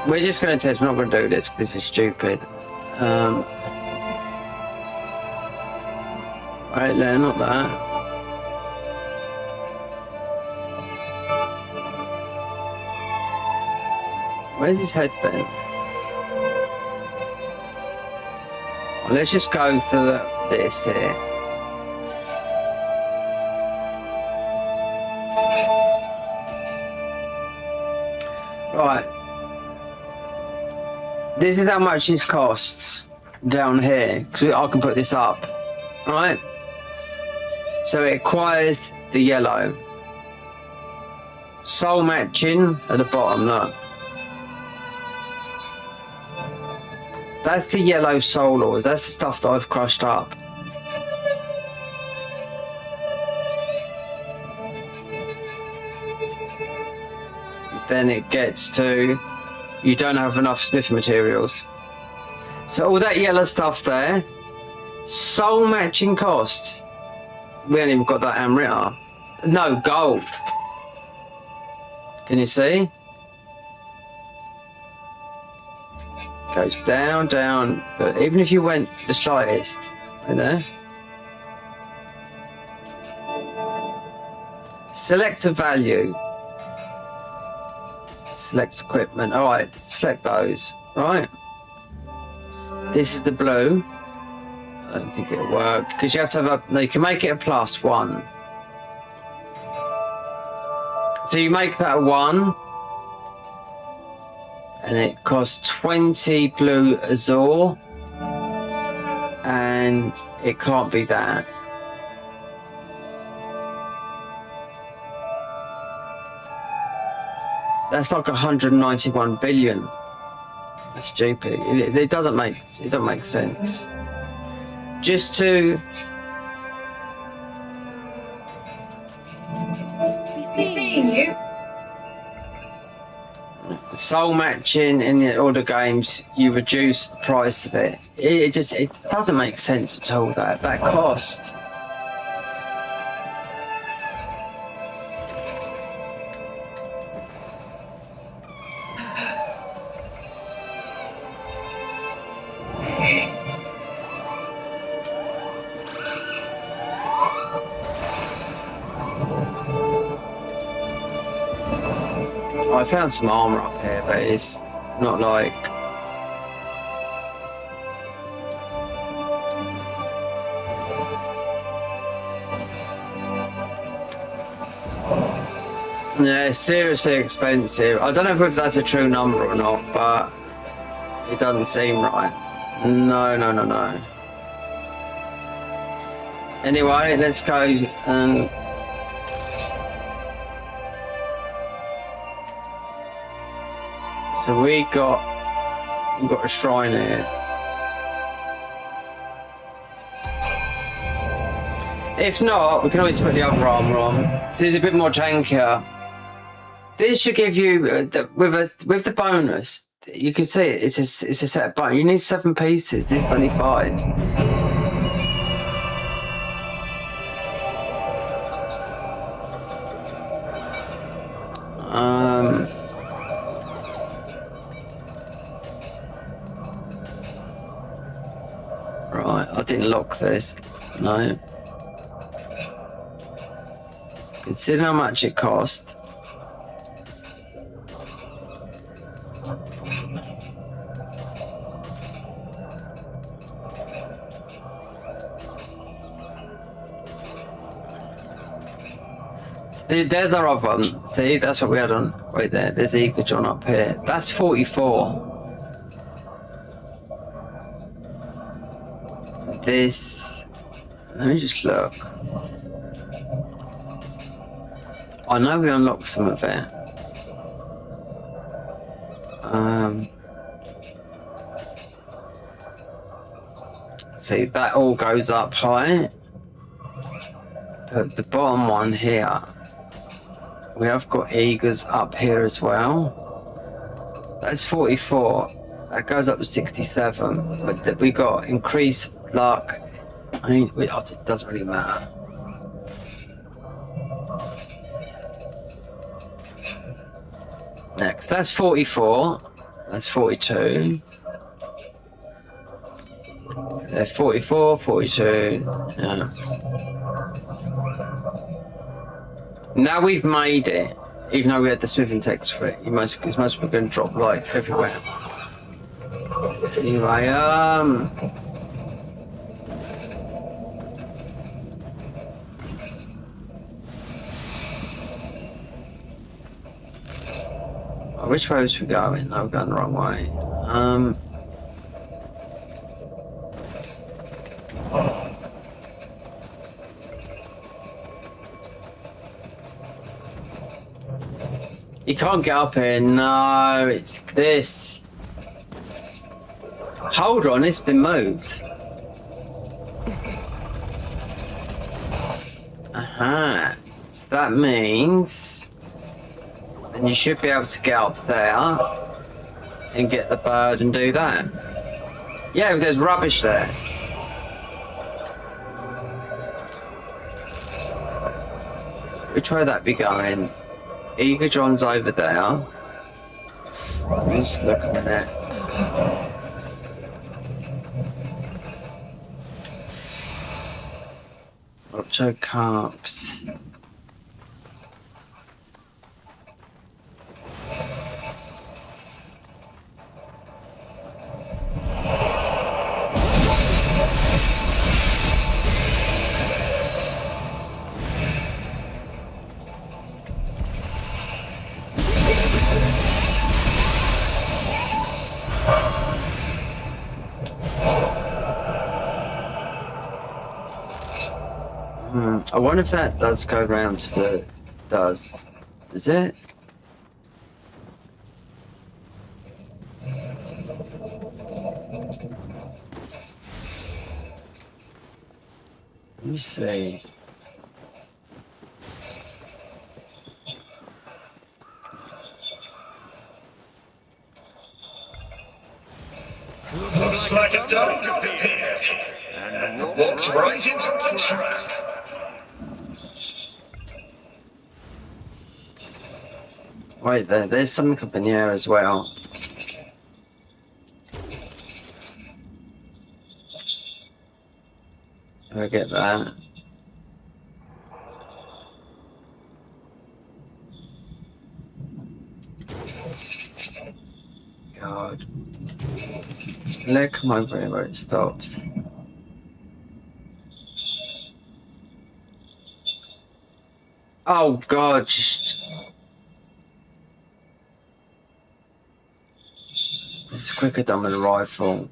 We're just going to test, we're not going to do this because this is stupid. Right there, not that. Where's his head then? Well, let's just go for this here. Right. This is how much this costs down here, because I can put this up, right? So it acquires the yellow. Soul matching at the bottom, look. That's the yellow soul ores, that's the stuff that I've crushed up. Then it gets to, you don't have enough smithing materials. So all that yellow stuff there, soul matching cost. We haven't even got that amrita. No, gold. Can you see? Goes down, down. But even if you went the slightest, right there. Select a value. Select equipment. All right, select those. All right. This is the blue. I don't think it'll work because you have to have a. No, you can make it a +1. So you make that a 1, and it costs 20 blue azure, and it can't be that. That's like 191 billion. That's stupid. It doesn't make sense. Just to Be seeing you. soul matching in the order games, you reduce the price of it. It doesn't make sense at all. That cost. I found some armor up here, but it's not like... Yeah, it's seriously expensive. I don't know if that's a true number or not, but it doesn't seem right. No. Anyway, let's go and... So we've got a shrine here. If not, we can always put the other armor on. This is a bit more jankier. This should give you with the bonus. You can see it's a set of bonus. You need 7 pieces. This is only 5. Right, I didn't lock this. No. Consider how much it cost. There's our other one. See, that's what we had on right there. There's Eagle John up here. That's 44. This. Let me just look. I know we unlocked some of it. See, that all goes up high. But the bottom one here, we have got eagles up here as well. That's 44. That goes up to 67. But we got increased luck. I mean, it doesn't really matter. Next, that's 44. That's 42. 44, 42. Yeah. Now we've made it, even though we had the smithing text for it. It's most we're going to drop light everywhere. Anyway, which way was we going? No, we're going the wrong way. You can't get up here. No, it's this. Hold on, it's been moved. Aha. So that means then you should be able to get up there and get the bird and do that. Yeah, there's rubbish there. Which way would that be going? Eagle John's over there. Let me just look at it. Ocho carps. I wonder if that does go round to the... Does it? Let me see. Looks like a dog appeared and walked right into my trap. Wait, there's something up in the air as well. I get that. God. Let it come over here where it stops. Oh God, just... It's quicker done with a rifle.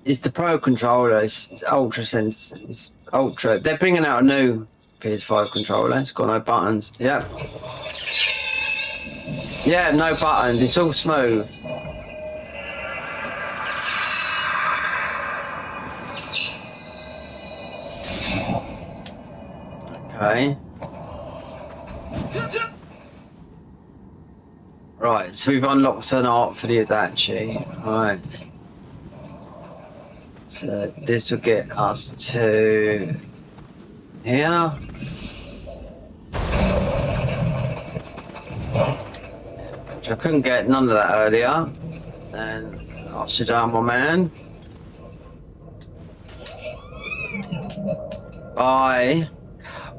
It's the Pro controller. It's ultra sense. It's ultra. They're bringing out a new PS5 controller. It's got no buttons. Yep. Yeah, no buttons. It's all smooth. Okay. Right, so we've unlocked an art for the Adachi. Right. So this will get us to here. Which I couldn't get none of that earlier. Then I'll sit down, my man. Bye.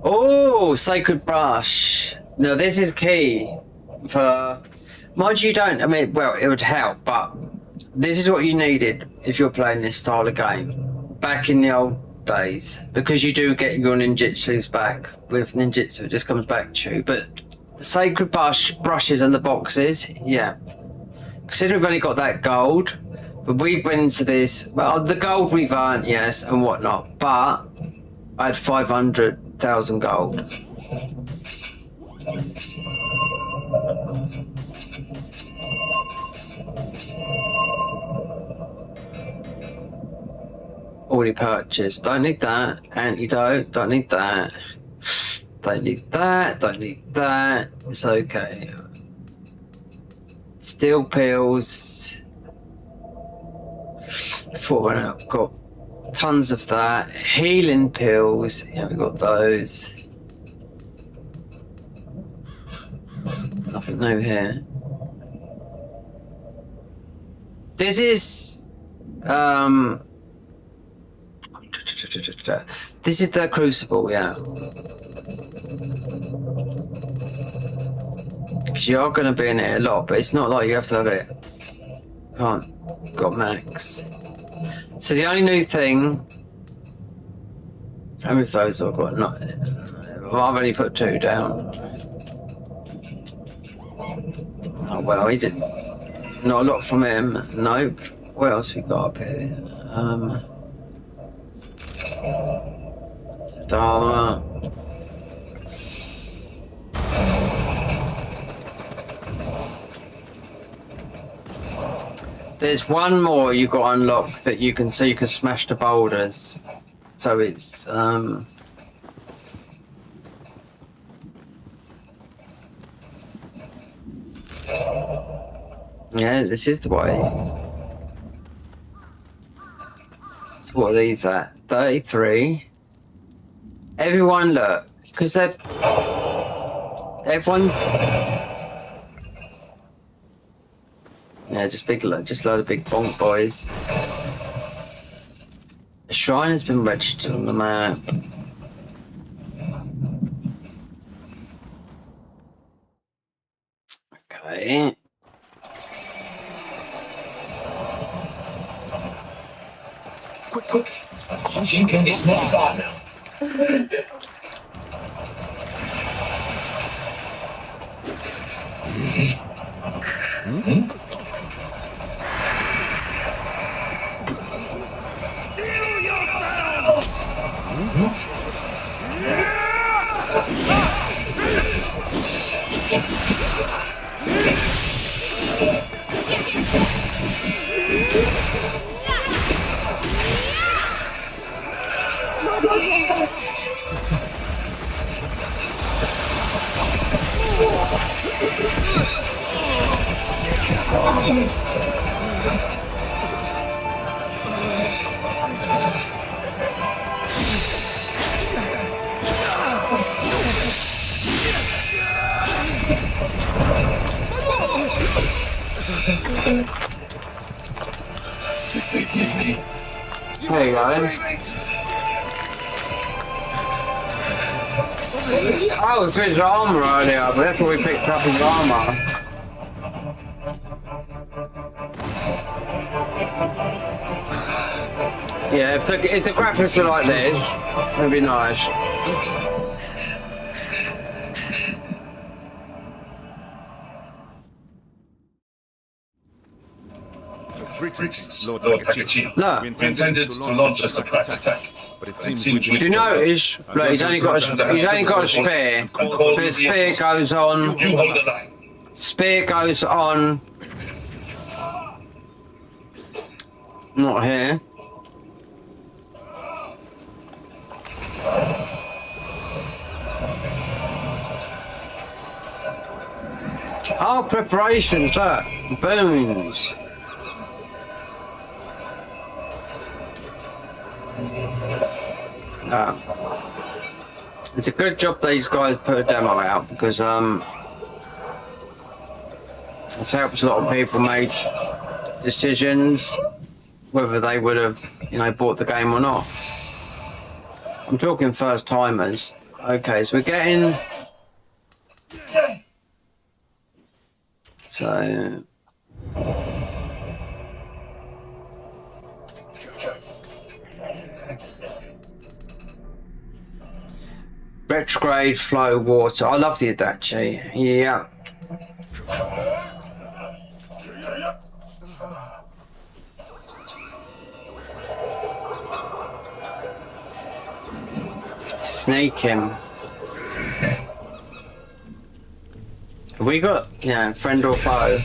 Oh, sacred brush. Now this is key for... Mind you, don't... well, it would help, but this is what you needed if you're playing this style of game. back in the old days, because you do get your ninjutsus back with ninjutsu, it just comes back to you. But the sacred brushes and the boxes, yeah. Considering we've only got that gold, but we went into this. Well, the gold we've earned, yes, and whatnot. But I had 500,000 gold. Already purchased. Don't need that. Antidote. Don't need that. Don't need that. Don't need that. It's okay. Steel pills. Before I've got tons of that. Healing pills. Yeah, we got those. Nothing new here. This is this is the crucible, yeah. Because you are going to be in it a lot, but it's not like you have to have it. Can't. Got max. So the only new thing. How many of those I've got? Not. Well, I've only put 2 down. Oh well, he didn't. Not a lot from him. Nope. What else we got up here? Dharma. There's one more you got unlocked that you can see. You can smash the boulders. So it's yeah, this is the way. So what are these at? 33. Everyone look, because they're everyone. Yeah, just load of big bonk boys. A shrine has been registered on the map. Okay. Quick. It's not far now. Hey guys. Oh, so it's armor earlier, but that's what we picked up his armor. Yeah, if the graphics were like this, it'd be nice. Greetings, Lord Nakachino. No. We intended to launch a surprise attack, but it seems we... Do you notice? Look, he's only got a spear. But his spear goes on. You hold the line. Spear goes on. Not here. Oh, preparations, look. Boons. It's a good job these guys put a demo out, because this helps a lot of people make decisions whether they would have, bought the game or not. I'm talking first timers. Okay, so we're getting. So. Retrograde flow water. I love the Adachi. Yeah. Sneak him. Have we got, yeah, friend or foe?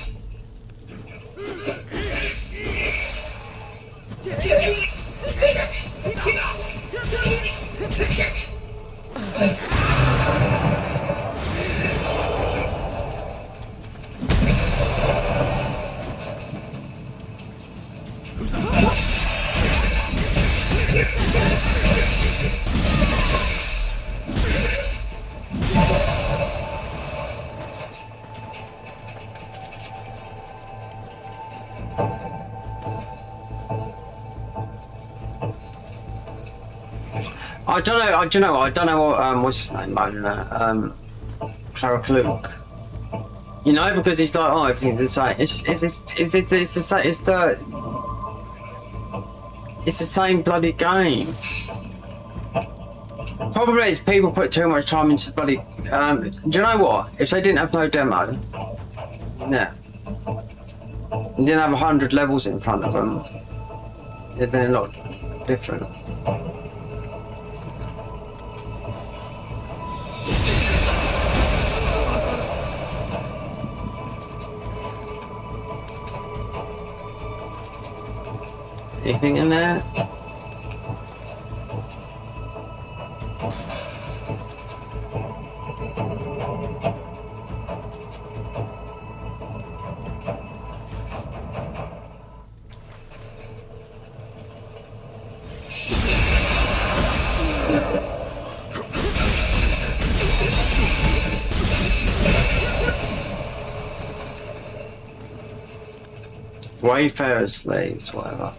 I don't know what what's his name, Clara Luke. You know, because he's like, oh, everything's the same. It's the same. It's the same bloody game. Problem is, people put too much time into the bloody. Do you know what? If they didn't have no demo, yeah, and didn't have 100 levels in front of them, it'd been a lot different. Anything in there? Wayfarer's slaves, whatever.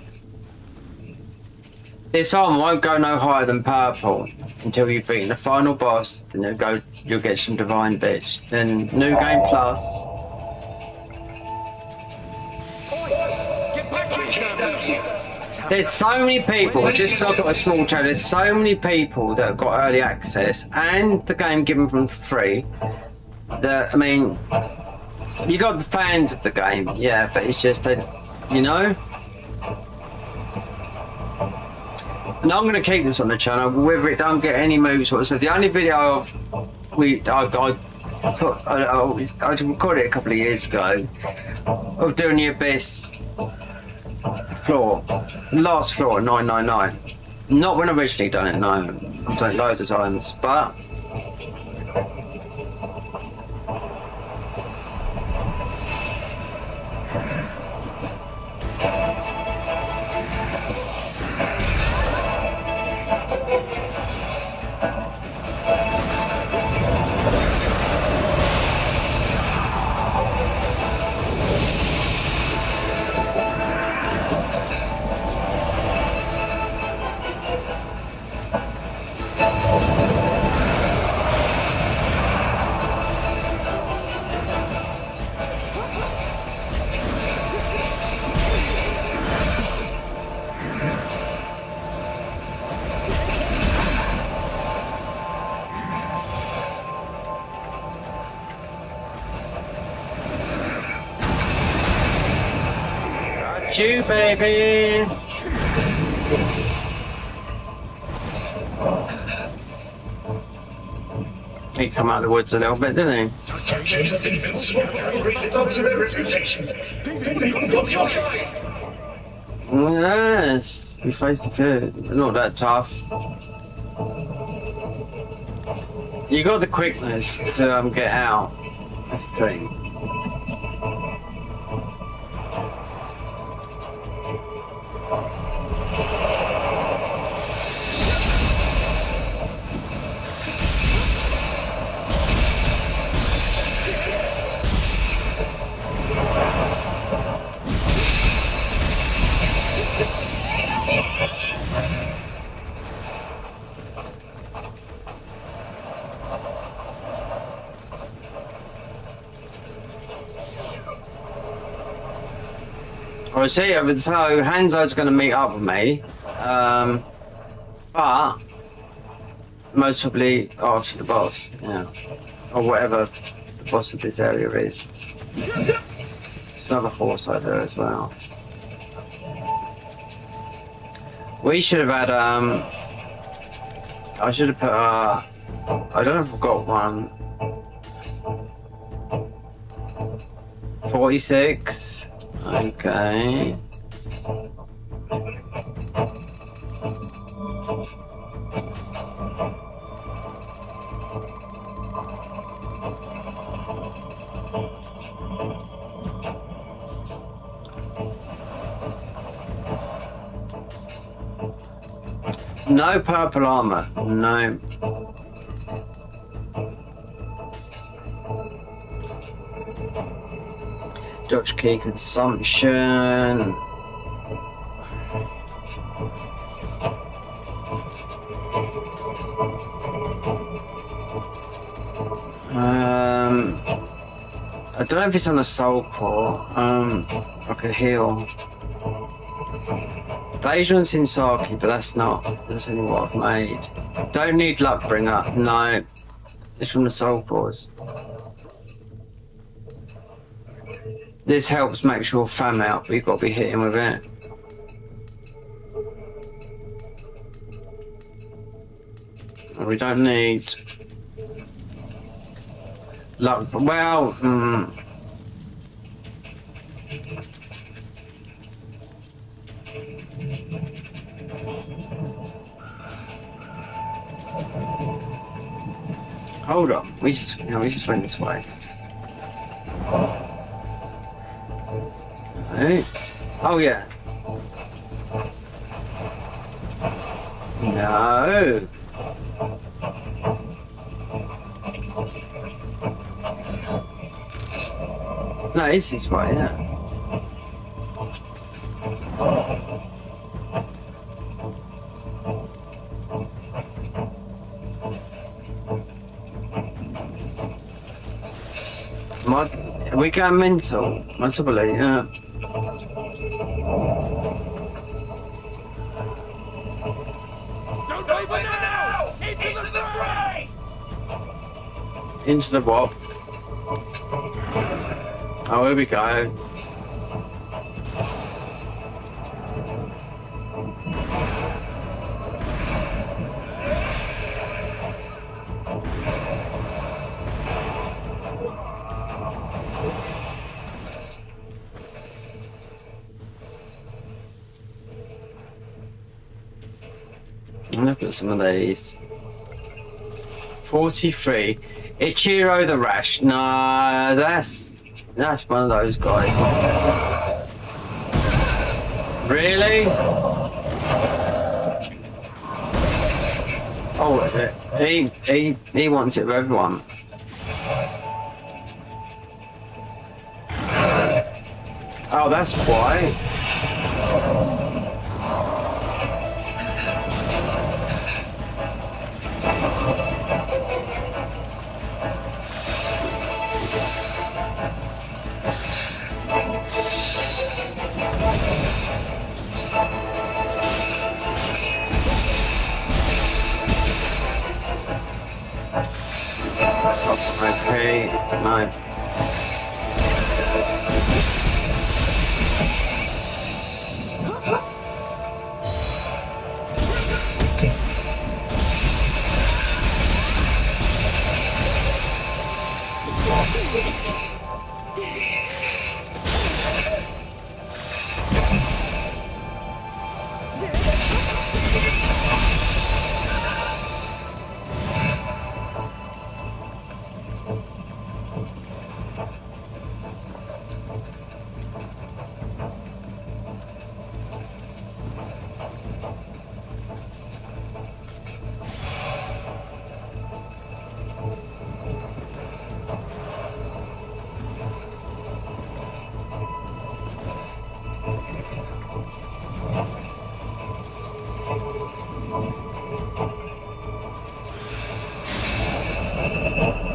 This arm won't go no higher than purple until you've beaten the final boss. Then you'll get some divine bits. Then new game plus. There's so many people, just because I've got a small channel, there's so many people that have got early access and the game given them for free. That, I mean, you got the fans of the game, yeah, but it's just that, you know. And I'm going to keep this on the channel, whether it don't get any moves whatsoever. The only video I recorded it a couple of years ago of doing the Abyss floor, last floor at 999. Not when I originally done it, no. I've done it loads of times, but you, baby. He come out of the woods a little bit, didn't he? Yes, we faced the kid. Not that tough. You got the quickness to get out. That's the thing. So Hanzo's going to meet up with me. But most probably after the boss, yeah. Or whatever the boss of this area is. There's another horse over there as well. We should have had, I should have put, I don't know if I've got one. 46. Okay. No purple armor. No. Dutch key consumption. I don't know if it's on the soul core. I could heal. Asians in Saki, but that's only what I've made. Don't need luck bringer. No. It's from the soul cores. This helps make sure fam out, but you've got to be hitting with it. We don't need luck. Well, hold on. We just went this way. Okay. Oh yeah. No. No, it's this way, yeah. Are we going mental? Possibly, yeah. Don't open now! Into the fray! Into the what? Oh, here we go. Look at some of these. 43. Ichiro the Rash. No, that's one of those guys. Really? Oh, he wants it with everyone. Oh, that's why. Okay, no.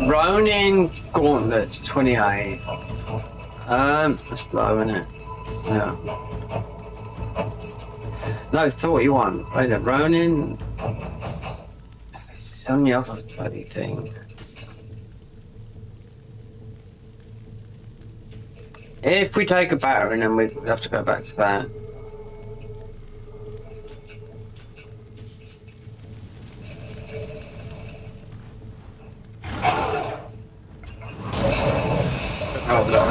Ronin Gauntlet 28. That's low, isn't it? Yeah. No, 31. Wait a Ronin. It's on the other bloody thing. If we take a battering, then we have to go back to that.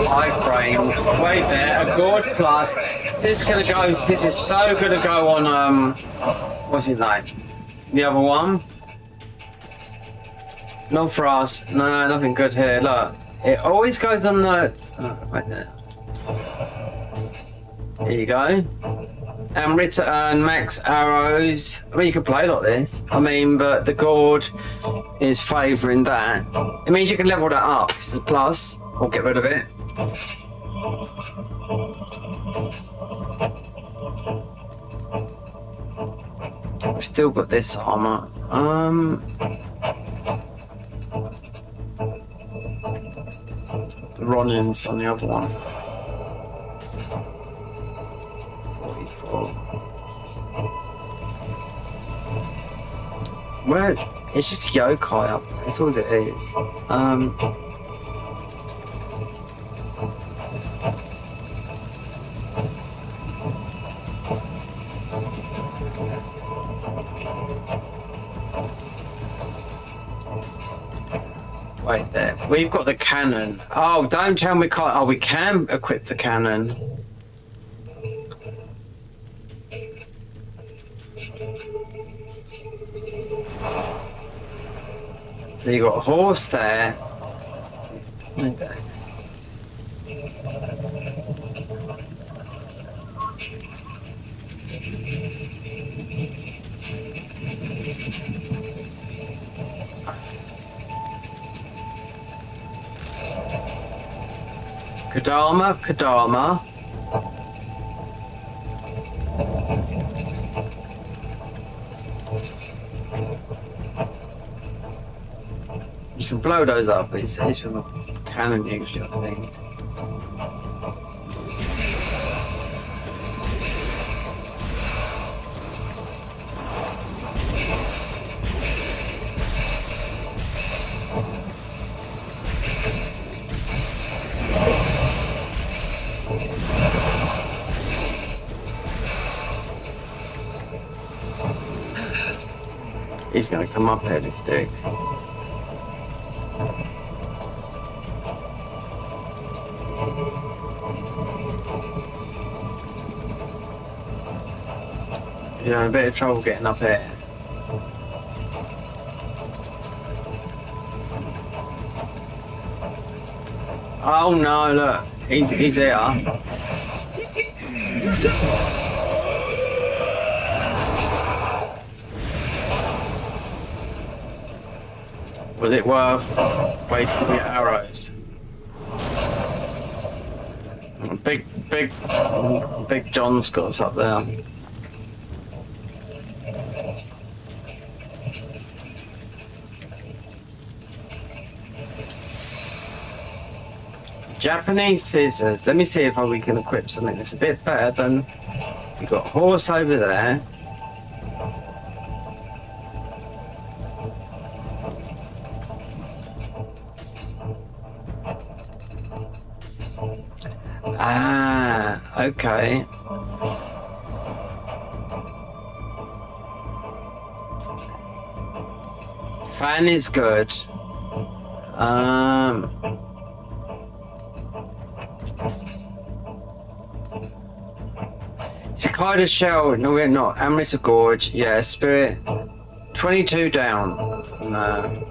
Iframe. Wait there, a gourd plus. This is gonna go. This is so gonna go on. What's his name? The other one. Not for us. No, nothing good here. Look, it always goes on the. Right there. Here you go. Amrit and max arrows. I mean, you could play like this. I mean, but the gourd is favouring that. It means you can level that up. It's a plus. Or get rid of it. We've still got this armor. The Ronin's on the other one. 44. Where? It's just a yokai up. That's all it is. Wait there. We've got the cannon. Oh, don't tell me we can't. Oh, we can equip the cannon. So you got a horse there. Okay. Kadama. You can blow those up, it's with a cannon usually, I think. He's gonna come up here, this dick. You're in a bit of trouble getting up here. Oh no, look, he's here. Was it worth wasting your arrows? Big John's got us up there. Japanese scissors. Let me see if we can equip something that's a bit better than. We've got a horse over there. Ah, okay. Fan is good. Cicada shell. No, we're not. Amrita gorge. Yeah, spirit. 22 down. No.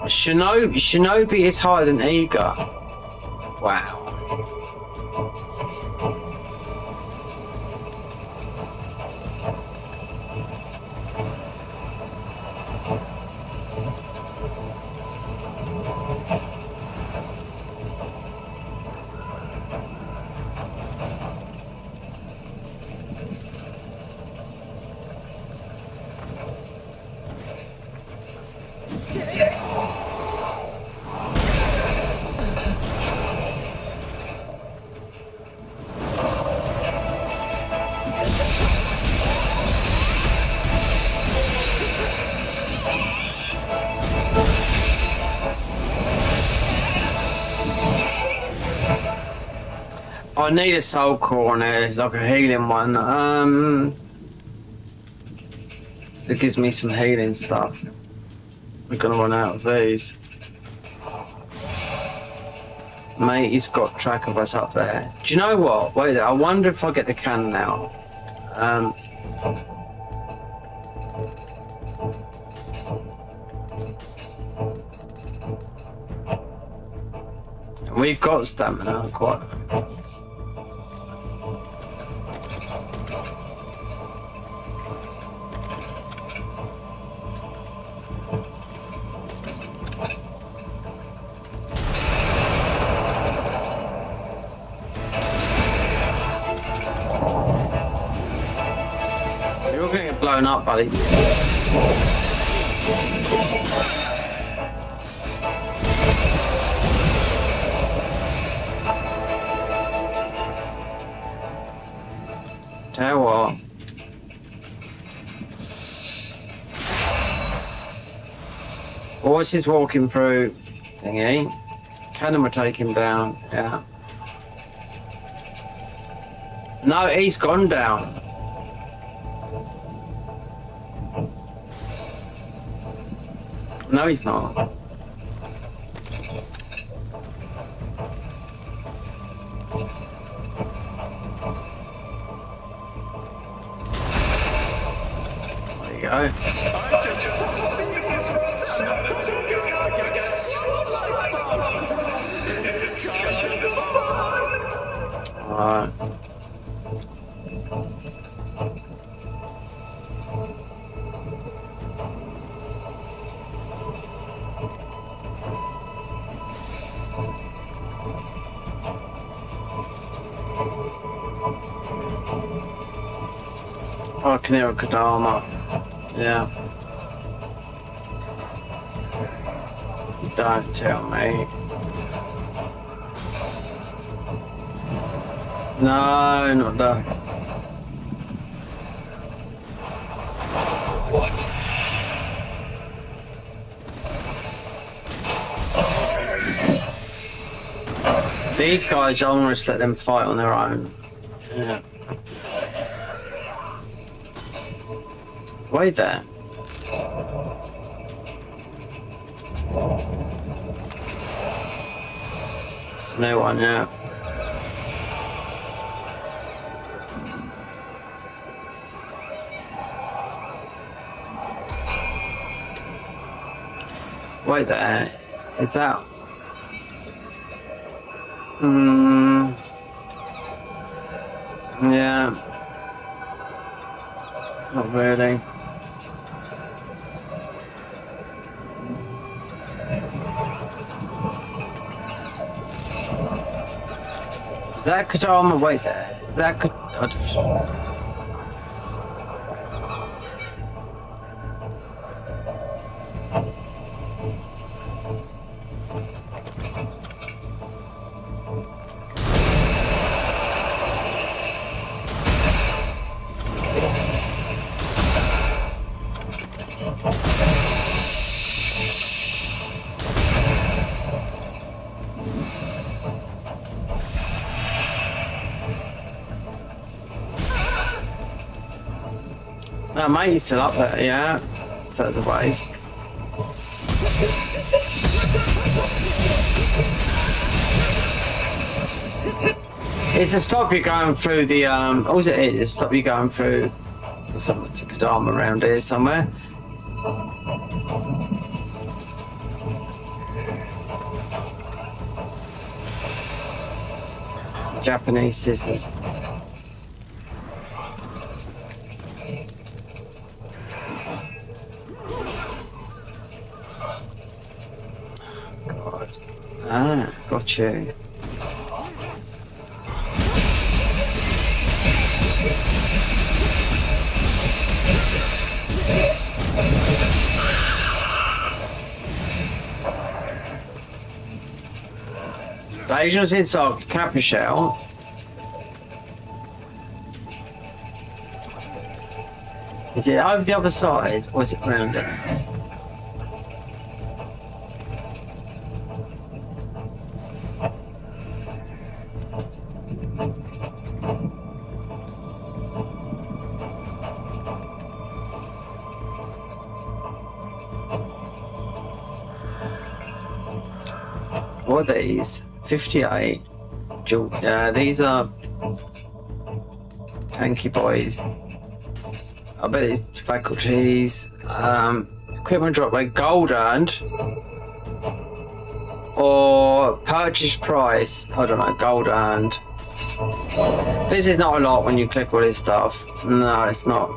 Shinobi is higher than Eager. Wow. I need a soul core on there, like a healing one. It gives me some healing stuff. We're gonna run out of these. Mate, he's got track of us up there. Do you know what? Wait, I wonder if I get the cannon out. We've got stamina, quite. You're gonna get blown up, buddy. Tell you what. Horse is walking through thingy. Cannon will take him down, yeah. No, he's gone down. No, he's not. There you go. Alright. Oh, I can hear a Kadama. Yeah. Don't tell me. No, not that. What? These guys, I'm gonna just let them fight on their own. Yeah. Wait there. It's a new one, yeah. Wait there. Is that? Yeah. Not really. Is that Kadama? Wait there. Is that Kadama? No, mate, he's still up there, yeah. So that's a waste. It's to stop you going through the, what was it? It's to stop you going through something to Kadama around here somewhere. Japanese scissors. God. Ah, got you. The Asians inside Kappa shell. Is it over the other side or is it round it? What are these? 58. These are tanky boys. I bet it's faculties. Equipment drop rate, gold earned. Or purchase price. I don't know, gold earned. This is not a lot when you click all this stuff. No, it's not.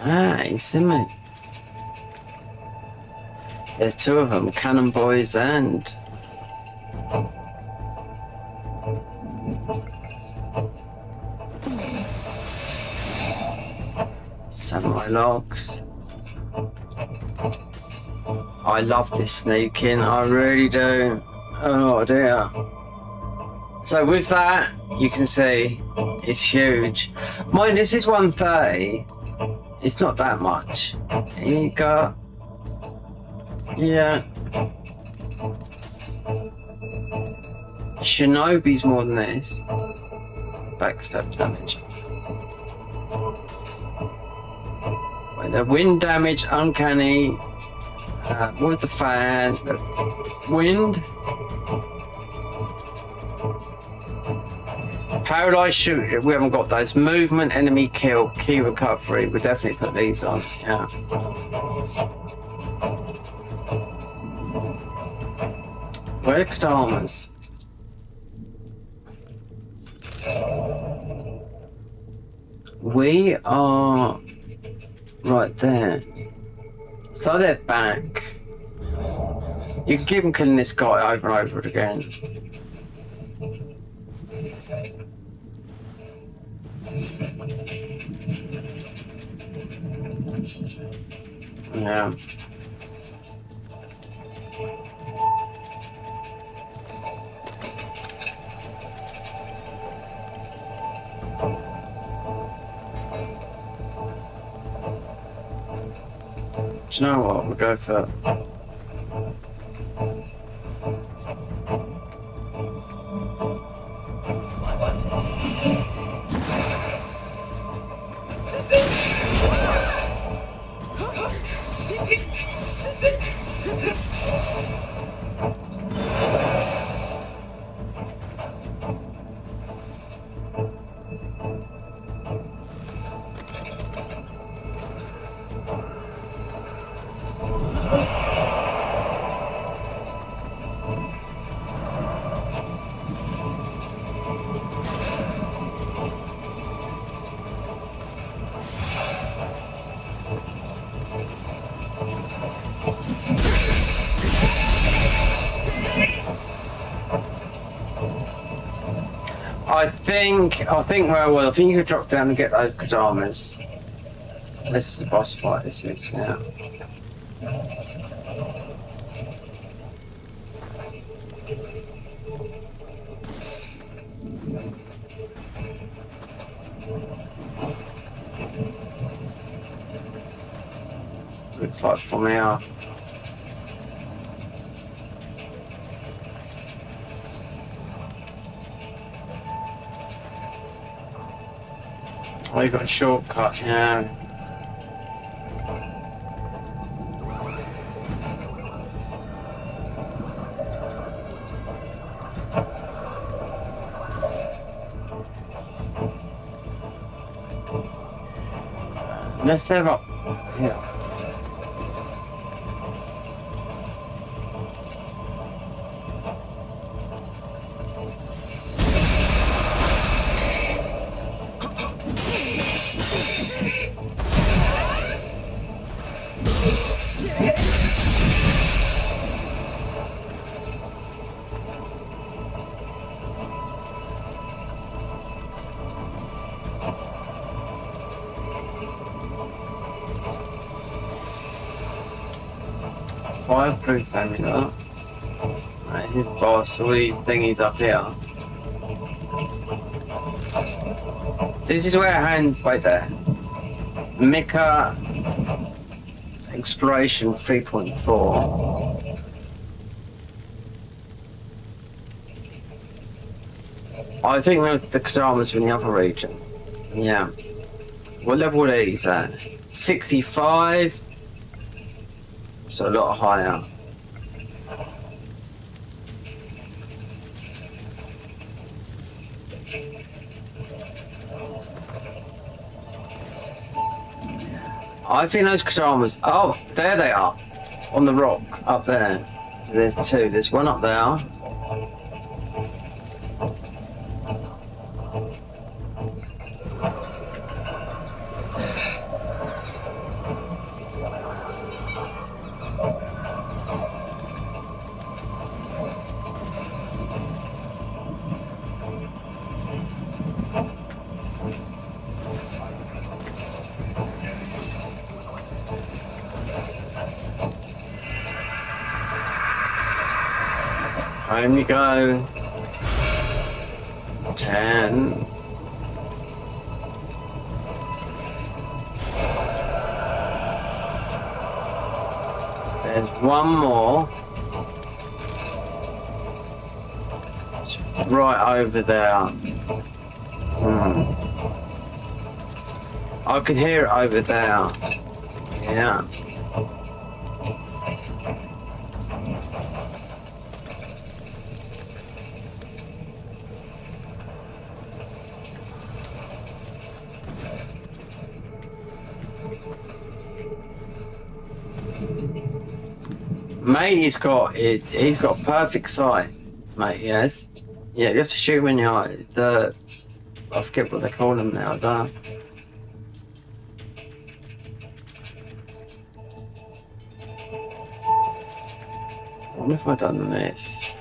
Nice, isn't it? There's two of them, Cannon Boys and Samurai Logs. I love this sneaking, I really do. Oh dear. So with that, you can see it's huge. Mind, this is 130. It's not that much. You got, yeah. Shinobi's more than this. Backstab damage. Wait, the wind damage, uncanny. What was the fan? The wind. Paralyzed shoot, we haven't got those. Movement, enemy kill, key recovery. We'll definitely put these on, yeah. Where are the Kadamas? We are right there. So they're back. You can keep them killing this guy over and over again. Yeah. Do you know what? We'll go for. I think where I will. I think you could drop down and get those Kadamas. This is a boss fight, this is, yeah. Looks like from here. Oh, you got a shortcut, yeah. Let's step up. Yeah. fireproof amulet. This is boss, all these thingies up here. This is where hands right there. Mika Exploration 3.4. I think the Kadamas are in the other region. Yeah. What level are these at? 65. So a lot higher. I think those Kadamas. Oh, there they are. On the rock up there. So there's two. There's one up there. Home you go. 10. There's one more. It's right over there. I can hear it over there. Yeah. Mate, he's got perfect sight, mate. Yes, yeah. You have to shoot when you're I forget what they call them now. I wonder if I've done this.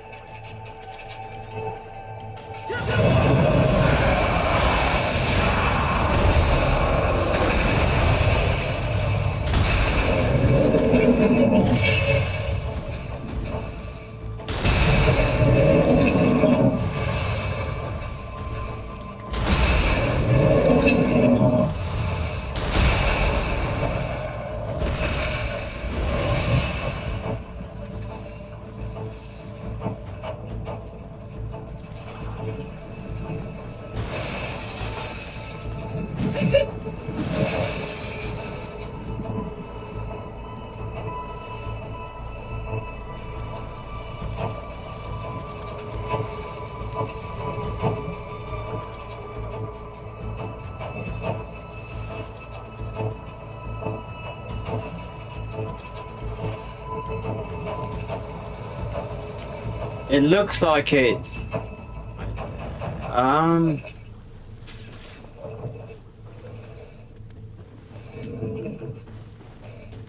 It looks like it's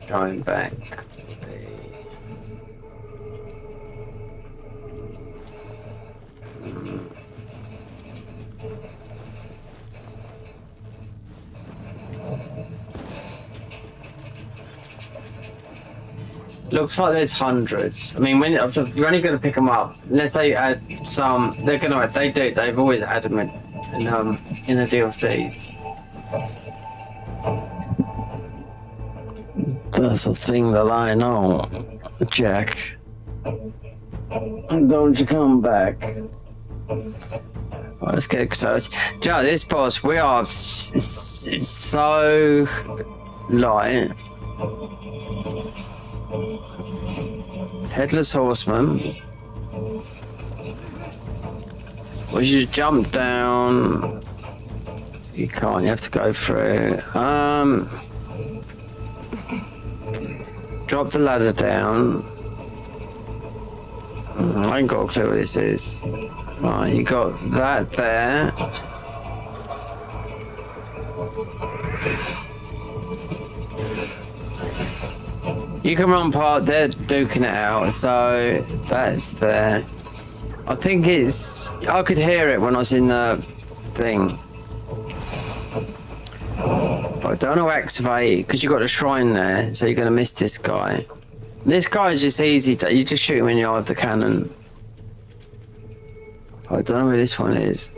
going back. Looks like there's hundreds. I mean, you're only going to pick them up unless they add some. They're going to. They do. They've always added them in the DLCs. That's the thing that I know, Jack. Don't you come back? Well, let's get started. Joe, this boss, we are so light. Headless Horseman. We should jump down. You can't, you have to go through. Drop the ladder down. I ain't got a clue what this is. Right, you got that there. You can run part, they're duking it out, so that's there. I think it's, I could hear it when I was in the thing. But I don't know how to activate it, because you've got a shrine there, so you're going to miss this guy. This guy is just easy to, you just shoot him in the eye with the cannon. I don't know where this one is.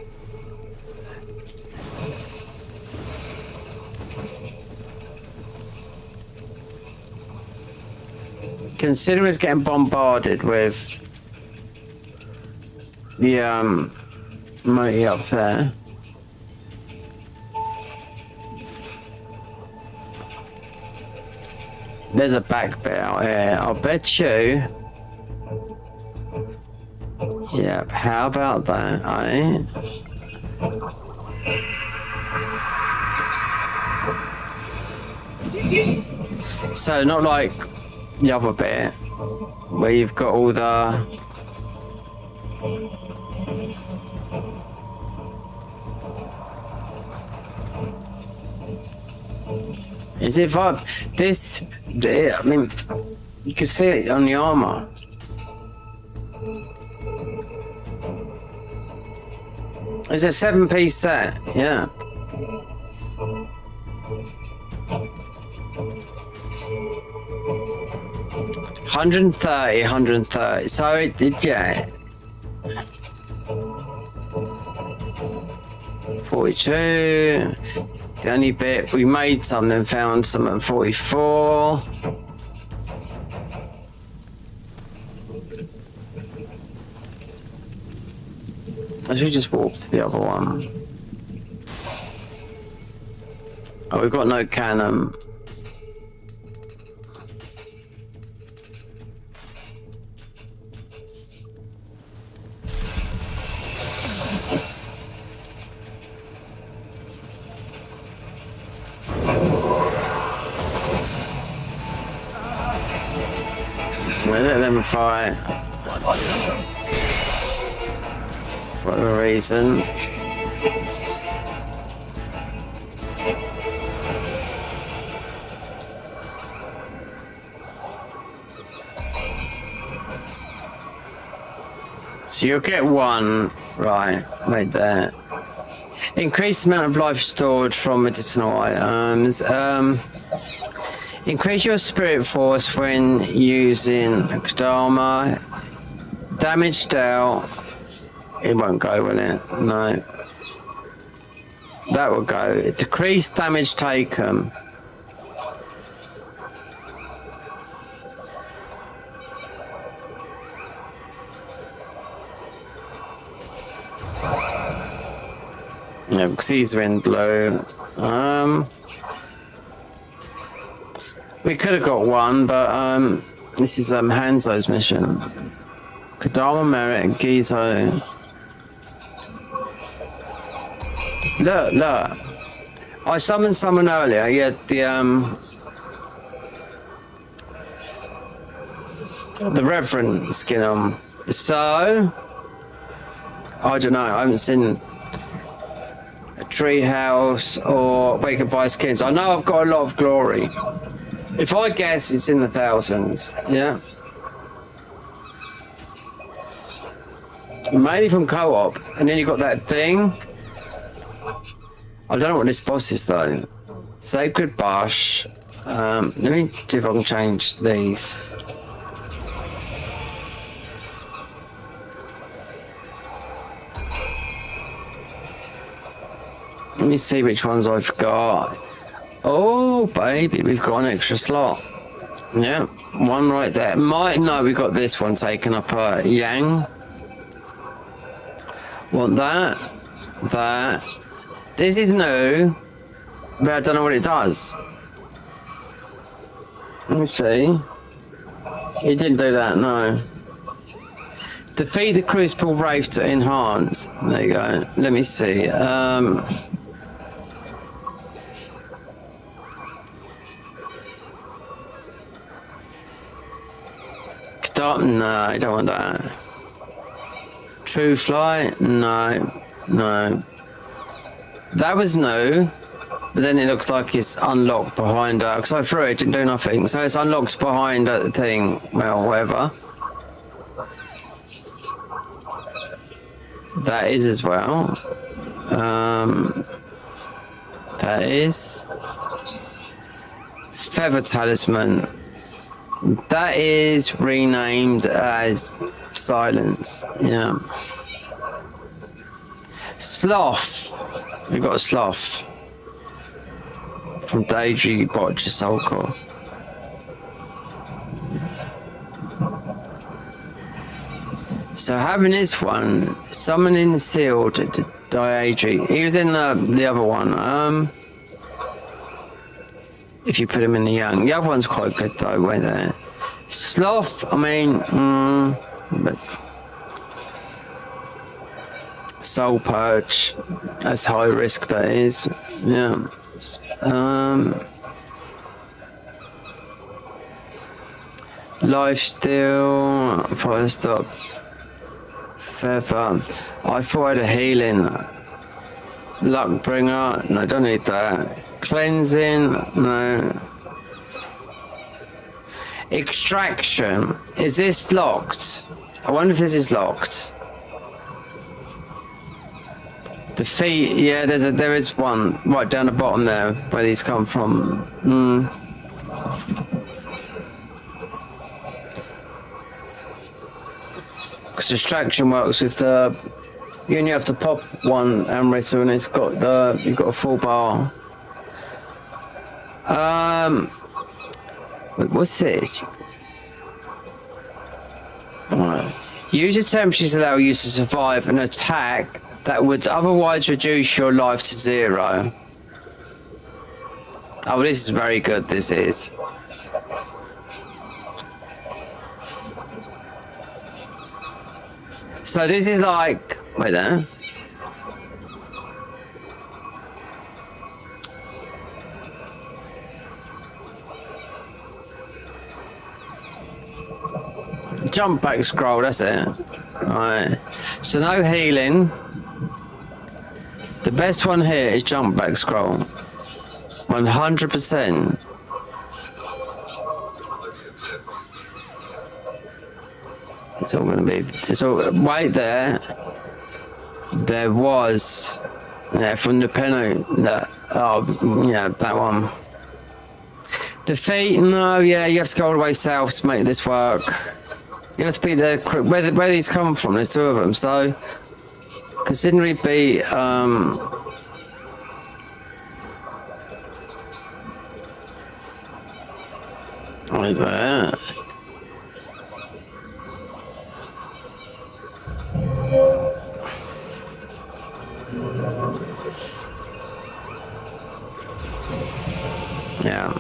Considering it's getting bombarded with the monkey up there. There's a back bit out here. I'll bet you. Yep, how about that, eh? So not like the other bit where you've got all the is it vibe? This, I mean, you can see it on the armor. It's a 7-piece set, yeah. $130. So it did, yeah. 42. The only bit we made something, found some at 44. I should just walk to the other one. Oh, we've got no cannon. Let them fight. For whatever reason. So you'll get one, right there. Increase the amount of life stored from medicinal items. Increase your spirit force when using Kadama. Damage dealt. It won't go, will it? No. That will go. Decrease damage taken. Yeah, because he's in blue. We could have got one, but this is Hanzo's mission. Kadama Merit, Gizo. Look. I summoned someone earlier. He had the Reverend skin on. So I don't know. I haven't seen a tree house or where you can buy skins. I know I've got a lot of glory. If I guess, it's in the thousands. Yeah. Mainly from co-op, and then you got that thing. I don't know what this boss is though. Sacred Bush. Let me see if I can change these. Let me see which ones I've got. Oh baby, we've got an extra slot. Yeah, one right there. No, we got this one taken up. Yang. Want that. This is new, but I don't know what it does. Let me see. He didn't do that, no. Defeat the Crucible Wraith to enhance. There you go. Let me see. No, I don't want that. True Flight? No. That was new, but then it looks like it's unlocked behind her. Because I threw it, didn't do nothing. So it's unlocked behind the thing. Well, whatever. That is as well. That is. Feather Talisman. That is renamed as silence. Yeah. Sloth. We've got a sloth. From Daedry Botcher Soul Core. So having this one, summoning sealed Daedry. He was in the other one. If you put him in the young. The other one's quite good though, weren't they? Sloth, I mean, but Soul Purge, that's high risk that is. Yeah. Lifesteal, fire stop, feather. I thought I had a healing. Luck bringer, no, don't need that. Cleansing, no. Extraction, is this locked? I wonder if this is locked. Defeat, yeah, there is one right down the bottom there where these come from. Because distraction works with the. You only have to pop one Amrita and it's got you've got a full bar. Wait, what's this? Right. User temperatures allow you to survive an attack that would otherwise reduce your life to 0. Oh, this is very good, this is. So this is like, wait there. Jump back scroll, that's it. Alright. So no healing. The best one here is jump back scroll. 100%. It's all gonna be. It's all right there. There was, yeah, from the penalty. Oh, yeah, that one. Defeat? No, yeah, you have to go all the way south to make this work. You have to be there. Where these come from? There's 2 of them. So, considering it'd be like that. Yeah.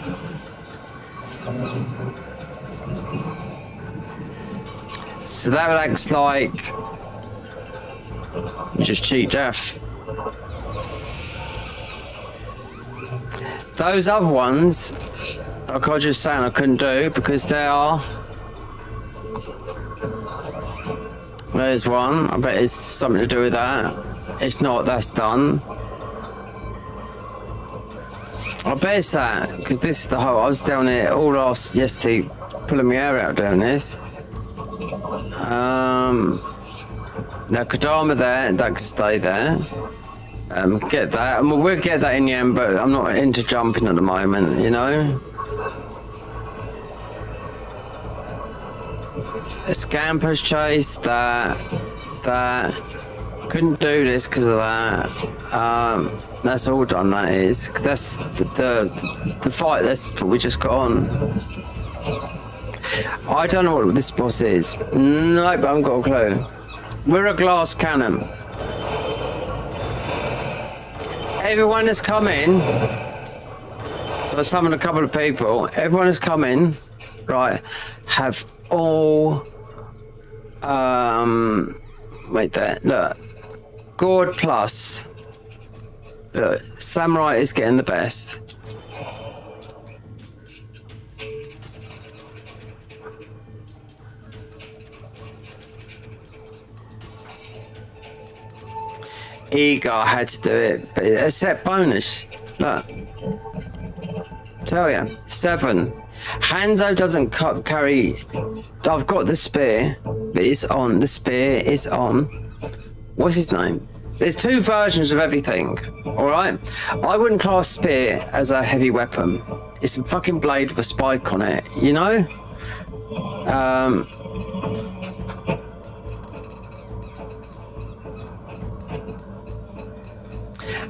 So that acts like you just cheat death. Those other ones, like I was just saying, I couldn't do because they are. There's one. I bet it's something to do with that. It's not. That's done. I bet it's that because this is the whole. I was down here all last yesterday, pulling my hair out doing this. Now Kodama there, that can stay there. Get that, and we'll get that in the end, but I'm not into jumping at the moment, you know. A Scamper's chase, that couldn't do this because of that. That's all done. That is, cause that's the fight. That's what we just got on. I don't know what this boss is. Nope, I haven't got a clue. We're a glass cannon. Everyone is coming. So I summoned a couple of people. Everyone is coming. Right. Have all. Wait there. Look. Gourd plus. Look. Samurai is getting the best. Eager had to do it, but it's a set bonus. Look. Tell you. 7. Hanzo doesn't carry. I've got the spear, but it's on. The spear is on. What's his name? There's 2 versions of everything. Alright? I wouldn't class spear as a heavy weapon. It's a fucking blade with a spike on it, you know?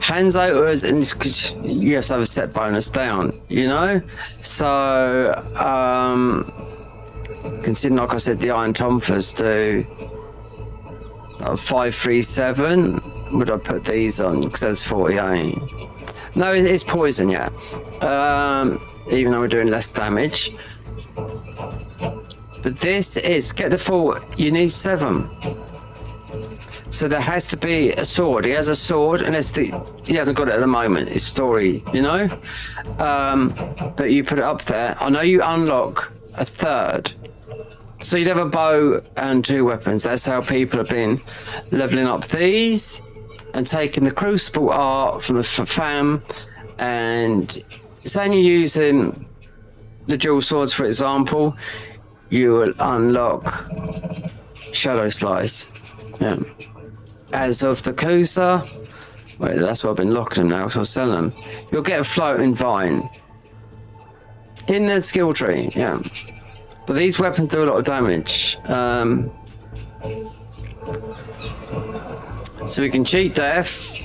Hands outwards, and because you have to have a set bonus down, you know. So considering, like I said, the Iron Tomfers do 5, 3, 7. Would I put these on? Because that's 48. No, it's poison, yeah. Even though we're doing less damage. But this is, get the full, you need 7. So there has to be a sword. He has a sword, and he hasn't got it at the moment. It's story, you know? But you put it up there. I know you unlock a 3rd. So you'd have a bow and 2 weapons. That's how people have been leveling up these and taking the crucible art from the fam, and saying you're using the dual swords, for example, you will unlock Shadow Slice. Yeah. As of the Kusa, wait, that's what I've been locking them now, so I'll sell them. You'll get a floating vine in the skill tree, yeah. But these weapons do a lot of damage. So we can cheat death.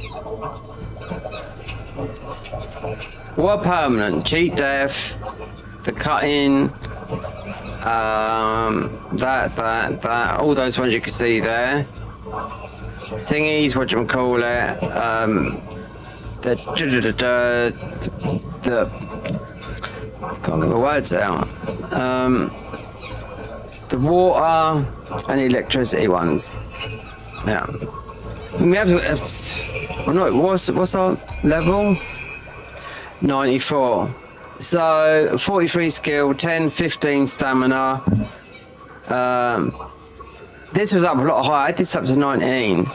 What permanent? Cheat death. The cutting. That. All those ones you can see there. Thingies, whatchamacallit. Can't get the words out. The water and electricity ones. Yeah. We have to. Well, no, what's our level? 94. So 43 skill, 10, 15 stamina. This was up a lot higher. I did this up to 19.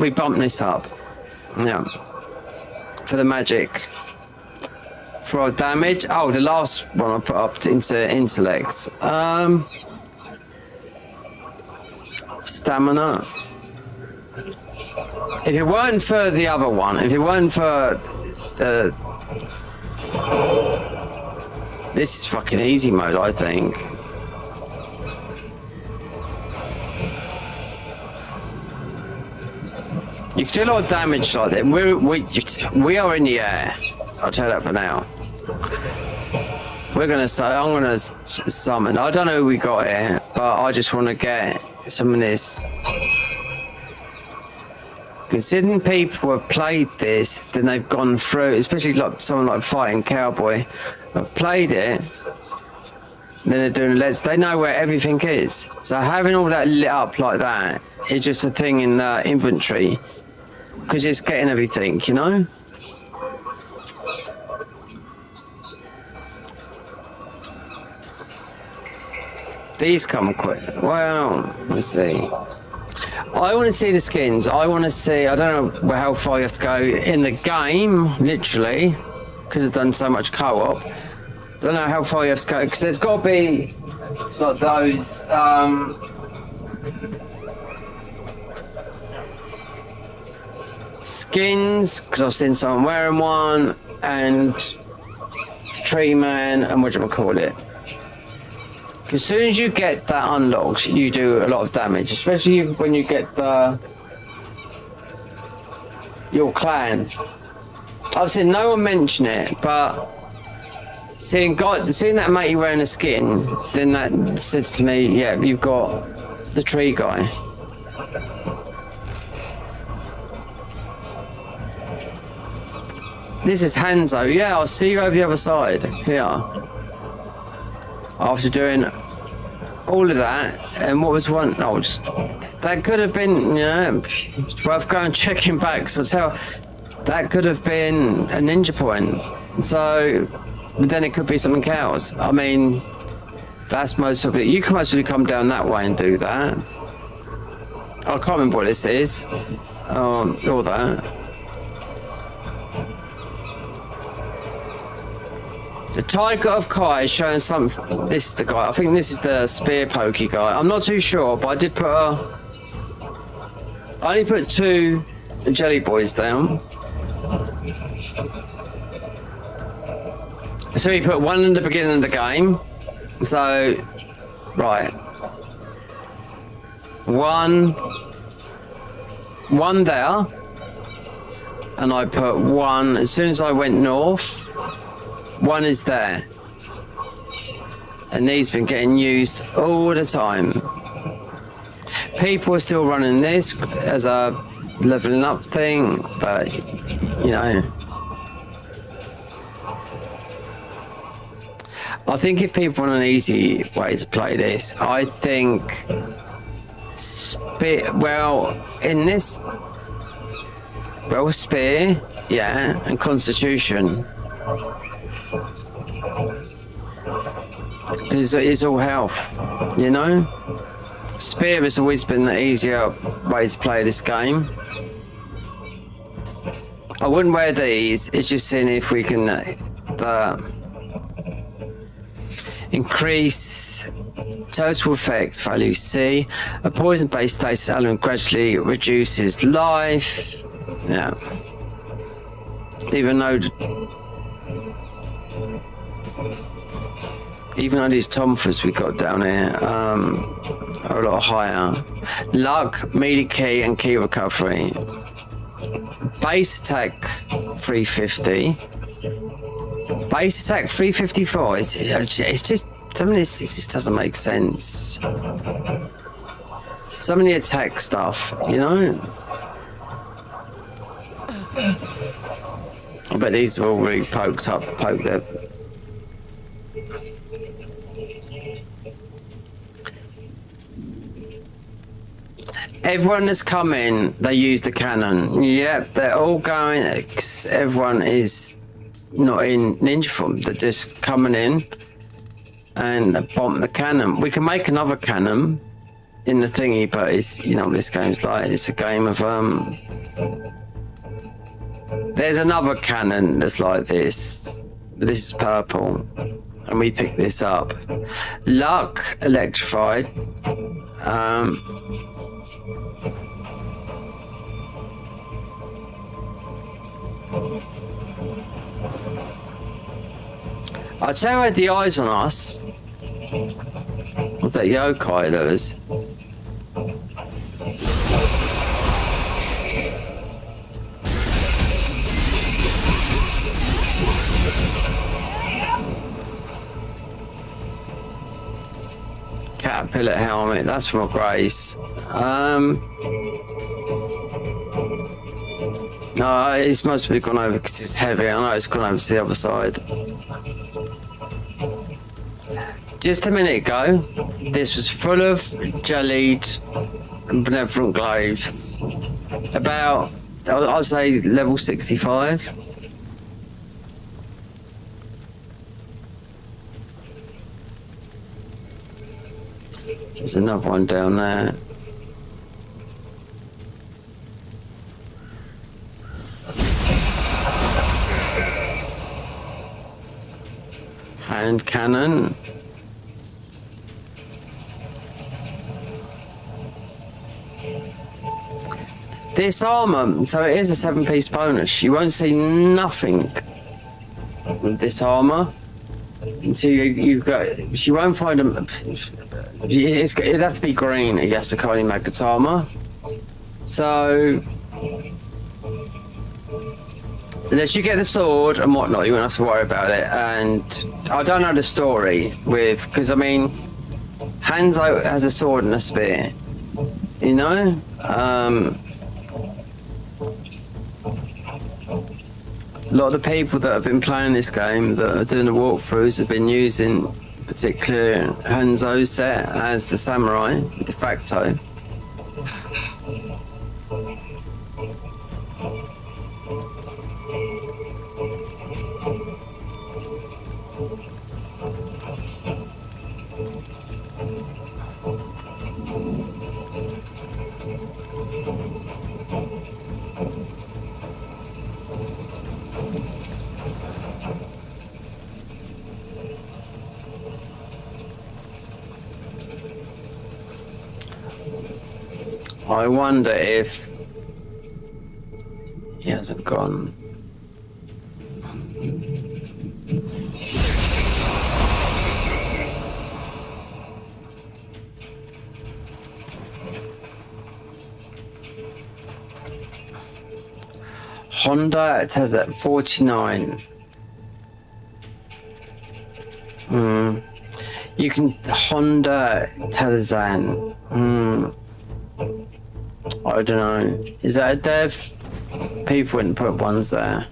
We bumped this up. Yeah. For the magic. For our damage. Oh, the last one I put up into intellect. Stamina. If it weren't for the other one, if it weren't for the... This is fucking easy mode, I think. You can do a lot of damage like that. We are in the air. I'll tell you that for now. We're gonna say, I'm gonna summon. I don't know who we got here, but I just want to get some of this. Considering people have played this, then they've gone through, especially like someone like Fighting Cowboy, have played it, then they're doing LEDs, they know where everything is. So having all that lit up like that is just a thing in the inventory, because it's getting everything, you know? These come quick. Well, let's see. I want to see the skins. I want to see, I don't know how far you have to go in the game, literally, because I've done so much co-op. Don't know how far you have to go, because there's got to be like those skins, because I've seen someone wearing one, and Tree Man, and whatchamacallit. As soon as you get that unlocked, you do a lot of damage, especially when you get your clan. I've seen no one mention it, but seeing that matey wearing a skin, then that says to me, yeah, you've got the tree guy. This is Hanzo. Yeah, I'll see you over the other side. Here. After doing all of that, and what was one? Oh, just that could have been, it's worth going checking back. So that could have been a ninja point. So then it could be something else. I mean, that's most of it. You can mostly come down that way and do that. I can't remember what this is. All that. The Tiger of Kai is showing something. This is the guy. I think this is the spear pokey guy. I'm not too sure, but I did put I only put 2 jelly boys down. So he put one in the beginning of the game, So, right. One there. And I put one, as soon as I went north, one is there. And these been getting used all the time. People are still running this as a leveling up thing, but you know. I think if people want an easy way to play this, I think in this, spear, yeah, and constitution. Because it's all health, you know? Spear has always been the easier way to play this game. I wouldn't wear these, it's just seeing if we can increase total effect value C. A poison based status element gradually reduces life. Yeah. Even though these tomfers we got down here are a lot higher. Luck, melee key, and key recovery. Base attack 350. Base attack 354. It's just some of this. It just doesn't make sense. Some of the attack stuff, you know. I bet these are all really poked there. Everyone that's come in, they use the cannon. Yep, they're all going. Everyone is not in ninja form. They're just coming in and bomb the cannon. We can make another cannon in the thingy, but it's, you know what this game's like. It's a game of There's another cannon that's like this. This is purple, and we pick this up. Luck, electrified. I'll tell you who had the eyes on us. Was that yokai that was? Caterpillar helmet, that's from a Grace. No, it's must have gone over because it's heavy. I know it's gone over to the other side. Just a minute ago, this was full of jellied and benevolent glaives. About, I'd say, level 65. There's another one down there. Hand cannon. This armor, so it is a 7-piece bonus. You won't see nothing with this armor until you've got. You won't find them. It'd have to be green, I guess, to Kali Magnet armor. So unless you get the sword and whatnot, you won't have to worry about it. And I don't know the story with, because I mean, Hanzo has a sword and a spear, you know. A lot of the people that have been playing this game, that are doing the walkthroughs, have been using particular Hanzo set as the samurai de facto. I wonder if he hasn't gone. Honda Talizan 49. You can Honda Talizan. I don't know. Is that a dev? People wouldn't put ones there.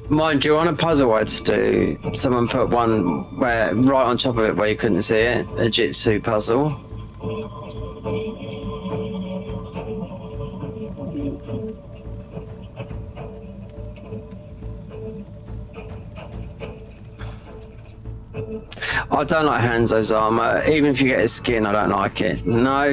Mind you, on a puzzle I had to do, someone put one where right on top of it where you couldn't see it. A jitsu puzzle. I don't like Hanzo's armor. Even if you get his skin, I don't like it. No.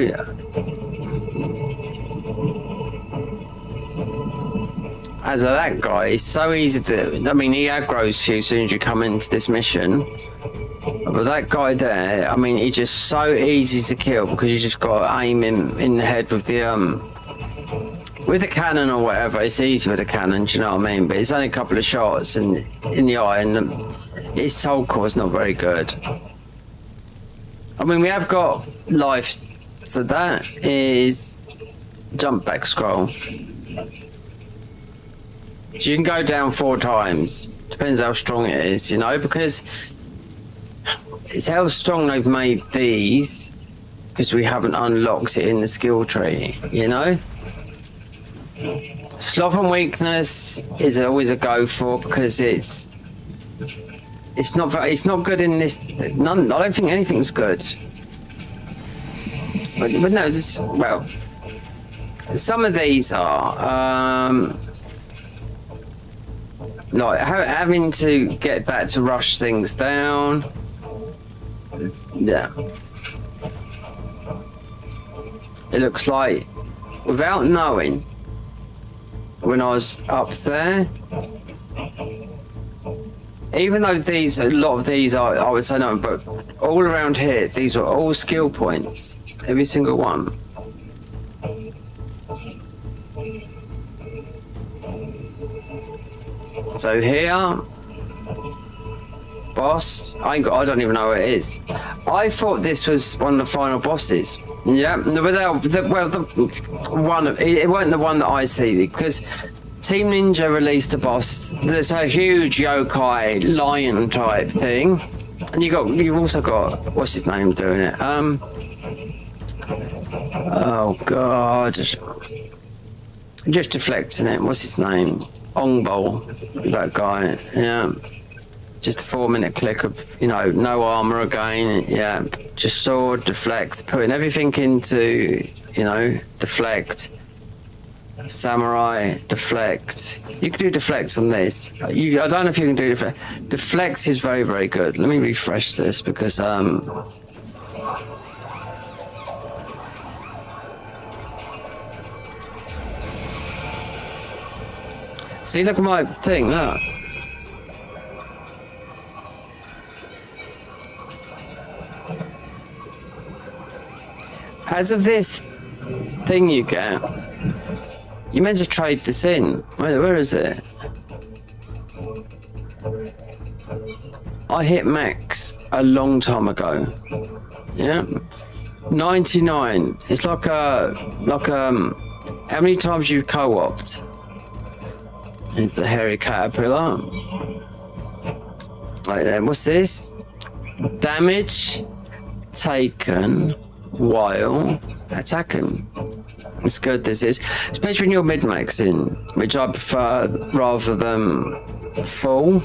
As of that guy, he's so easy to... I mean, he aggroes you as soon as you come into this mission. But that guy there, I mean, he's just so easy to kill because you just got to aim him in the head with the cannon or whatever. It's easy with a cannon, do you know what I mean? But it's only a couple of shots in the eye, and his soul core is not very good. I mean, we have got life, so that is jump back scroll. So you can go down 4 times. Depends how strong it is, you know, because it's how strong they've made these, because we haven't unlocked it in the skill tree, you know. Sloth and weakness is always a go for because it's not good in this. None. I don't think anything's good. But no, well, some of these are like having to get that to rush things down. Yeah, it looks like without knowing. When I was up there, even though these, a lot of these are, I would say no, but all around here, these were all skill points, every single one. So here, boss, I don't even know what it is. I thought this was one of the final bosses. Yeah, but it wasn't the one that I see, because Team Ninja released a boss. There's a huge yokai lion type thing, and you've also got what's his name doing it. Oh god, just deflecting it. What's his name? Ongbol, that guy. Yeah. Just a 4-minute click of, you know, no armor again. Yeah, just sword, deflect, putting everything into, you know, deflect, samurai, deflect. You can do deflect on this. I don't know if you can do deflect. Deflect is very, very good. Let me refresh this because see, look at my thing, look. As of this thing you get, you meant to trade this in. Where is it? I hit max a long time ago. Yeah, 99. It's like how many times you've co-opted? Here's the hairy caterpillar. Right then, what's this? Damage taken while attacking. It's good, this is. Especially when you're mid-maxing, which I prefer rather than full.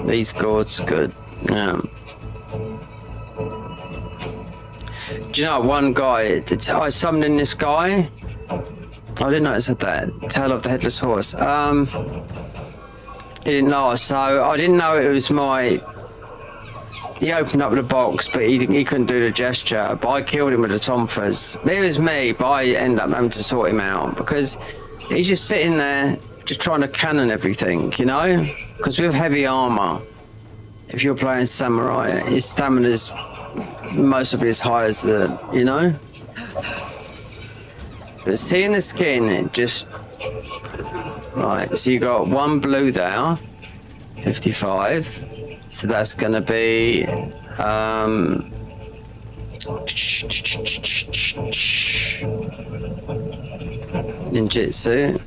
These gourds good. Yeah. Do you know one guy? I summoned in this guy. I didn't notice that. Tale of the Headless Horse. He didn't last, so I didn't know it was my. He opened up the box, but he couldn't do the gesture. But I killed him with the tonfas. It was me, but I ended up having to sort him out because he's just sitting there, just trying to cannon everything, you know? Because with heavy armor, if you're playing samurai, his stamina's most of it as high as the, you know? But seeing the skin, it just... Right, so you got one blue there. 55. So that's going to be ninjutsu.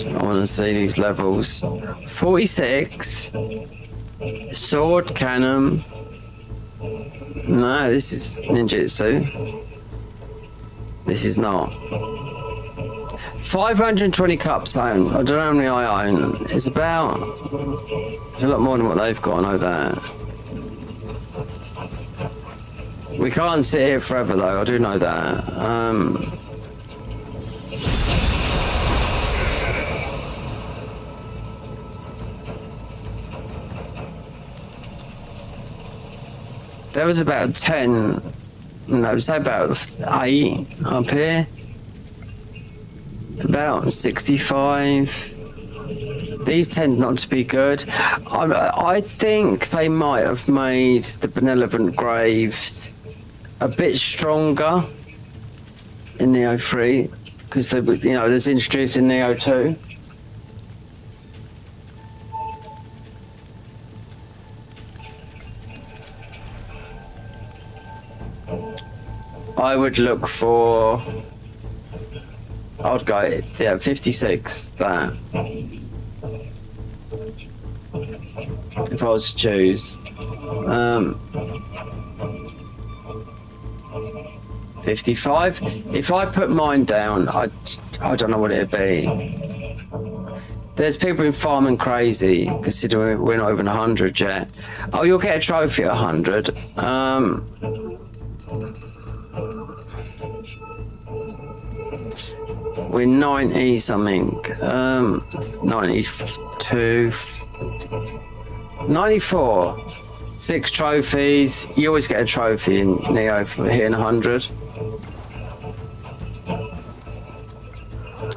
I want to see these levels. 46. Sword cannon. No, this is ninjutsu. This is not. 520 cups own. I don't know how many I own. It's a lot more than what they've got, I know that. We can't sit here forever though, I do know that. There was about 10, no, say about 8 up here. About 65. These tend not to be good. I think they might have made the benevolent graves a bit stronger in Nioh 3 because they, you know, there's introduced in Nioh 2. I would look for. I'd go, yeah, 56. That. If I was to choose, 55. If I put mine down, I don't know what it'd be. There's people in farming crazy, considering we're not even 100 yet. Oh, you'll get a trophy at 100. We're 90 something. 92. 94. 6 trophies. You always get a trophy in Nioh for hitting 100.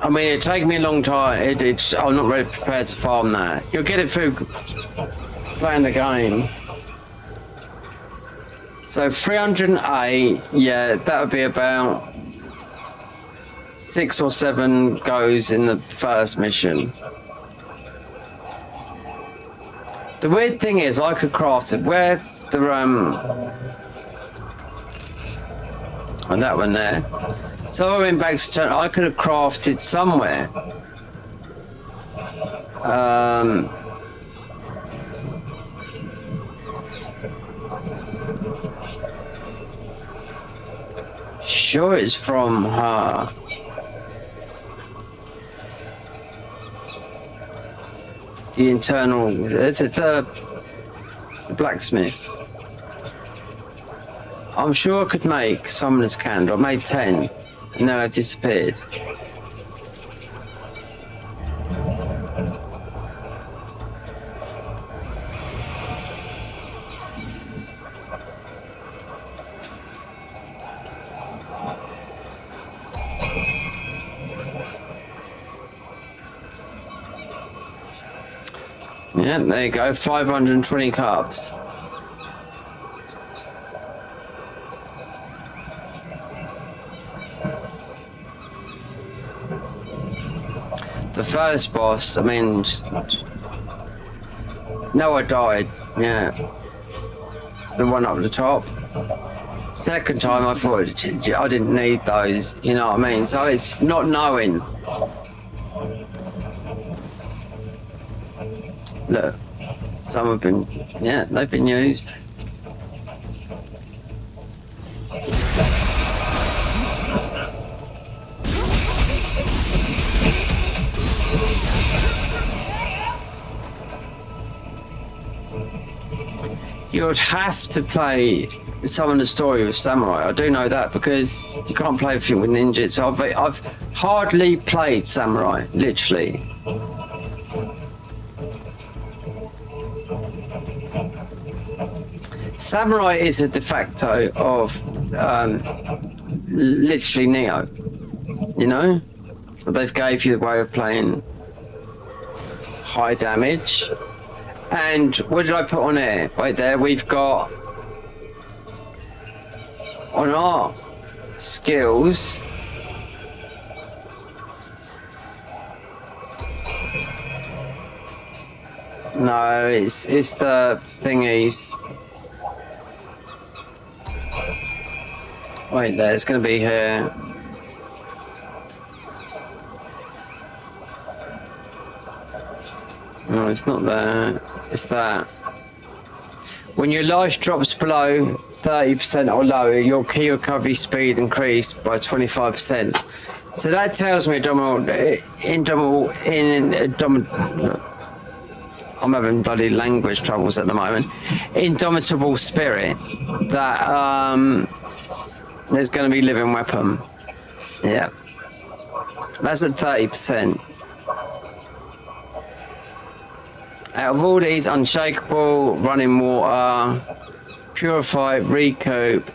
I mean, it'd take me a long time. I'm not really prepared to farm that. You'll get it through playing the game. So 308, yeah, that would be about 6 or 7 goes in the first mission. The weird thing is, I could craft it where the and that one there. So I went back to turn. I could have crafted somewhere. Sure, it's from her. The internal, the blacksmith. I'm sure I could make summoner's candle. I made 10, and now I've disappeared. Yeah, there you go, 520 cups. The first boss, I mean, no, I died, yeah. The one up the top. Second time I thought I didn't need those, you know what I mean? So it's not knowing. Look, some have been, yeah, they've been used. You would have to play some of the story with Samurai. I do know that because you can't play everything with ninjas. So I've hardly played Samurai, literally. Samurai is a de facto of literally Nioh, you know? So they've gave you the way of playing high damage. And what did I put on here? Right there, we've got on our skills. No, it's the thingies. Wait there, it's going to be here. No, it's not there. It's that. When your life drops below 30% or lower, your key recovery speed increased by 25%. So that tells me I'm having bloody language troubles at the moment. Indomitable spirit. That there's going to be living weapon. Yeah. That's at 30%. Out of all these, unshakable, running water, purify, recoup.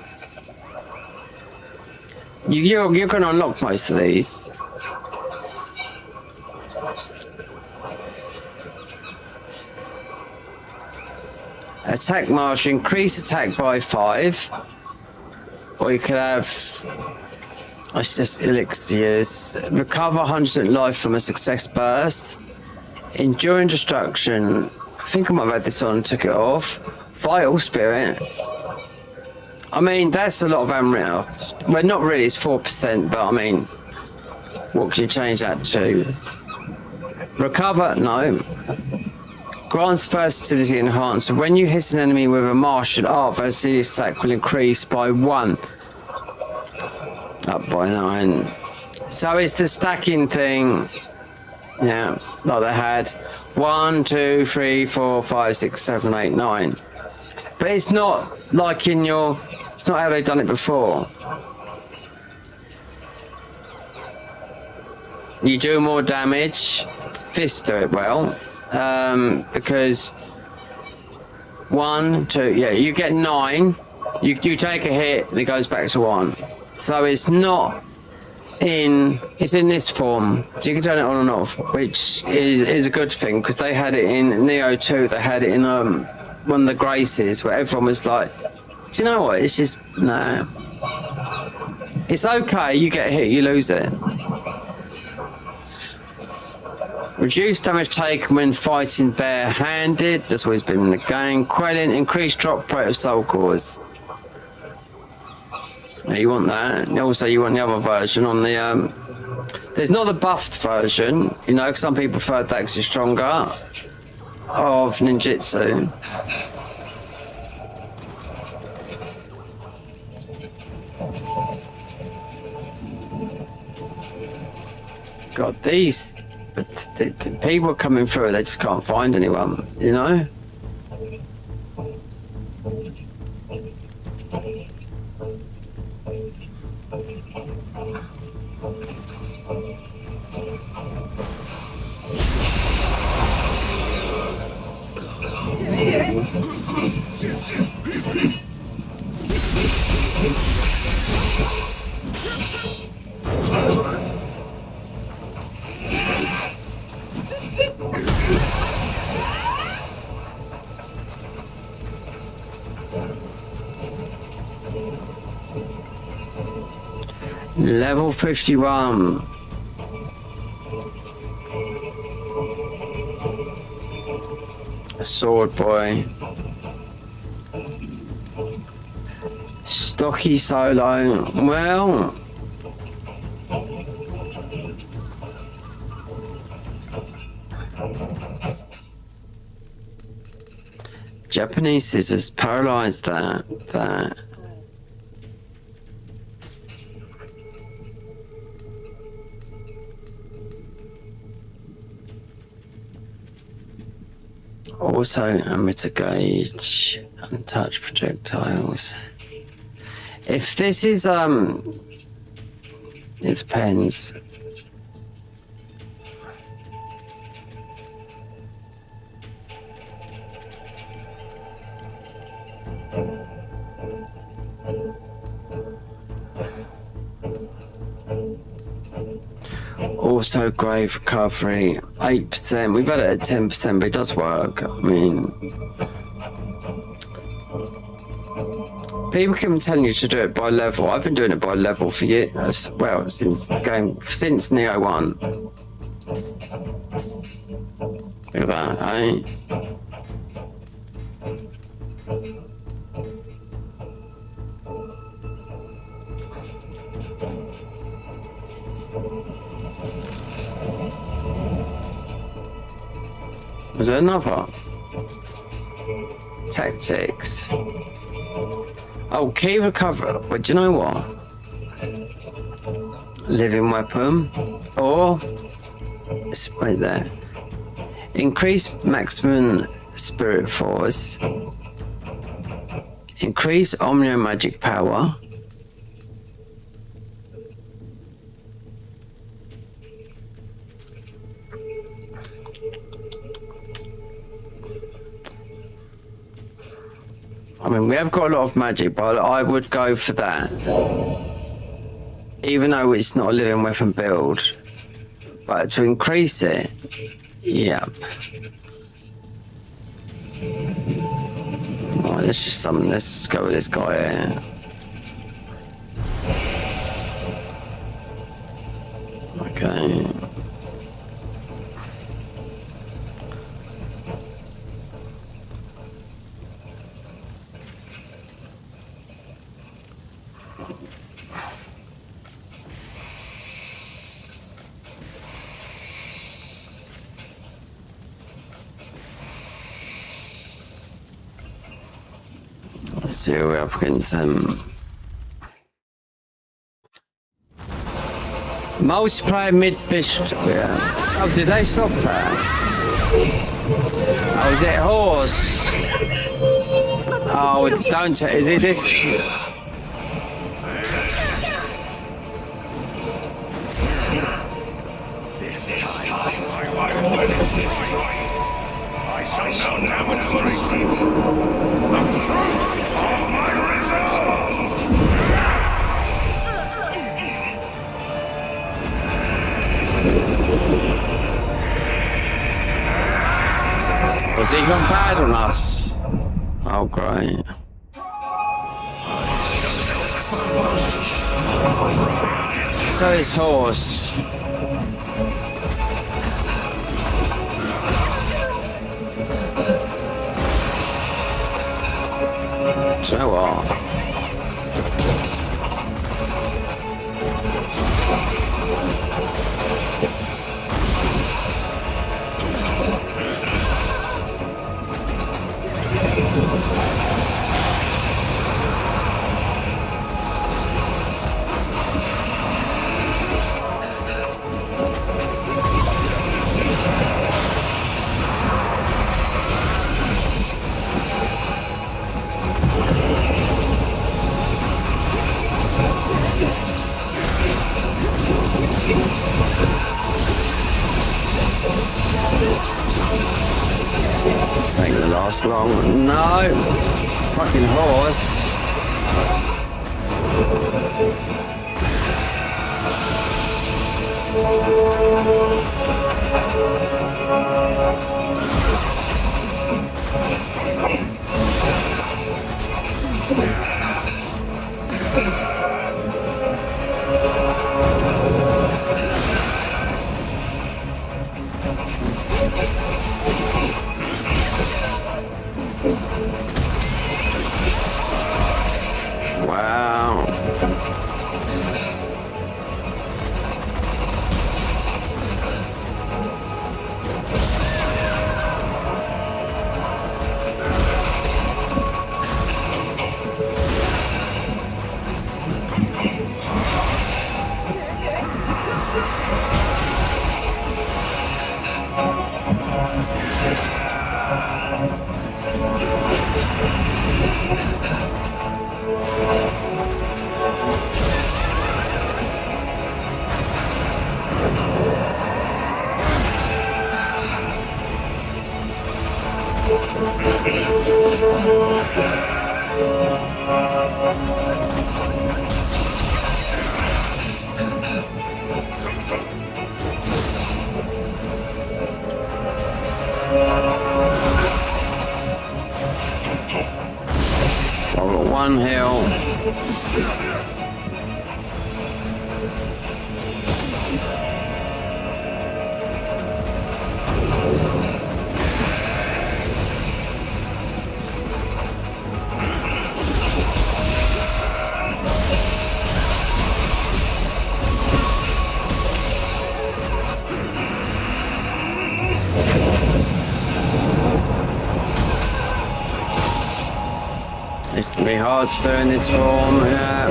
You're going to unlock most of these. Attack margin, increase attack by 5. Or you could have, it's just elixirs. Recover 100% life from a success burst. Enduring destruction. I think I might have had this on and took it off. Vital spirit. I mean, that's a lot of ammo. Well, not really, it's 4%, but I mean, what can you change that to? Recover? No. Grants versatility enhanced. When you hit an enemy with a martial art, versatility attack will increase by 1. Up by 9. So it's the stacking thing. Yeah, like they had 1, 2, 3, 4, 5, 6, 7, 8, 9. But it's not like in your. It's not how they've done it before. You do more damage. Fists do it well. Because 1, 2, yeah, you get 9. You take a hit and it goes back to 1. So it's not in. It's in this form, so you can turn it on and off, which is a good thing because they had it in Nioh 2. They had it in one of the Graces where everyone was like, "Do you know what? It's just no. It's okay. You get hit, you lose it." Reduce damage taken when fighting bare-handed. That's always been in the game. Quelling, increased drop rate of soul cores. Yeah, you want that. Also, you want the other version on the. There's not the buffed version, you know, 'cause some people prefer that 'cause it's stronger. Of ninjutsu. God, these. But the people coming through, they just can't find anyone, you know? Level 51. A sword boy. Stocky solo. Well. Japanese scissors paralyzed that. Also, emitter gauge, untouched projectiles. If this is, it depends. Also, grave recovery. 8%. We've had it at 10%, but it does work. I mean, people keep telling you to do it by level. I've been doing it by level for years. Well, since the game, since Nioh 1. Look at that, eh? Was there another? Tactics. Oh, key recover. But do you know what? Living weapon. Or it's right there. Increase maximum spirit force. Increase omnio magic power. I mean, we have got a lot of magic, but I would go for that. Even though it's not a living weapon build. But to increase it, yeah. Right, let's just summon, let's just go with this guy here. Okay. Let's see who we're up against them. Multiplayer mid-bishop. Yeah. Oh, did they stop that? Oh, is it horse? Oh, it's don't. Is it this? This time I will destroy. I shall now demonstrate the truth of my resolve. Was he gone bad on us? Oh, great. So his horse. Do you know what? This ain't gonna last long. No! Fucking horse! Wow. I've got one hill. It's gonna be hard to do in this form, yeah.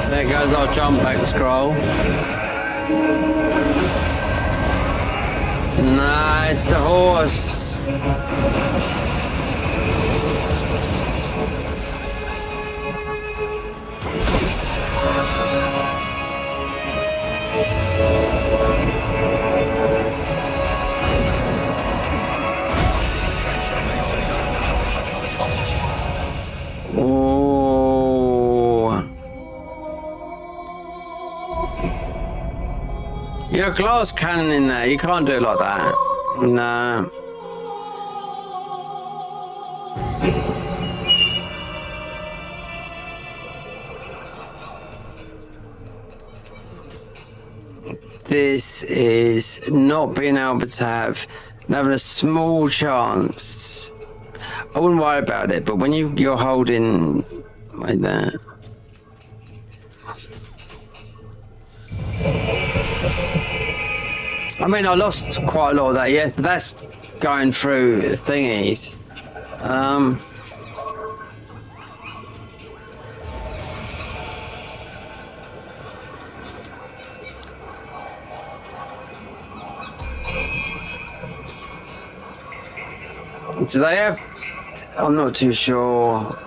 There goes our jump back scroll. Nah, it's the horse. You're a glass cannon in there. You can't do it like that. No. This is not being able to have, having a small chance. I wouldn't worry about it, but when you're holding like that. I mean, I lost quite a lot of that, yeah, but that's going through thingies. Do they have? I'm not too sure.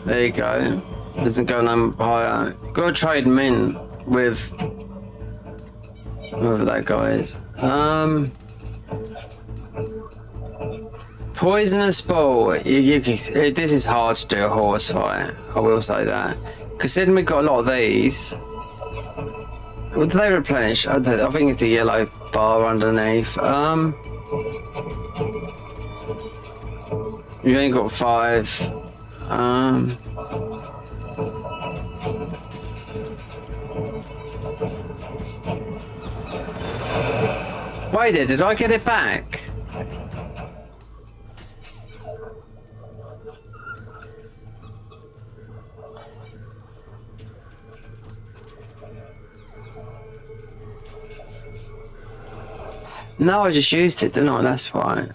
There you go. Doesn't go no higher. Got to trade him in with whoever that guy is. Poisonous ball. This is hard to do a horse fight. I will say that. Considering we got a lot of these. What do they replenish? I think it's the yellow bar underneath. You only got 5. Wait, did I get it back? No, I just used it, didn't I? That's why.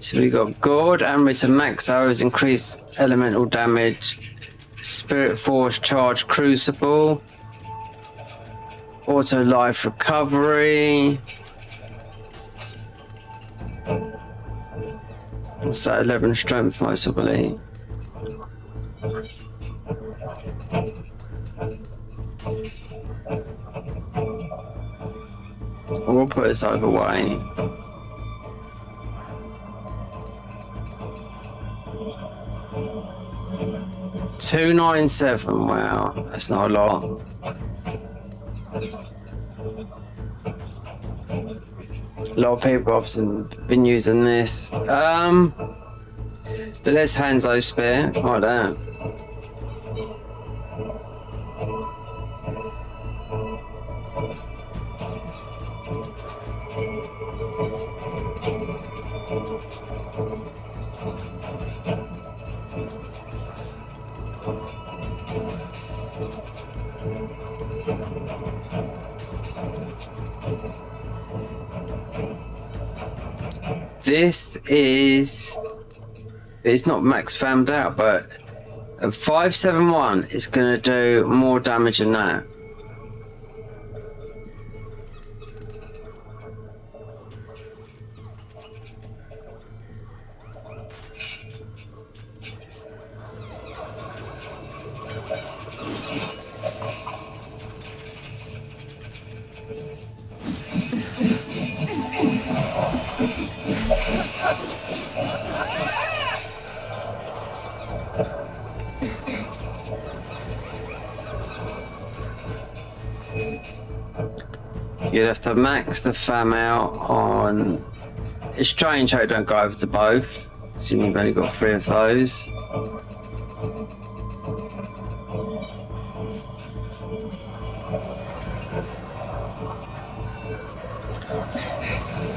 So we got Gourd, Amrit and Max Arrows, increase elemental damage, Spirit Force, Charge Crucible, Auto Life Recovery. What's that? 11 Strength, most I believe. We'll put this either way. $297. Wow, that's not a lot. A lot of people have been using this. But there's Hanzo Spear, like that. This is... It's not max found out, but a 571 is going to do more damage than that. You'd have to max the fam out on... It's strange how it don't go over to both, since you've only got 3 of those.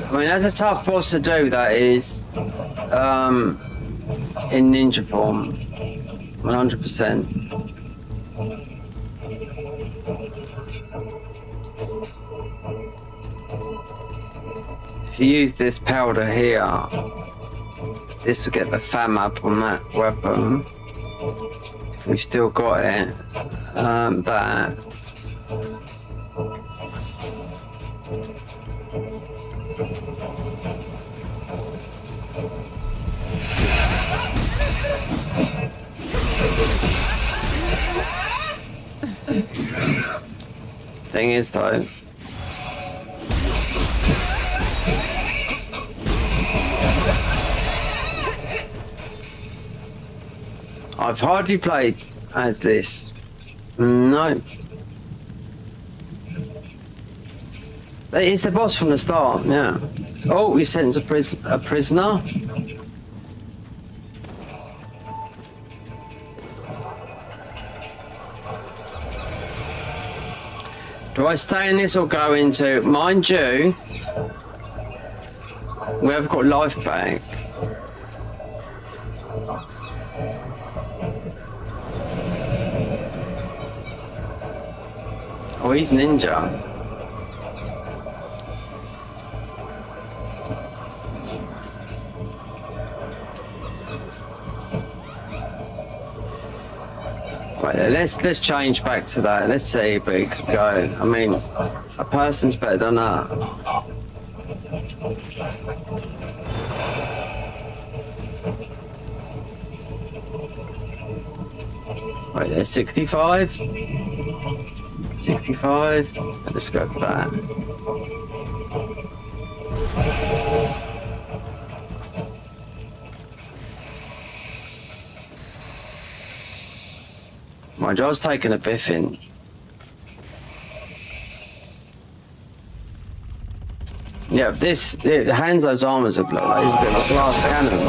I mean, that's a tough boss to do, that is, in ninja form, 100%. If you use this powder here, this will get the fam up on that weapon. If we've still got it, that. Thing is though, I've hardly played as this. No. That is the boss from the start, yeah. Oh, we sentence a prisoner. Do I stay in this or go into... Mind you, we have got life back. Oh, he's ninja. Right, let's change back to that. Let's see if we could go. I mean, a person's better than that. Right, there's 65. 65. Let's go for that. My jaw's taking a biffing. Yeah, this Hanzo's armor's a bit like a bit like glass cannon.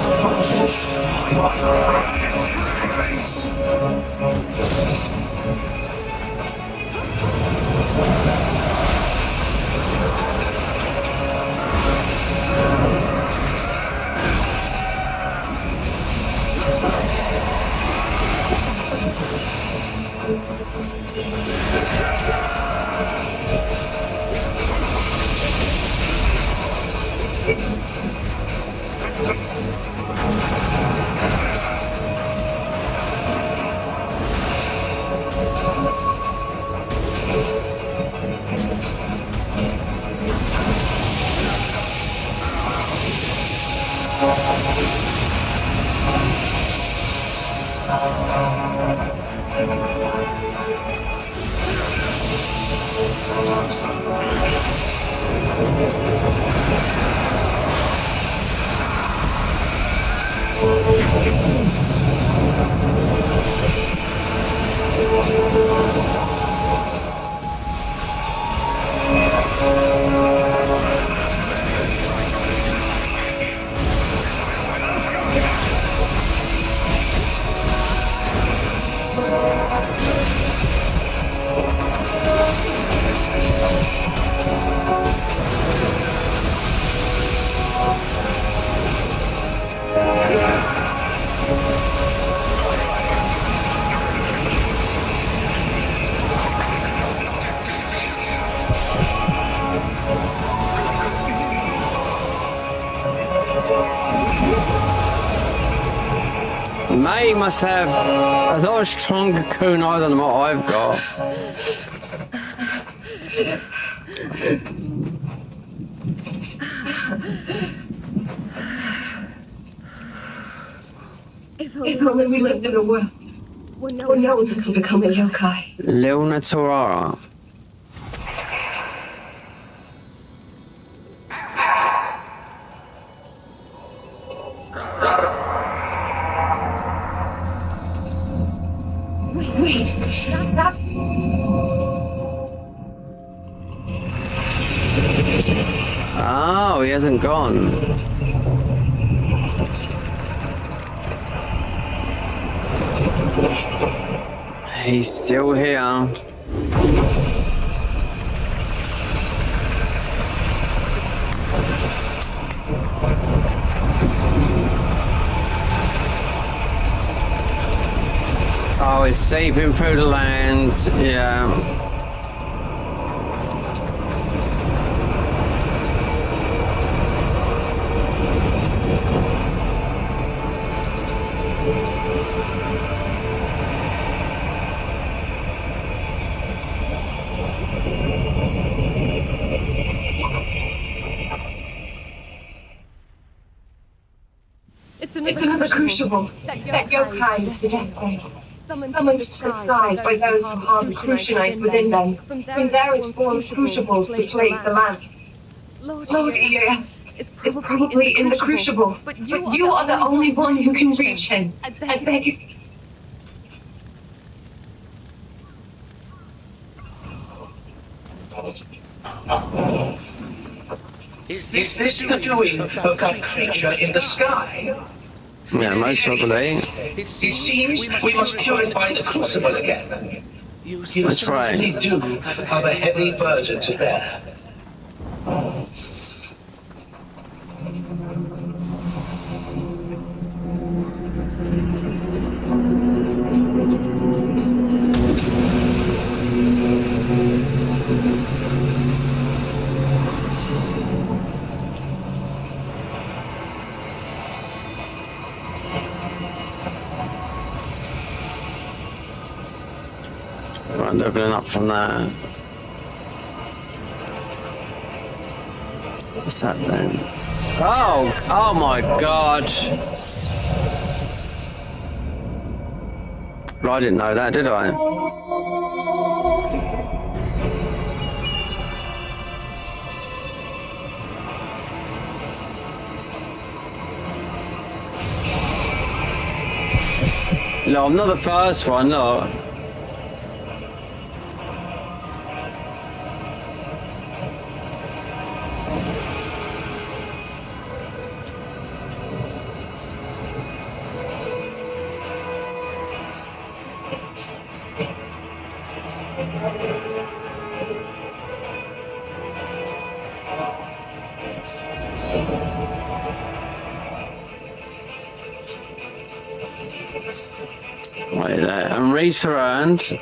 He must have a lot stronger kunai than what I've got. If only we lived in a world where no one had to become a yokai. Lilna Torara. Wait, that's... Oh, he hasn't gone. He's still here. Oh, he's seeping through the lands, yeah. It's another crucible. That yokai is the deathbed. Summoned to the skies by those who harbour crucianites within them. From there it spawns crucibles to plague the land. Lord Eos is probably in the crucible, but you are the only one who can reach him. I beg of you. Is this the doing of that creature in the sky? Yeah, most probably. It seems we must purify the crucible again. You That's right. certainly do have a heavy burden to bear. Right, leveling up from there. What's that then? Oh my god. Well, I didn't know that, did I? No, I'm not the first one, no. Wait there. And returned.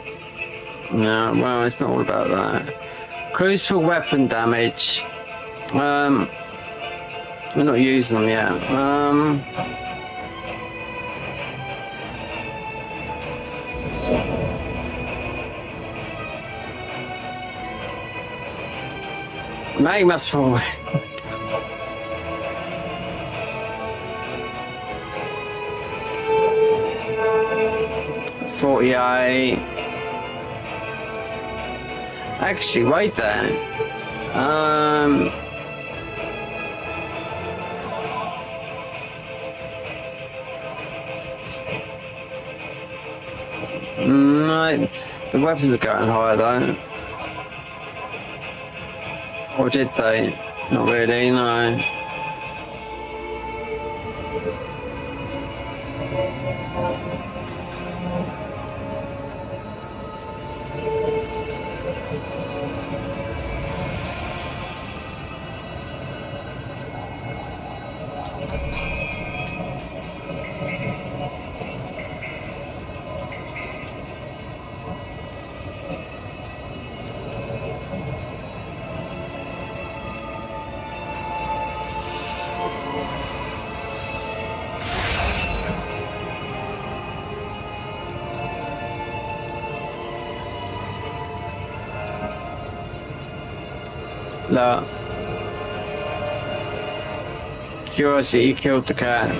No, well, it's not all about that. Crucible weapon damage. We're not using them yet. May must fall. 48. Actually, wait there. No, the weapons are going higher though. Or did they? Not really, no. Look. Curiosity killed the cat.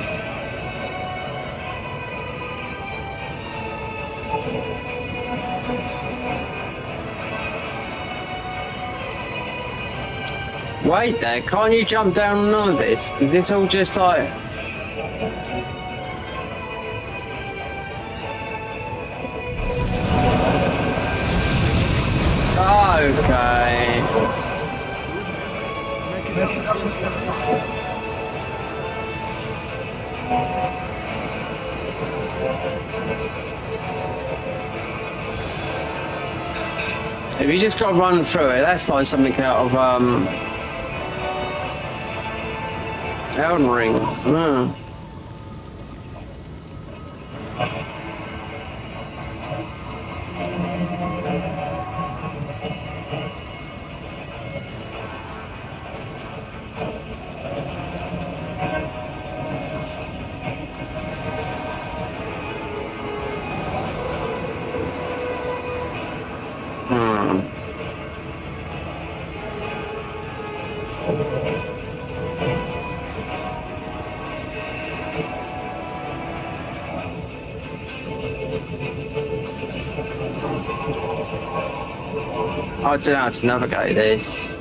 Wait there, can't you jump down on all of this? Is this all just like... Okay. If you just got to run through it, that's like something out of Elden Ring. Mm. I don't know how to navigate this.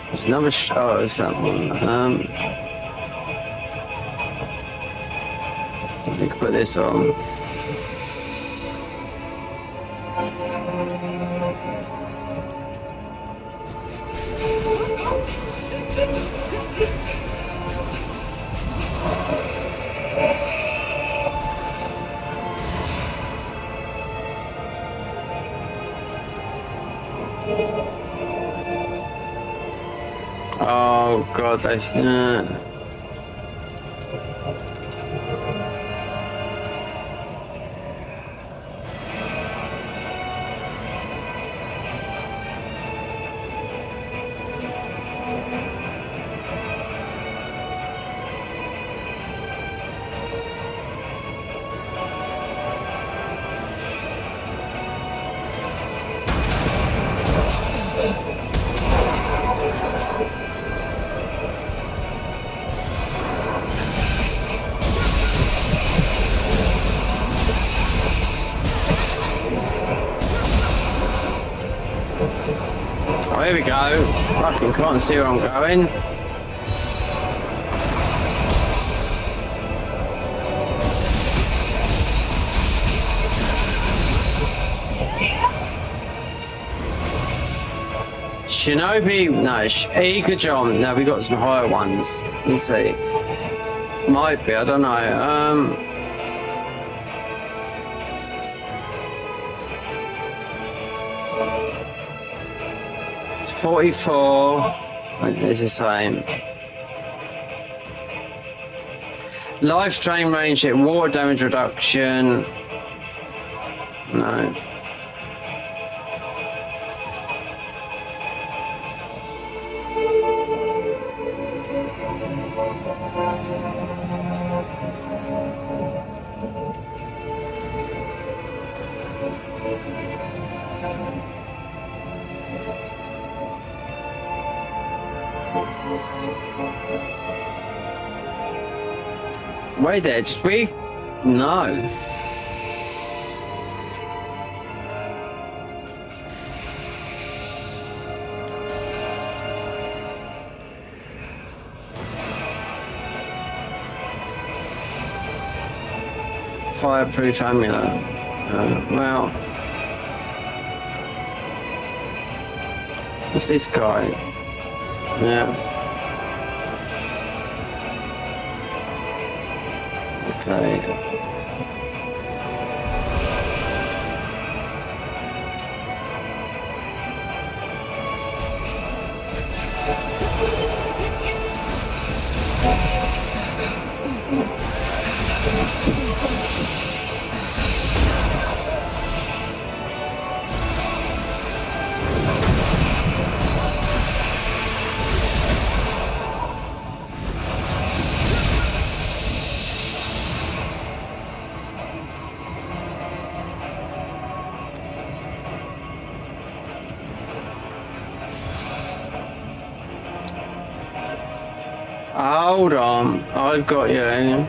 There's another oh, it's that one. I can put this on. Oh God, that's oh, here we go. Fucking can't see where I'm going. Shinobi, no, Eager John. No, we got some higher ones. Let's see. Might be, I don't know. It's 44. It's the same. Life drain range, water damage reduction. No. Wait there, did we? No. Fireproof amulet. Well. What's this guy? Yeah. Okay. Hold on, I've got you.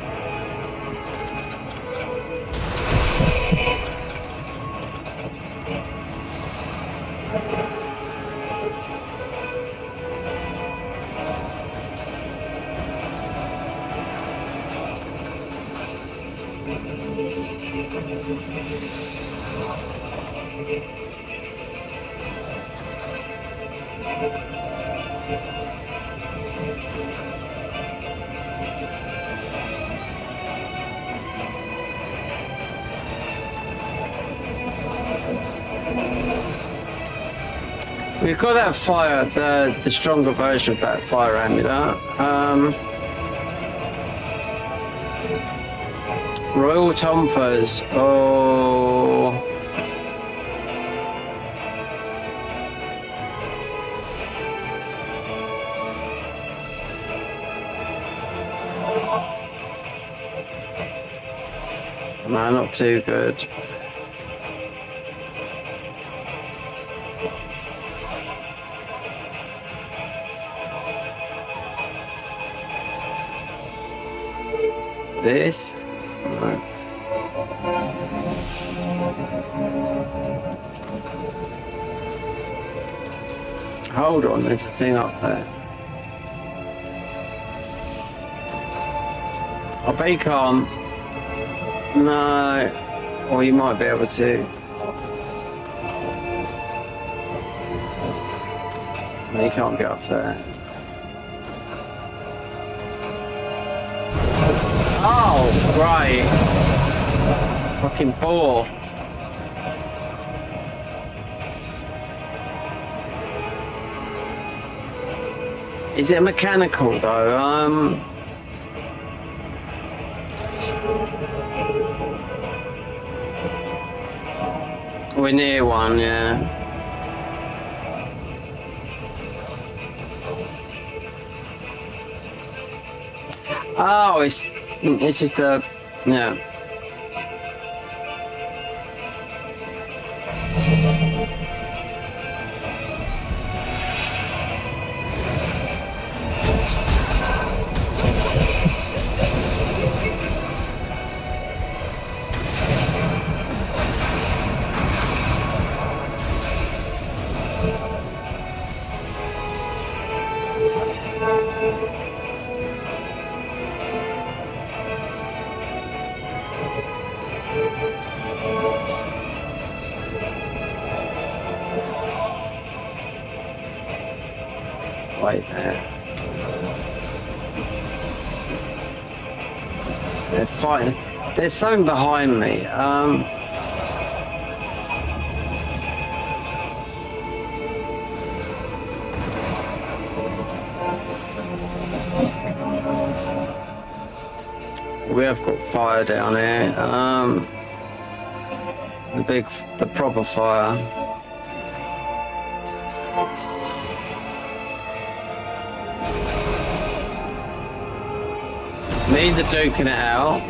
We've got that fire, the stronger version of that fire amulet. Royal Tomfers. Oh. No, not too good. This? No. Hold on, there's a thing up there. I bet you can't. No. Or you might be able to. No, you can't get up there. Oh, right. Fucking bore. Is it mechanical though? We're near one, yeah. Oh, it's just a, yeah. Right there. They're fighting. There's something behind me. We have got fire down here. The proper fire. These are duking it out.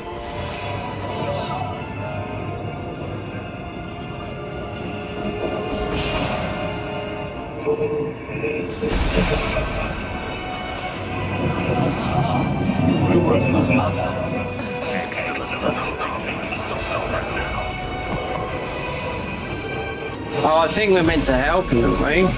Oh, I think we're meant to help him, aren't we?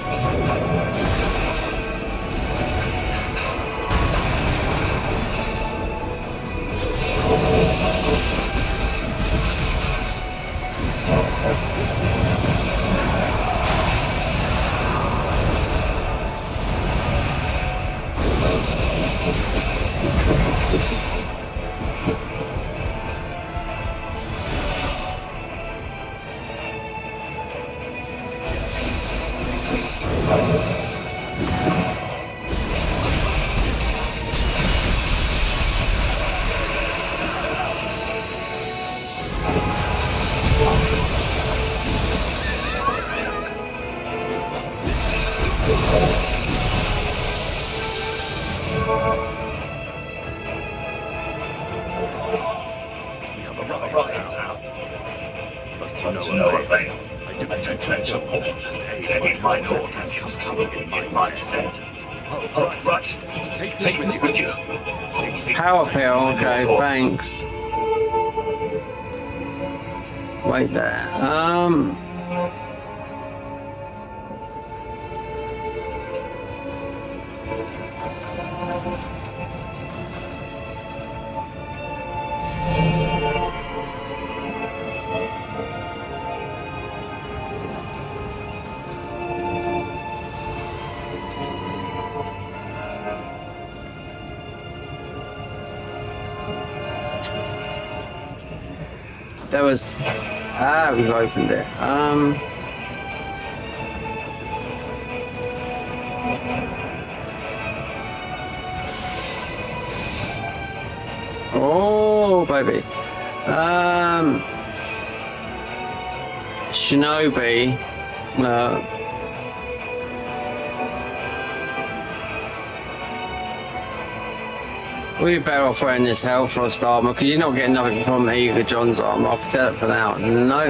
To no avail. I do venture forth and aid my lord as he is coming in my stead. Oh, right. Take this with you. Power pill, okay, thanks. Wait there. There was we've opened it. Oh baby. Shinobi. We're better off wearing this Hellfrost armor because you're not getting nothing from Eager John's armor. I can tell it for now. No.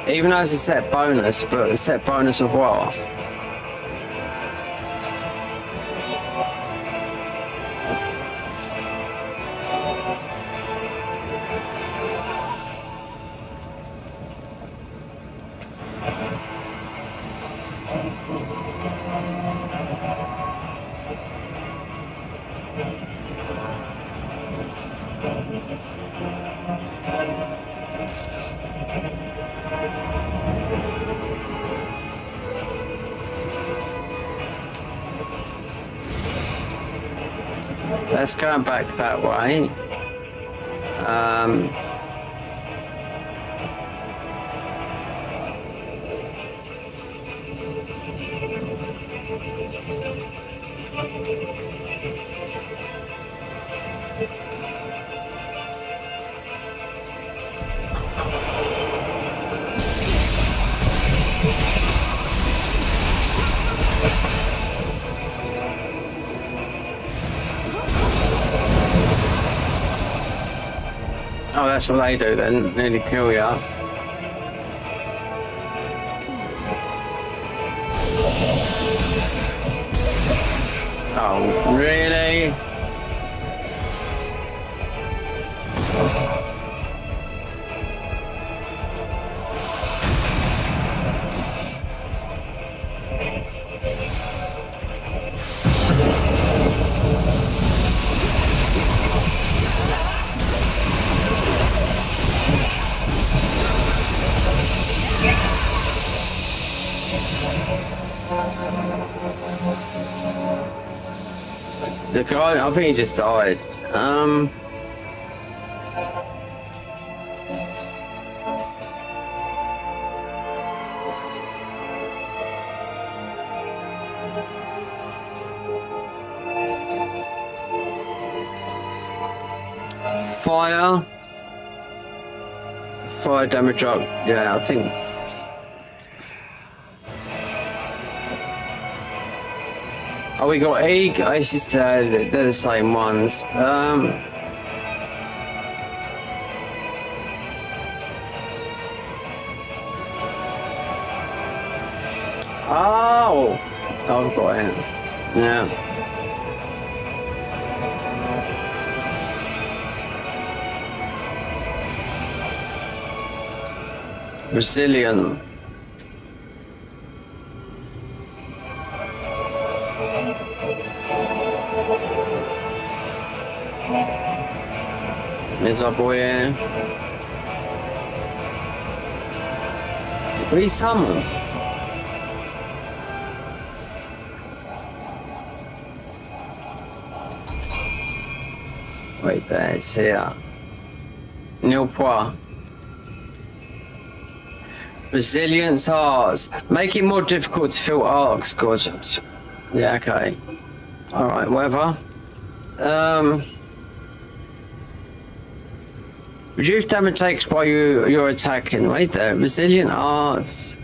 Even though it's a set bonus, but a set bonus of what? Let's go back that way. Oh, that's what they do then, nearly kill ya. Oh, really? The guy, I think he just died. Fire damage up. Yeah, I think. Oh, we got egg. It's just they're the same ones. Oh, I've got it. Yeah. Resilient. There's our boy here. Did we summon? Wait there, it's here. Nioh. Resilience arts. Make it more difficult to fill arcs. Good. Yeah, okay. Alright, whatever. Reduce damage takes while you're attacking. Wait there. Resilient arts.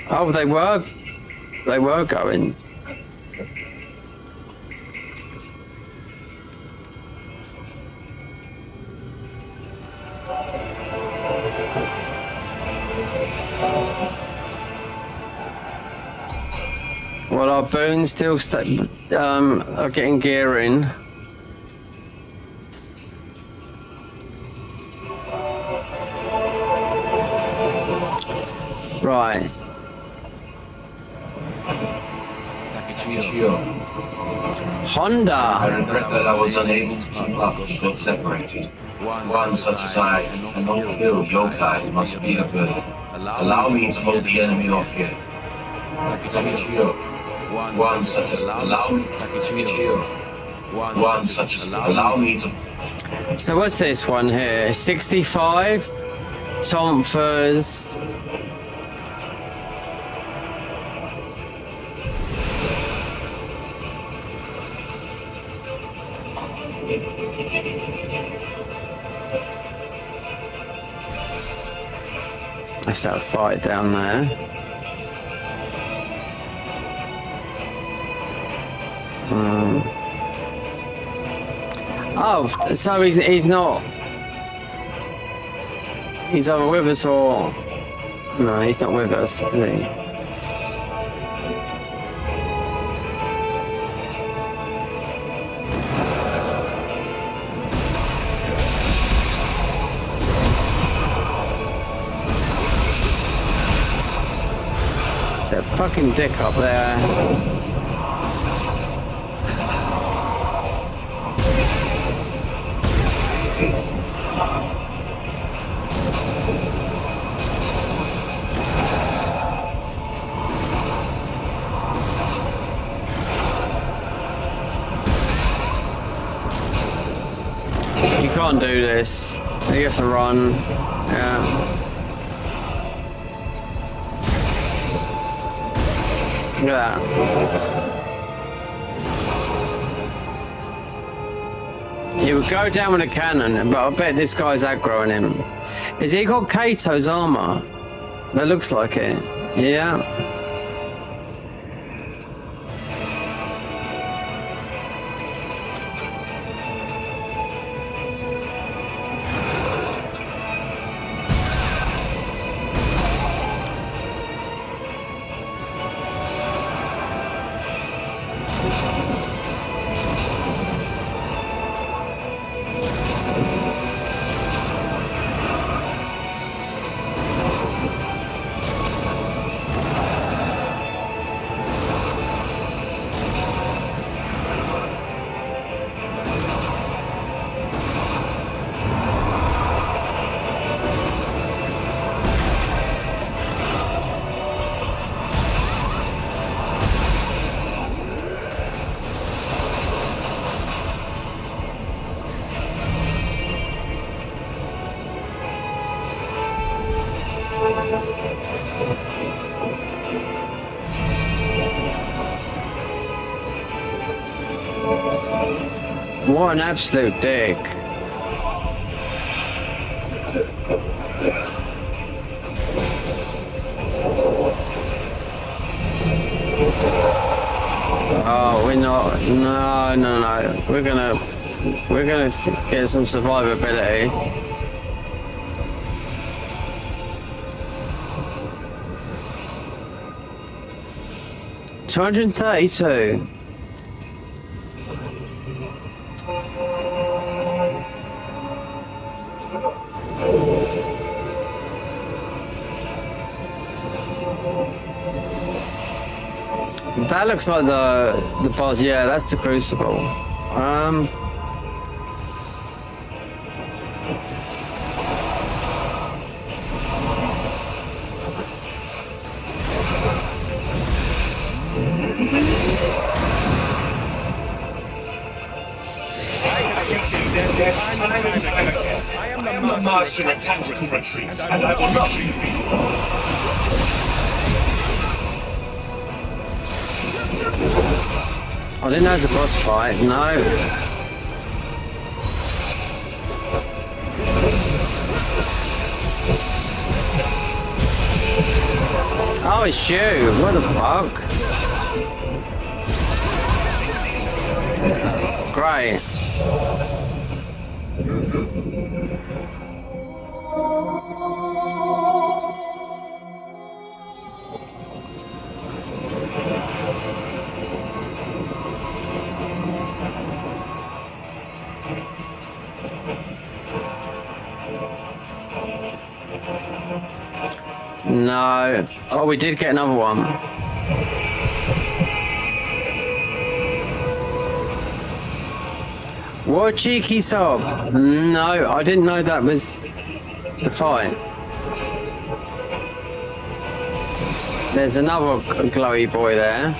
Oh, they were going. Well, our boons still are getting gear in. Right. Honda. I regret that I was unable to keep up and felt separated. One such as I cannot kill yokais must be a burden. Allow me to hold the enemy off here. One such as allow me to. So what's this one here? 65 Tomfers. That's that fight down there. Oh, so he's not. He's either with us or no, he's not with us, is he? It's that fucking dick up there. You can't do this. You have to run. Yeah. Look at that. He would go down with a cannon, but I bet this guy's aggroing him. Is he got Kato's armor? That looks like it. Yeah. What an absolute dick. Oh, we're not. No. We're gonna get some survivability. $232. That looks like the boss. Yeah, that's the crucible. I am the master of tactical retreats, and I will not be defeated. I didn't know it was a boss fight, no. Oh, it's you. What the fuck? Great. No. Oh, we did get another one. What a cheeky sob. No, I didn't know that was the fight. There's another glowy boy there.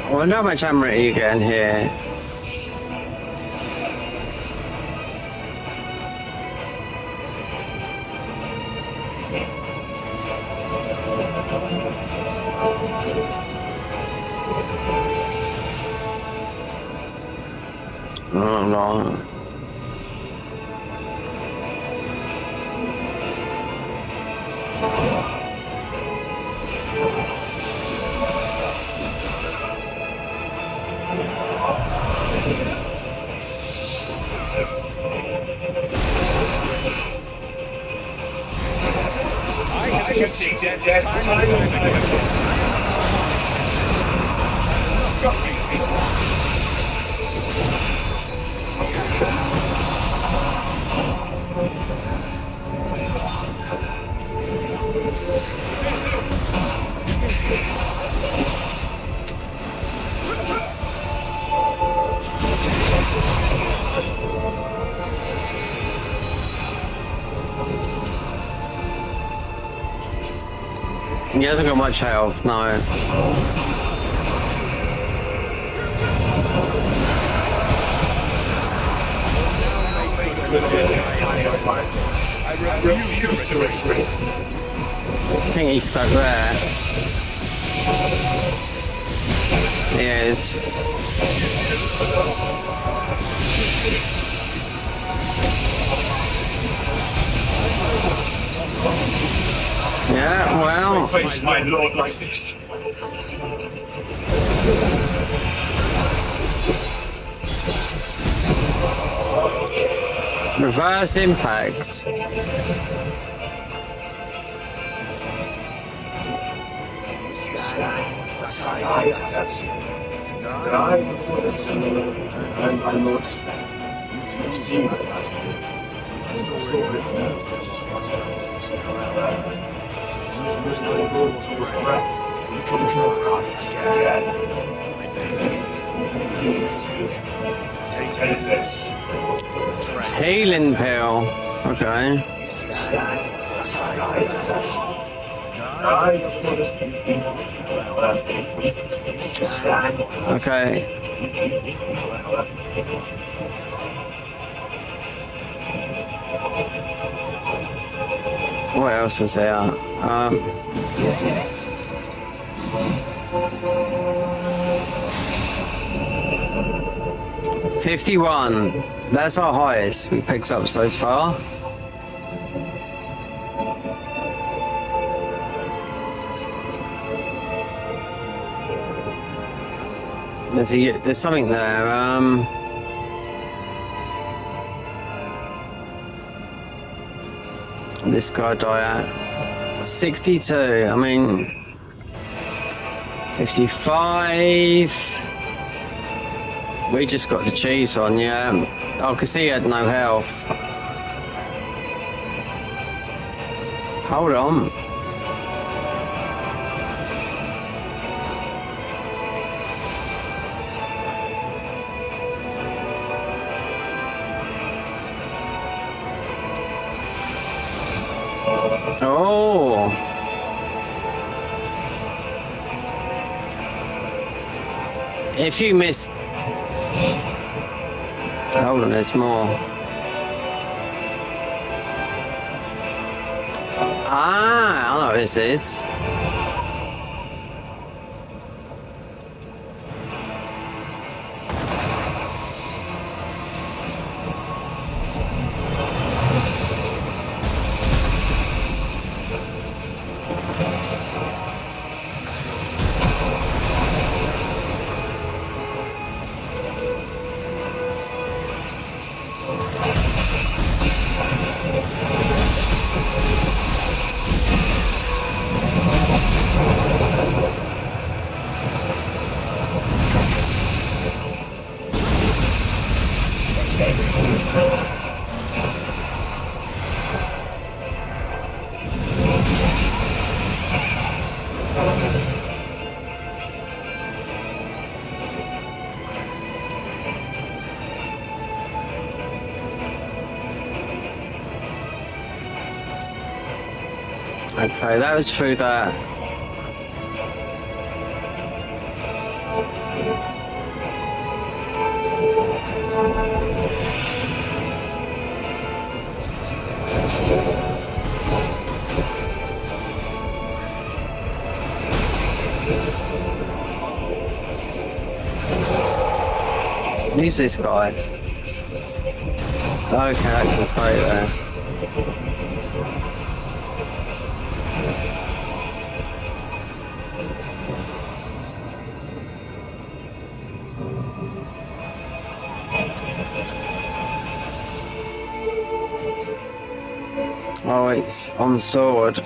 I wonder how much ammo you getting here. Oh, no. I can take that death time as I not be defeated. He hasn't got much health, no. I refuse to retreat. I think he's stuck there. He is. Yeah, well. Face my lord like this. Reverse impact. Die before the sun and my lord's faith. You've seen my battle. This is what's happened. As my lord draws breath, you can kill us again. Please, take this. Healing pill. Okay. Die before this Okay. What else was there? 51. That's our highest we picked up so far. There's something there. This guy died at 62. I mean, 55. We just got the cheese on, yeah. Oh, because he had no health. Hold on. Oh. If you missed... Hold on, there's more. Ah, I know what this is. Okay, that was through that. Who's this guy? Okay, I can stay there. Oh, it's on sword.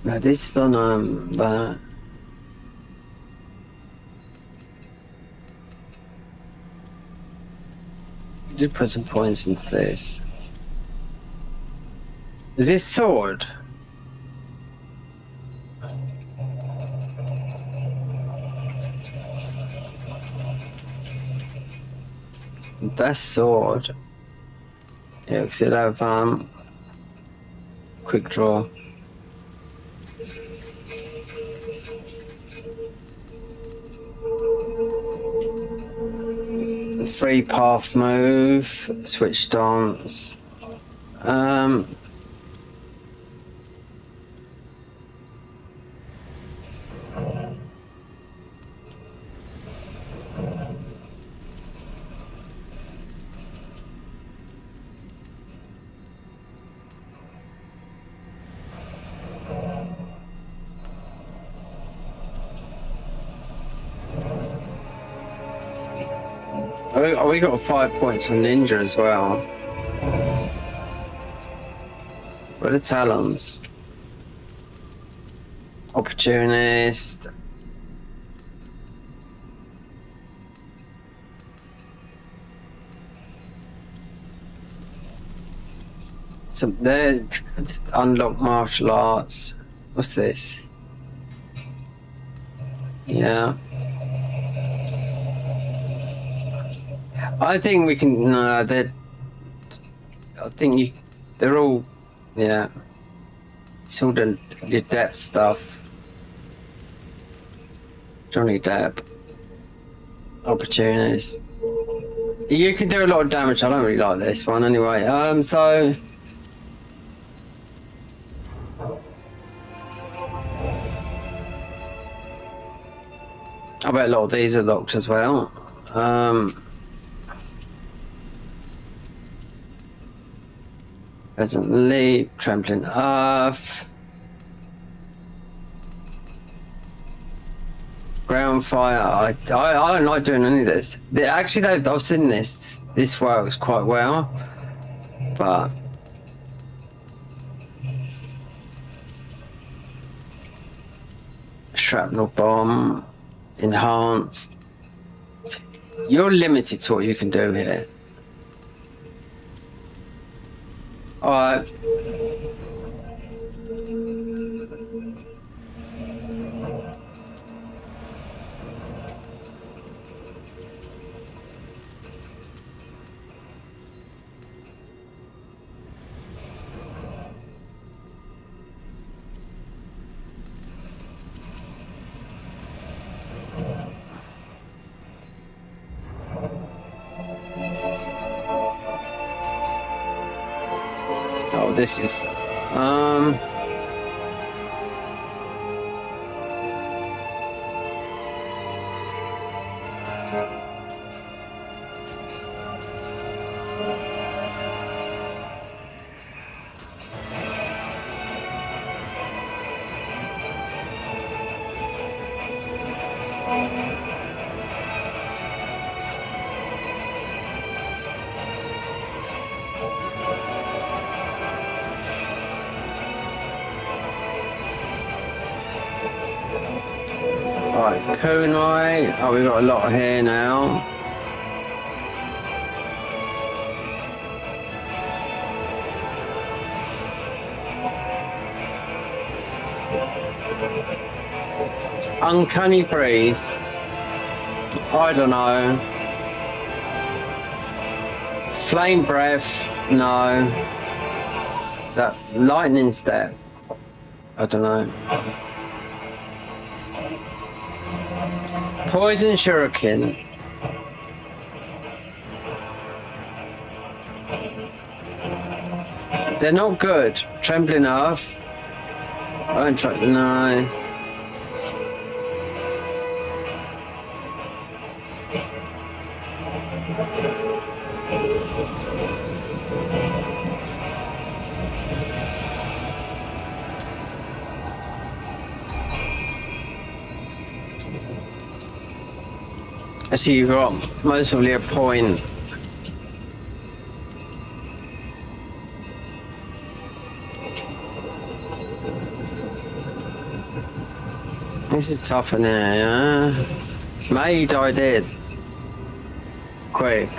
No, this is on that. You did put some points into this. Is this sword? That's sword. Yeah, because it have quick draw. Free path move, switch stance. Oh, we got 5 points on ninja as well. What are the talons? Opportunist. So there, unlock martial arts. What's this? Yeah. I think we can. No, they're. I think you. They're all. Yeah. It's all the Depp stuff. Johnny Depp. Opportunist. You can do a lot of damage. I don't really like this one anyway. So. I bet a lot of these are locked as well. Pheasant leap, trampling earth, ground fire. I don't like doing any of this. Actually, I've seen this. This works quite well, but shrapnel bomb, enhanced. You're limited to what you can do here. Alright. Oh, this is right, kunai. Oh, we've got a lot here now. Uncanny breeze. I don't know. Flame breath. No. That lightning step. I don't know. Poison shuriken. They're not good. Trembling earth. I don't try. No. So you've got mostly a point. This is tough in here, yeah? Mate, I did. Quick.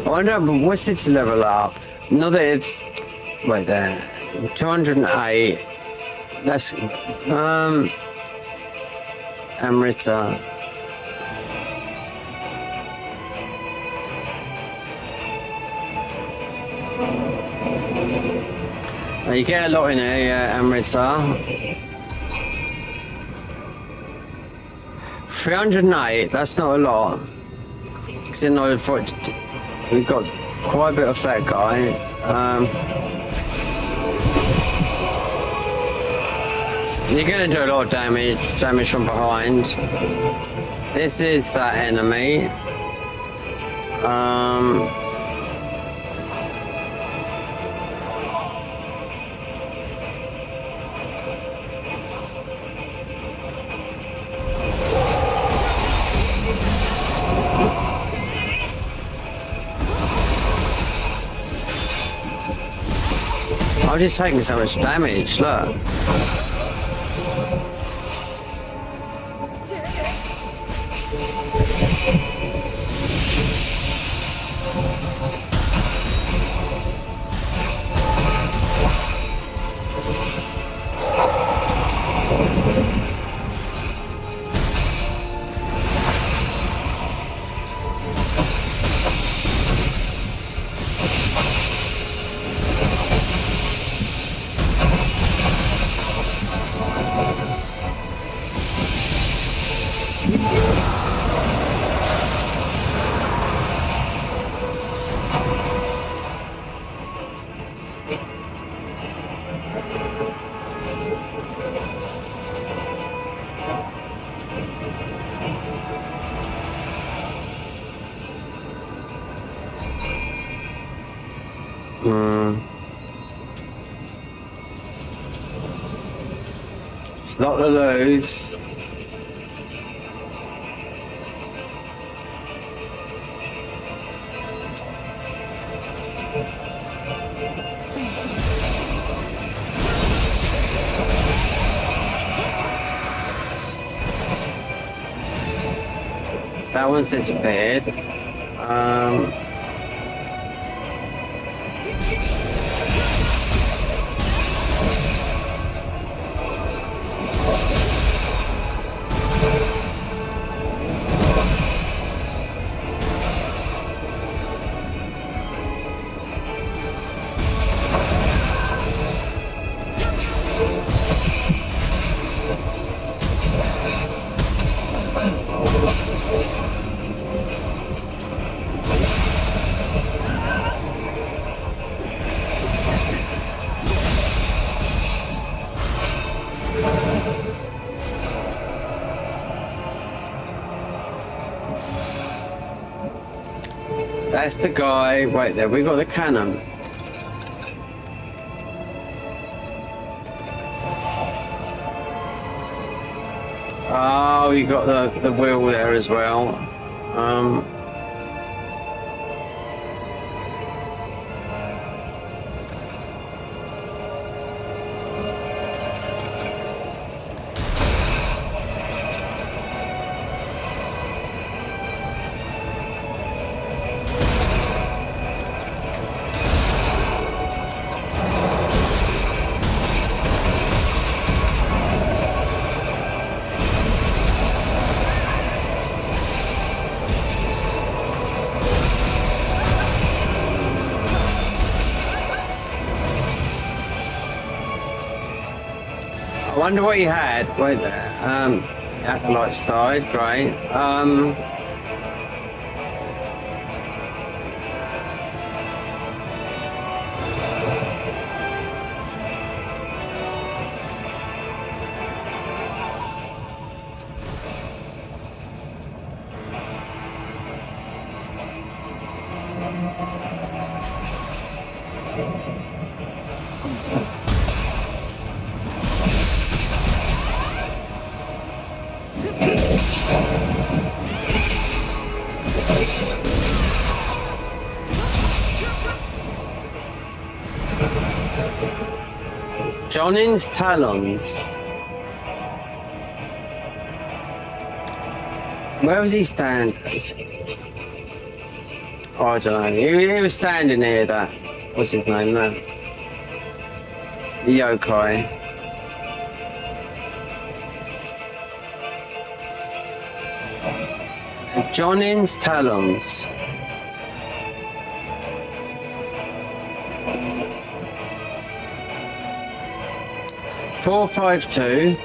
I wonder what's its level up? Not that it's... Wait there. 208. That's... Amrita. You get a lot in here, yeah, Amrita. 308, that's not a lot. Because in order for it, we've got quite a bit of that guy. You're going to do a lot of damage from behind. This is that enemy. I'm just taking so much damage, look. It's not to lose. That one's disappeared. That's the guy. Wait there, we got the cannon. Oh, you got the wheel there as well. I wonder what he had. Wait there. Acolytes died, great. Jonin's talons. Where was he standing? Oh, I don't know. He was standing here. That what's his name there? The yokai. Jonin's talons. Four, 5, 2.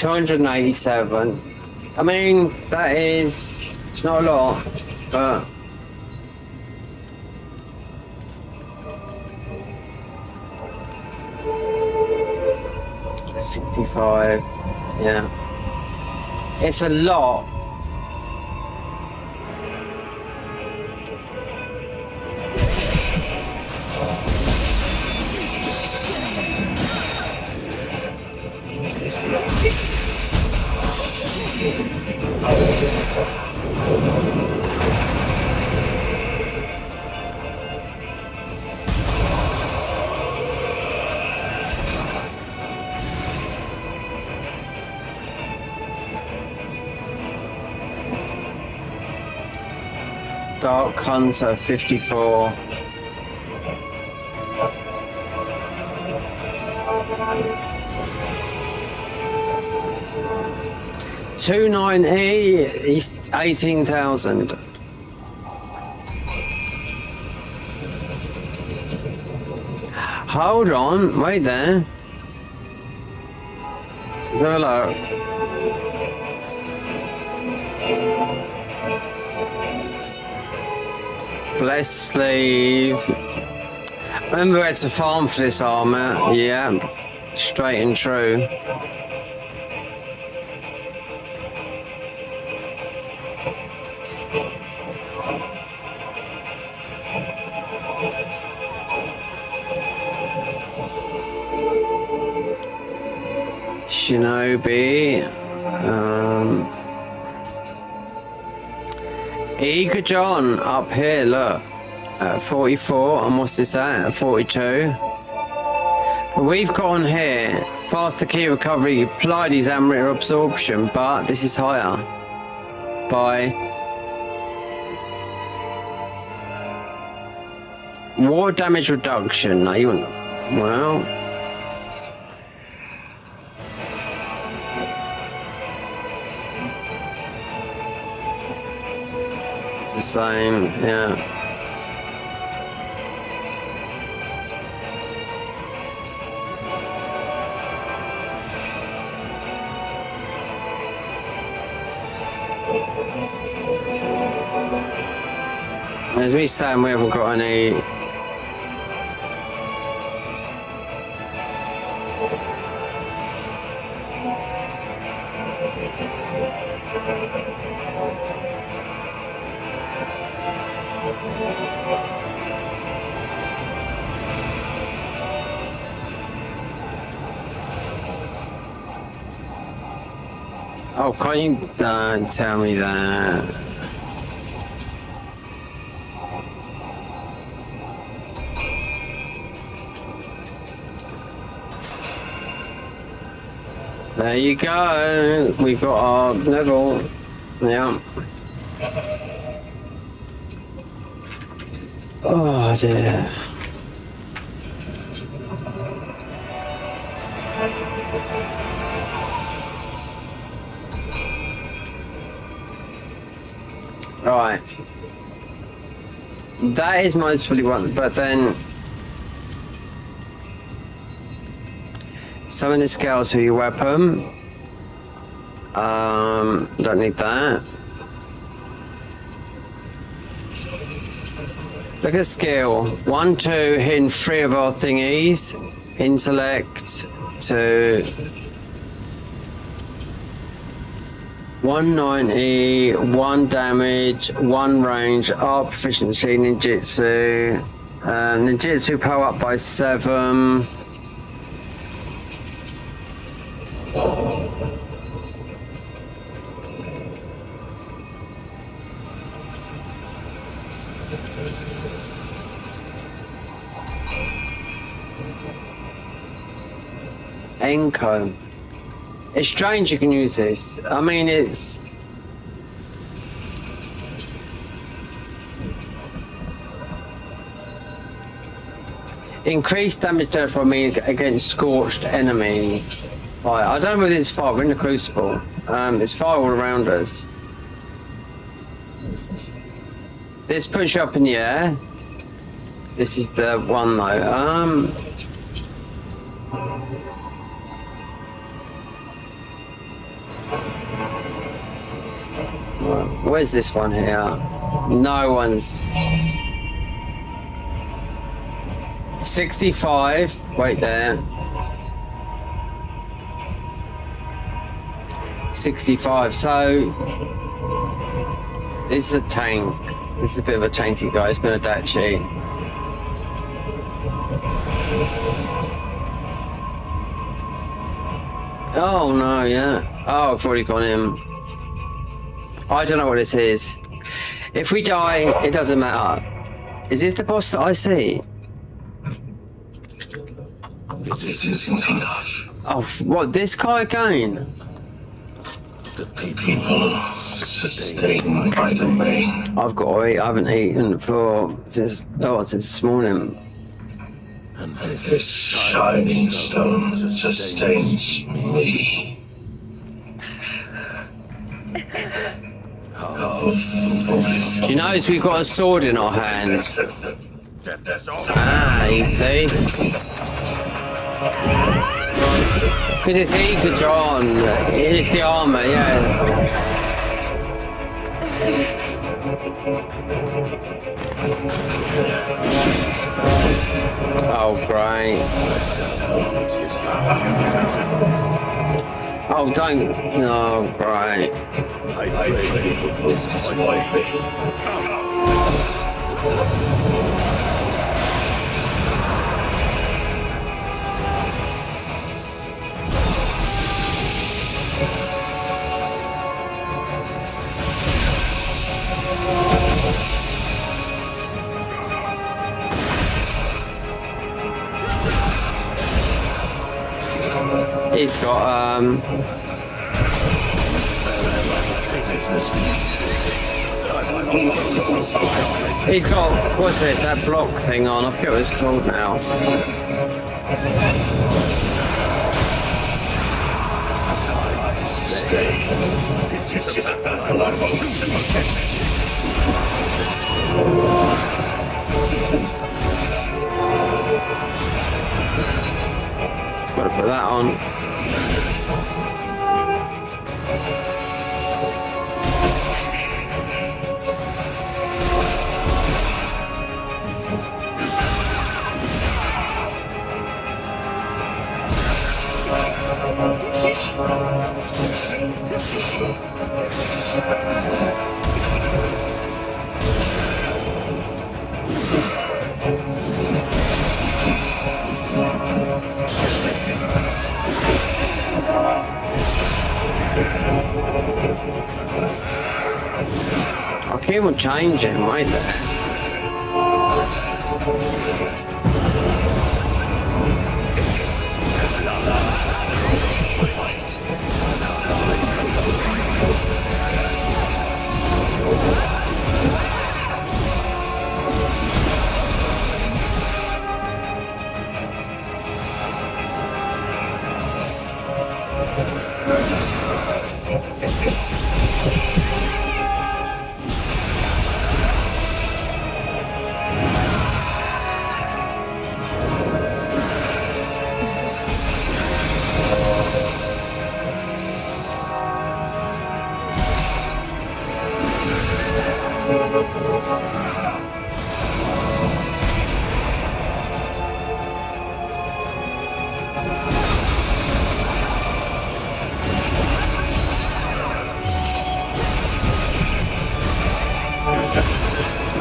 $287. I mean, that is, it's not a lot, but $65, yeah, it's a lot. Dark Hunter 54. $290 is 18,000. Hold on, wait there. Let's have a look. Blessed Slave. Remember, we had to farm for this armor. Yeah, straight and true. Shinobi. Eager John up here, look, at 44, and what's this at 42? But we've got on here faster key recovery, Pleiades amrita absorption, but this is higher by War damage reduction. No, you want. Well. It's the same, yeah. As we saying, we haven't got any. Oh, can't you tell me that? There you go. We've got our level. Yeah. Oh dear. Right. That is mostly one, but then summon the scales for your weapon. Don't need that. Look at skill. 1, 2, hitting 3 of our thingies. Intellect to 190, 1 damage, 1 range, art proficiency, ninjutsu. Ninjutsu power up by 7. Enco. It's strange you can use this. I mean, it's... increased damage dealt from me against scorched enemies. Right, I don't know whether it's fire. We're in the crucible. It's fire all around us. This puts you up in the air. This is the one though. Where's this one here? No one's. 65. Wait there. 65. So this is a tank. This is a bit of a tanky guy. It's been a dachi. Oh no, yeah. Oh, I've already gone in. I don't know what this is. If we die, it doesn't matter. Is this the boss that I see? It isn't enough. Oh, what, this guy again? The people sustained by the main. I've got to eat. I haven't eaten since this morning. And this shining stone sustains me. Do you notice we've got a sword in our hand? Ah, you see? Because it's Eagletron. It's the armor, yeah. Oh, great. Oh, don't. Oh, great. I pray this disappoint me. He's got He's got, what's it, that block thing on. I forget what it's called now. Stay. It's just a moment. I've got to put that on. I keep on changing, wait there.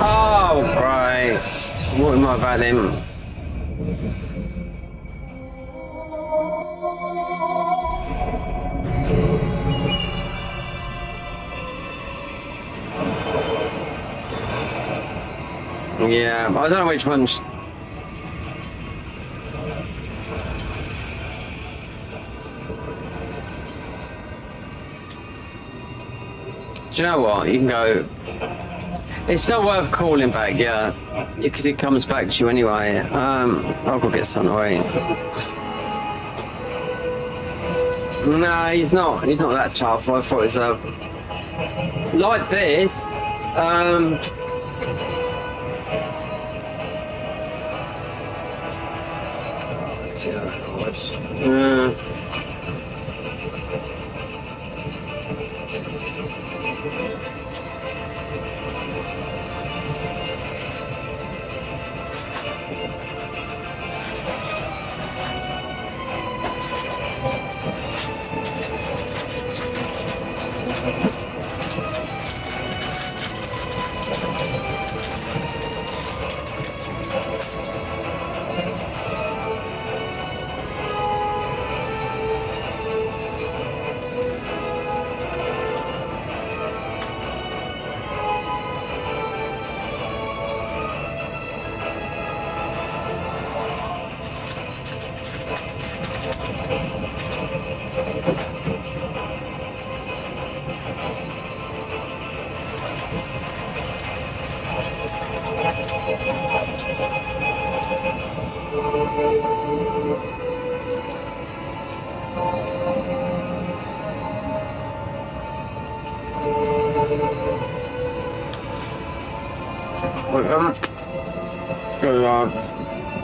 Oh, great. What am I about him? Yeah, I don't know which one's... Do you know what? You can go... It's not worth calling back, yeah, because it comes back to you anyway. I'll go get some away. No, he's not that tough. I thought it was like this.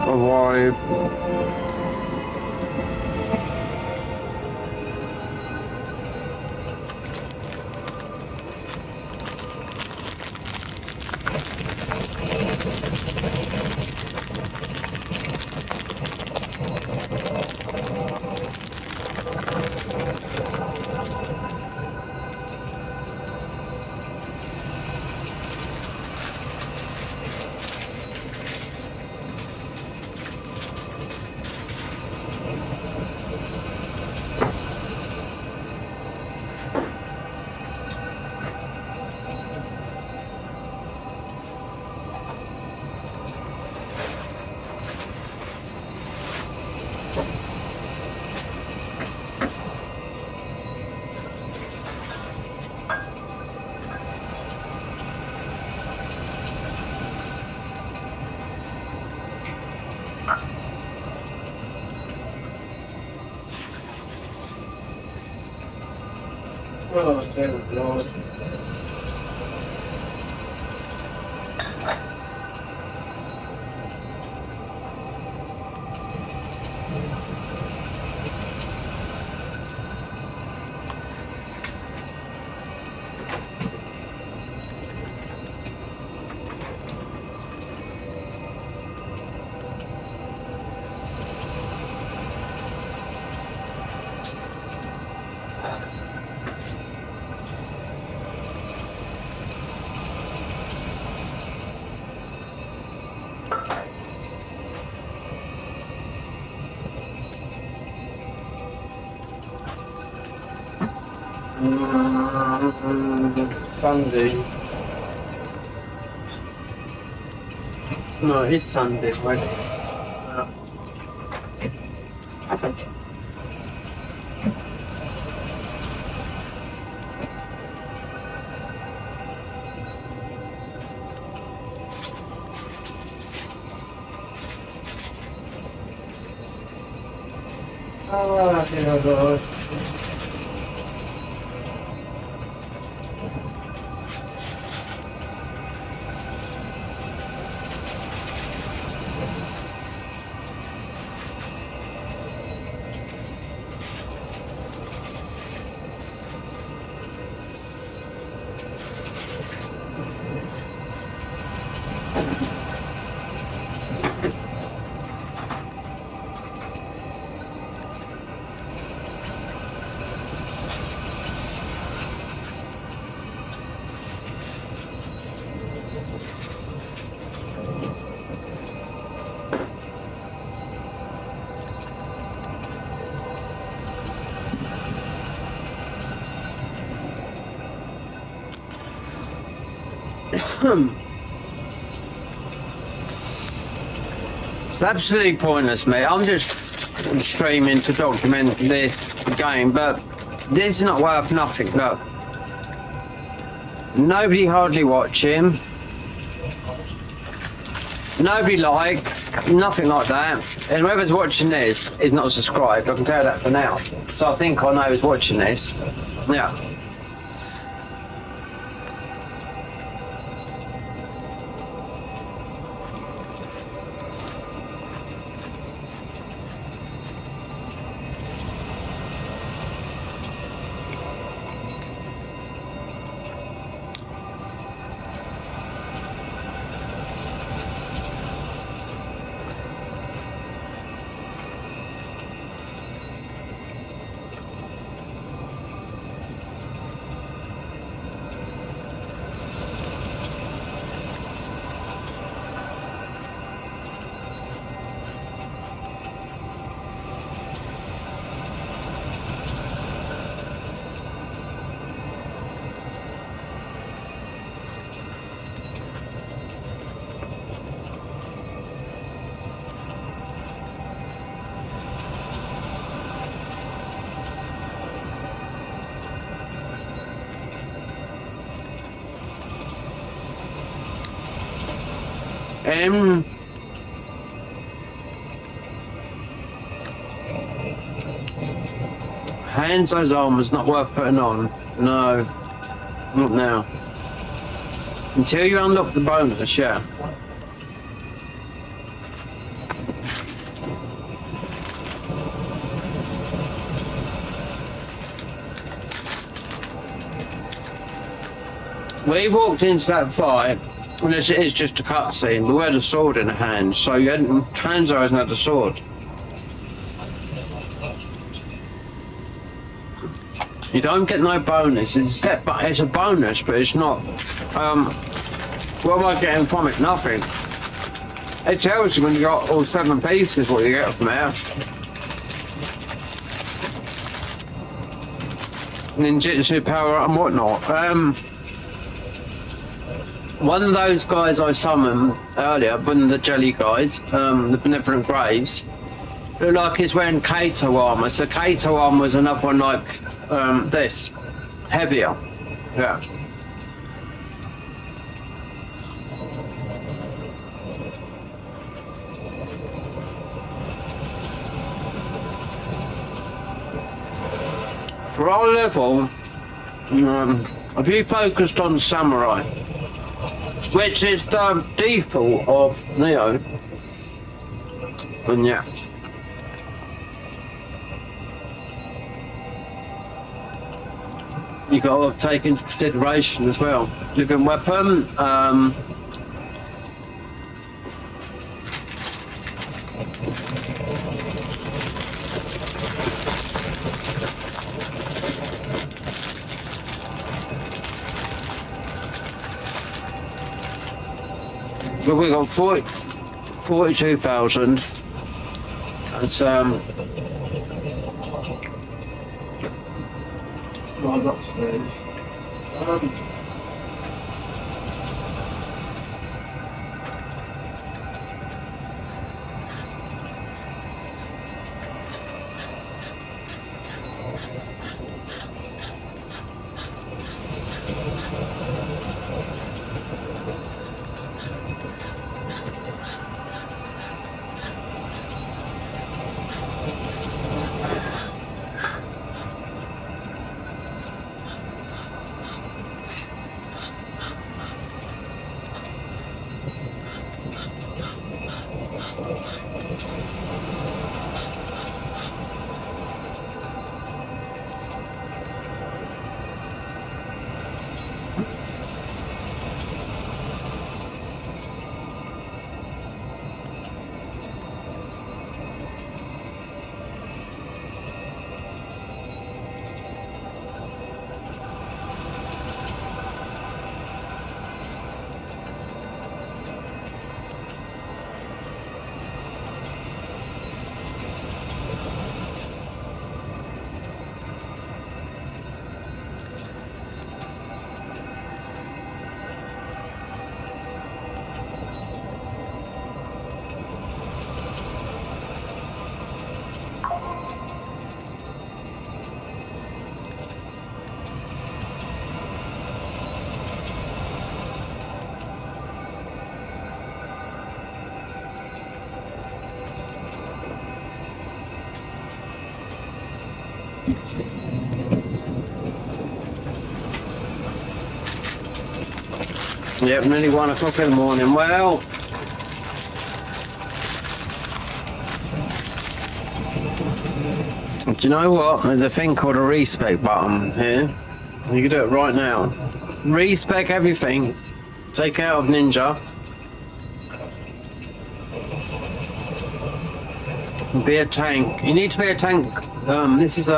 Avoid. Oh, dear Lord. Sunday. No, it's Sunday, right? Oh, dear Lord. It's absolutely pointless, mate. I'm just streaming to document this game, but this is not worth nothing. Look, nobody hardly watching, nobody likes, nothing like that. And whoever's watching this is not subscribed. I can tell that for now. So I think I know who's watching this. Yeah. Hanzo's arm is not worth putting on. No, not now. Until you unlock the bonus, yeah. We walked into that fight, and it is just a cutscene, but we had a sword in the hand, so Hanzo hasn't had a sword. You don't get no bonus. It's a bonus, but it's not. What am I getting from it? Nothing. It tells you when you got all 7 pieces what you get from there. Ninjutsu power and whatnot. One of those guys I summoned earlier, one of the jelly guys, the benevolent graves, looked like he's wearing Kato armor. So Kato armor was another one like this, heavier. Yeah. for our level, if you focused on samurai, which is the default of Nioh, then yeah. You got to take into consideration as well. Different weapon, but we got 42,000. That's right upstairs. Yep, nearly 1 o'clock in the morning. Well, do you know what? There's a thing called a respec button here. You can do it right now. Respec everything. Take out of Ninja. Be a tank. You need to be a tank. This is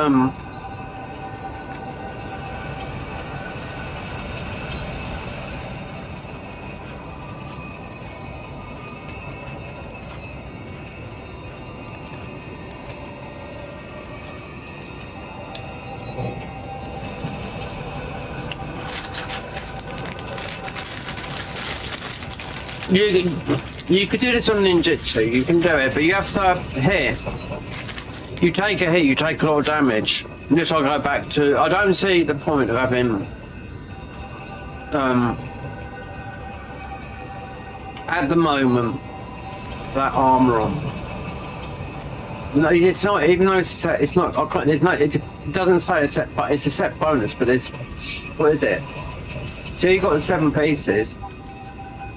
you could do this on ninjutsu, you can do it, but you have to hit. You take a hit, you take a lot of damage. This I'll go back to. I don't see the point of having at the moment that armor on. No, it's not. Even though it's a set, it's not. I can't. There's no. It doesn't say a set, but it's a set bonus. But it's what is it? So you got the 7 pieces.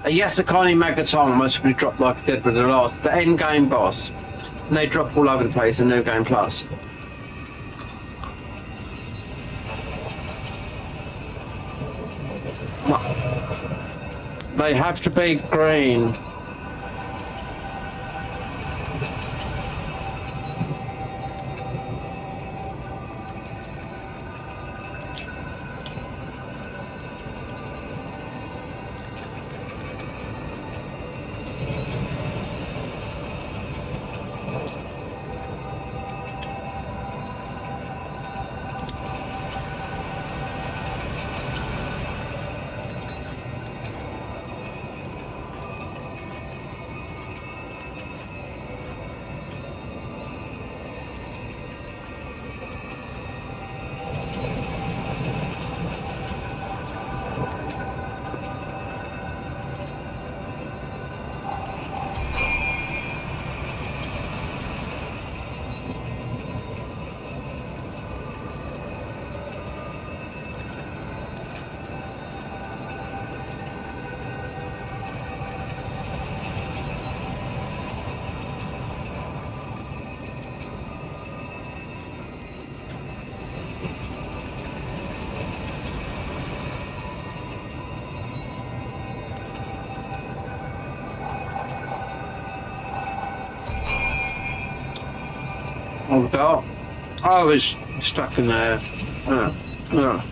A Yasukani Magatong must be dropped like I did with the end game boss. And they drop all over the place in New Game Plus. They have to be green. Oh god. I was stuck in there. Yeah.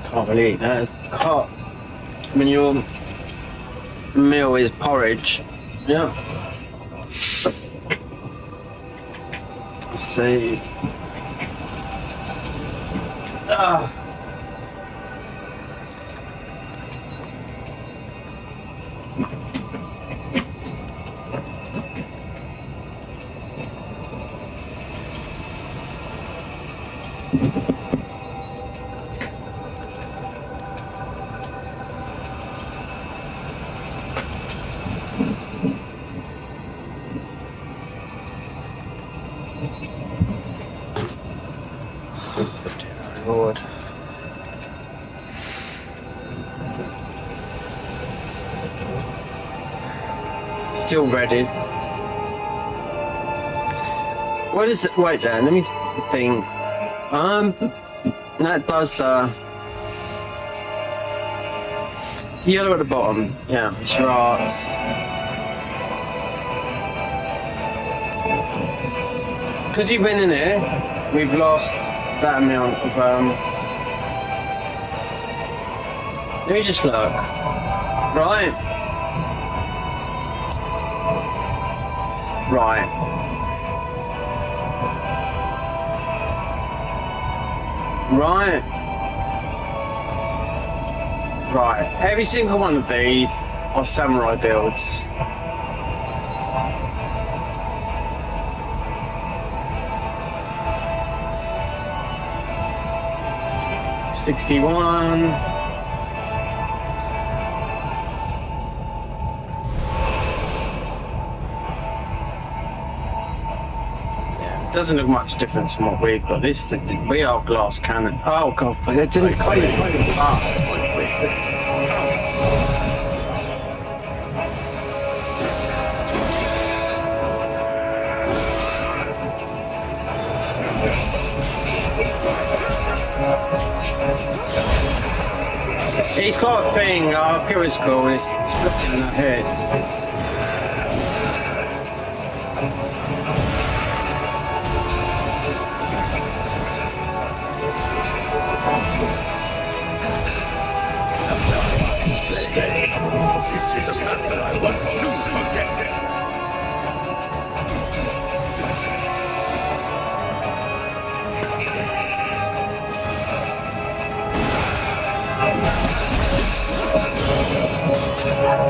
Can't believe that. It's hot. When your meal is porridge. Yeah. Let's see. Lord. Still ready. What is it? Wait there, let me think. That does the yellow at the bottom. Yeah, it's your arts. Because you've been in here, we've lost that amount of let me just look. Right. Every single one of these are samurai builds. 61. Yeah, it doesn't look much different from what we've got. This we are glass cannon. Oh god, but it didn't quite. He's got a thing, I feel it's cool, it's splitting in the heads. Stay. This is what I want to forget.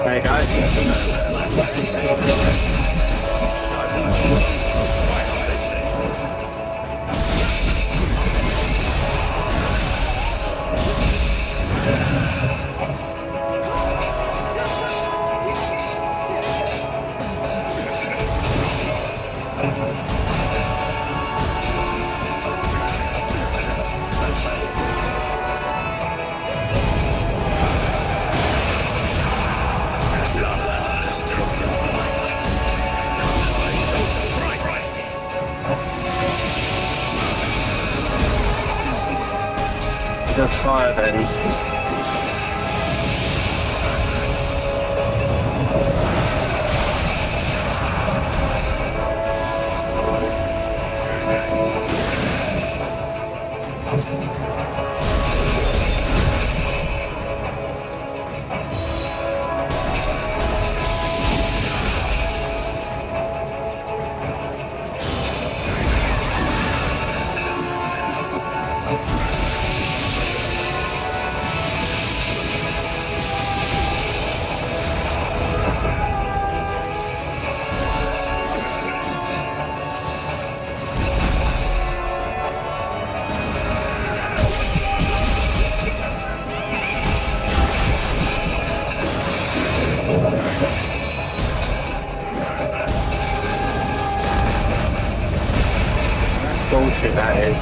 There you go. just fire then. Bullshit that is.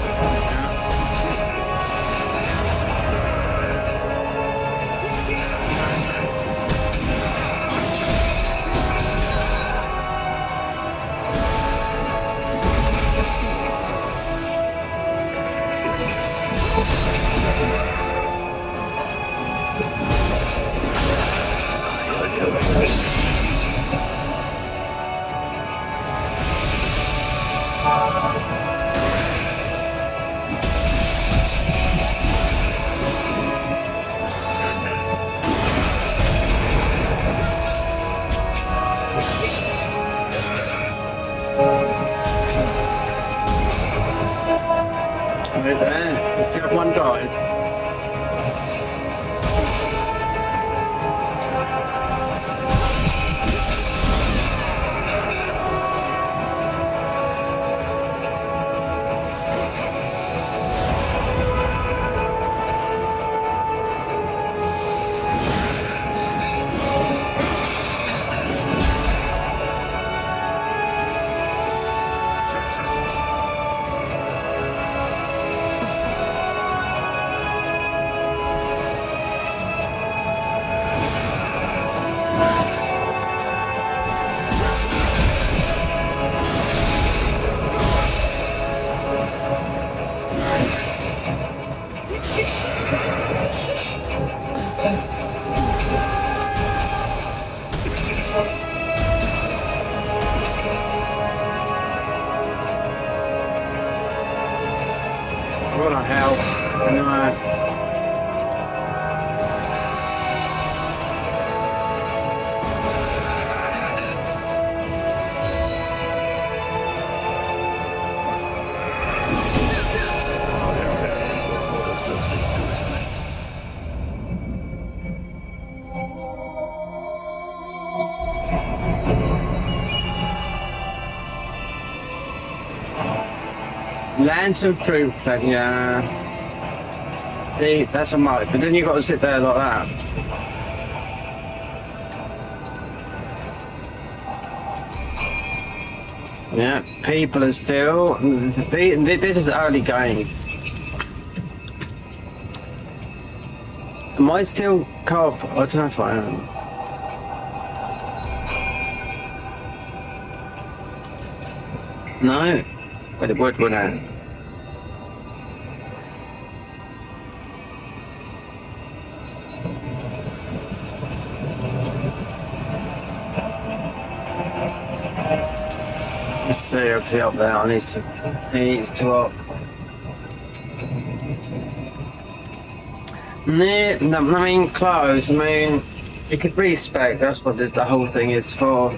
Right there. Let's see if one died. What the hell? No. Land some fruit, but yeah. See, that's a moat, but then you've got to sit there like that. Yeah, people are still. This is early game. Am I still cop? I don't know if I am. No, but it would, wouldn't it? Let's see, obviously up there, he needs to up. No, I mean, close, I mean, you could respec, that's what the whole thing is for.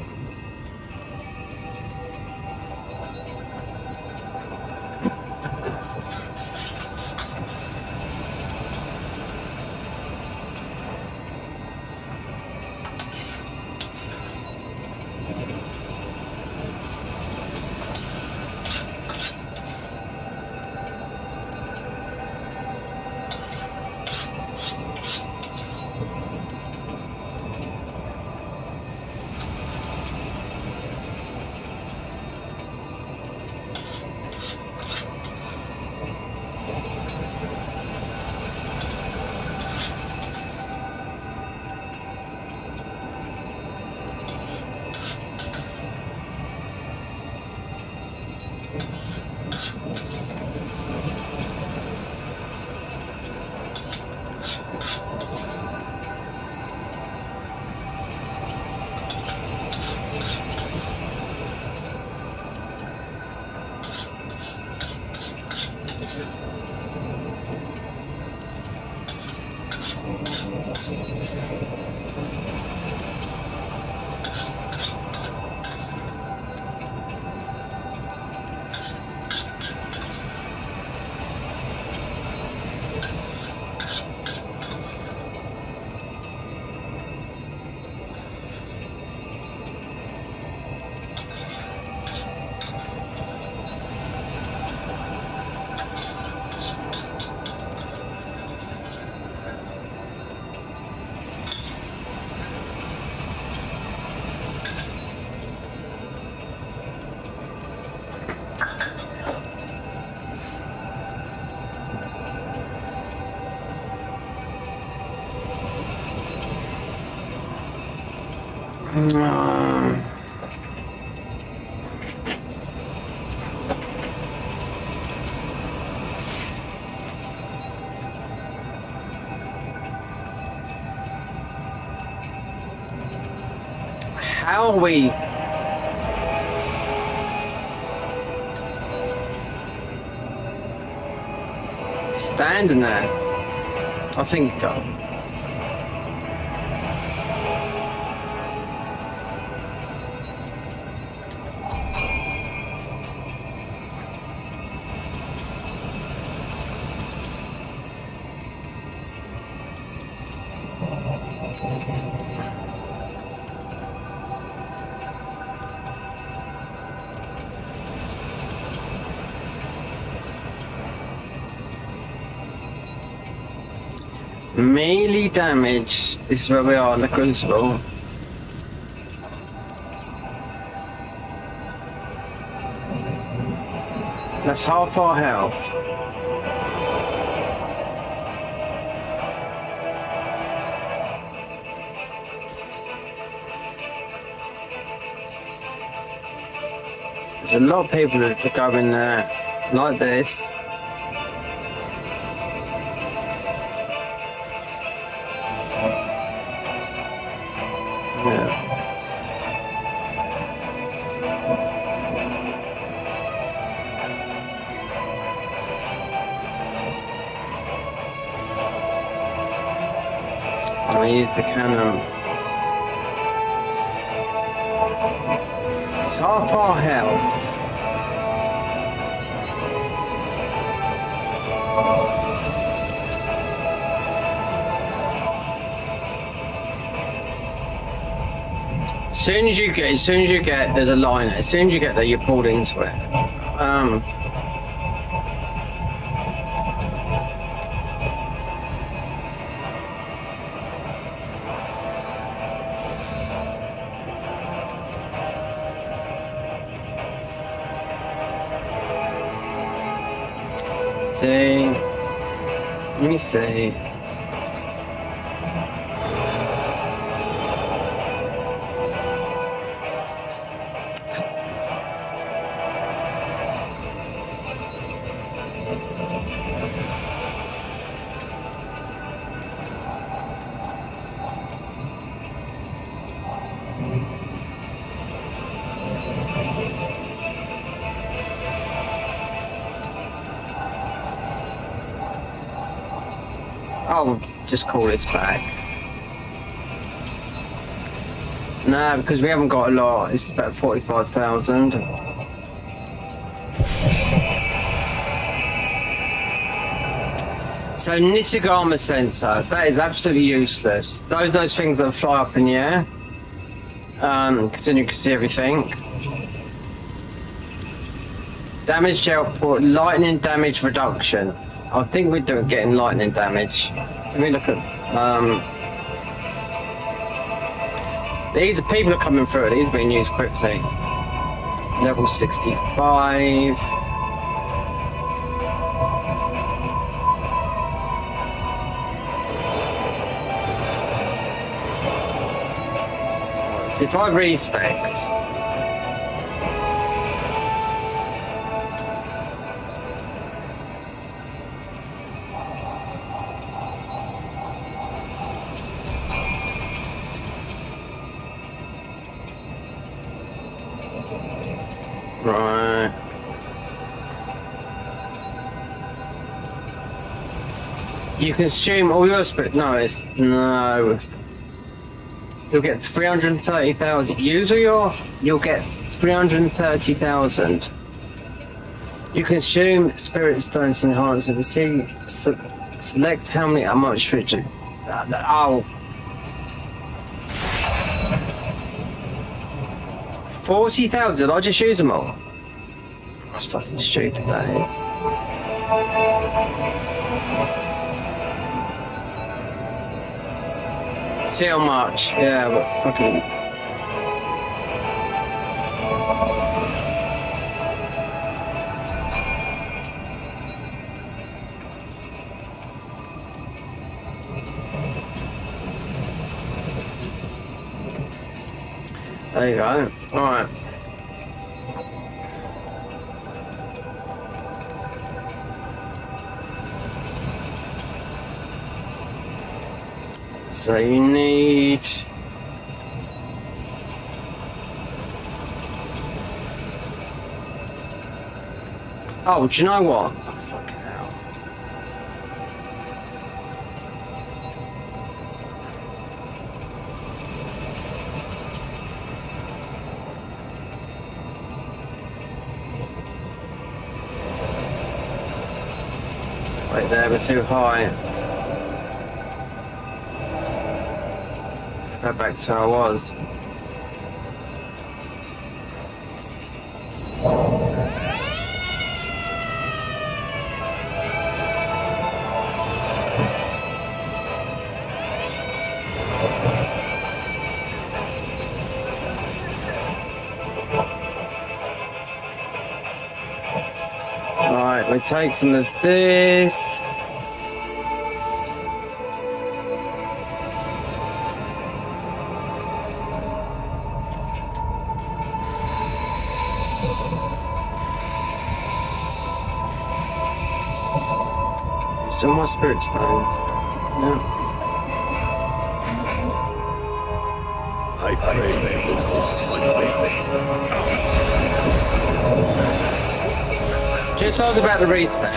How are we? Standing there. I think. Melee damage. This is where we are in the crucible. That's half our health. There's a lot of people that are going there like this. I use the cannon. It's half our health. As soon as you get, there's a line. As soon as you get there, you're pulled into it. Let me see. I'll just call this back. No, because we haven't got a lot. It's about 45,000. So knitted armor sensor, that is absolutely useless. Those things that fly up in the air. Because then you can see everything. Damage output, lightning damage reduction. I think we're getting lightning damage. Let me look at. These people are coming through. These are being used quickly. Level 65. So if I respect. Right. You consume all your spirit. No, it's no. You'll get 330,000. Use all your. You'll get 330,000. You consume spirit stones enhancer. See, select how much rigid. Oh. 40,000, I just use them all. That's fucking stupid, that is. See how much? Yeah, but fucking. There you go. Alright. So you need... Oh, do you know what? Oh, fucking hell. Wait there, we're too high. Let's go back to where I was. Alright, we take some of this. Some more spirit stones. Yeah. I pray you will disappoint me. Just talk about the respect.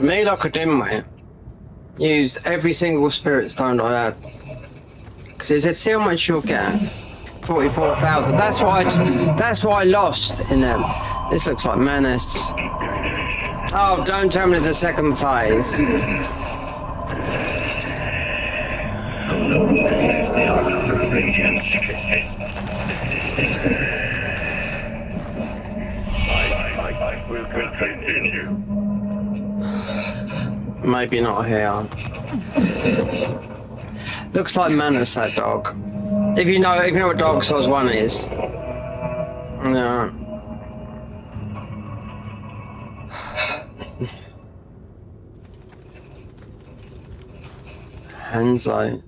Me, like a dimwit, used every single spirit stone I had. Because it said, see how much you'll get. 44,000. That's why I lost in them. This looks like menace. Oh, don't tell me there's a second phase. I will continue. Maybe not here. Looks like menace, that dog. If you know what Dark Souls 1 is. Yeah. Hanzo.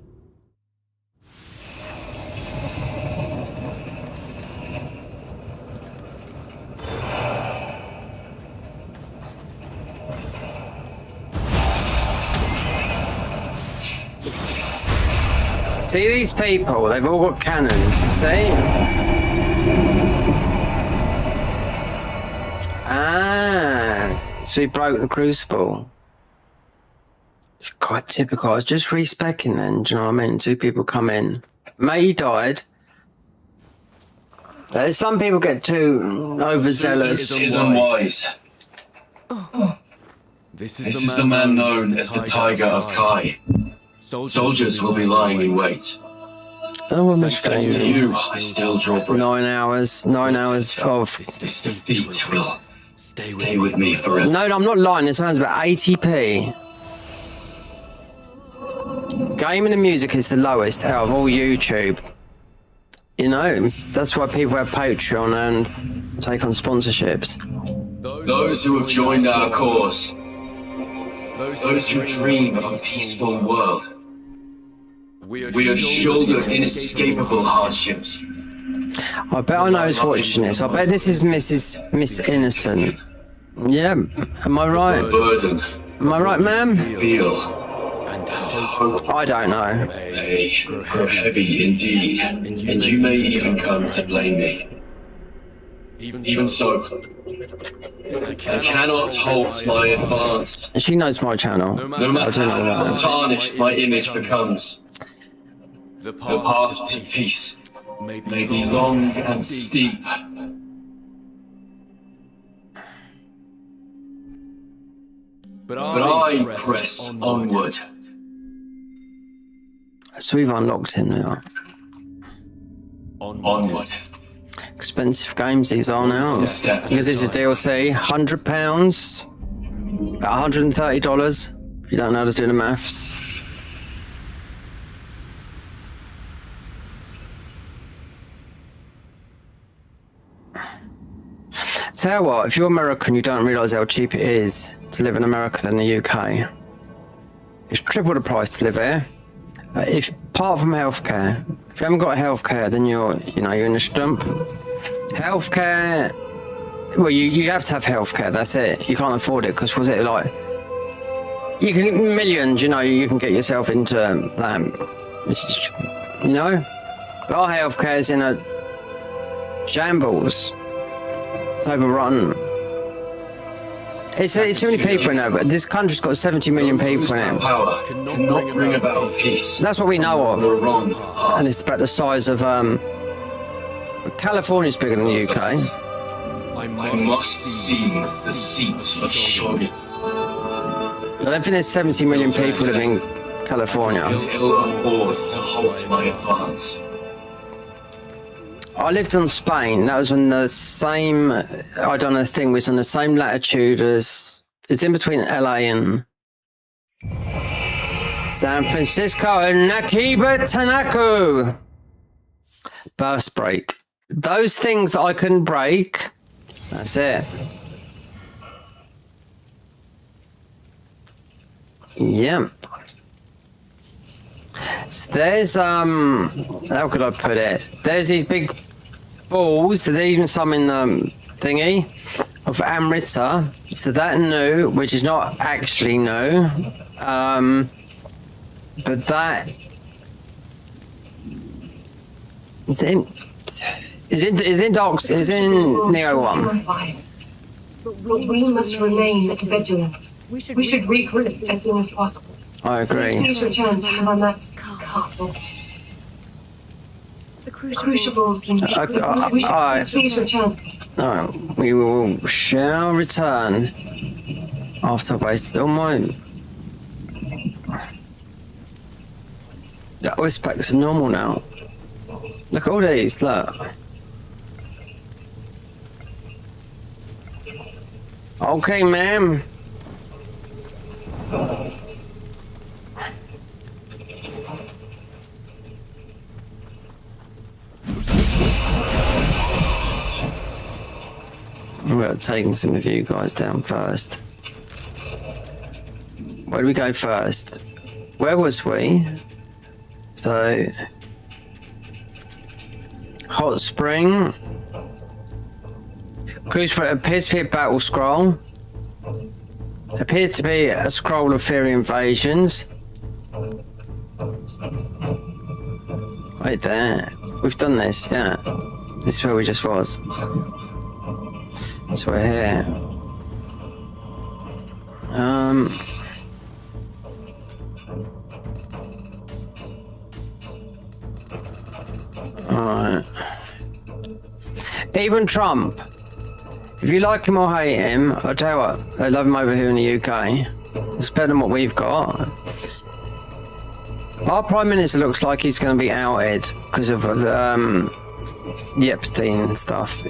See these people, they've all got cannons, see? Ah, so we broke the crucible. It's quite typical. I was just respecking then, do you know what I mean? Two people come in. May died. Some people get too overzealous. This is unwise. This is the man known as the Tiger of Kai. Soldiers will be lying in wait. Oh, Thanks to you, I still draw breath. 9 hours. 9 hours of... This defeat will stay with me forever. No, I'm not lying. It sounds about 80p. Gaming and music is the lowest out of all YouTube. You know, that's why people have Patreon and take on sponsorships. Those who have joined our cause, those who dream of a peaceful world, we have shouldered inescapable hardships. I bet I know who's watching this. I bet this is Miss Innocent. Yeah, am I right? Burden. Am I right, ma'am? Feel and hope I don't know. may grow heavy indeed, and you may even come to blame me. Even so, I cannot halt my advance. She knows my channel. No matter how tarnished my image becomes, the path to peace may be long and steep. But I press onward. So we've unlocked him now. Onward. Expensive games these are now. Because this is DLC, £100, about $130. If you don't know how to do the maths. Tell you what, if you're American, you don't realise how cheap it is to live in America than the UK. It's triple the price to live here. If apart from healthcare, if you haven't got healthcare, then you're in a stump. Healthcare, well, you have to have healthcare. That's it. You can't afford it because was it like you can get millions. You can get yourself into that. But our healthcare is in a shambles. It's overrun. It's too many people in there, but this country's got 70 million people in it. Power cannot bring about peace. That's what we know of. Or wrong. And it's about the size of California's bigger than the UK. I must seize the seats of Shogun. I don't think there's 70 million people living in California. Ill afford to halt my advance. I lived in Spain. That was on the same. I done a thing. Was on the same latitude as. It's in between LA and San Francisco and Nakiba Tanaku. Burst break. Those things I couldn't break. That's it. Yeah. So there's how could I put it? There's these big balls. There's even some in the thingy of Amrita. So that new, which is not actually new, but that is in Nioh 1. But we must remain vigilant. We should regroup as soon as possible. I agree. Please return to Haramat's castle. The crucibles can be... Please return. Alright, we shall return. After I wasted all mine. That was back to normal now. Look at all these, look. Okay, ma'am. We're taking some of you guys down first. Where do we go first? Where was we? So, hot spring. Crucible appears to be a battle scroll. Appears to be a scroll of Fury invasions. Right there. We've done this, yeah. This is where we just was. So we're here. Alright. Even Trump. If you like him or hate him, I'll tell you what, they love him over here in the UK. It's better than what we've got. Our Prime Minister looks like he's going to be outed because of the Epstein stuff,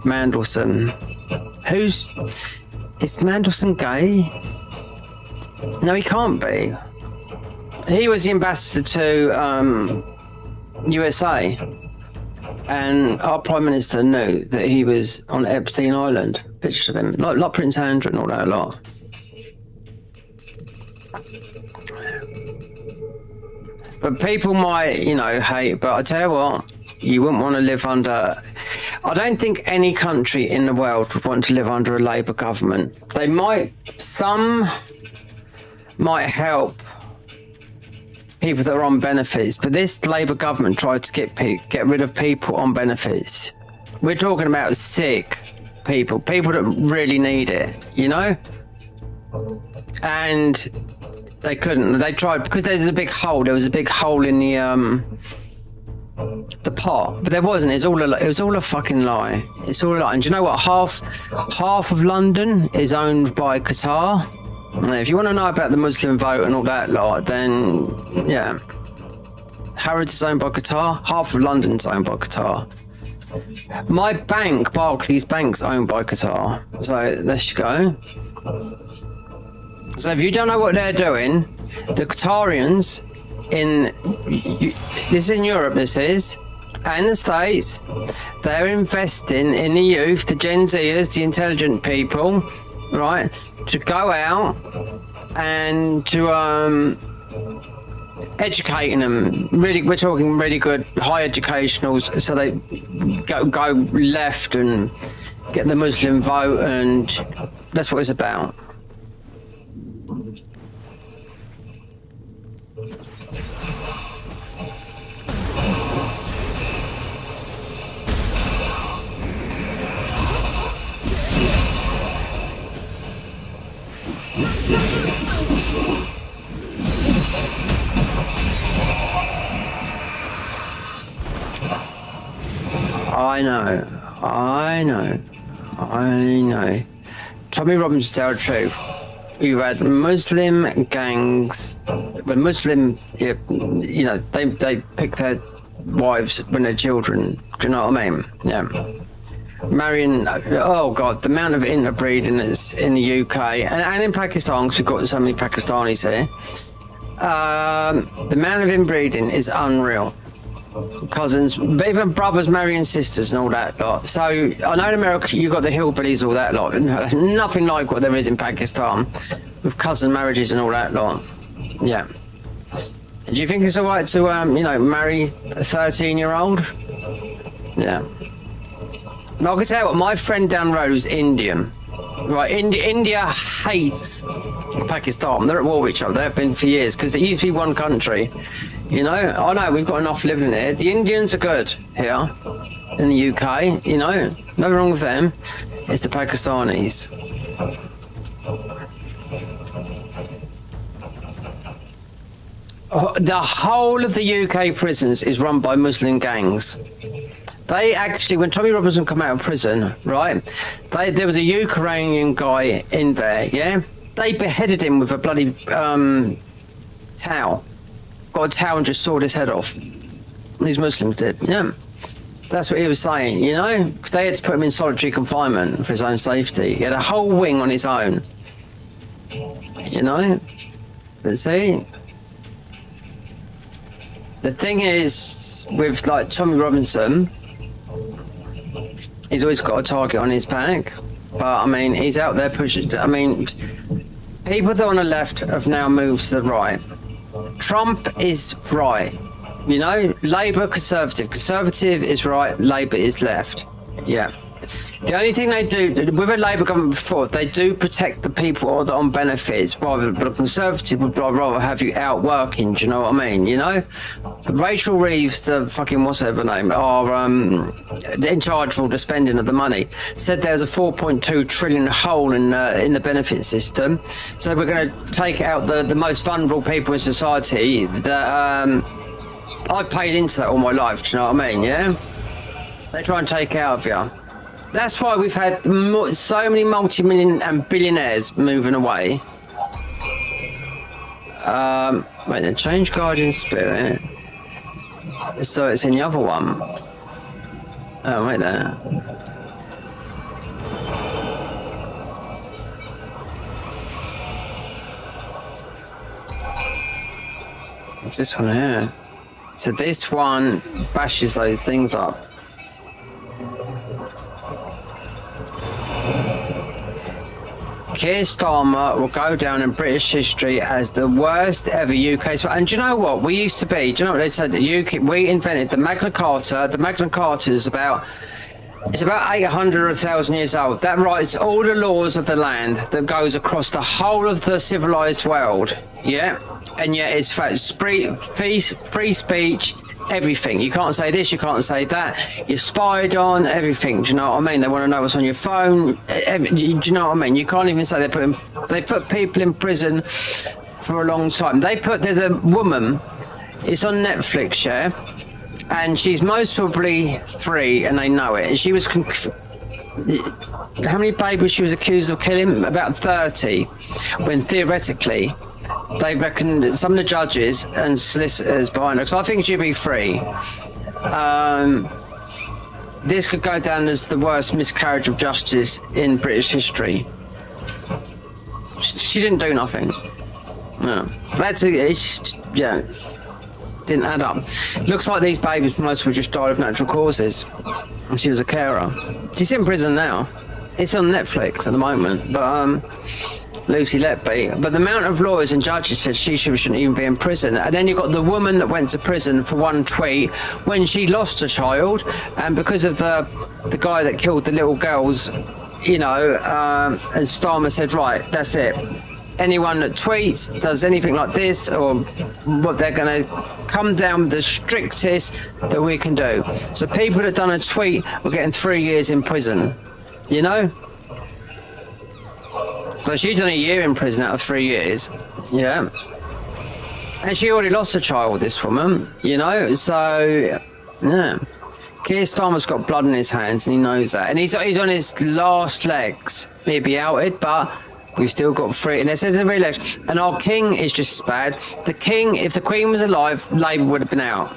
Mandelson. Is Mandelson gay? No, he can't be. He was the ambassador to USA. And our Prime Minister knew that he was on Epstein Island. Pictures of him, like Prince Andrew and all that lot. But people might, you know, hate, but I tell you what, you wouldn't want to live under... I don't think any country in the world would want to live under a Labour government. Some might help people that are on benefits, but this Labour government tried to get rid of people on benefits. We're talking about sick people that really need it, you know? And they couldn't. They tried, because there was a big hole. There was a big hole in the pot, but there wasn't. It was all a fucking lie. It's all a lie. And do you know what? Half of London is owned by Qatar. If you want to know about the Muslim vote and all that lot, then yeah, Harrods is owned by Qatar. Half of London's owned by Qatar. My bank, Barclays Bank's owned by Qatar. So there you go. So if you don't know what they're doing, the Qatarians this is in Europe, this is, and the States, they're investing in the youth, the Gen Zers, the intelligent people, right, to go out and to educating them. Really, we're talking really good high educationals, so they go left and get the Muslim vote, and that's what it's about. I know. Tommy Robinson tell the truth. You've had Muslim gangs, but Muslim, you know, they pick their wives when they're children. Do you know what I mean? Yeah. Marrying, oh God, the amount of interbreeding that's in the UK and in Pakistan, because we've got so many Pakistanis here. The amount of inbreeding is unreal. Cousins, but even brothers marrying sisters and all that lot. So I know in America you got the hillbillies, all that lot. Nothing like what there is in Pakistan with cousin marriages and all that lot. Yeah. Do you think it's all right to you know, marry a 13-year-old? Yeah. And I can tell you what, my friend down the road who's Indian. Right, India hates Pakistan. They're at war with each other. They've been for years because it used to be one country. You know, I know we've got enough living here. The Indians are good here in the UK. You know, nothing wrong with them. It's the Pakistanis. The whole of the UK prisons is run by Muslim gangs. They actually, when Tommy Robinson came out of prison, right, there was a Ukrainian guy in there, yeah? They beheaded him with a bloody towel. Got a towel and just sawed his head off. These Muslims did, yeah. That's what he was saying, you know? Because they had to put him in solitary confinement for his own safety. He had a whole wing on his own. You know? But see? The thing is, with like Tommy Robinson, he's always got a target on his back. But I mean, he's out there pushing. I mean, people that are on the left have now moved to the right. Trump is right. You know, Labour, Conservative. Conservative is right, Labour is left. Yeah. The only thing they do, with a Labour government before, they do protect the people that are on benefits, rather than a Conservative would rather have you out working, do you know what I mean? You know? Rachel Reeves, the fucking what's her name, are in charge of all the spending of the money, said there's a 4.2 trillion hole in the benefit system, so we're going to take out the most vulnerable people in society that I've paid into that all my life, do you know what I mean, yeah? They try and take out of you. That's why we've had so many multi-million and billionaires moving away. Wait, then change Guardian Spirit. So it's in the other one. Oh, wait there. It's this one here. So this one bashes those things up. Keir Starmer will go down in British history as the worst ever UK. And do you know what? We used to be, do you know what they said? The UK, we invented the Magna Carta. The Magna Carta is about 800 or 1,000 years old. That writes all the laws of the land that goes across the whole of the civilized world. Yeah? And yet it's free speech, everything. You can't say this, you can't say that. You're spied on, everything. Do you know what I mean? They want to know what's on your phone. Do you know what I mean? You can't even say they put people in prison for a long time. There's a woman, it's on Netflix, yeah? And she's most probably 3, and they know it. And she was how many babies she was accused of killing? About 30, when theoretically they reckon that some of the judges and solicitors behind her, because I think she'd be free. This could go down as the worst miscarriage of justice in British history. She didn't do nothing. No, didn't add up. Looks like these babies most were just died of natural causes, and she was a carer. She's in prison now. It's on Netflix at the moment, but Lucy Letby. But the amount of lawyers and judges said she shouldn't even be in prison. And then you've got the woman that went to prison for one tweet when she lost a child, and because of the guy that killed the little girls, and Starmer said, right, that's it. Anyone that tweets, does anything like this, or what, they're going to come down with the strictest that we can do. So people that done a tweet were getting 3 years in prison, But she's done a year in prison out of 3 years, yeah. And she already lost a child, this woman, so, yeah. Keir Starmer's got blood in his hands, and he knows that. And he's on his last legs. He'd be outed, but we've still got 3, and it says in the re-election. And our king is just bad. The king, if the queen was alive, Labour would have been out.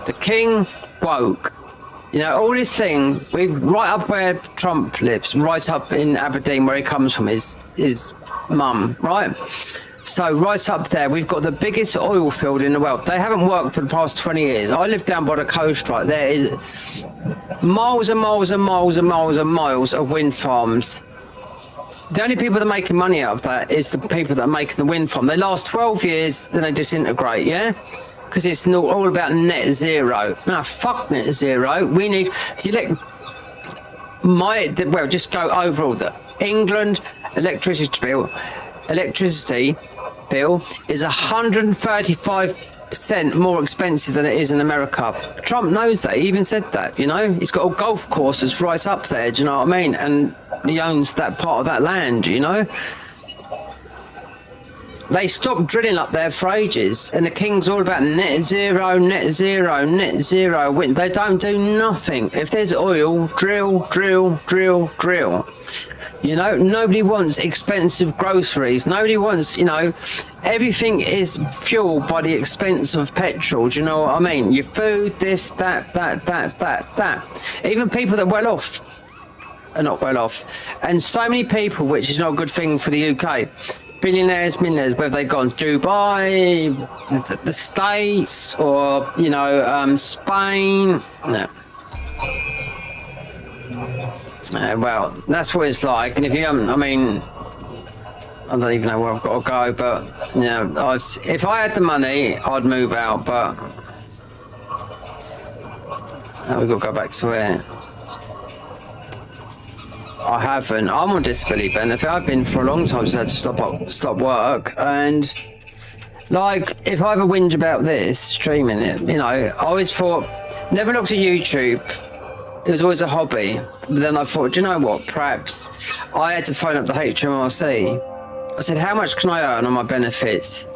The king woke. All this thing, right up where Trump lives, right up in Aberdeen, where he comes from, his mum, right? So right up there, we've got the biggest oil field in the world. They haven't worked for the past 20 years. I live down by the coast right there. Is miles and miles and miles and miles and miles of wind farms. The only people that are making money out of that is the people that are making the wind farm. They last 12 years, then they disintegrate, yeah? Because it's all about net zero. No, fuck net zero. We need just go over all that. England electricity bill is 135% more expensive than it is in America. Trump knows that. He even said that. He's got all golf courses right up there. Do you know what I mean? And he owns that part of that land. They stopped drilling up there for ages, and the king's all about net zero, net zero, net zero. They don't do nothing. If there's oil, drill, drill, drill, drill. Nobody wants expensive groceries. Nobody wants, everything is fueled by the expense of petrol. Do you know what I mean? Your food, this, that. Even people that are well off are not well off. And so many people, which is not a good thing for the UK. Billionaires, millionaires, whether they've gone to Dubai, the States, or, Spain. No. Well, that's what it's like. And if you haven't, I don't even know where I've got to go, but, if I had the money, I'd move out, but we've got to go back to where I haven't. I'm on disability benefit. I've been for a long time since I had to stop work. And if I ever whinge about this, streaming it, I always thought, never looked at YouTube. It was always a hobby. But then I thought, do you know what? Perhaps I had to phone up the HMRC. I said, how much can I earn on my benefits?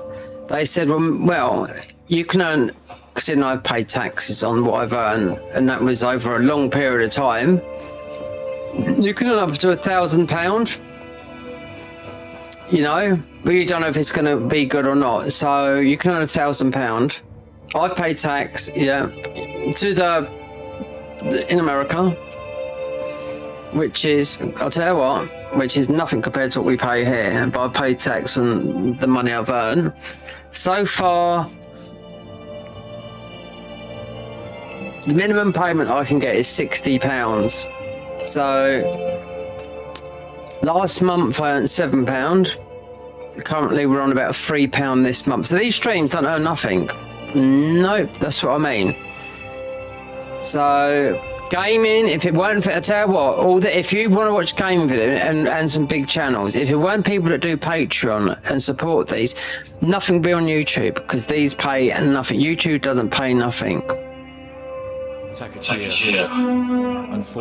They said, well, you can earn, because then I've paid taxes on what I've earned, and that was over a long period of time. You can earn up to £1,000, but you don't know if it's going to be good or not. So you can earn £1,000. I've paid tax, in America, which is, I'll tell you what, which is nothing compared to what we pay here. But I've paid tax on the money I've earned. So far, the minimum payment I can get is £60. So Last month I earned £7. Currently we're on about £3 this month. So these streams don't earn nothing. Nope, that's what I mean. So gaming, if it weren't for, I tell you what, if you want to watch gaming videos and some big channels, if it weren't people that do Patreon and support these, nothing would be on YouTube, because these pay nothing. YouTube doesn't pay nothing. Takechia.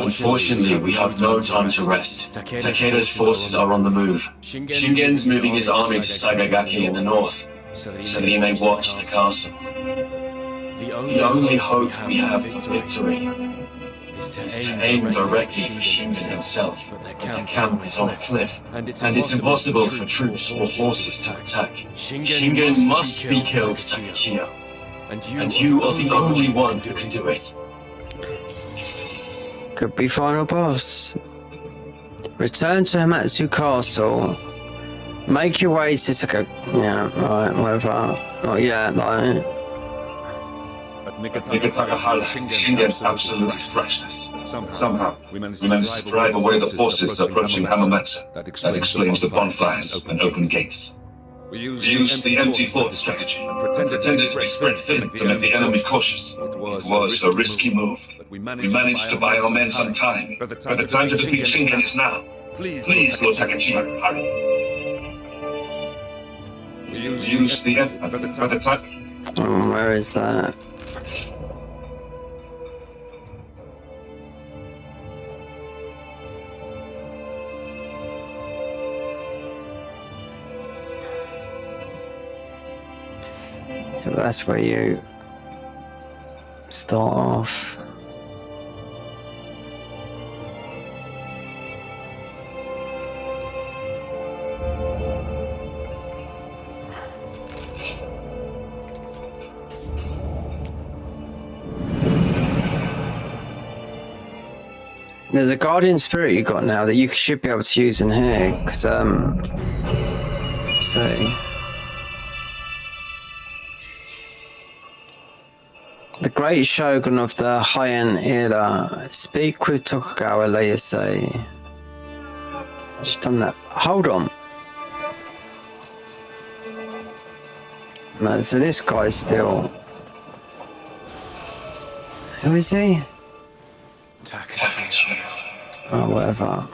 Unfortunately, we have no time to rest. Takeda's forces are on the move. Shingen's moving his army to Sagagaki in the north, so that he may watch the castle. The only hope we have for victory is to aim directly for Shingen himself, but their camp is on a cliff, and it's impossible for troops or horses to attack. Shingen must be killed, Takechia, and you are the only one who can do it. Could be final boss. Return to Hamatsu Castle. Make your way to yeah, right, whatever. Oh yeah, like. Nigataga Shingen absolute freshness. Somehow, we managed to drive away the forces approaching Hamamatsu. That explains the bonfires and open gates. We used the empty fort strategy and pretended to be spread thin to make the enemy cautious. It was a risky move. We managed to buy our men some time. But the time to defeat Shingen is now. Please, Lord Takechia, hurry. We used the empty by the time. Oh, where is that? Yeah, that's where you start off. There's a guardian spirit you got now that you should be able to use in here, because see. The great shogun of the Heian era. Speak with Tokugawa Ieyasu. Just done that. Hold on. No, so this guy's still. Who is he? Oh, whatever.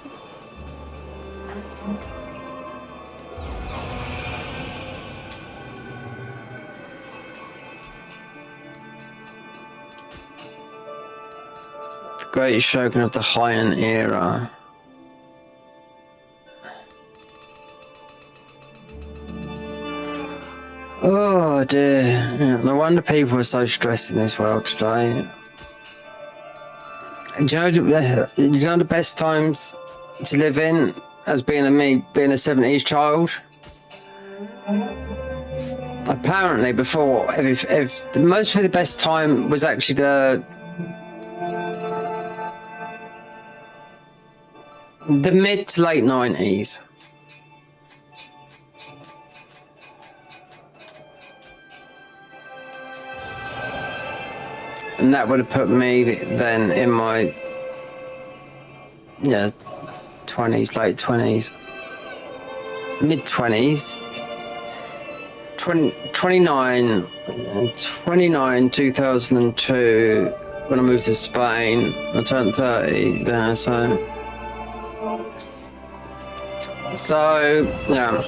The great shogun of the Heian era. Oh dear. Yeah, no wonder people are so stressed in this world today. Do you know the best times to live in as being a 70s child? Apparently before, most of the best time was actually the mid to late 90s. And that would have put me then in my 20s, late 20s, mid 20s, 29, 2002 when I moved to Spain. I turned 30 there, so yeah.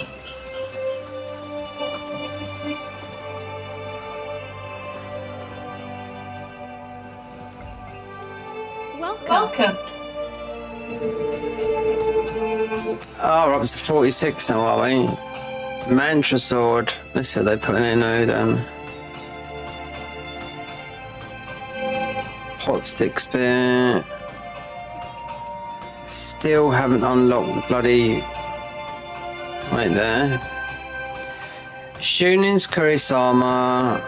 Welcome. Oh, we're up to 46 now, are we? Mantra sword. Let's see what they're putting in now then. Hot stick spear. Still haven't unlocked the bloody. Right there. Shunin's Kurisama.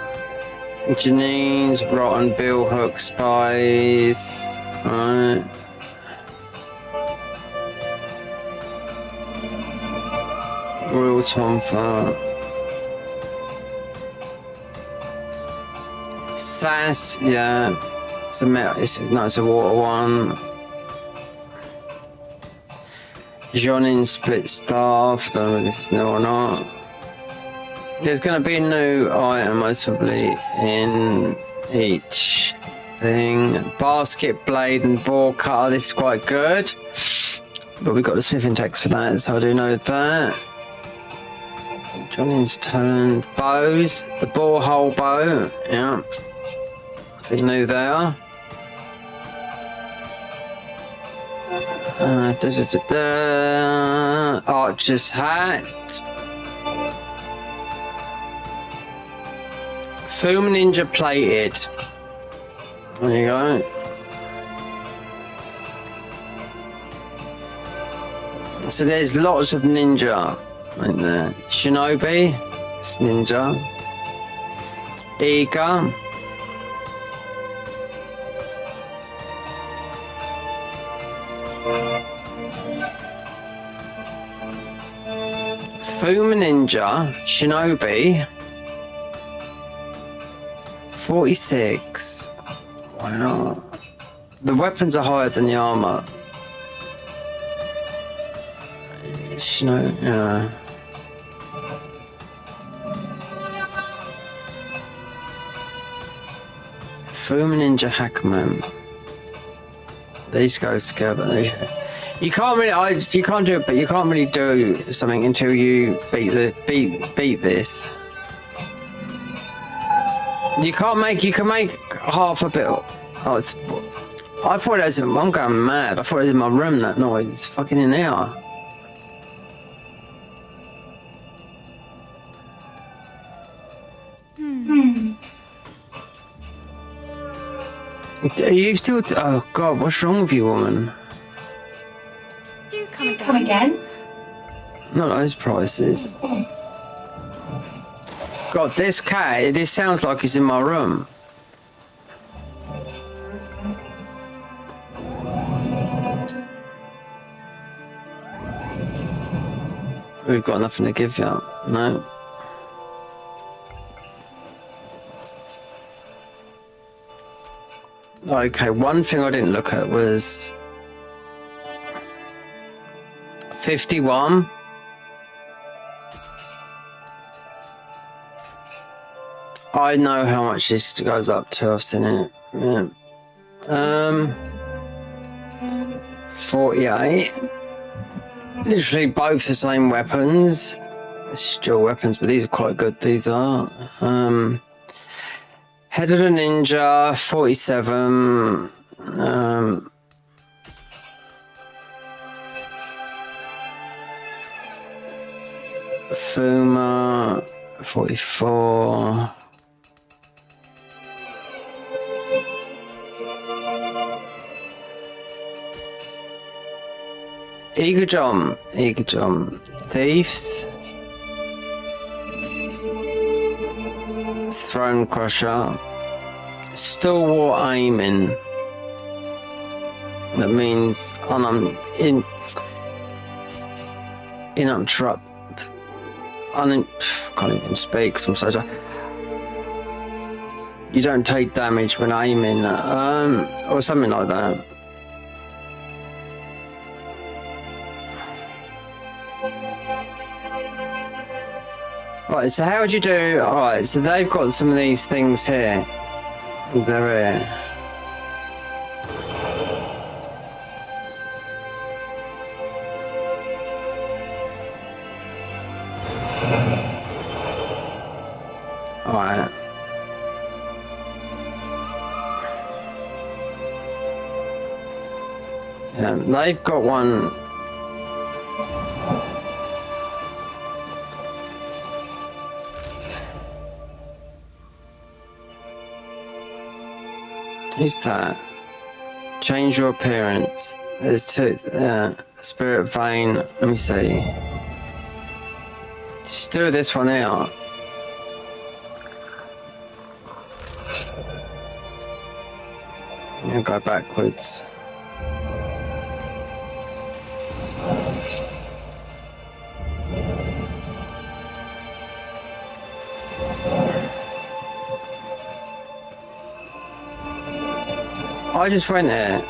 Janine's Rotten Billhook Spies. Alright. Royal Tonfa. Sass, yeah. It's a water one. Jonin split staff. Don't know if this is new or not. There's going to be a new item, most probably, in each thing. Basket blade and ball cutter. This is quite good. But we've got the smithing text for that, so I do know that. Johnny's turn. Bows. The borehole bow. Yeah. Nothing new there. Archer's hat. Fuma Ninja plated. There you go. So there's lots of ninja in there. Shinobi, it's ninja. Eager. Fuma Ninja, Shinobi. 46. Wow. The weapons are higher than the armor. Yeah. Fuma Ninja Hackman. These go together. You can't really. You can't do it, but you can't really do something until you beat this. You can't make. You can make half a bit. Oh, I thought it was. I'm going mad. I thought it was in my room. That noise. It's fucking in there. Are you still? Oh God, what's wrong with you, woman? Do come again? Not those prices. God, this cat. This sounds like it's in my room. We've got nothing to give you. No. Okay, one thing I didn't look at was 51. I know how much this goes up to. I've seen it. Yeah. 48. Literally both the same weapons. Still weapons, but these are quite good. These are. Head of the Ninja, 47. Fuma, 44. Eager John. Thieves. Throne Crusher. Stalwart aiming. That means can't even speak. So I'm so sorry. You don't take damage when aiming, or something like that. Right, so how would you do? Alright, so they've got some of these things here. They're here. Alright. Yeah, they've got one. Who's that? Change your appearance. There's two. Spirit vein. Let me see. Just do this one out. And go backwards. I just went there.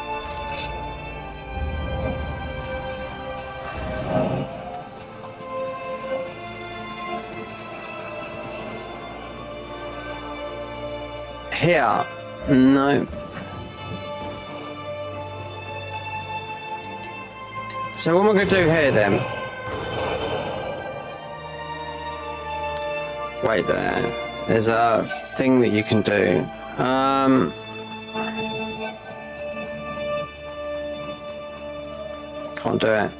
Here. No. So what am I going to do here then? Wait there. There's a thing that you can do. Can't do it.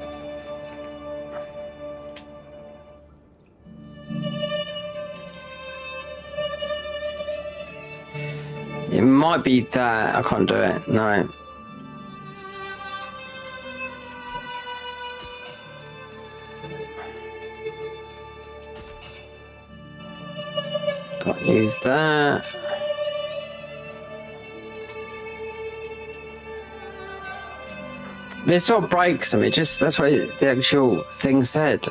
It might be that I can't do it. No. Can't use that. This sort of breaks them. It just, that's what the actual thing said.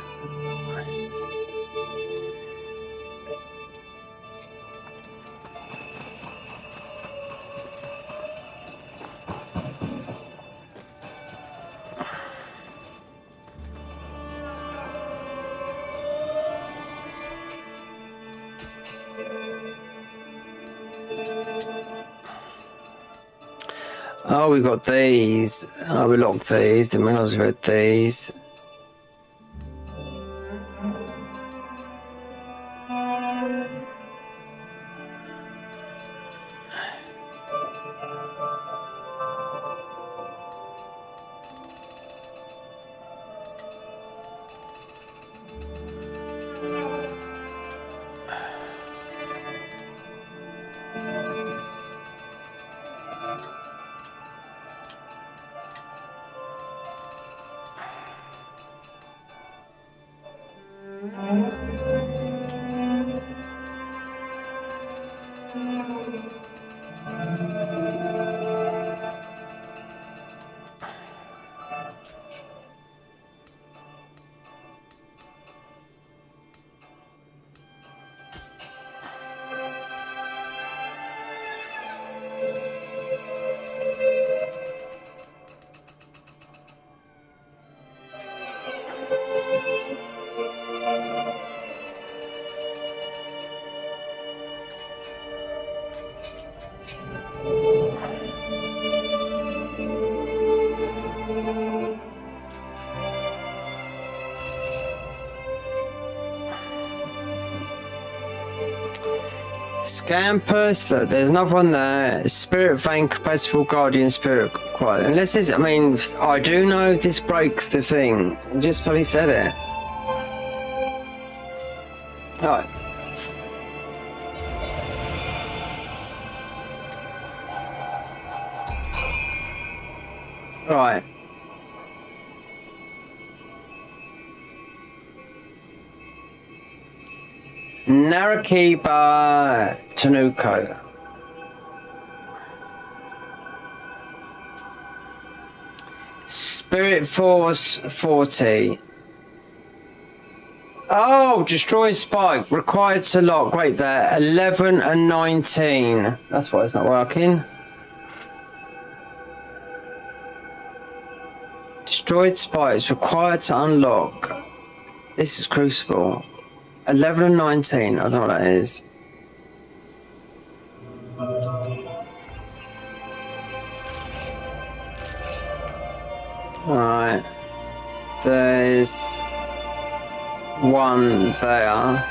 Oh, we got these. Oh, we locked these. Didn't realize we had these. Scampus, look, there's another one there. Spirit Vein, Compatible Guardian Spirit Quiet. Unless it's, I mean, I do know this breaks the thing. I just probably said it. Alright. Right. Narakiba Tanuko. Spirit Force 40. Oh, destroy spike. Required to lock. Wait there. 11 and 19. That's why it's not working. Destroyed spikes required to unlock. This is Crucible. 11 and 19. I don't know what that is. Alright. There's one there.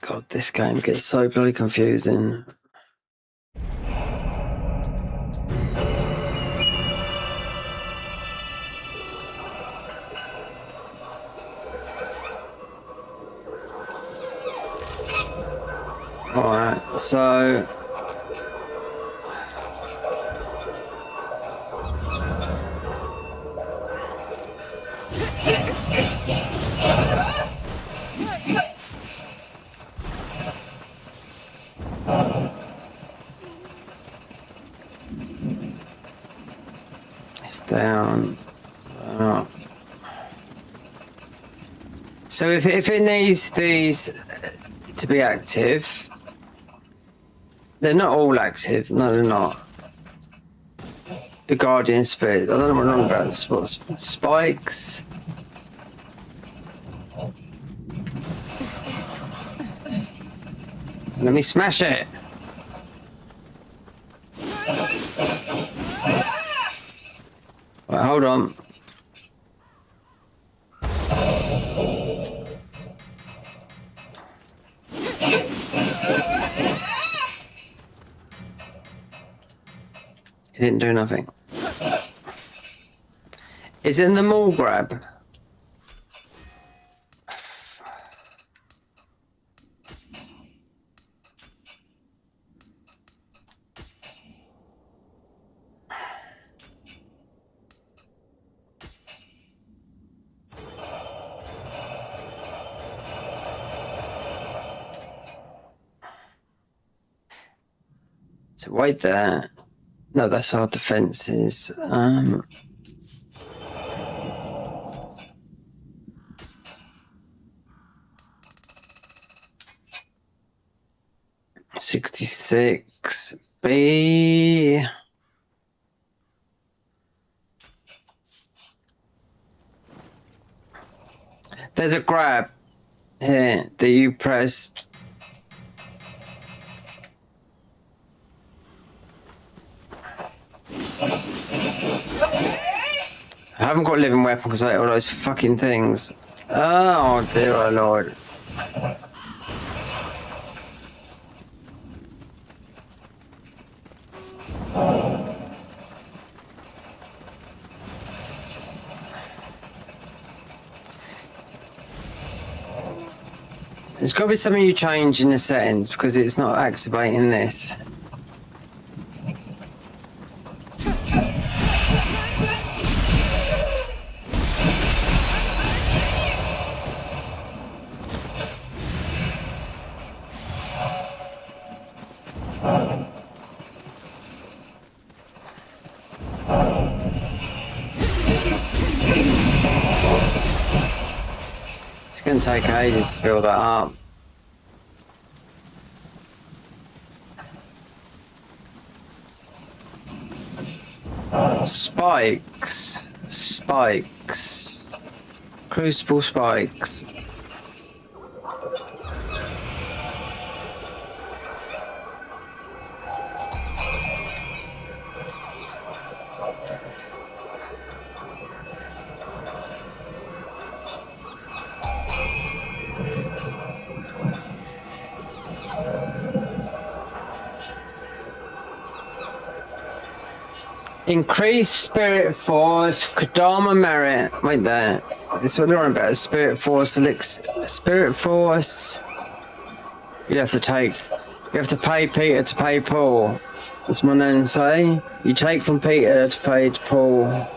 God, this game gets so bloody confusing. Alright, so it's down. So if it needs these to be active, they're not all active. No, they're not. The guardian spirit. I don't know what I'm on about. Spikes. Let me smash it. Right, hold on. It didn't do nothing. Is it in the mall grab? So wait there. No, that's our defenses. 66 B. There's a grab here that you press. I haven't got a living weapon because I ate all those fucking things. Oh dear, oh Lord. There's got to be something you change in the settings because it's not activating this. It's going to take ages to fill that up. Spikes. Spikes. Crucible spikes. Increase spirit force, Kodama merit. Wait there. This is what they're on about. Spirit force, spirit force. You have to pay Peter to pay Paul. What's my name say? You take from Peter to pay to Paul.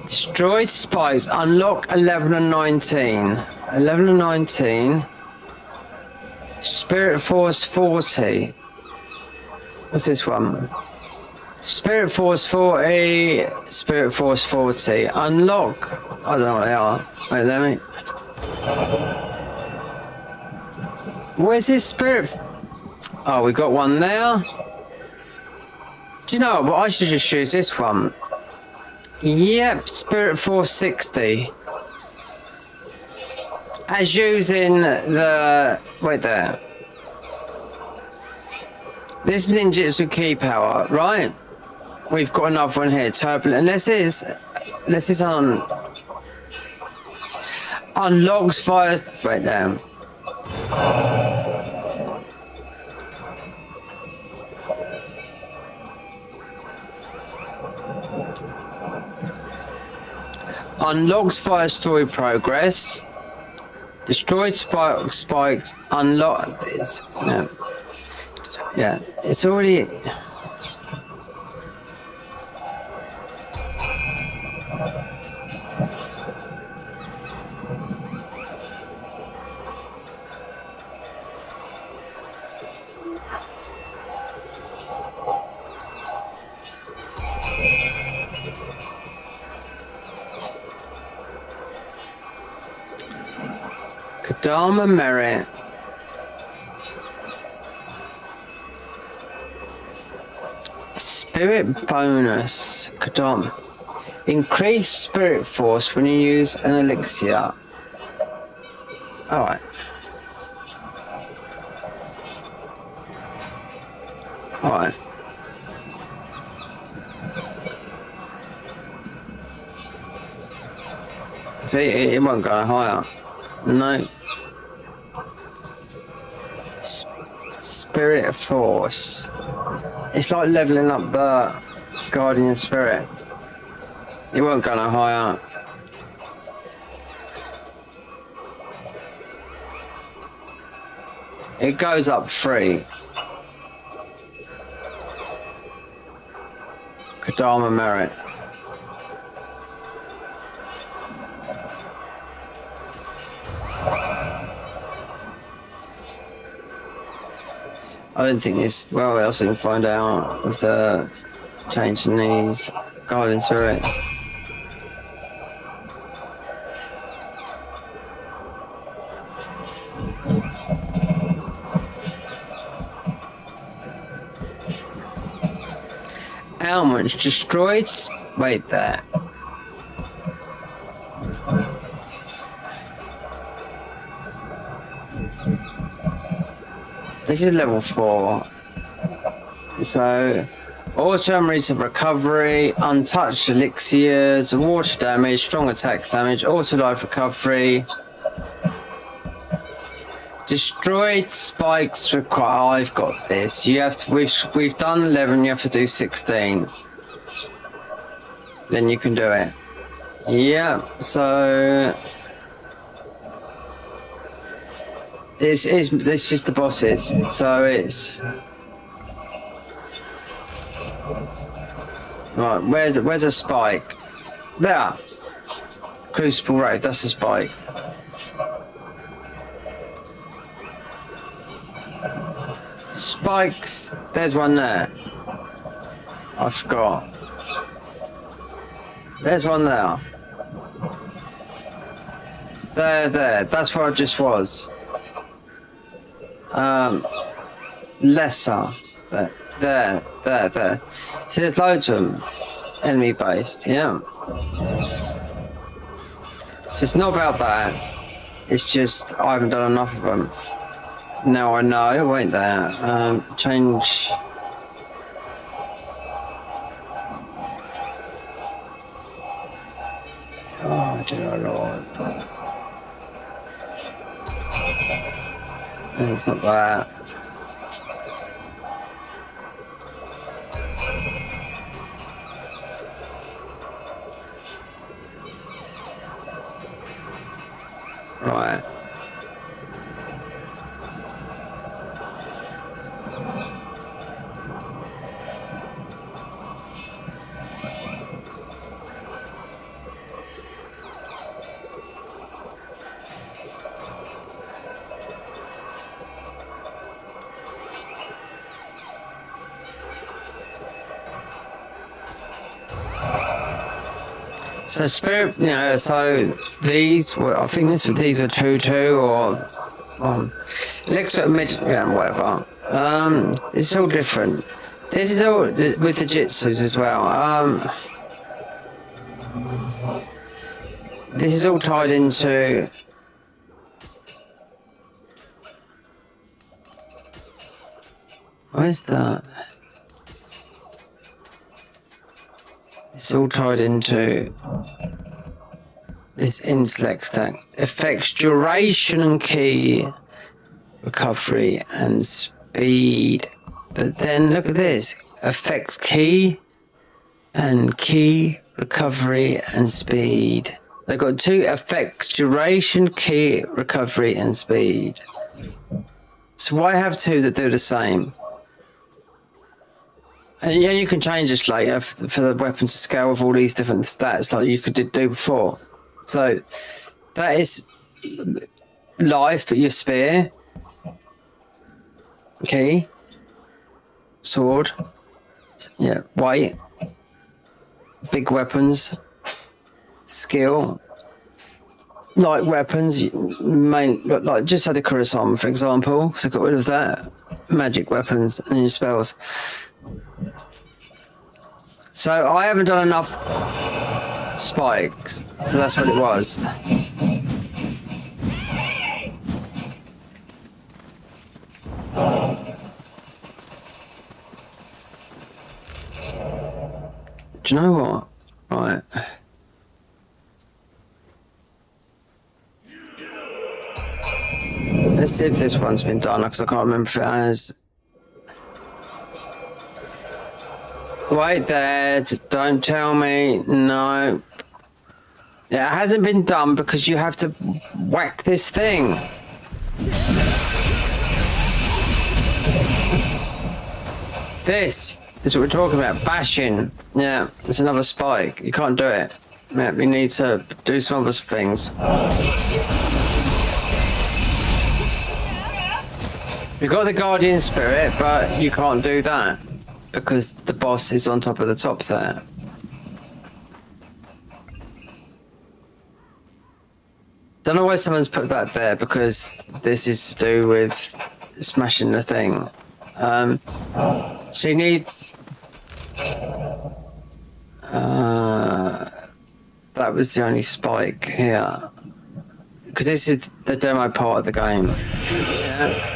Destroyed spikes. Unlock 11 and 19. 11 and 19. Spirit Force 40. What's this one? Spirit Force 40. Spirit Force 40. Unlock. I don't know what they are. Wait, let me. Where's this spirit? Oh, we got one there. Do you know what? I should just choose this one. Yep, Spirit Force 60. As using the... Wait there. This is ninjutsu key power, right? We've got another one here, turbulent. This is on... Unlocks fire... Wait there. Unlocks fire story progress. Destroyed spikes. Unlock. No. Yeah, it's already. Kadama merit. Spirit bonus. Kadama. Increase spirit force when you use an elixir. Alright. Alright. See, it won't go higher. No. Spirit force. It's like leveling up the guardian spirit. It won't go no higher. It goes up 3. Kadama merit. I don't think this. Well, else we can find out with the change in these guardian spirits. Almonds destroyed. Wait there. This is level 4. So, auto memories of recovery, untouched elixirs, water damage, strong attack damage, auto life recovery. Destroyed spikes require. Oh, I've got this. You have to. We've done 11. You have to do 16. Then you can do it. Yeah. So. This is just the bosses, so it's right. Where's a spike? There, Crucible Road. That's a spike. Spikes. There's one there. I forgot. There's one there. There. That's where I just was. Lesser. There. See, there's loads of them. Enemy based, yeah. So it's not about that. It's just I haven't done enough of them. Now I know. Wait there. Change. Oh, dear Lord. No, it's not that. Right. So spirit, you know, so these were, I think these were 2-2 or elixir mid, yeah, whatever. It's all different. This is all with the jitsus as well. This is all tied into. Where's that? It's all tied into this intellect stack. Affects duration and key recovery and speed. But then look at this. Affects key and key recovery and speed. They've got 2 affects duration, key recovery and speed. So why have 2 that do the same? And yeah, you can change this later for the weapon to scale with all these different stats like you could do before. So that is life, but your spear, key, sword, yeah, weight, big weapons, skill, like weapons, like just had a Kurasama, for example, so I got rid of that. Magic weapons and your spells. So I haven't done enough spikes, so that's what it was. Do you know what? Right. Let's see if this one's been done, because I can't remember if it has. Wait there, don't tell me, no. Yeah, it hasn't been done because you have to whack this thing. This is what we're talking about, bashing. Yeah, it's another spike, you can't do it. Yeah, we need to do some other things. You've got the Guardian Spirit, but you can't do that because the boss is on top of the top there. Don't know why someone's put that there, because this is to do with smashing the thing. So you need... that was the only spike here. Because this is the demo part of the game. Yeah.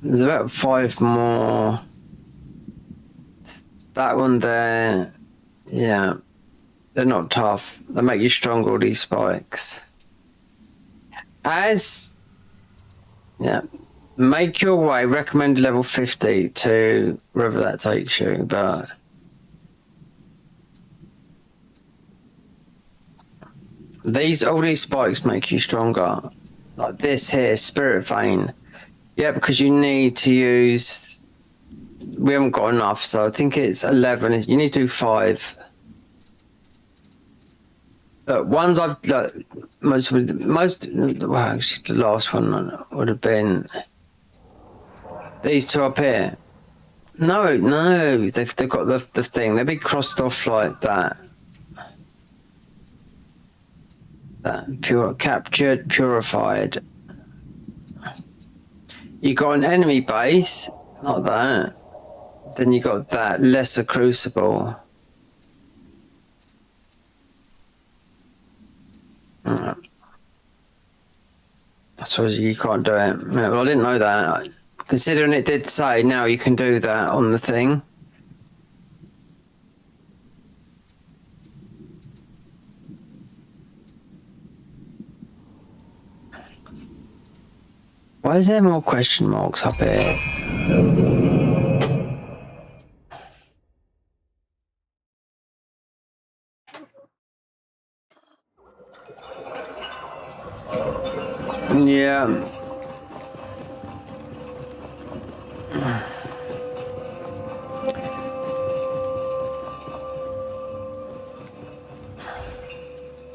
There's about 5 more. That one there, yeah, they're not tough. They make you stronger, all these spikes. Yeah, make your way, recommended level 50 to wherever that takes you, but all these spikes make you stronger. Like this here, Spirit Vein. Yeah, because you need to use... We haven't got enough, so I think it's 11. You need to do 5. Look, ones I've... Look, most... Well, actually, the last one would have been... These 2 up here. No, they've got the thing. They'll be crossed off like that. Captured, purified. You got an enemy base, not that. Then you got that lesser crucible. I suppose you can't do it. Yeah, well, I didn't know that. Considering it did say now you can do that on the thing. Why is there more question marks up here? Yeah.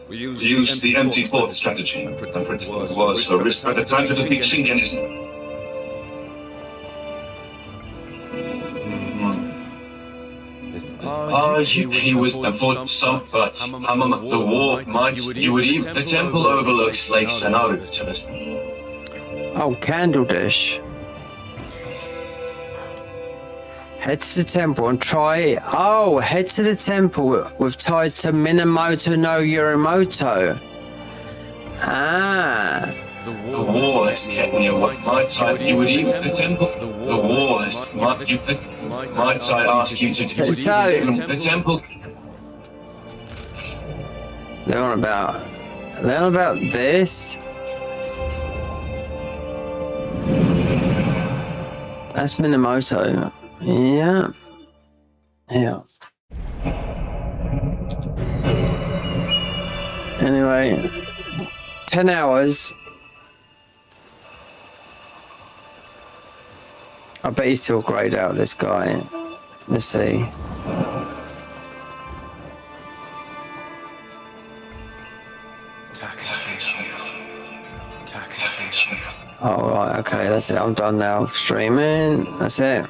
We used the empty fort strategy. And it was a risk at the time to defeat Shingenism. He was for some, but the war might. You would even. The temple overlooks Lake Sano to this. Oh, Candle Dish. Head to the temple and try... Oh, head to the temple with ties to Minamoto no Yorimoto. Ah. The war has kept me away. Might I... You would even... The temple... The war has... Might I ask you to... The temple... They're on about this. That's Minamoto. Yeah. Anyway, 10 hours. I bet he's still greyed out, this guy. Let's see. Oh, right, okay, that's it. I'm done now. Streaming. That's it.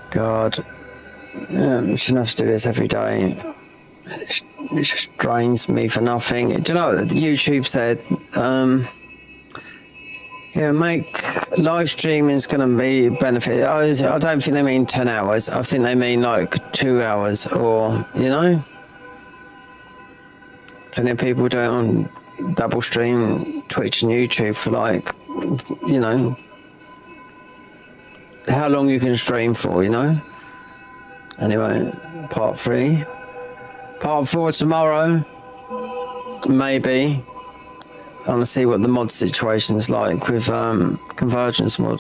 God. We shouldn't have to do this every day. It just drains me for nothing. Do you know what YouTube said? Yeah, make live streaming is going to be a benefit. I don't think they mean 10 hours. I think they mean like 2 hours, or, you know? Plenty of people do it on double stream Twitch and YouTube for like, you know, how long you can stream for, you know? Anyway, part 3. Part 4 tomorrow, maybe. I want to see what the mod situation is like with convergence mod.